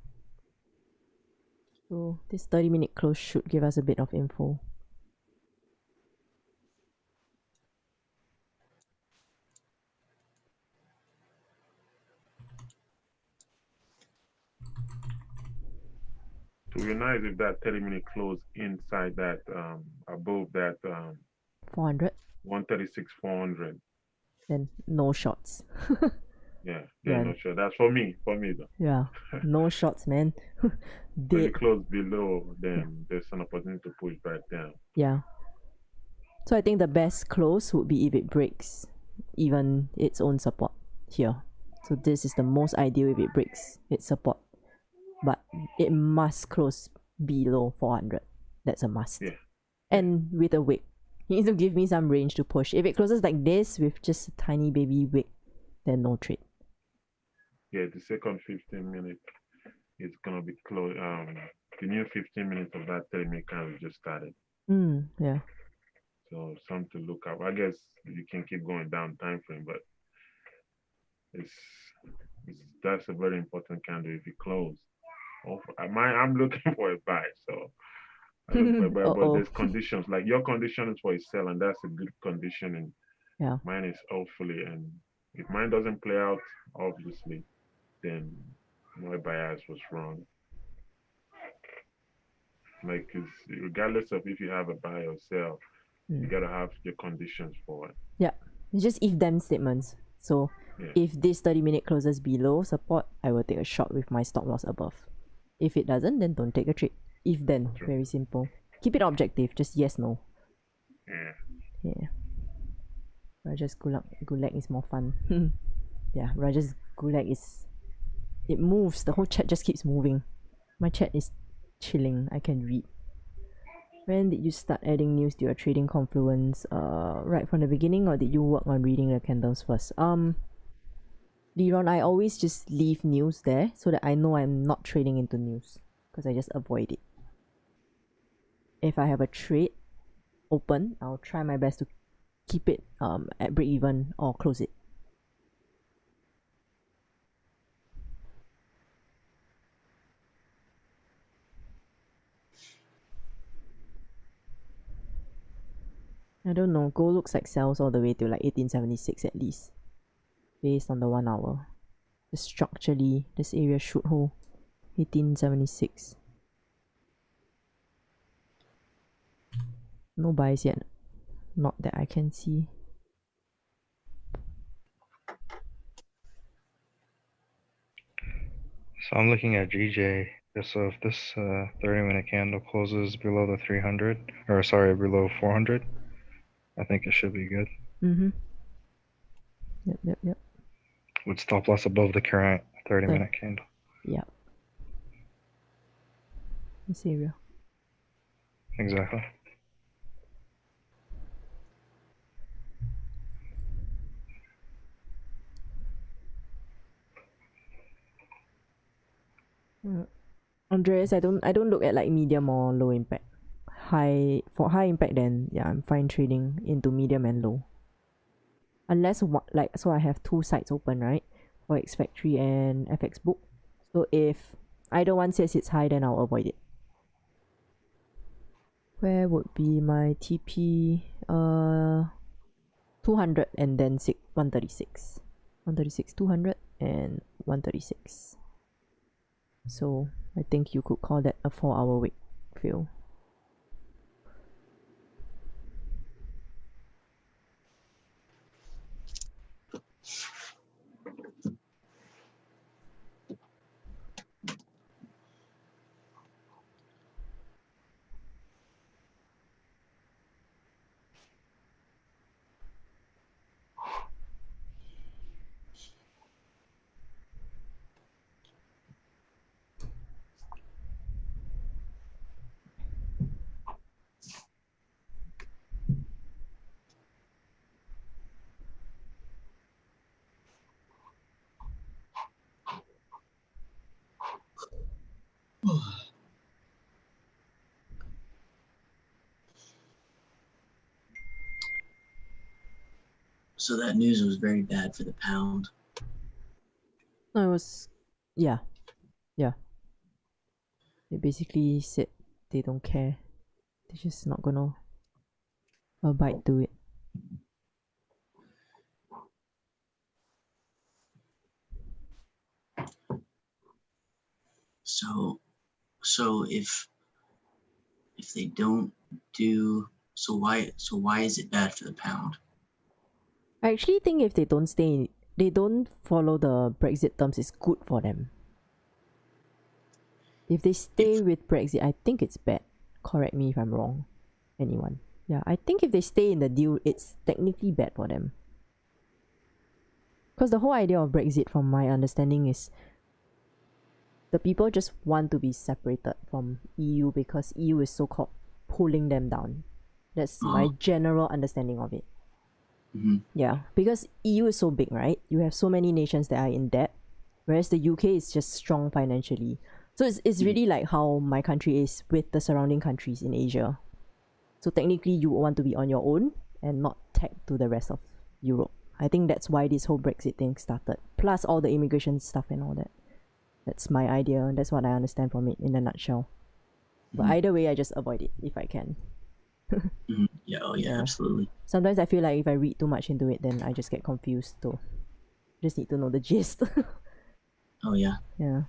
So this 30-minute close should give us a bit of info. It would be nice if that 30-minute close inside that above that 400. 136.400. Then no shots. Yeah, no sure. That's for me though. Yeah, no shots, man. When it close below, then there's an opportunity to push back down. Yeah. So I think the best close would be if it breaks even its own support here. So this is the most ideal if it breaks its support. But it must close below 400. That's a must. Yeah. And with a wick. You need to give me some range to push. If it closes like this with just a tiny baby wick, then no trade. Yeah, the second 15 minutes is gonna be close. The new 15 minutes of that 30-minute candle just started. Yeah. So something to look up. I guess you can keep going down time frame, but that's a very important candle if you close. I'm looking for a buy, so I look for a buy, but there's conditions. Like your condition is for a sell, and that's a good condition, and mine is hopefully. And if mine doesn't play out, obviously, then my bias was wrong. Like, regardless of if you have a buy or sell, you gotta have your conditions for it. Yeah, it's just if then statements. So if this 30-minute closes below support, I will take a short with my stop loss above. If it doesn't, then don't take a trade. If then, very simple. Keep it objective, just yes, no. Yeah. Raja's gulag is more fun. Yeah, Raja's gulag is... It moves, the whole chat just keeps moving. My chat is chilling, I can read. When did you start adding news to your trading confluence? Right from the beginning, or did you work on reading the candles first? Leron, I always just leave news there so that I know I'm not trading into news. because I just avoid it. If I have a trade open, I'll try my best to keep it at break even or close it. I don't know, gold looks like sells all the way to like 1876 at least, based on the 1 hour. Just structurally, this area should hold 1876. No buys yet, not that I can see. So I'm looking at GJ. So if this 30-minute candle closes below the 300, or sorry, below 400, I think it should be good. Mm-hmm. Yep. With stop loss above the current 30-minute candle. Yep. This area. Exactly. Andreas, I don't look at like medium or low impact. For high impact, then yeah, I'm fine trading into medium and low. Unless so I have two sites open, right? Forex Factory and FX Book. So if either one says it's high, then I'll avoid it. Where would be my TP? 200 and then 136. 136, 200 and 136. So I think you could call that a 4-hour wick fill. So that news was very bad for the pound. No, it was, yeah. They basically said they don't care. They're just not gonna abide to it. So if they don't do, so why is it bad for the pound? I actually think if they don't follow the Brexit terms, it's good for them. If they stay with Brexit, I think it's bad. Correct me if I'm wrong. Anyone. Yeah, I think if they stay in the deal, it's technically bad for them. Because the whole idea of Brexit, from my understanding, is the people just want to be separated from EU because EU is so-called pulling them down. That's my general understanding of it. Mm-hmm. Yeah, because EU is so big, right? You have so many nations that are in debt, whereas the UK is just strong financially. So it's really like how my country is with the surrounding countries in Asia. So technically you want to be on your own and not tagged to the rest of Europe. I think that's why this whole Brexit thing started. Plus all the immigration stuff and all that. That's my idea. That's what I understand from it in a nutshell. But either way, I just avoid it if I can. Yeah, absolutely. Sometimes I feel like if I read too much into it, then I just get confused. So just need to know the gist. Oh yeah. Yeah.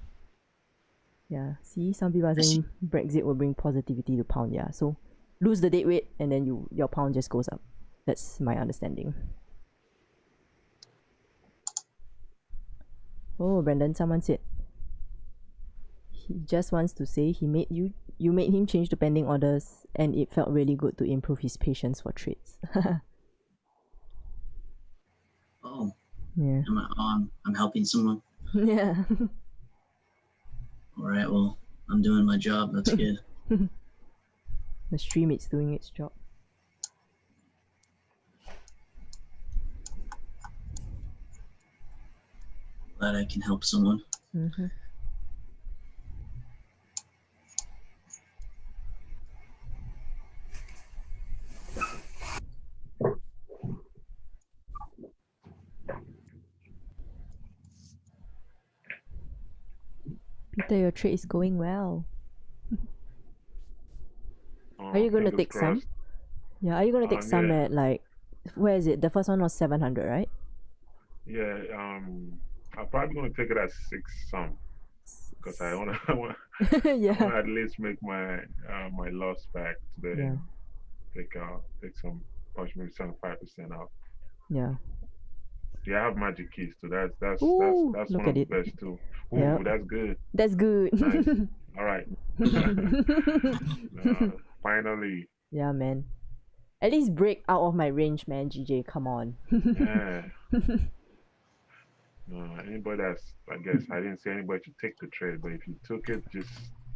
See, some people are saying Brexit will bring positivity to pound. Yeah. So lose the dead weight and then your pound just goes up. That's my understanding. Oh, Brandon, someone said he just wants to say you made him change to pending orders and it felt really good to improve his patience for trades. Oh. Yeah. I'm helping someone. Yeah. All right. Well, I'm doing my job. That's good. The stream is doing its job. Glad I can help someone. Mm-hmm. Peter, your trade is going well. Are you going to take some? Yeah, are you going to take some yeah. at like, where is it? The first one was 700, right? Yeah, I'm probably gonna take it at 6 some, because I wanna, Yeah. I wanna at least make my my loss back today. Yeah. Take some, push maybe 75% out. Yeah. Yeah, I have magic keys too. That's Ooh, that's look one at of the it. best too. Ooh, Yeah. that's good. That's good. Nice. All right. Finally. Yeah, man. At least break out of my range, man, GJ. Come on. Yeah. No, anybody that's, I guess I didn't say anybody should take the trade, but if you took it, just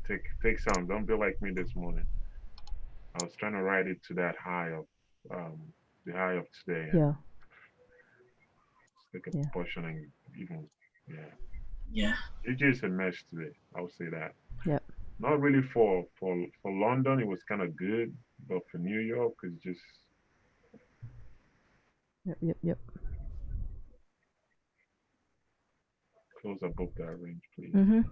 take some. Don't be like me this morning. I was trying to ride it to that high of the high of today. Yeah. Take a Yeah. portion and even yeah. Yeah. It just a mess today. I would say that. Yep. Not really for London, it was kind of good, but for New York, it's just Yep. close above that range, please.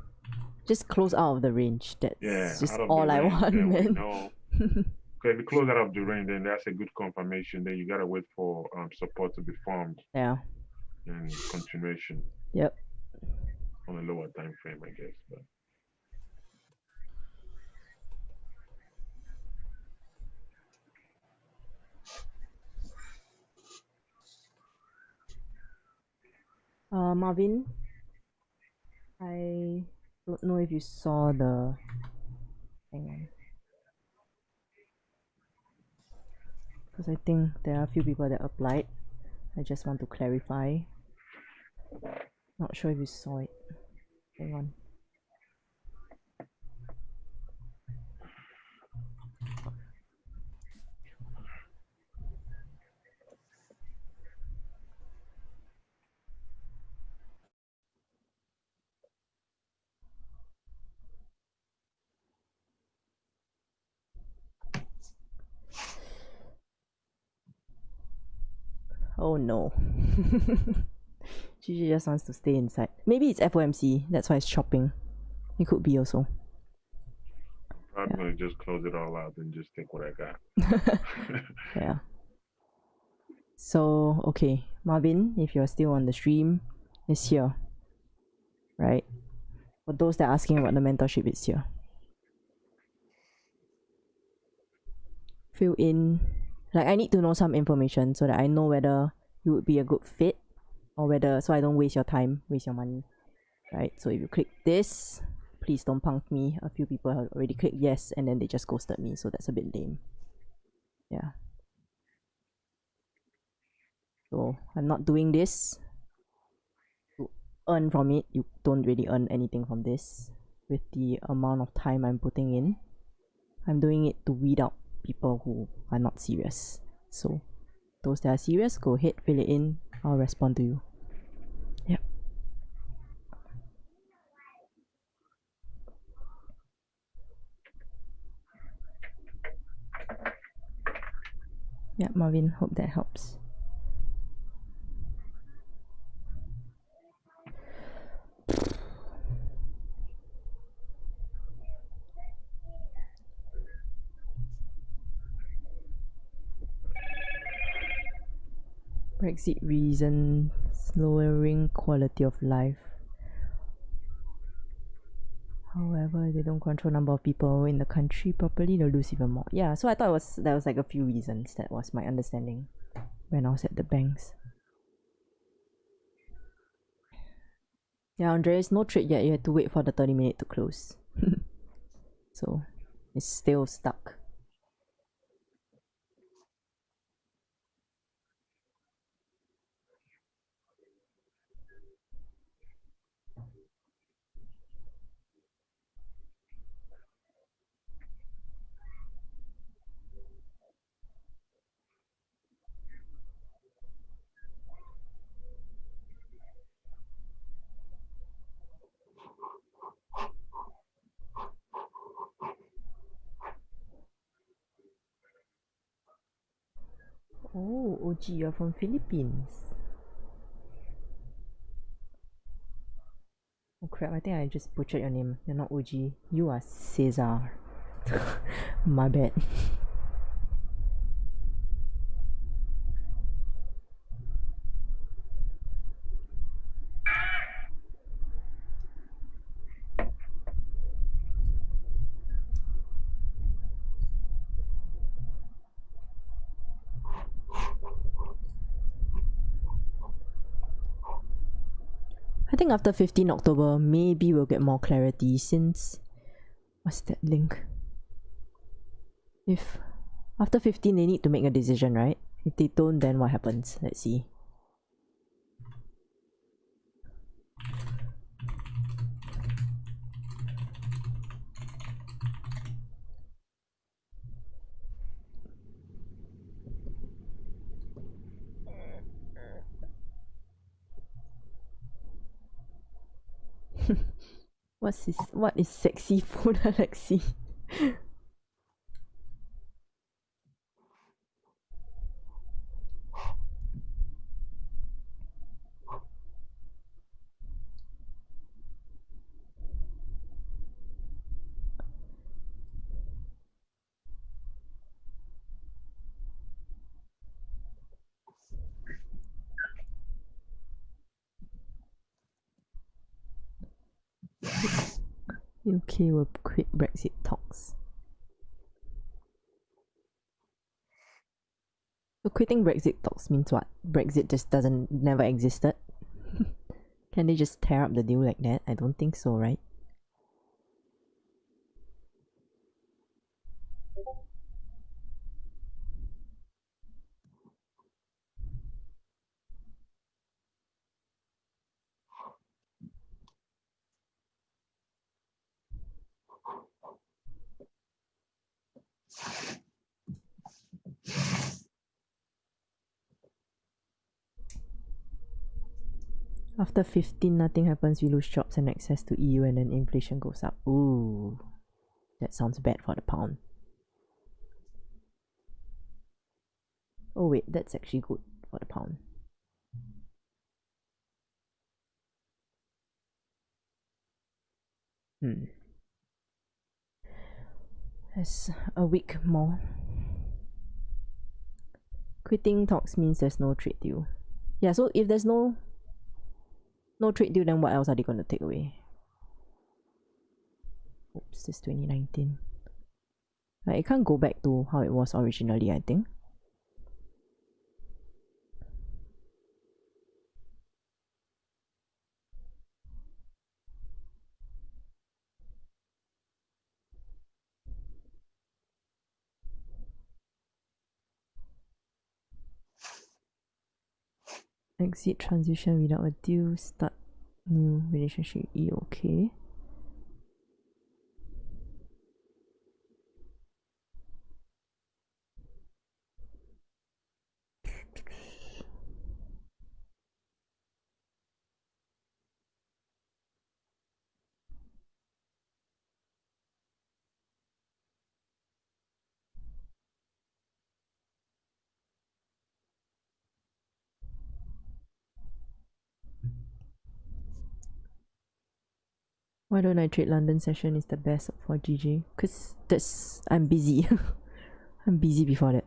Just close out of the range. That's just out of all the I range, want, then we man. know. Okay, if you close out of the range, then that's a good confirmation. Then you gotta wait for support to be formed. Yeah. And continuation. Yep. On a lower time frame, I guess. But Marvin, I don't know if you saw the. Hang on. Because I think there are a few people that applied. I just want to clarify. Not sure if you saw it. Hang on. Oh no. Gigi just wants to stay inside. Maybe it's FOMC, that's why it's chopping. It could be also. I'm gonna just close it all out and just take what I got. Yeah. So, okay. Marvin, if you're still on the stream, it's here. Right? For those that are asking about the mentorship, it's here. Fill in. Like, I need to know some information so that I know whether you would be a good fit or whether, so I don't waste your time, waste your money. Right? So if you click this, please don't punk me. A few people have already clicked yes and then they just ghosted me, so that's a bit lame. Yeah. So I'm not doing this to earn from it. You don't really earn anything from this with the amount of time I'm putting in. I'm doing it to weed out people who are not serious. So those that are serious, go ahead, fill it in. I'll respond to you. Yep. Yeah, Marvin, hope that helps. Brexit reasons lowering quality of life. However, they don't control number of people in the country properly, they'll lose even more. Yeah, so I thought there was like a few reasons. That was my understanding when I was at the banks. Yeah, Andreas, no trade yet. You have to wait for the 30-minute to close. So, it's still stuck. Oh, OG, you're from Philippines. Oh crap, I think I just butchered your name. You're not Uji. You are Cesar. My bad. I think after 15 October, maybe we'll get more clarity since... What's that link? If after 15 they need to make a decision, right? If they don't, then what happens? Let's see. What is sexy food, Alexi? UK will quit Brexit talks. So quitting Brexit talks means what? Brexit just never existed? Can they just tear up the deal like that? I don't think so, right? After 15, nothing happens, we lose jobs and access to EU, and then inflation goes up. Ooh, that sounds bad for the pound. Oh wait, that's actually good for the pound. There's a week more. Quitting talks means there's no trade deal. Yeah, so if there's no trade deal, then what else are they going to take away? Oops, this is 2019. Like, it can't go back to how it was originally, I think. Exit transition without a deal, start new relationship, okay. Why don't I trade London session is the best for GG? Cause I'm busy. I'm busy before that.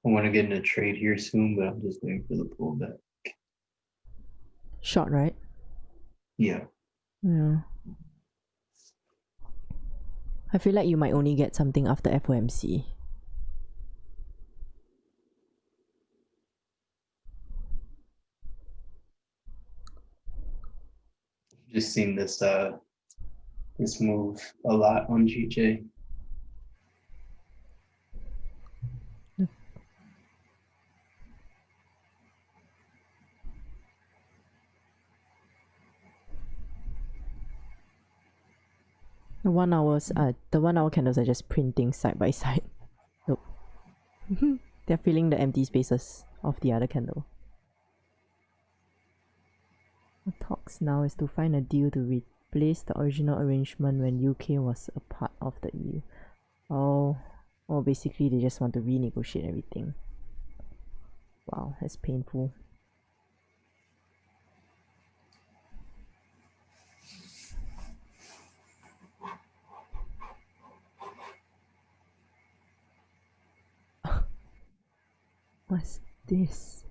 I want to get in a trade here soon, but I'm just waiting for the pullback. Short, right? Yeah. Yeah. I feel like you might only get something after FOMC. Just seen this this move a lot on GJ. The 1 hours, the 1 hour candles are just printing side by side. Nope. They're filling the empty spaces of the other candle. The talks now is to find a deal to replace the original arrangement when UK was a part of the EU. Oh, basically they just want to renegotiate everything. Wow, that's painful. What's this?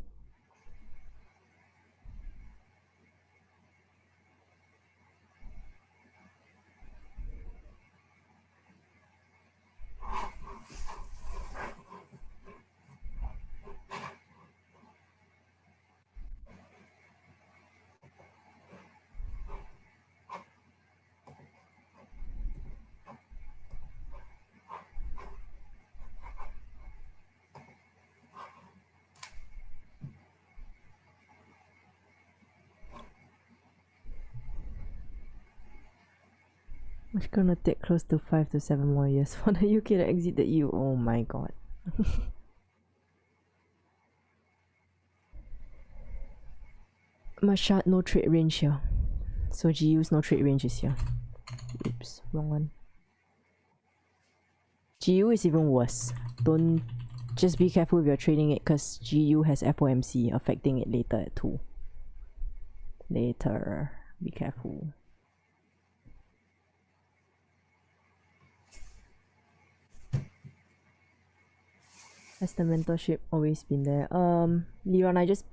It's gonna take close to 5 to 7 more years for the UK to exit the EU. Oh my god. Mashat, no trade range here. So GU's no trade range is here. Oops, wrong one. GU is even worse. Don't just be careful if you're trading it because GU has FOMC affecting it later at 2. Later. Be careful. Has the mentorship always been there? Leon, I just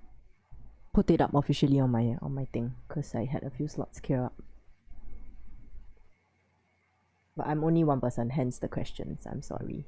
put it up officially on my thing because I had a few slots clear up. But I'm only one person, hence the questions. I'm sorry.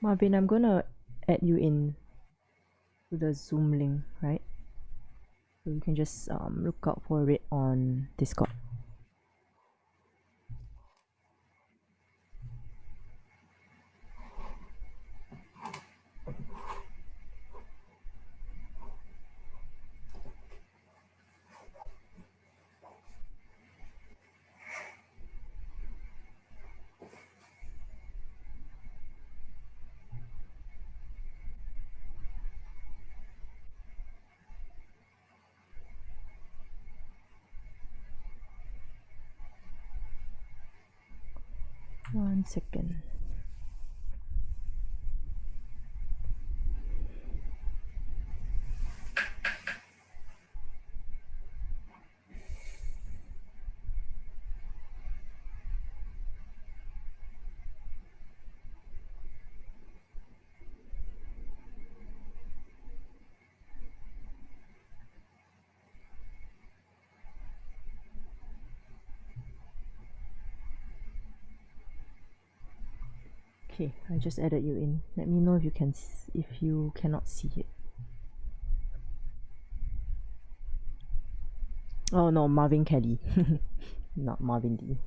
Marvin, I'm gonna add you in to the Zoom link, right? So you can just look out for it on Discord. One second. Okay, I just added you in. Let me know if you can if you cannot see it. Oh no, Marvin Kelly, not Marvin D.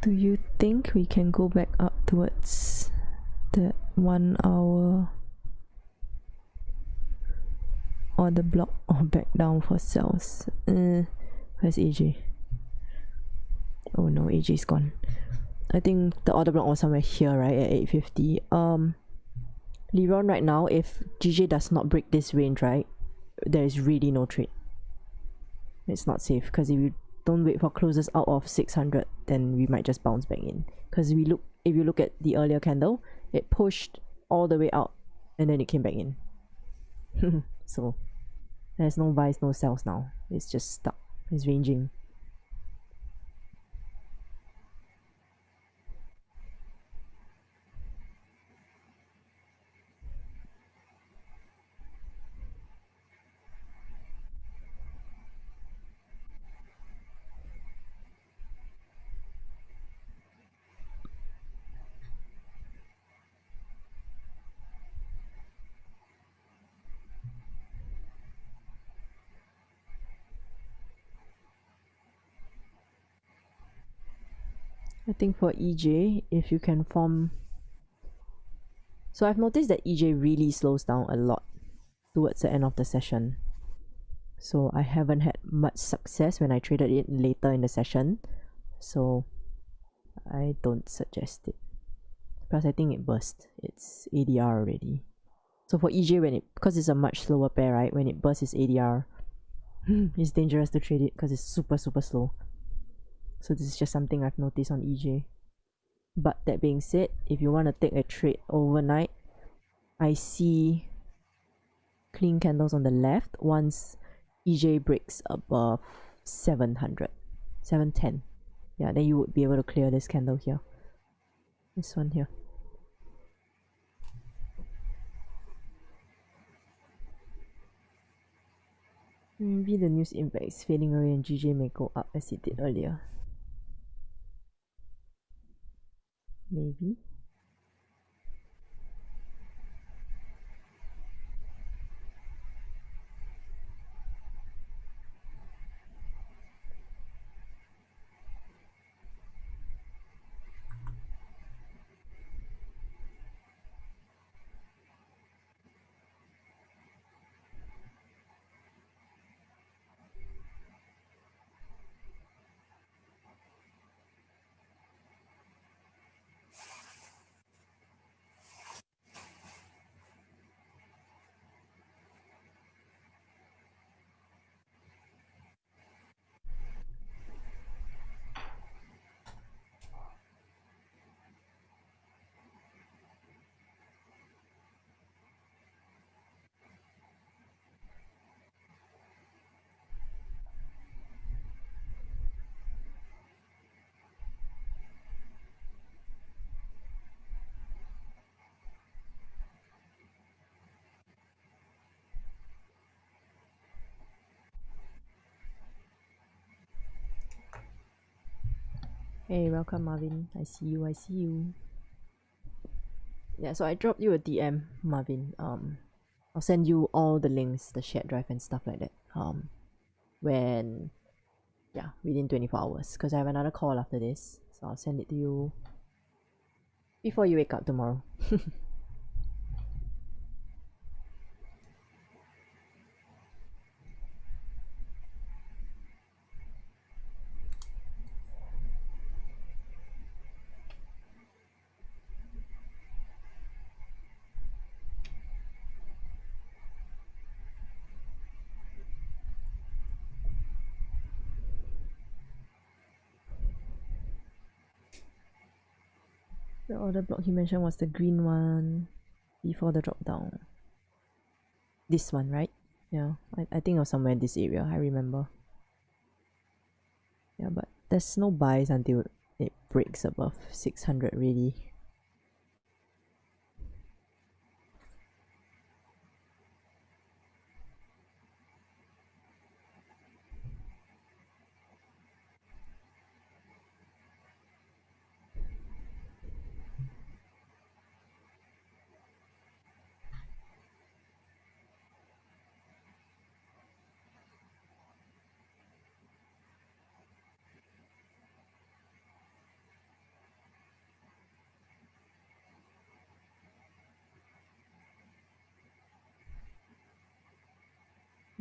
Do you think we can go back up towards the 1 hour or the block or back down for cells? Where's AJ? Oh no, AJ's gone. I think the order block was somewhere here, right, at 850. Liron, right now, if GJ does not break this range, right, there is really no trade. It's not safe, because if you don't wait for closes out of 600, then we might just bounce back in. Because if you look at the earlier candle, it pushed all the way out and then it came back in. So there's no buys, no sells now. It's just stuck. It's ranging. I think for EJ, if you can form... So I've noticed that EJ really slows down a lot towards the end of the session. So I haven't had much success when I traded it later in the session. So I don't suggest it. Plus I think it burst. It's ADR already. So for EJ, because it's a much slower pair, right? When it bursts its ADR, it's dangerous to trade it because it's super slow. So this is just something I've noticed on EJ. But that being said, if you want to take a trade overnight, I see clean candles on the left once EJ breaks above 700, 710. Yeah, then you would be able to clear this candle here. This one here. Maybe the news impact is fading away and GJ may go up as it did earlier. Maybe. Hey, welcome Marvin. I see you, I see you. Yeah, so I dropped you a DM, Marvin. I'll send you all the links, the shared drive and stuff like that. Within 24 hours. Because I have another call after this. So I'll send it to you before you wake up tomorrow. The other block he mentioned was the green one before the drop down. This one, right? Yeah, I think it was somewhere in this area, I remember. Yeah, but there's no buys until it breaks above 600 really.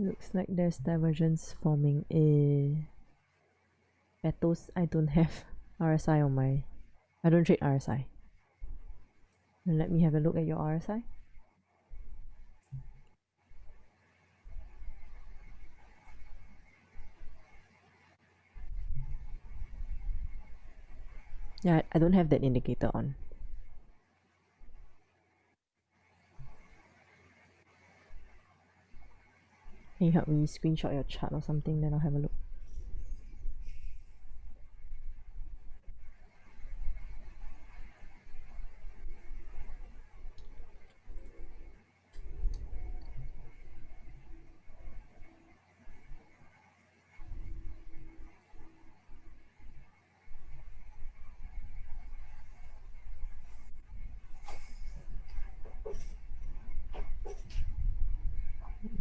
Looks like there's divergence forming in petals. I don't have RSI on my. I don't trade RSI. And let me have a look at your RSI. Yeah, I don't have that indicator on. Can you help me screenshot your chart or something? Then I'll have a look.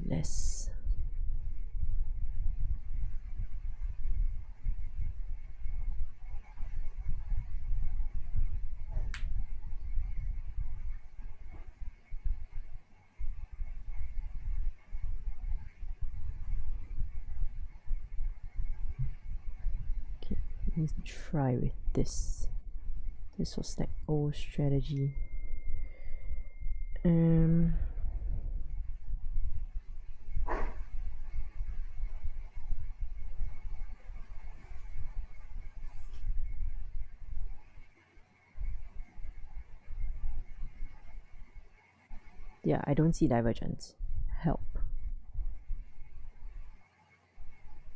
Less. Okay, let's try with this. This was like old strategy. Yeah, I don't see divergence. Help.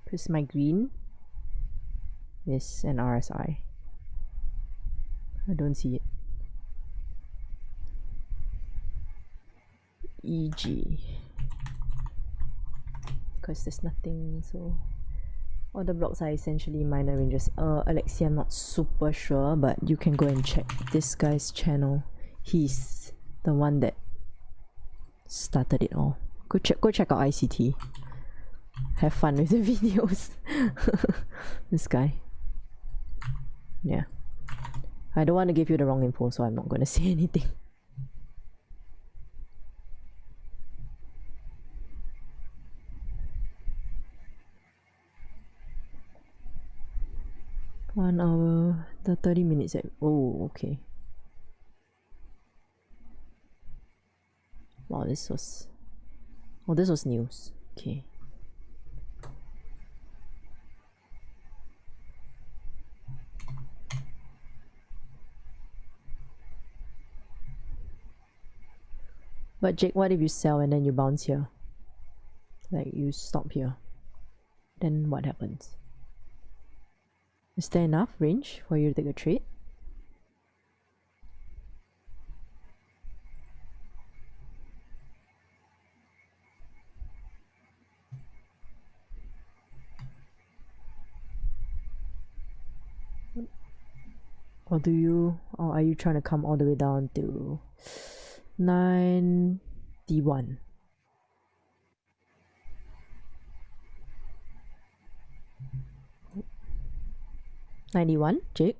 Because my green is an RSI. I don't see it. EG. Because there's nothing, so all the blocks are essentially minor ranges. Alexia, I'm not super sure, but you can go and check this guy's channel. He's the one that started it all. Go check out ICT. Have fun with the videos. This guy. Yeah. I don't want to give you the wrong info, so I'm not going to say anything. One hour, the 30 minutes. Oh, okay. Wow, this was. Oh, this was news. Okay. But Jake, what if you sell and then you bounce here? Like you stop here. Then what happens? Is there enough range for you to take a trade? Or do you, or are you trying to come all the way down to 91? Jake?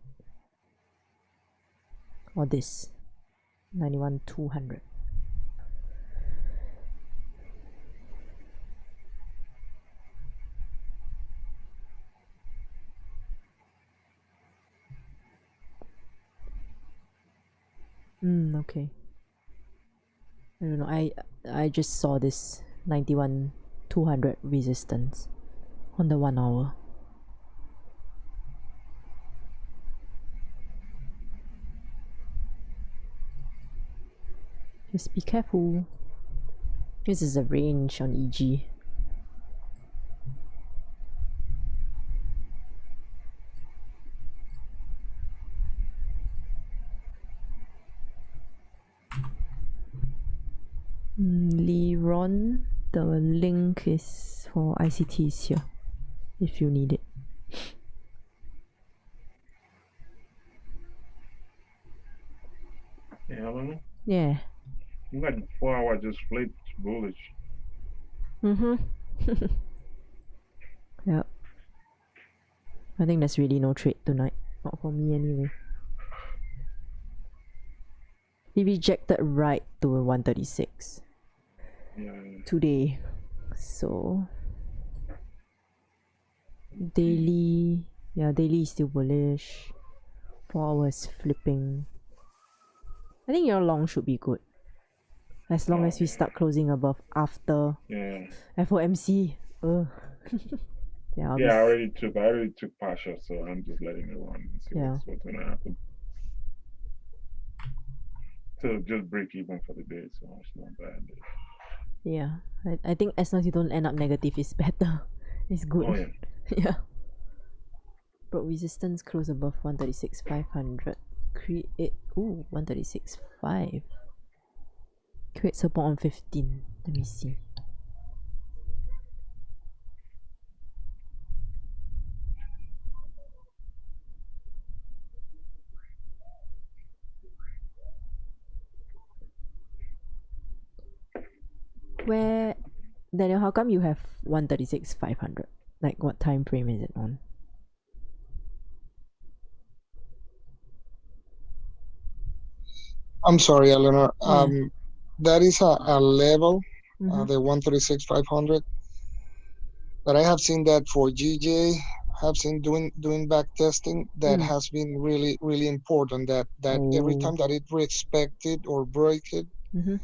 Or this? 91,200. Okay. I don't know. I just saw this 91,200 resistance on the 1 hour. Just be careful. This is a range on EG. Leron, the link is for ICT is here if you need it. Yeah, I don't know. Yeah. Like 4 hours just flipped bullish. Yep. I think there's really no trade tonight. Not for me anyway. He rejected right to 136. Yeah. Today. So daily, yeah, daily is still bullish. 4 hours flipping. I think your long should be good. As long as we start closing above after FOMC. Ugh. Yeah, I already took partial, so I'm just letting it run and see Yeah. what's gonna happen. So just break even for the day, so it's not bad. Yeah, I think as long as you don't end up negative is better. It's good. Oh yeah. Yeah. Broke resistance close above 136,500. Create 136.5. Create support on 15. Let me see. Where, Daniel, how come you have 136,500? Like what time frame is it on? I'm sorry, Eleanor. Yeah. That is a level, Mhm. the 136,500. But I have seen that for GJ, have seen doing back testing. That has been really important. That every time that it respected or break it, Mhm.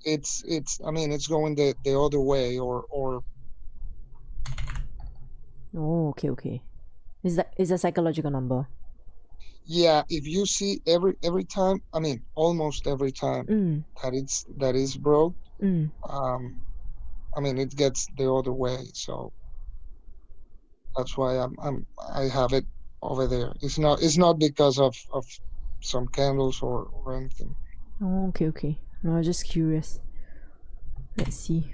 it's I mean it's going the other way or Oh, okay. Is a psychological number? yeah. If you see every time, I mean almost every time that is broke, I mean it gets the other way. So that's why I have it over there. It's not because of some candles or anything. Oh, okay. No, I was just curious. Let's see.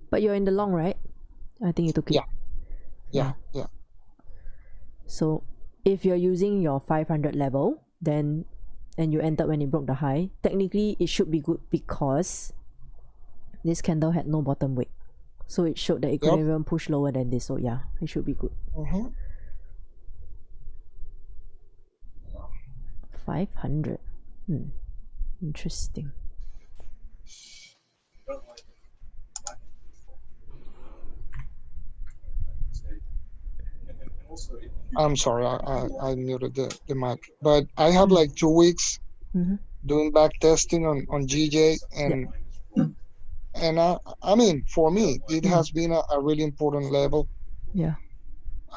But you're in the long, right? I think you took it. Yeah. So if you're using your 500 level, then and you entered when it broke the high, technically it should be good because this candle had no bottom wick. So it showed that it couldn't even push lower than this. So yeah, it should be good. 500. Interesting. I'm sorry, I muted the mic. But I have like 2 weeks doing back testing on GJ and I mean for me it has been a really important level. Yeah.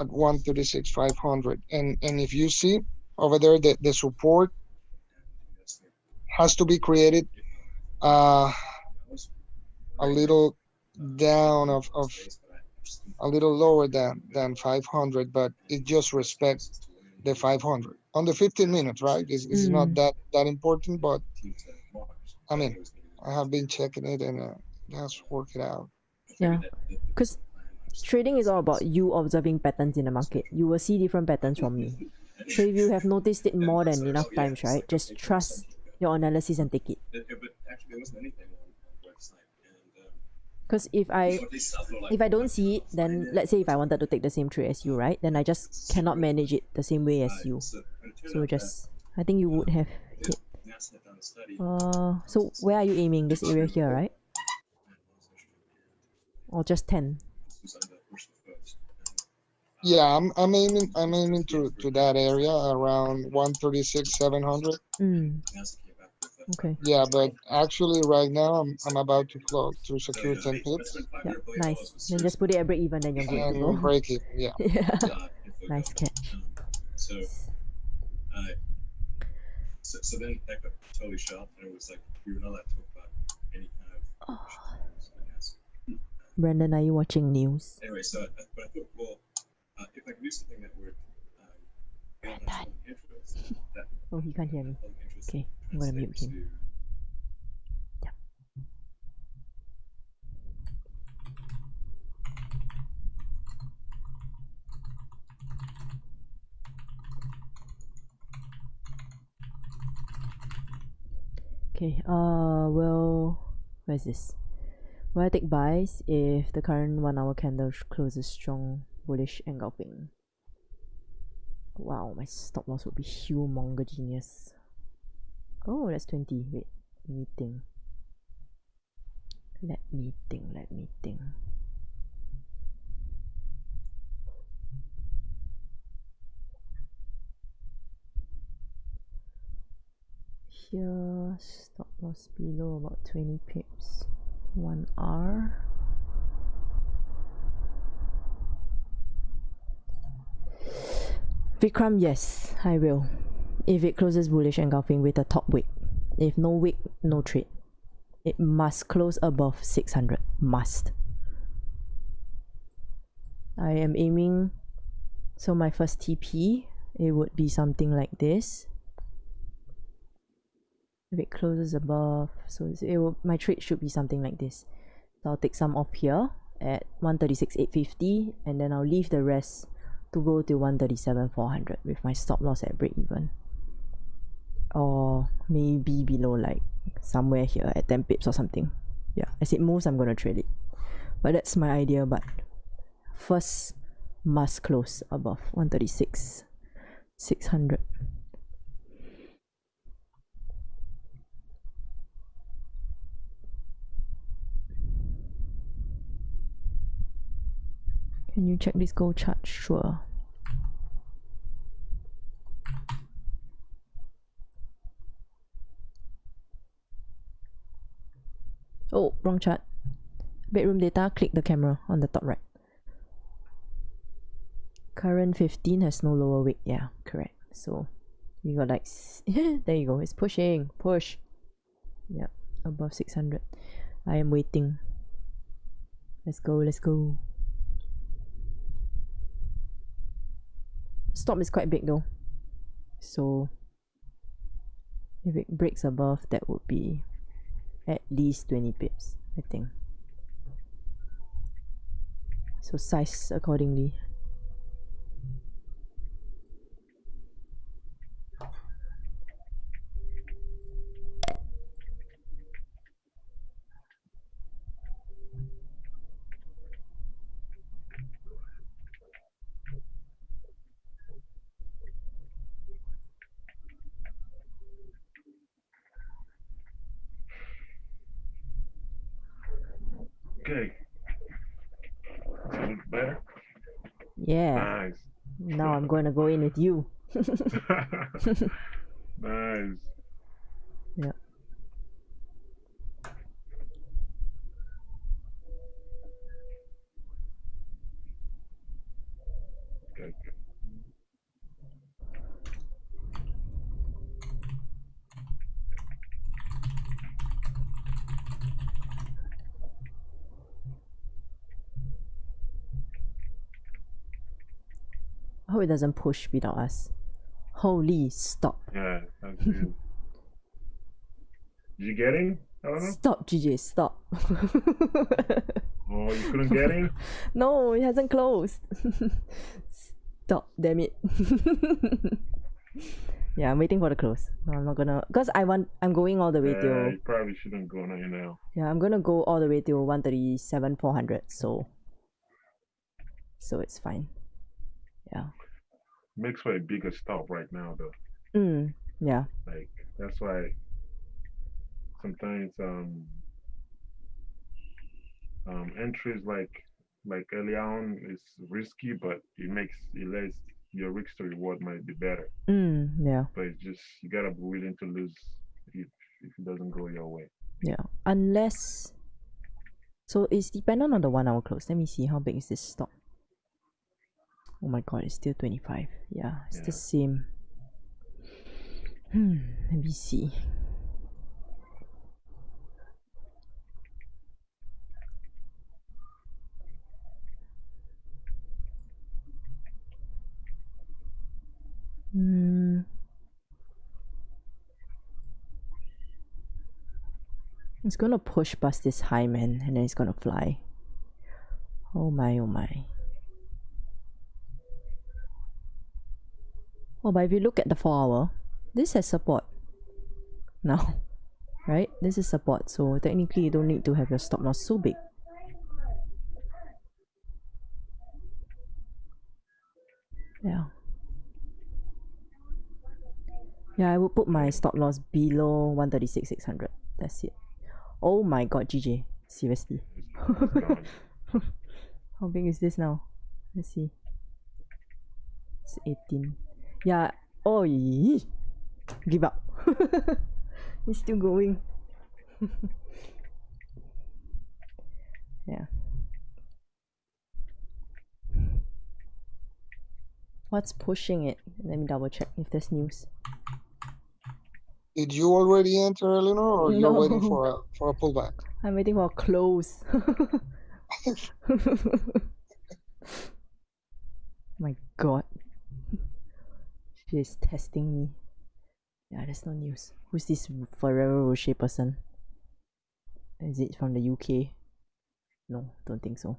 At 136,500. And if you see over there the support has to be created a little down of a little lower than 500, but it just respects the 500 on the 15 minutes, right? It's not that important, but I mean I have been checking it and it has worked it out. Yeah, because trading is all about you observing patterns in the market. You will see different patterns from me. So if you have noticed it more than enough times, right, just trust your analysis and take it. Because if I don't see it, then let's say if I wanted to take the same trade as you, right, then I just cannot manage it the same way as you. So just, I think you would have hit. So where are you aiming? This area here, right? Or just 10? Yeah, I'm aiming to that area around 136,700. Okay. Yeah, but actually right now I'm about to close to secure 10 pips. Yeah, nice. Then just put it at break even, then you're good to go. And break it, yeah. Yeah. Nice catch. So then that got totally shot, and it was like we were not allowed to talk about any kind of. Brandon, are you watching news? Anyway, so but I thought, well, if I could do something that would get my interest, that Oh, he can't hear me. Okay, I'm gonna mute him. Yeah. Okay, well, where's this? Will I take buys if the current 1 hour candle closes strong, bullish, engulfing? Wow, my stop loss would be humongous. Oh, that's 20. Wait, let me think. Let me think. Here, stop loss below about 20 pips. 1R. Vikram, yes, I will. If it closes bullish engulfing with a top wick. If no wick, no trade. It must close above 600. Must. I am aiming. So my first TP, it would be something like this. If it closes above, so my trade should be something like this. So I'll take some off here at 136.850, and then I'll leave the rest to go to 137.400 with my stop loss at break even. Or maybe below, like somewhere here at 10 pips or something. Yeah, as it moves, I'm gonna trade it. But that's my idea. But first, must close above 136.600. Can you check this gold chart? Sure. Oh, wrong chart. Bedroom data, click the camera on the top right. Current 15 has no lower wick. Yeah, correct. So we got like, there you go. It's pushing. Push. Yeah, above 600. I am waiting. Let's go, let's go. Stop is quite big though. So if it breaks above, that would be at least 20 pips, I think. So size accordingly. Okay. Sounds better. Yeah. Nice. Now I'm going to go in with you. Nice. Yeah. Okay. I hope it doesn't push without us. Holy, stop. Yeah, that's good. Did you get in? I don't know. Stop, GJ, stop. Oh, you couldn't get in? No, it hasn't closed. Stop, damn it. Yeah, I'm waiting for the close. No, I'm not gonna, because I'm going all the way Yeah, till, you probably shouldn't go now. yeah, I'm gonna go all the way till 137.400, so it's fine. Yeah. Makes for a bigger stop right now though. Yeah. Like that's why sometimes entries like early on is risky, but it lets your risk to reward might be better. Yeah. But it's just you gotta be willing to lose if it doesn't go your way. Yeah. Unless, so it's dependent on the 1 hour close. Let me see how big is this stop. Oh my god, it's still 25. Yeah, it's the same. Let me see. It's gonna push past this high, man, and then it's gonna fly. Oh my, oh my. Oh, but if you look at the 4 hour, this has support now, right? This is support, so technically you don't need to have your stop loss so big. Yeah. Yeah, I would put my stop loss below 136,600. That's it. Oh my god, GJ. Seriously. How big is this now? Let's see. It's 18. Yeah. Oh, give up. It's still going. Yeah. What's pushing it? Let me double check if there's news. Did you already enter, Eleanor, or you're waiting No. for a pullback? I'm waiting for a close. My god. She's testing me. Yeah, there's no news. Who's this Ferrero Rocher person? Is it from the UK? No, don't think so.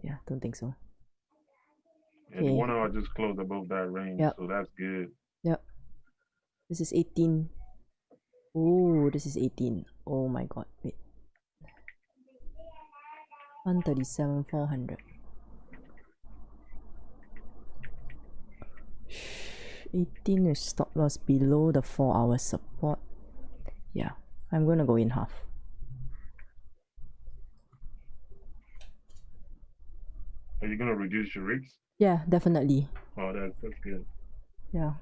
Yeah, don't think so. Yeah, the 1 hour just closed above that range, Yep. so that's good. Yep. This is 18. Oh, this is 18. Oh my god, wait. 137,400. 18 is stop loss below the 4-hour support. Yeah, I'm gonna go in half. Are you gonna reduce your rigs? Yeah, definitely. Oh, that's good. Yeah.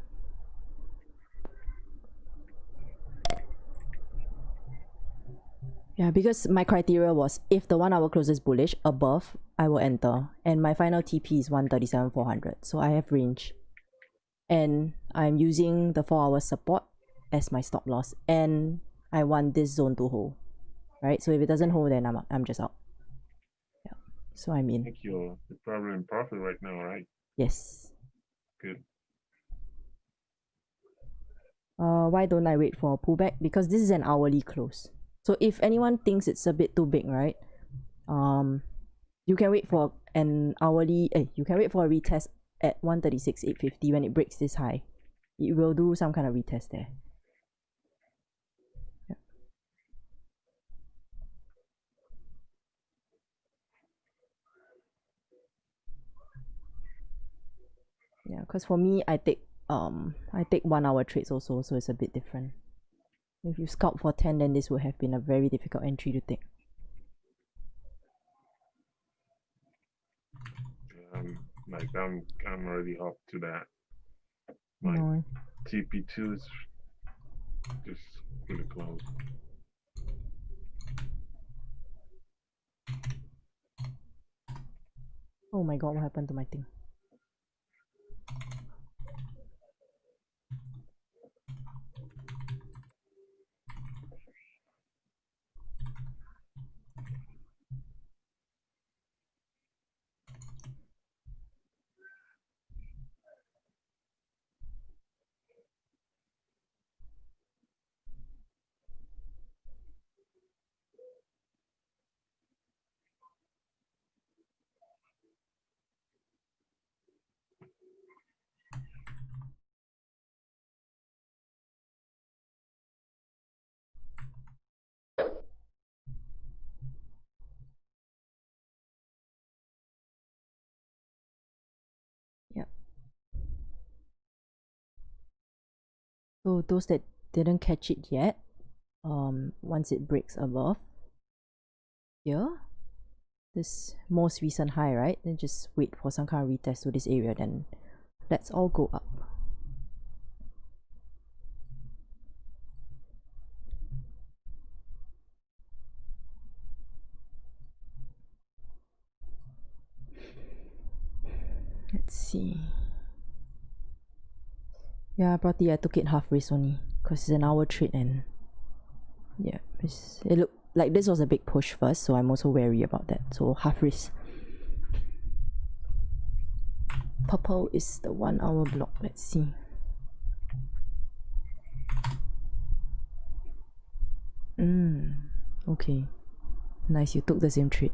Yeah, because my criteria was if the 1 hour closes bullish above, I will enter. And my final TP is 137,400. So I have range. And I'm using the 4-hour support as my stop loss. And I want this zone to hold. Right? So if it doesn't hold, then I'm just out. Yeah. So I'm in. I think you're probably in profit right now, right? Yes. Good. Why don't I wait for a pullback? Because this is an hourly close. So if anyone thinks it's a bit too big, right? You can wait for an hourly. You can wait for a retest at 136,850 when it breaks this high. It will do some kind of retest there. Yeah. Yeah, because for me, I take 1 hour trades also, so it's a bit different. If you scalp for 10, then this would have been a very difficult entry to take. I'm already up to that. My No. TP2 is just pretty close. Oh my god, what happened to my thing? So those that didn't catch it yet, once it breaks above here, this most recent high, right? Then just wait for some kind of retest to this area, then let's all go up. Let's see. Yeah, probably I took it half risk only because it's an hour trade and yeah, it looked like this was a big push first, so I'm also wary about that. So half risk. Purple is the 1 hour block. Let's see. Okay. Nice, you took the same trade.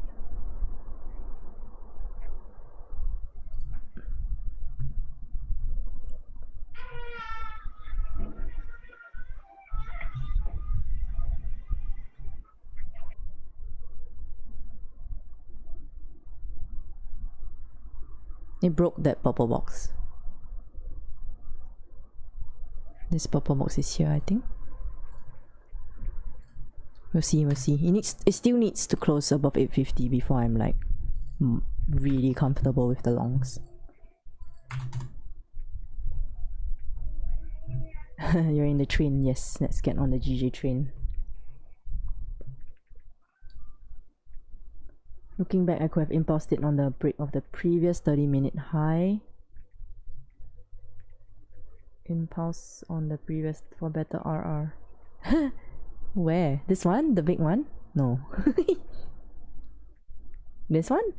It broke that purple box. This purple box is here, I think. We'll see. It still needs to close above 850 before I'm like really comfortable with the longs. You're in the train, yes. Let's get on the GJ train. Looking back, I could have impulsed it on the break of the previous 30-minute high. Impulse on the previous for better RR. Where? This one? The big one? No. This one?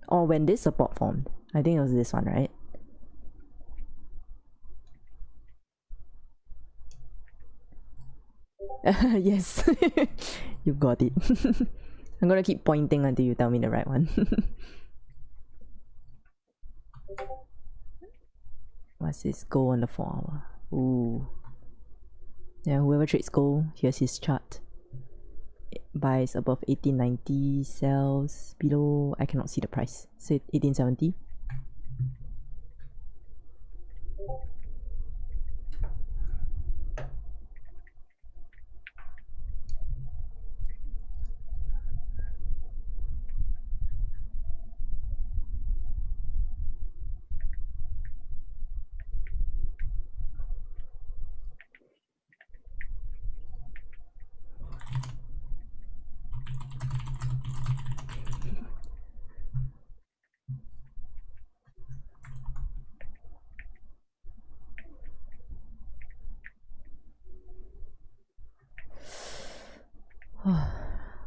Or when this support formed? I think it was this one, right? Yes. You got it. I'm gonna keep pointing until you tell me the right one. What's this? Gold on the 4 hour. Ooh. Yeah, whoever trades gold, here's his chart. It buys above 1890, sells below, I cannot see the price. Say 1870.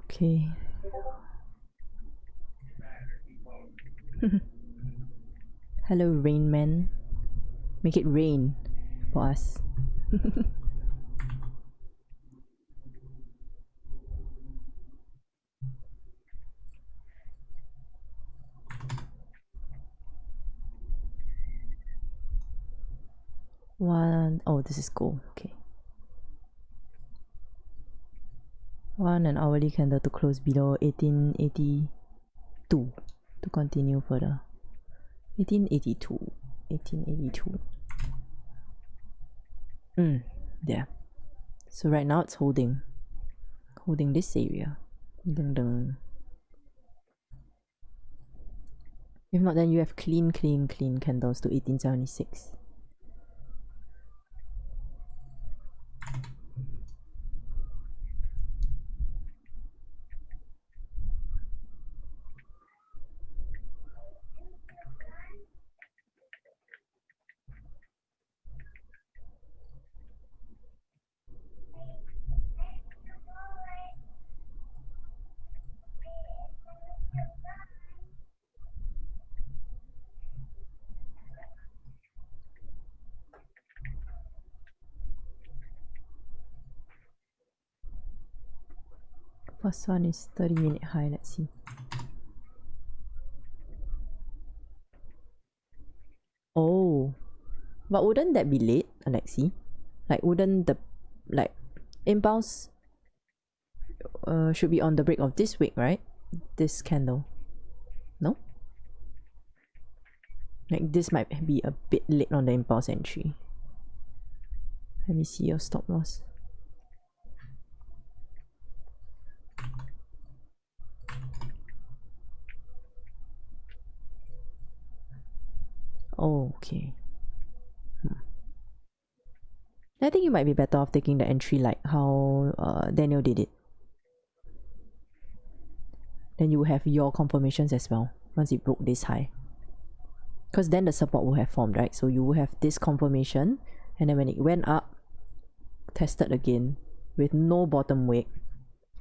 Okay. Hello, Rain Man. Make it rain for us. One, oh, this is gold. Okay. One an hourly candle to close below 1882 to continue further. 1882. Yeah. So right now it's holding this area. Dun dun. If not, then you have clean candles to 1876. First one is 30-minute high, let's see. Oh, but wouldn't that be late, Alexi? Like, wouldn't the, like, impulse should be on the break of this wick, right? This candle. No? Like, this might be a bit late on the impulse entry. Let me see your stop loss. Oh, okay. I think you might be better off taking the entry like how Daniel did it. Then you have your confirmations as well once it broke this high. Because then the support will have formed, right? So you will have this confirmation, and then when it went up, tested again with no bottom wick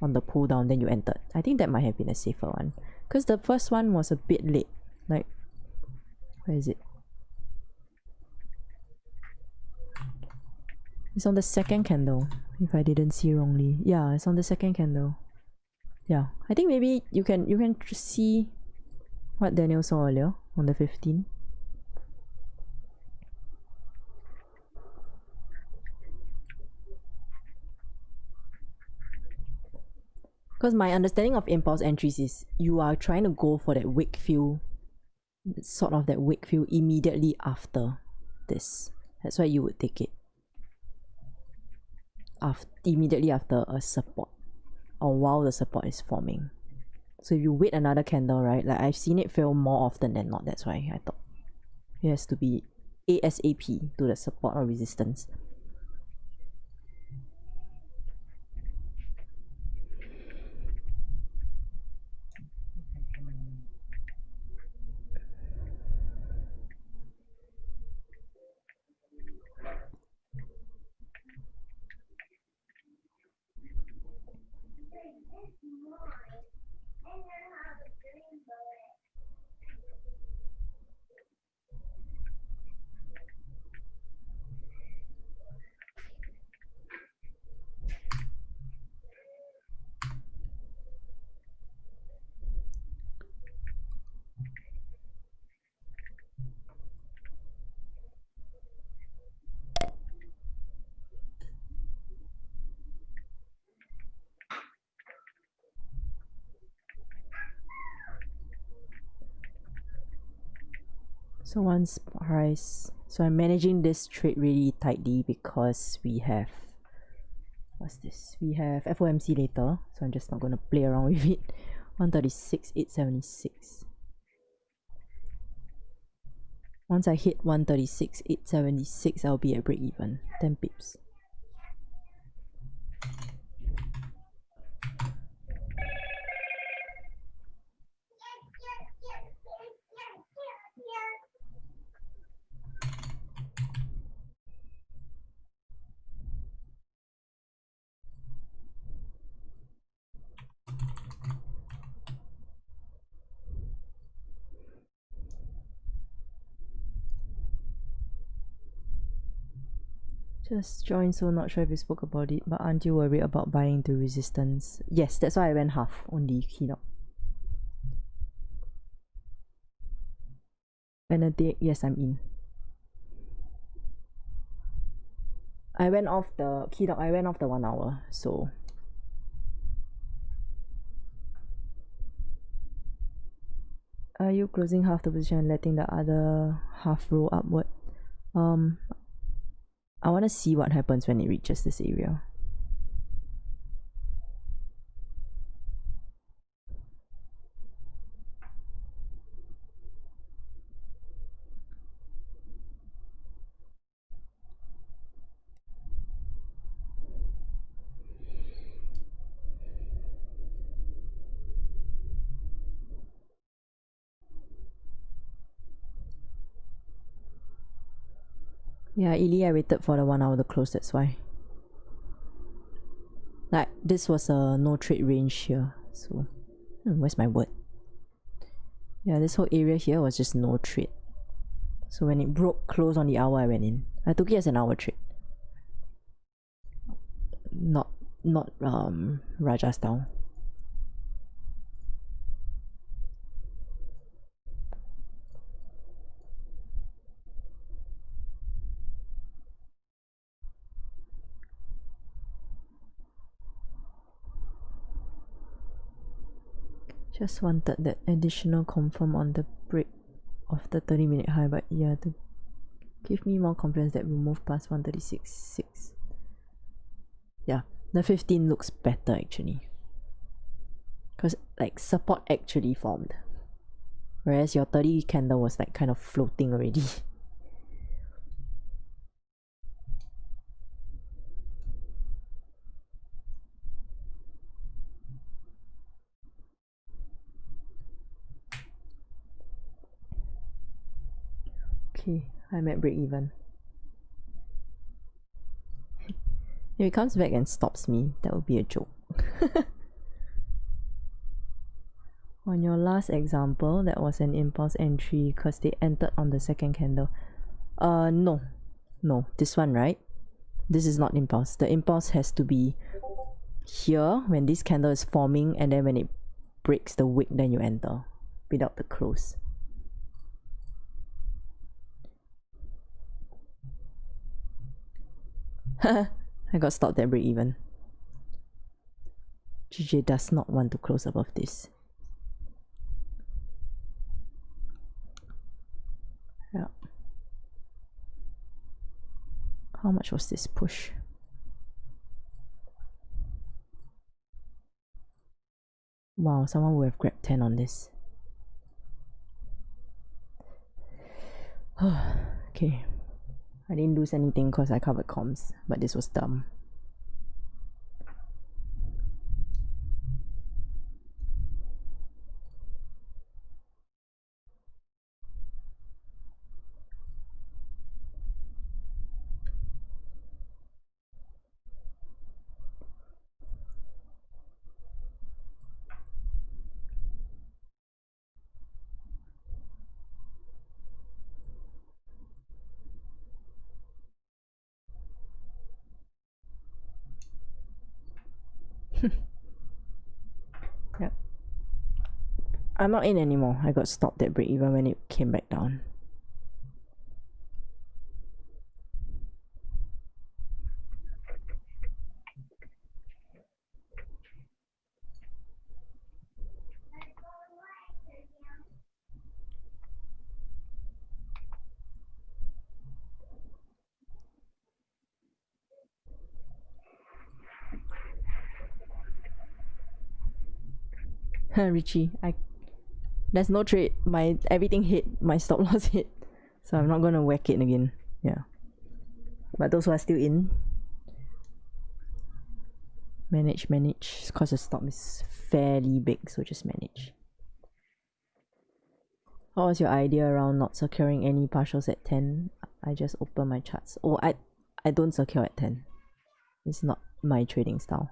on the pull down, then you entered. I think that might have been a safer one. Because the first one was a bit late. Like, where is it? It's on the second candle, if I didn't see wrongly. Yeah, it's on the second candle. Yeah, I think maybe you can see what Daniel saw earlier on the 15. Because my understanding of impulse entries is you are trying to go for that wick fill, sort of that wick fill immediately after this. That's why you would take it. immediately after a support, or while the support is forming. So if you wait another candle, right, like I've seen it fail more often than not. That's why I thought it has to be ASAP to the support or resistance. So once price, so I'm managing this trade really tightly because we have, what's this? We have FOMC later, so I'm just not gonna play around with it. 136,876. Once I hit 136,876, I'll be at break even. 10 pips. Just joined, so not sure if you spoke about it, but aren't you worried about buying to resistance? Yes, that's why I went half on the keynote. Benedict, yes, I'm in. I went off the keynote, I went off the 1 hour, so. Are you closing half the position and letting the other half roll upward? I want to see what happens when it reaches this area. Yeah, Ili, I waited for the 1 hour to close, that's why. Like, this was a no trade range here, so. Where's my word? Yeah, this whole area here was just no trade. So when it broke close on the hour, I went in. I took it as an hour trade. Not Raja style. Just wanted that additional confirm on the break of the 30-minute high, but yeah, to give me more confidence that we'll move past 136.6. Yeah, the 15 looks better actually. Because like support actually formed. Whereas your 30 candle was like kind of floating already. Okay, I'm at break even. If it comes back and stops me, that would be a joke. On your last example, that was an impulse entry because they entered on the second candle. No. No, this one, right? This is not impulse. The impulse has to be here when this candle is forming, and then when it breaks the wick, then you enter without the close. I got stopped at break even. GJ does not want to close above this. Yeah. How much was this push? Wow, someone would have grabbed 10 on this. Okay. I didn't lose anything because I covered comms, but this was dumb. Yep. I'm not in anymore. I got stopped at break even when it came back down. Richie, there's no trade. My everything hit. My stop loss hit. So I'm not gonna whack it again. Yeah. But those who are still in, manage. Because the stop is fairly big, so just manage. What was your idea around not securing any partials at 10? I just open my charts. Oh, I don't secure at 10. It's not my trading style.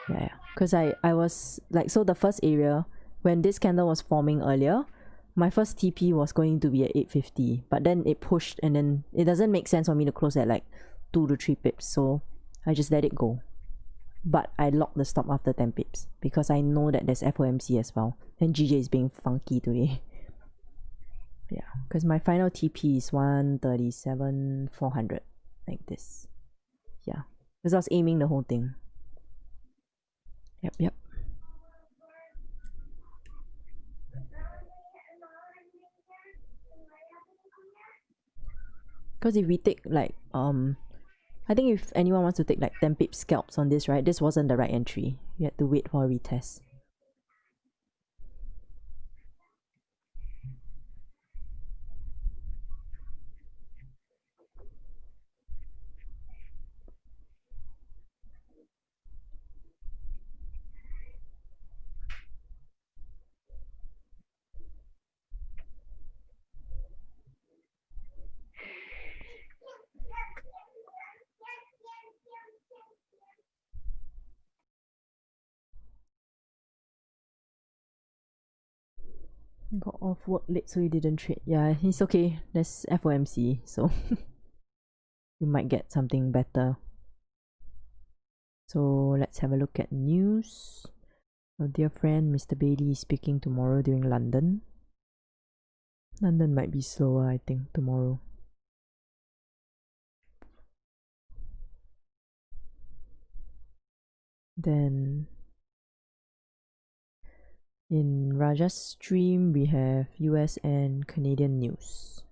Yeah. Because I was like, so the first area, when this candle was forming earlier, my first TP was going to be at 850, but then it pushed and then it doesn't make sense for me to close at like 2 to 3 pips, so I just let it go. But I locked the stop after 10 pips because I know that there's FOMC as well, and GJ is being funky today. Yeah, because my final TP is 137,400, like this. Yeah, because I was aiming the whole thing. Yep. Because if we take like I think if anyone wants to take like 10 pip scalps on this, right, this wasn't the right entry. You had to wait for a retest. Got off work late so you didn't trade. Yeah, it's okay. There's FOMC, so you might get something better. So let's have a look at news. Our dear friend Mr. Bailey is speaking tomorrow during London. London might be slower, I think, tomorrow. Then in Raja's stream, we have US and Canadian news.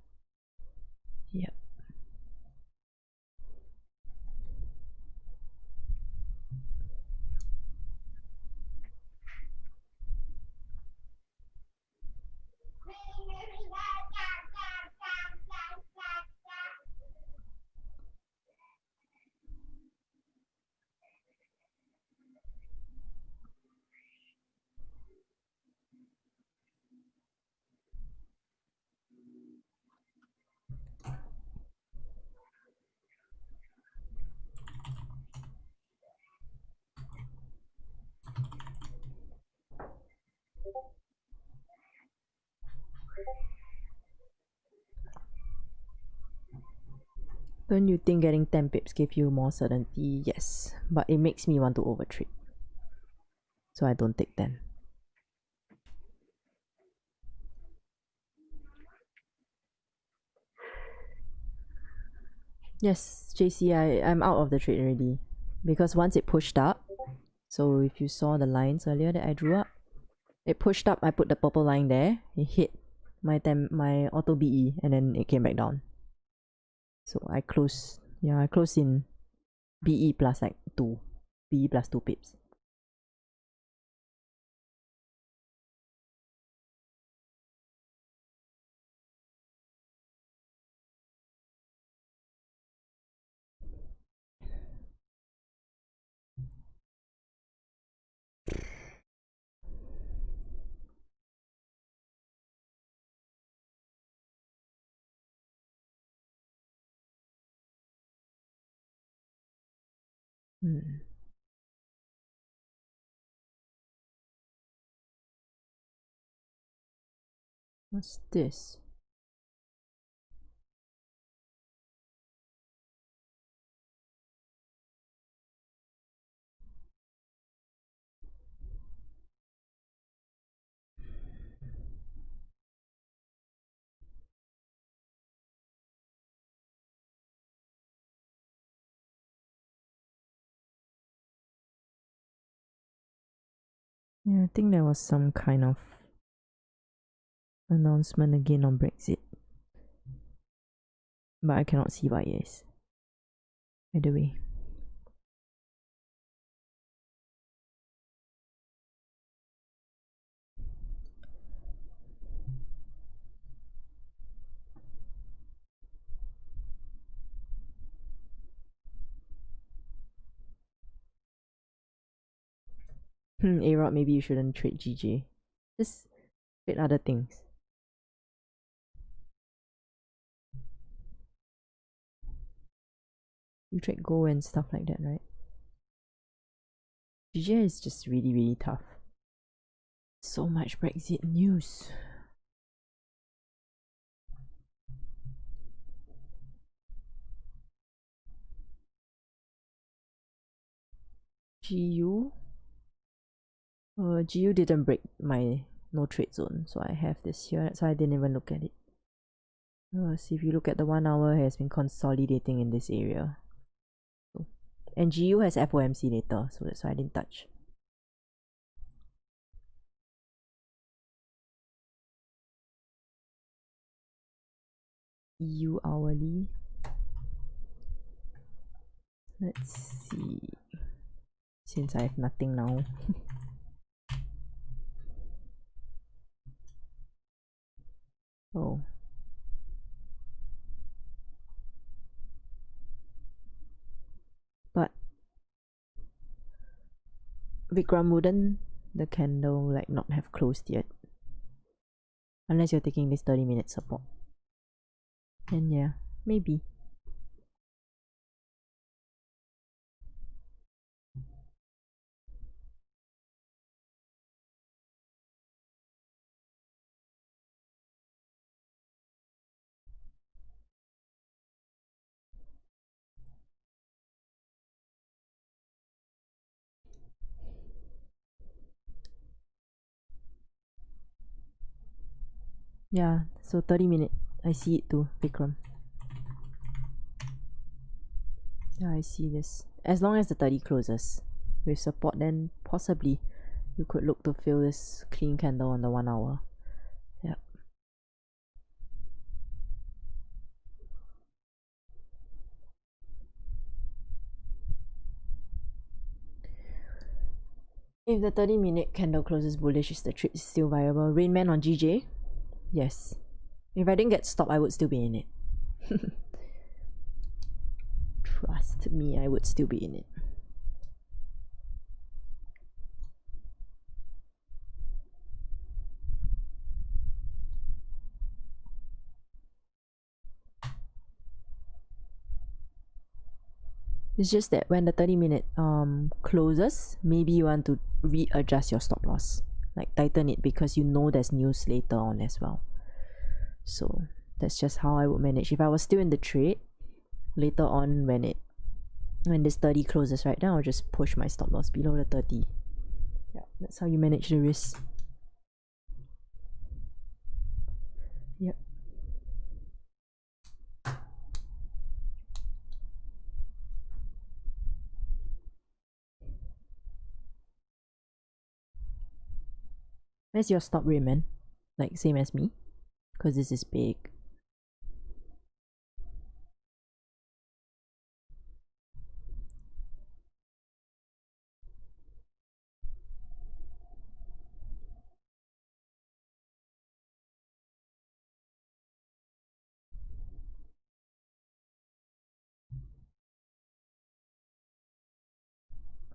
Yep. Don't you think getting 10 pips give you more certainty? Yes, but it makes me want to overtrade. So I don't take 10. Yes, JC, I'm out of the trade already. Because once it pushed up, so if you saw the lines earlier that I drew up, it pushed up, I put the purple line there, it hit my auto BE, and then it came back down. So I close, yeah, I close in BE plus like 2. BE plus 2 pips. What's this? Yeah, I think there was some kind of announcement again on Brexit. But I cannot see what it is. Either way. A-Rod, maybe you shouldn't trade GJ. Just trade other things. You trade gold and stuff like that, right? GJ is just really, really tough. So much Brexit news. GU? GU didn't break my no trade zone, so I have this here. That's why I didn't even look at it. See, if you look at the 1 hour, it has been consolidating in this area. So, and GU has FOMC later, so that's why I didn't touch. EU hourly. Let's see. Since I have nothing now. Oh. But Vikram, wouldn't the candle like not have closed yet? Unless you're taking this 30-minute support. And yeah, maybe. Yeah, so 30-minute. I see it too, Vikram. Yeah, I see this. As long as the 30 closes with support, then possibly you could look to fill this clean candle on the 1 hour. Yeah. If the 30-minute candle closes bullish, is the trade still viable? Rainman on GJ? Yes. If I didn't get stopped, I would still be in it. Trust me, I would still be in it. It's just that when the 30-minute closes, maybe you want to readjust your stop loss. Like tighten it because you know there's news later on as well. So that's just how I would manage. If I was still in the trade, later on when this 30 closes right now, I'll just push my stop loss below the 30. Yeah, that's how you manage the risk. Yep. Where's your stop, Raymond? Like same as me? Because this is big.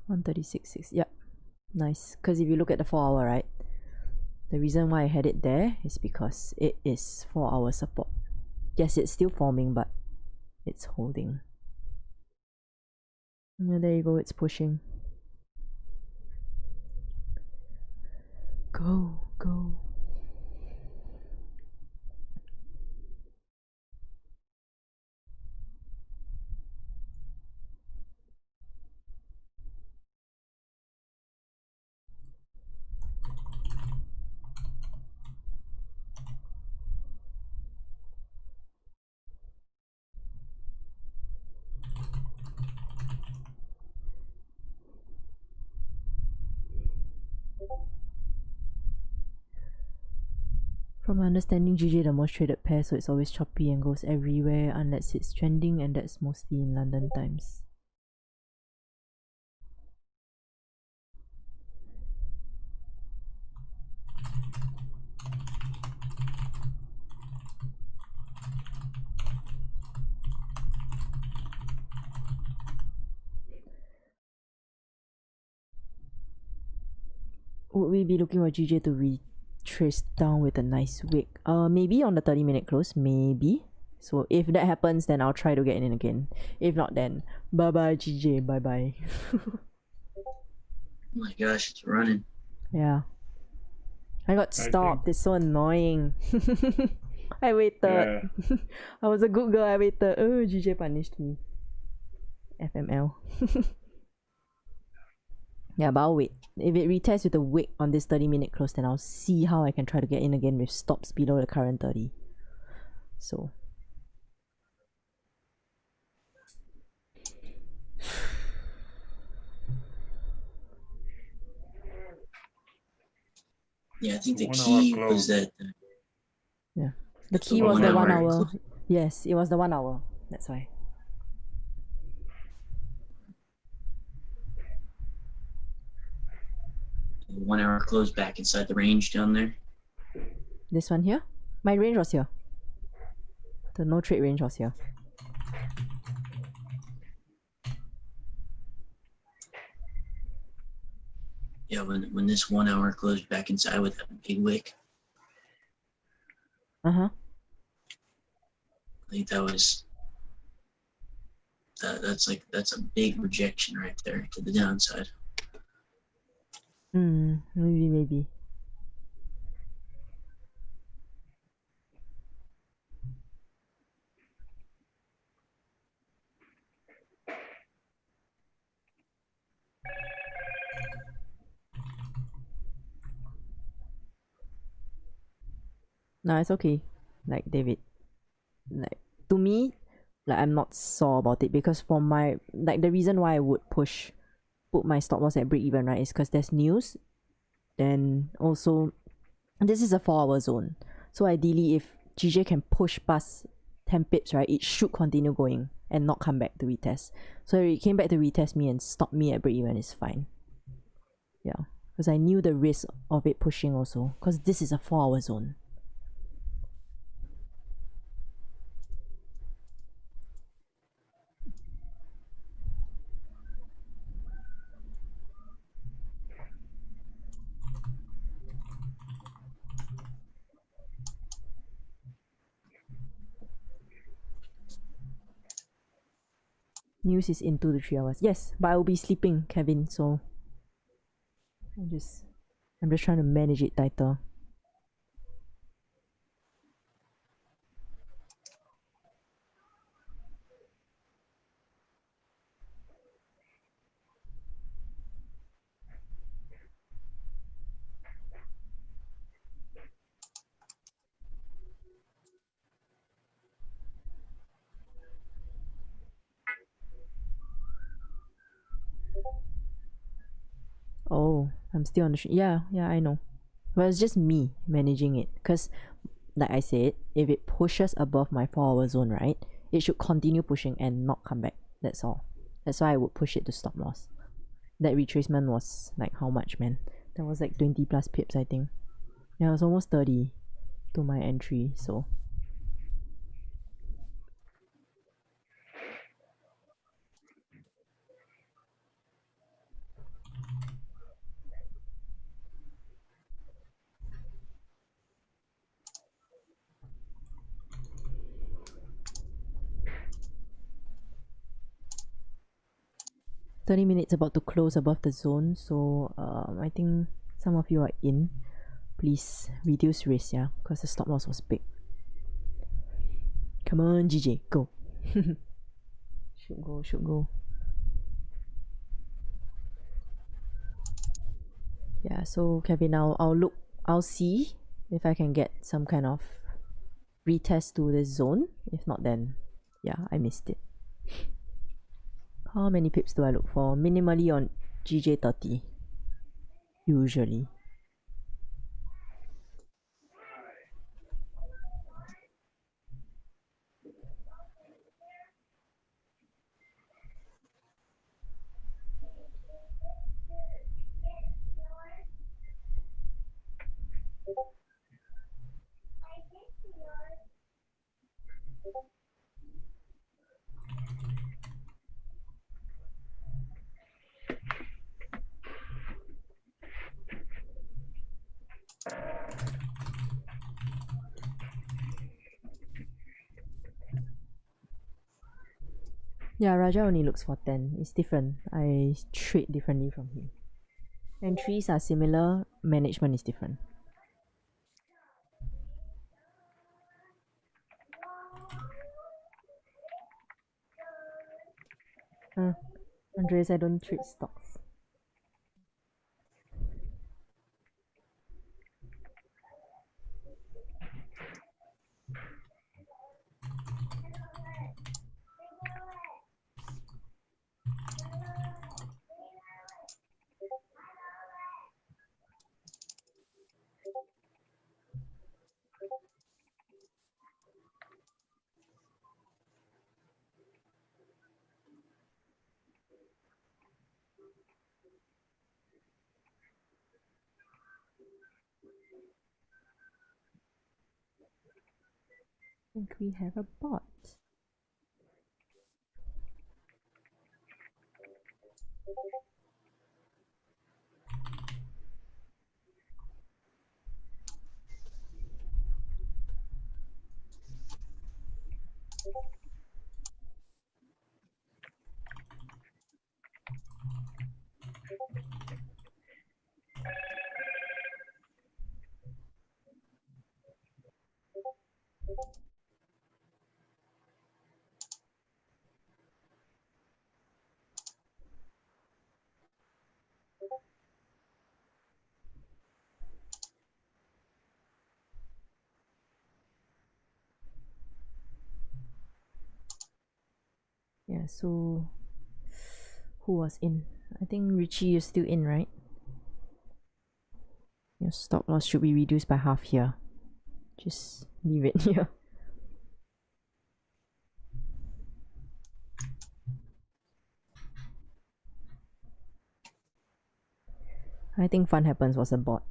136.6. Yep. Nice. Because if you look at the 4 hour, right? The reason why I had it there is because it is 4 hour support. Yes, it's still forming, but it's holding. Yeah, there you go, it's pushing. Go, go. From my understanding, GJ the most traded pair, so it's always choppy and goes everywhere unless it's trending, and that's mostly in London times. Would we be looking for GJ to retrace down with a nice wick? Maybe on the 30-minute close, maybe. So if that happens, then I'll try to get in again. If not, then bye-bye GJ, bye-bye. Oh my gosh, it's running. Yeah. I got stopped, it's so annoying. I waited. Yeah. I was a good girl, I waited. Oh, GJ punished me. FML. Yeah, but I'll wait. If it retests with a wick on this 30-minute close, then I'll see how I can try to get in again with stops below the current 30. So. Yeah, I think the key was that. Yeah. The key was the 1 hour. Yes, it was the 1 hour. That's why. The 1 hour close back inside the range down there. This one here? My range was here. The no trade range was here. Yeah, when this 1 hour closed back inside with that big wick. Uh-huh. I think that was that's a big rejection right there to the downside. Maybe. No, it's okay. Like David. Like to me, like I'm not sore about it because for my like the reason why I would put my stop loss at break even, right, is because there's news. Then also this is a 4 hour zone. So ideally if GJ can push past 10 pips, right, it should continue going and not come back to retest. So if it came back to retest me and stop me at break even, it's fine. Yeah. Because I knew the risk of it pushing also. Because this is a 4 hour zone. News is in 2 to 3 hours. Yes, but I will be sleeping, Kevin, so I'm just trying to manage it tighter. Oh, I'm still on the yeah, I know. But it's just me managing it. Because, like I said, if it pushes above my 4 hour zone, right, it should continue pushing and not come back. That's all. That's why I would push it to stop loss. That retracement was like how much, man? That was like 20 plus pips, I think. Yeah, it was almost 30 to my entry, so. 30 minutes about to close above the zone, so I think some of you are in. Please reduce risk, yeah, because the stop loss was big. Come on, GJ, go. Should go. Yeah, so Kevin, I'll see if I can get some kind of retest to this zone. If not, then yeah, I missed it. How many pips do I look for? Minimally on GJ30. Usually. Yeah, Raja only looks for 10. It's different. I trade differently from him. Entries are similar, management is different. Andres, I don't trade stocks. I think we have a bot. Yeah, so who was in? I think Richie is still in, right? Your stop loss should be reduced by half here. Just leave it here. I think Fun Happens was a bot.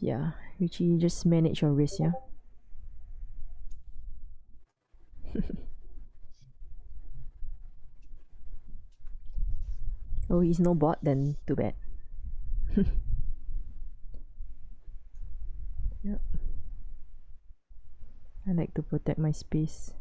Yeah, Richie, just manage your risk, yeah? Oh, he's no bot, then too bad. Yep. I like to protect my space.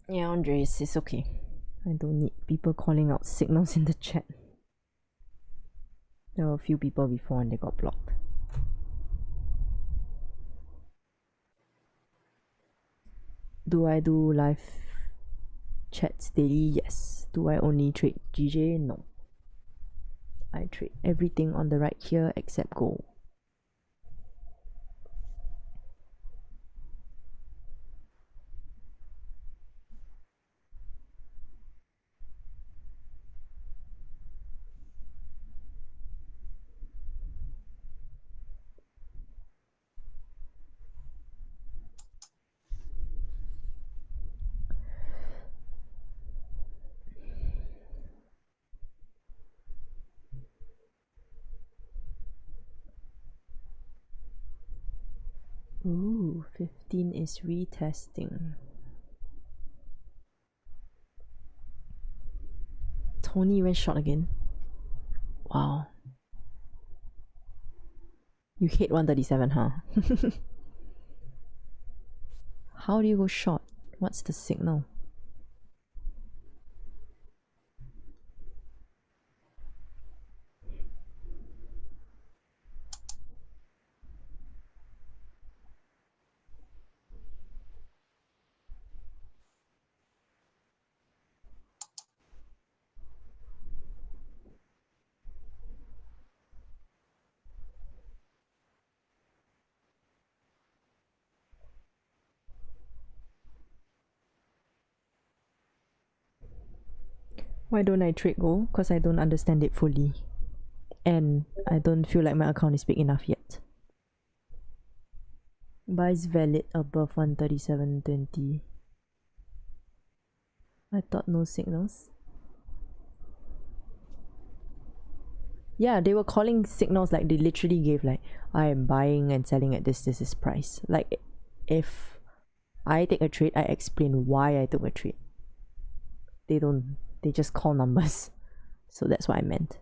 Yeah, Andres, it's okay. I don't need people calling out signals in the chat. There were a few people before and they got blocked. Do I do live chats daily? Yes. Do I only trade GJ? No. I trade everything on the right here except gold. Ooh, 15 is retesting. Tony went short again. Wow. You hate 137, huh? How do you go short? What's the signal? Why don't I trade gold? Because I don't understand it fully. And I don't feel like my account is big enough yet. Buys valid above 137.20. I thought no signals. Yeah, they were calling signals like they literally gave like, I am buying and selling at this is price. Like, if I take a trade, I explain why I took a trade. They don't, they just call numbers. So that's what I meant.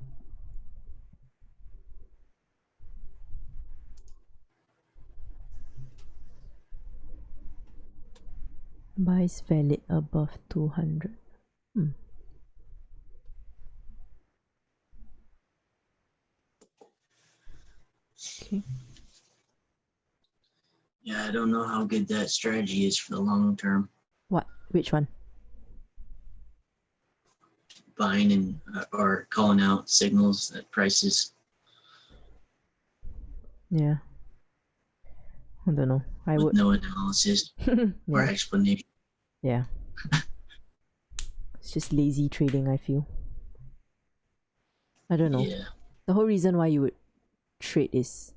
Buys valid above 200. Okay. Yeah, I don't know how good that strategy is for the long term. What? Which one? Buying and or calling out signals at prices. Yeah. I don't know. I with would. no analysis or Yeah. explanation. Yeah. It's just lazy trading, I feel. I don't know. Yeah. The whole reason why you would trade is,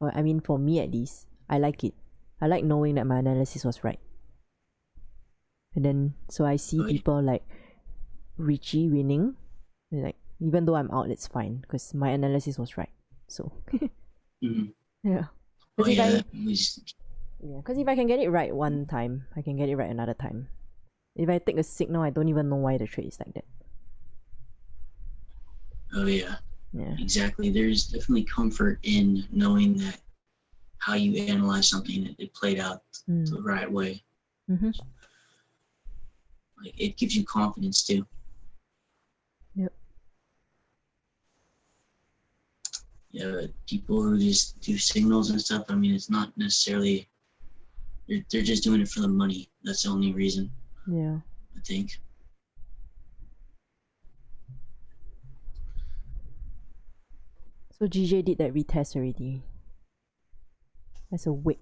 or I mean for me at least, I like it. I like knowing that my analysis was right. And then, so I see people like Richie winning, like, even though I'm out, it's fine, because my analysis was right. So, yeah. Because if I can get it right one time, I can get it right another time. If I take a signal, I don't even know why the trade is like that. Oh yeah. Yeah. Exactly. There's definitely comfort in knowing that how you analyze something, it played out the right way. Like, it gives you confidence too. Yep. Yeah, people who just do signals and stuff, I mean, it's not necessarily, they're just doing it for the money. That's the only reason. Yeah. I think. So GJ did that retest already. As a wick.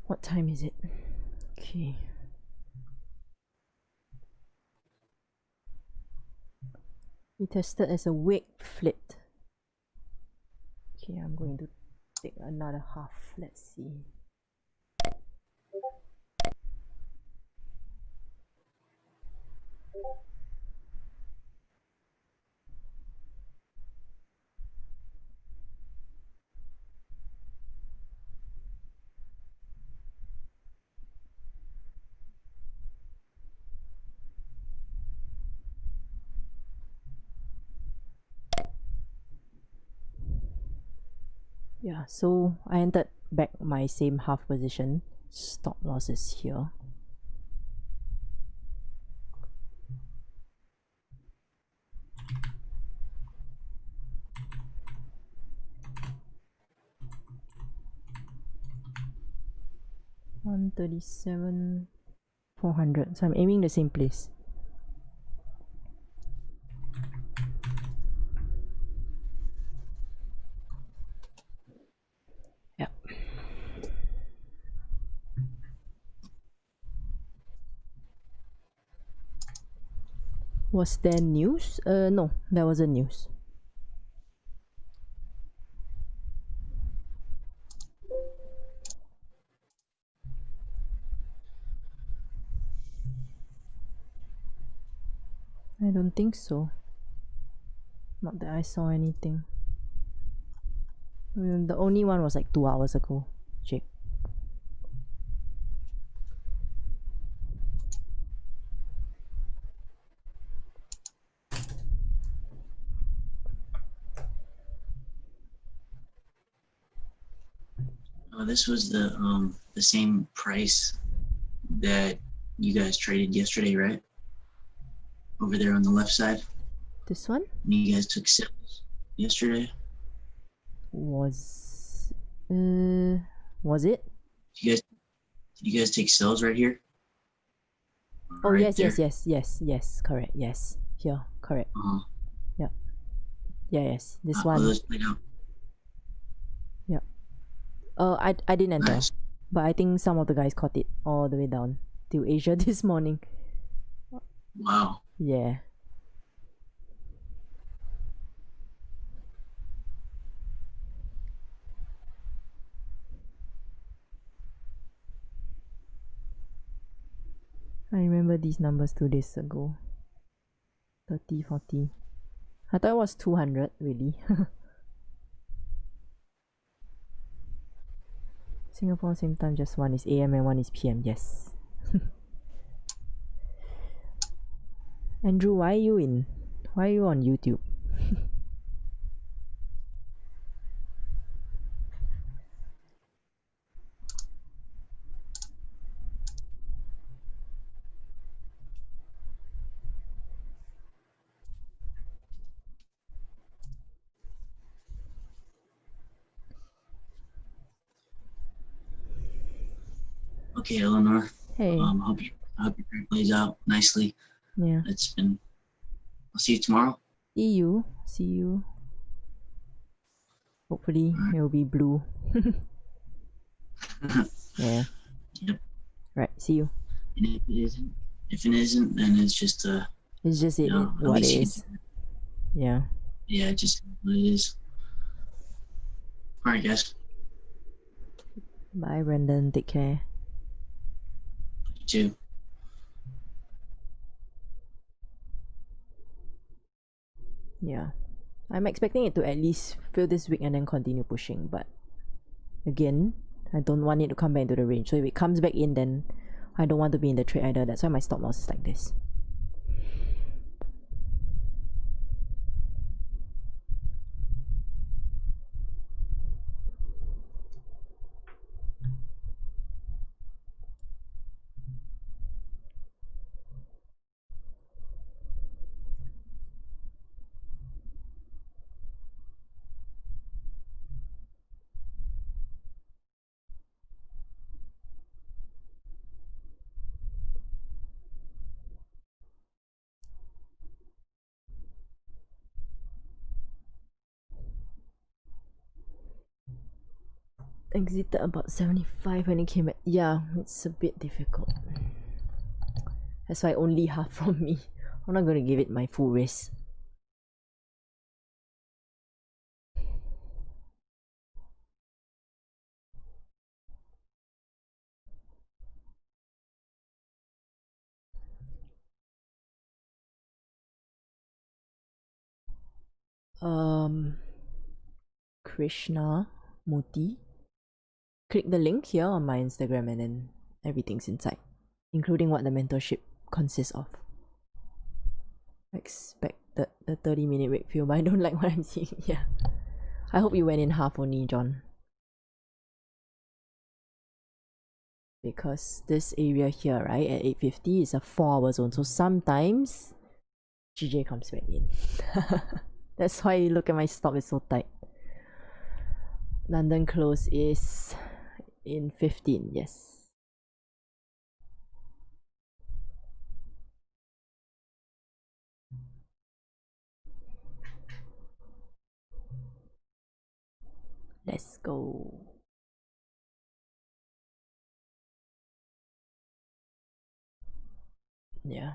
What time is it? Okay. Retested as a wick flipped. Okay, I'm going to take another half. Let's see. Yeah, so I entered back my same half position. Stop losses here. $137,400. So I'm aiming the same place. Yep. Was there news? No, there wasn't news. I don't think so. Not that I saw anything. The only one was like 2 hours ago, Jake. Oh, this was the same price that you guys traded yesterday, right? Over there on the left side. This one? You guys took sales yesterday. Was it? Did you guys take sales right here? Oh Right yes, there. yes, correct, yes. Here, correct. Yep. Yeah, yes. This one. Those played out. Yep. I didn't enter. Nice. But I think some of the guys caught it all the way down to Asia this morning. Wow. Yeah. I remember these numbers 2 days ago. 30, 40. I thought it was 200, really. Singapore same time, just one is AM and one is PM, yes. Andrew, why are you on YouTube? Okay, Eleanor. Hey. Hope your trade plays out nicely. Yeah. I'll see you tomorrow. See you. Hopefully it will be blue. Yeah. Yep. Right, see you. And if it isn't, then it's just It's just you know, at what least it you is. Yeah. Yeah, just what it is. Alright, guys. Bye, Brendan. Take care. You too. Yeah. I'm expecting it to at least fill this week and then continue pushing, but again, I don't want it to come back into the range. So if it comes back in, then I don't want to be in the trade either. That's why my stop loss is like this. Exited about 75 when it came back. Yeah, it's a bit difficult. That's why only half from me. I'm not gonna give it my full risk. Krishna Muti. Click the link here on my Instagram and then everything's inside, including what the mentorship consists of. Expected the 30-minute wait fill, but I don't like what I'm seeing. Yeah. I hope you went in half only, John. Because this area here, right, at 8:50 is a 4-hour zone. So sometimes GJ comes back in. That's why you look at my stop, it's so tight. London close is in 15, yes. Let's go. Yeah.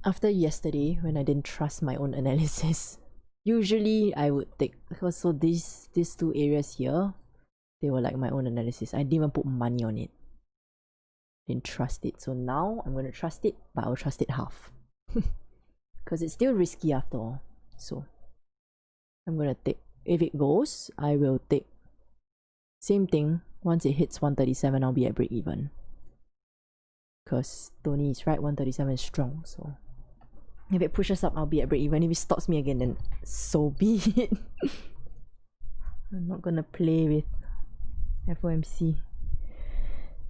After yesterday, when I didn't trust my own analysis, usually I would take, because so these 2 areas here, they were like my own analysis. I didn't even put money on it. Didn't trust it. So now I'm gonna trust it, but I'll trust it half. Because it's still risky after all. So I'm gonna take, if it goes, I will take. Same thing, once it hits 137, I'll be at break even. Because Tony is right, 137 is strong, so. If it pushes up, I'll be at break even. If it stops me again, then so be it. I'm not gonna play with FOMC.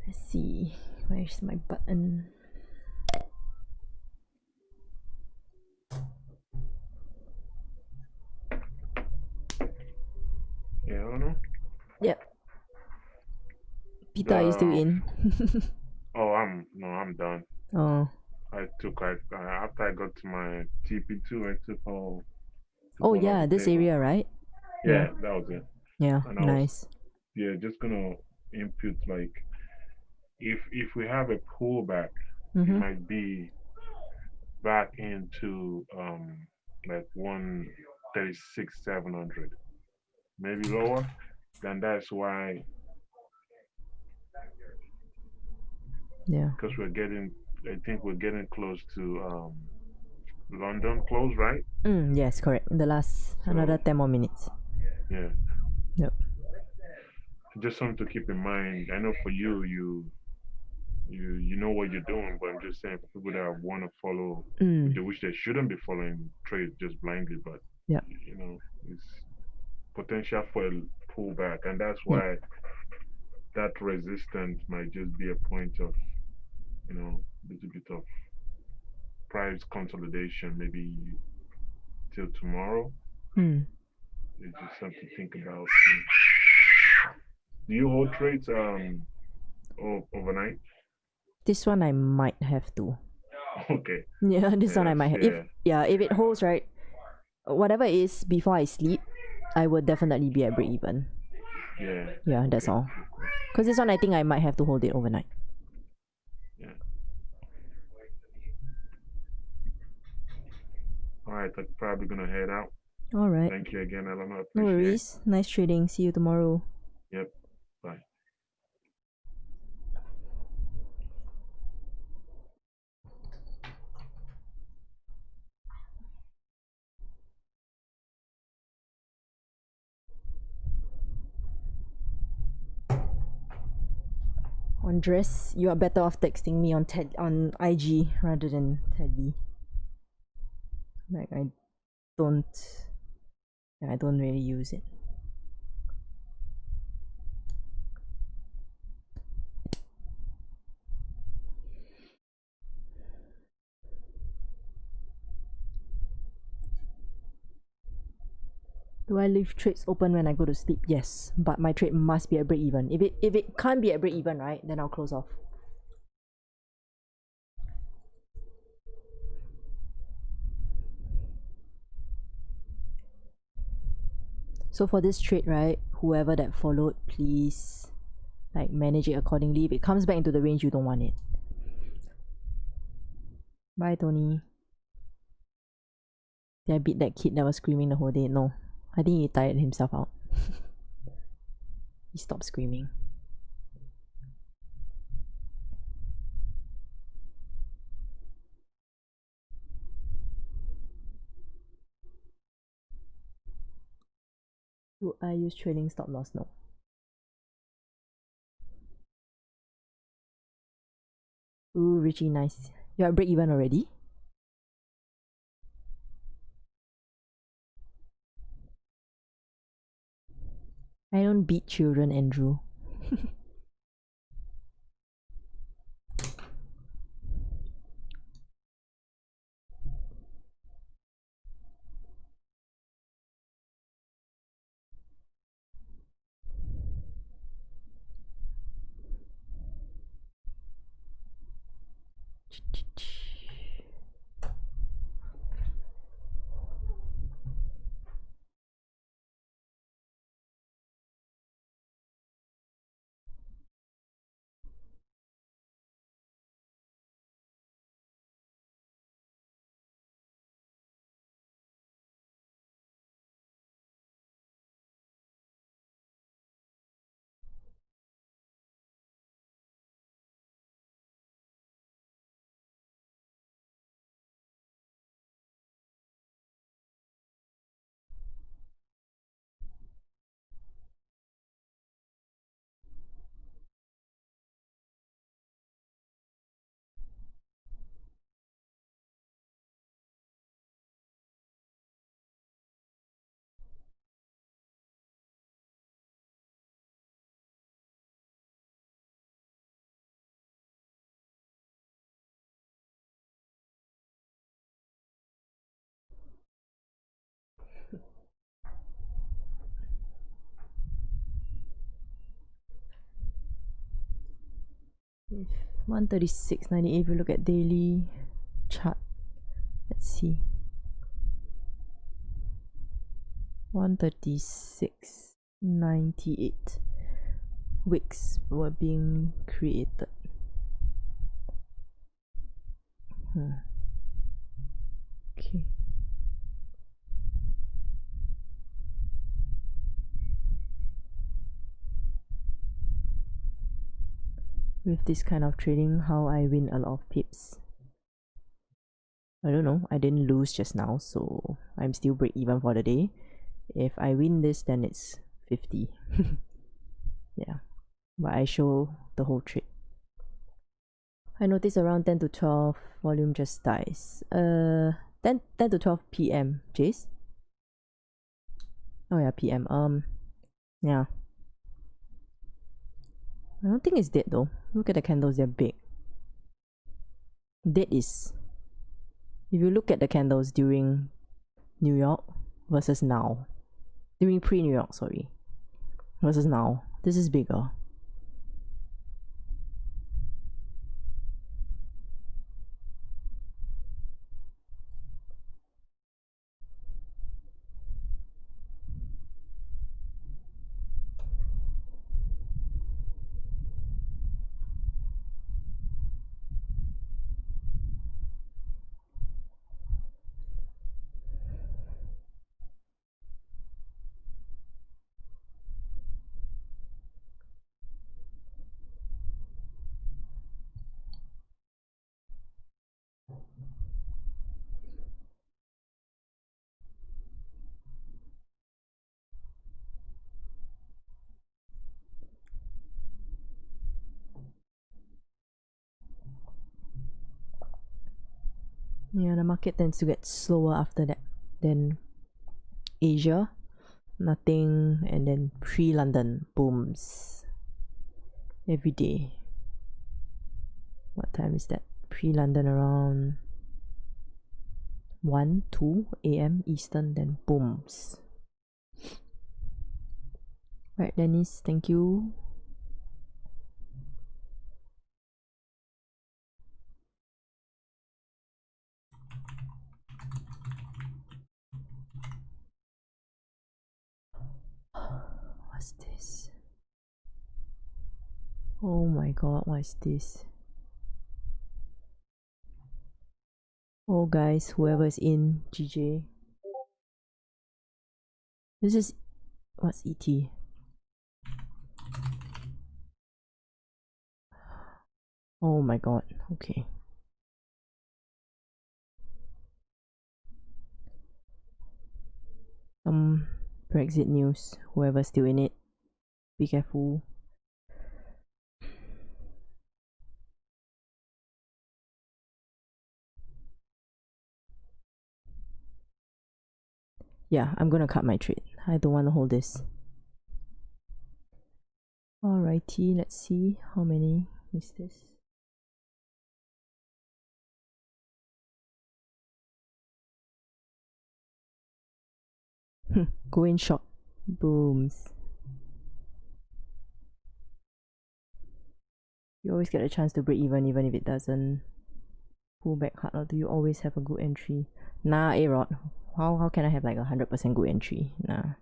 Let's see, where's my button? Yeah, I don't know. Yep. Peter, are you still in? Oh, I'm done. Oh. After I got to my TP2, I took all. Oh yeah, this table. area, right? Yeah, that was it. Yeah, and nice. Just gonna input like if we have a pullback, it might be back into like 136,700, maybe lower. Then that's why. Yeah. Because I think we're getting close to London close, right? Yes, correct. In the last another 10 more minutes. Yeah. Yep. Just something to keep in mind. I know for you know what you're doing, but I'm just saying for people that want to follow, which they shouldn't be following trades just blindly, but yeah, you know, it's potential for a pullback, and that's why that resistance might just be a point of, you know, a little bit of price consolidation, maybe till tomorrow. It's just something to think about. Do you hold trades overnight? This one I might have to. Okay. Yeah, this one I might have. If it holds right, whatever it is before I sleep, I would definitely be at break even. Yeah. Yeah, that's all. Because this one I think I might have to hold it overnight. Yeah. All right, I'm probably gonna head out. All right. Thank you again, Eleanor. No worries. Nice trading. See you tomorrow. Yep. Bye. Andres, you are better off texting me on IG rather than Teddy. Like I don't really use it. Do I leave trades open when I go to sleep? Yes, but my trade must be at break even. If it can't be at break even, right, then I'll close off. So for this trade, right, whoever that followed, please like manage it accordingly. If it comes back into the range, you don't want it. Bye, Tony. Did I beat that kid that was screaming the whole day? No. I think he tired himself out. He stopped screaming. Do I use trailing stop loss? No. Ooh, Richie, nice. You're at break even already? I don't beat children, Andrew. 136.98 if you look at daily chart. Let's see. 136.98 wicks were being created. Okay. With this kind of trading, how I win a lot of pips. I don't know, I didn't lose just now, so I'm still break even for the day. If I win this, then it's 50. Yeah, but I show the whole trade. I noticed around 10 to 12 volume just dies. 10 to 12 PM, Jace? Oh yeah, PM. Yeah. I don't think it's dead though. Look at the candles, they're big. Dead is, if you look at the candles during New York versus now, during pre-New York, sorry, versus now, this is bigger. Yeah, the market tends to get slower after that. Then Asia, nothing, and then pre-London booms every day. What time is that? Pre-London around 1, 2 a.m. Eastern, then booms. Right, Dennis, thank you. What's this? Oh my god, what is this? Oh guys, whoever is in, GJ. This is, what's ET? Oh my god, okay. Brexit news, whoever's still in it, be careful. Yeah, I'm gonna cut my trade. I don't want to hold this. Alrighty, let's see how many is this. Go in short. Booms. You always get a chance to break even if it doesn't pull back hard, or do you always have a good entry? Nah, A-Rod. How can I have like 100% good entry? Nah.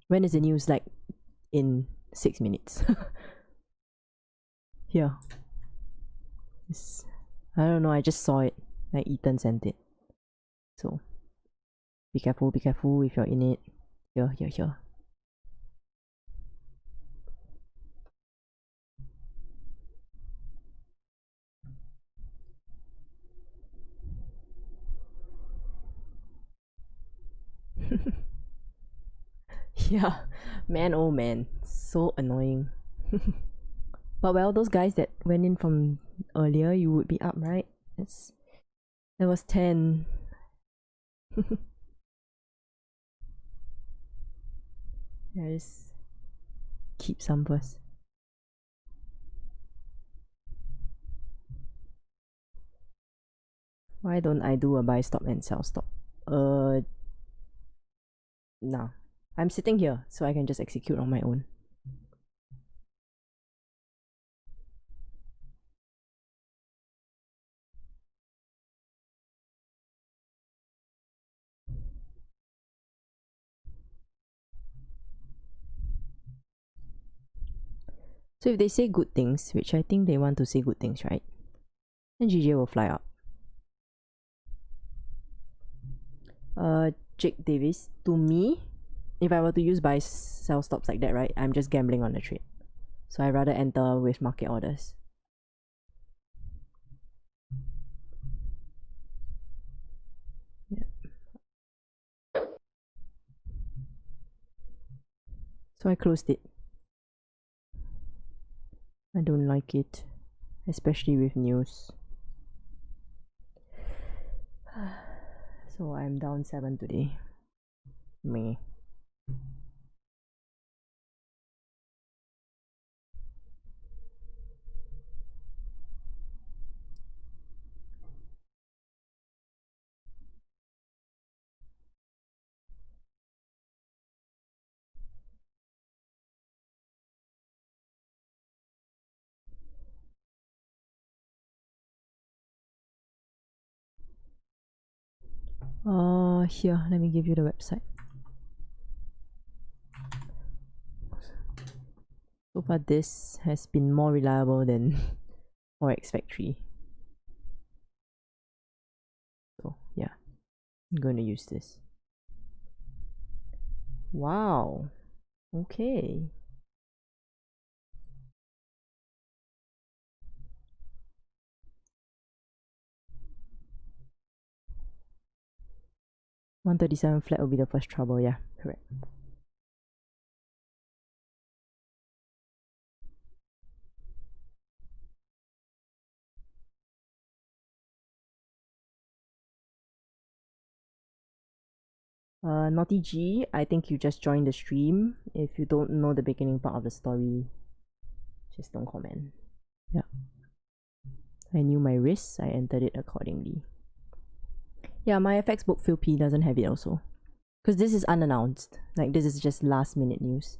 When is the news? Like in 6 minutes. Here. I don't know, I just saw it. Like Ethan sent it. So be careful if you're in it. Here. Yeah, man, oh man, so annoying. But well, those guys that went in from earlier, you would be up, right? That was 10. Yeah, just keep some first. Why don't I do a buy stop and sell stop? Nah. I'm sitting here, so I can just execute on my own. So if they say good things, which I think they want to say good things, right? Then GJ will fly up. Jake Davis, to me, if I were to use buy sell stops like that, right, I'm just gambling on the trade. So I'd rather enter with market orders. Yeah. So I closed it. I don't like it, especially with news. So I'm down 7 today. Me. Here, let me give you the website. So far this has been more reliable than Forex Factory. So yeah, I'm gonna use this. Wow. Okay. $137 flat will be the first trouble, yeah, correct. Naughty G, I think you just joined the stream. If you don't know the beginning part of the story, just don't comment. Yeah. I knew my risks, I entered it accordingly. Yeah, my FX book Phil P doesn't have it also. Because this is unannounced. Like, this is just last minute news.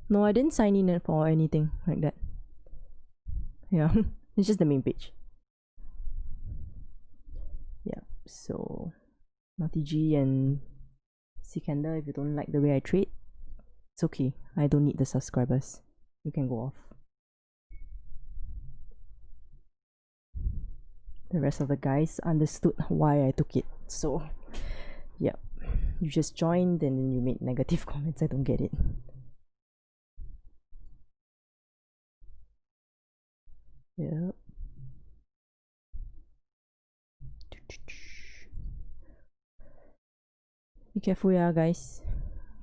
No, I didn't sign in for anything like that. Yeah, it's just the main page. Yeah, so Naughty G and Sikander, if you don't like the way I trade, it's okay. I don't need the subscribers. You can go off. The rest of the guys understood why I took it. So, yeah. You just joined and then you made negative comments. I don't get it. Yeah. Be careful, yeah, guys.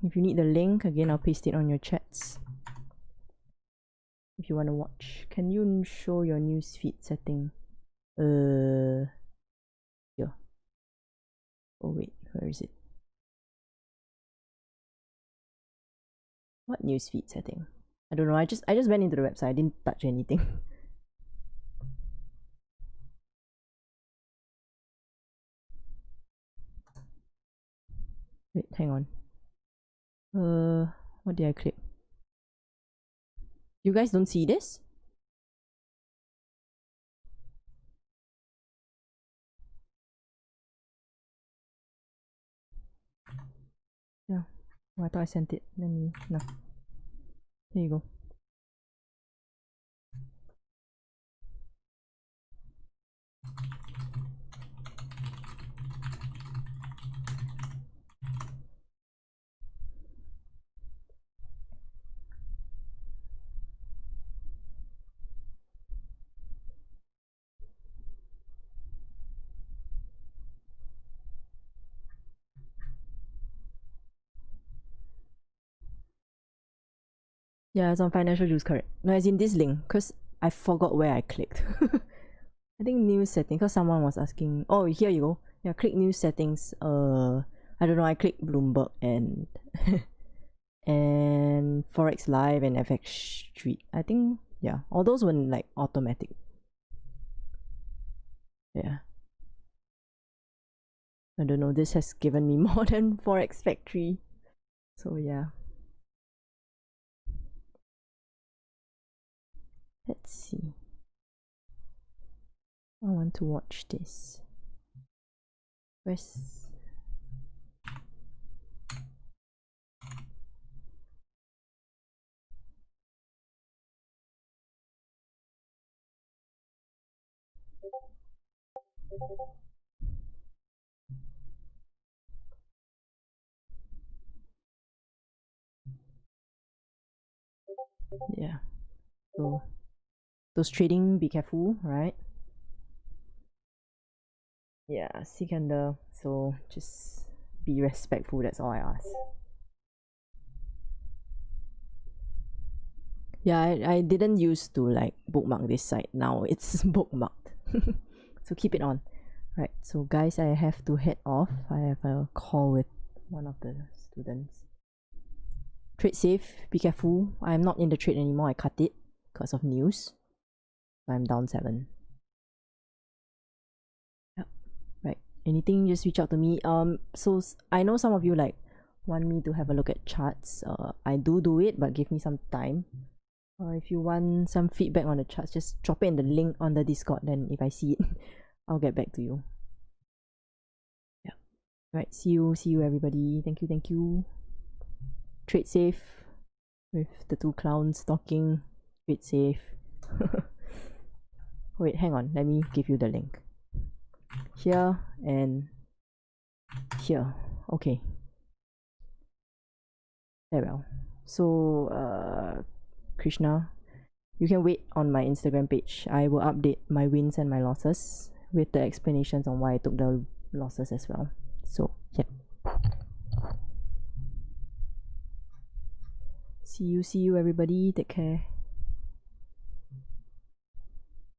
If you need the link, again, I'll paste it on your chats. If you want to watch. Can you show your newsfeed setting? Yeah. Oh wait, where is it? What newsfeed setting? I don't know. I just went into the website. I didn't touch anything. Wait, hang on. What did I click? You guys don't see this? Yeah. Oh, I thought I sent it. Let me no. There you go. Yeah, it's on financial juice, correct. No, as in this link, because I forgot where I clicked. I think news settings, because someone was asking. Oh, here you go. Yeah, click news settings. I don't know, I clicked Bloomberg and and Forex Live and FX Street. I think, yeah, all those were like automatic. Yeah. I don't know, this has given me more than Forex Factory. So yeah. Let's see. I want to watch this. Where's... Yeah. So those trading, be careful, right? Yeah, Sikander. So just be respectful, that's all I ask. Yeah, I didn't used to like bookmark this site. Now it's bookmarked. So keep it on. Right, so guys, I have to head off. I have a call with one of the students. Trade safe, be careful. I'm not in the trade anymore. I cut it because of news. I'm down 7. Yeah, right. Anything, just reach out to me. So I know some of you like want me to have a look at charts. I do it, but give me some time. If you want some feedback on the charts, just drop it in the link on the Discord. Then if I see it, I'll get back to you. Yeah. Right. See you everybody. Thank you. Trade safe with the 2 clowns talking. Trade safe. Wait, hang on. Let me give you the link. Here and here. Okay. Very well. So, Krishna, you can wait on my Instagram page. I will update my wins and my losses with the explanations on why I took the losses as well. So, yeah. See you everybody. Take care.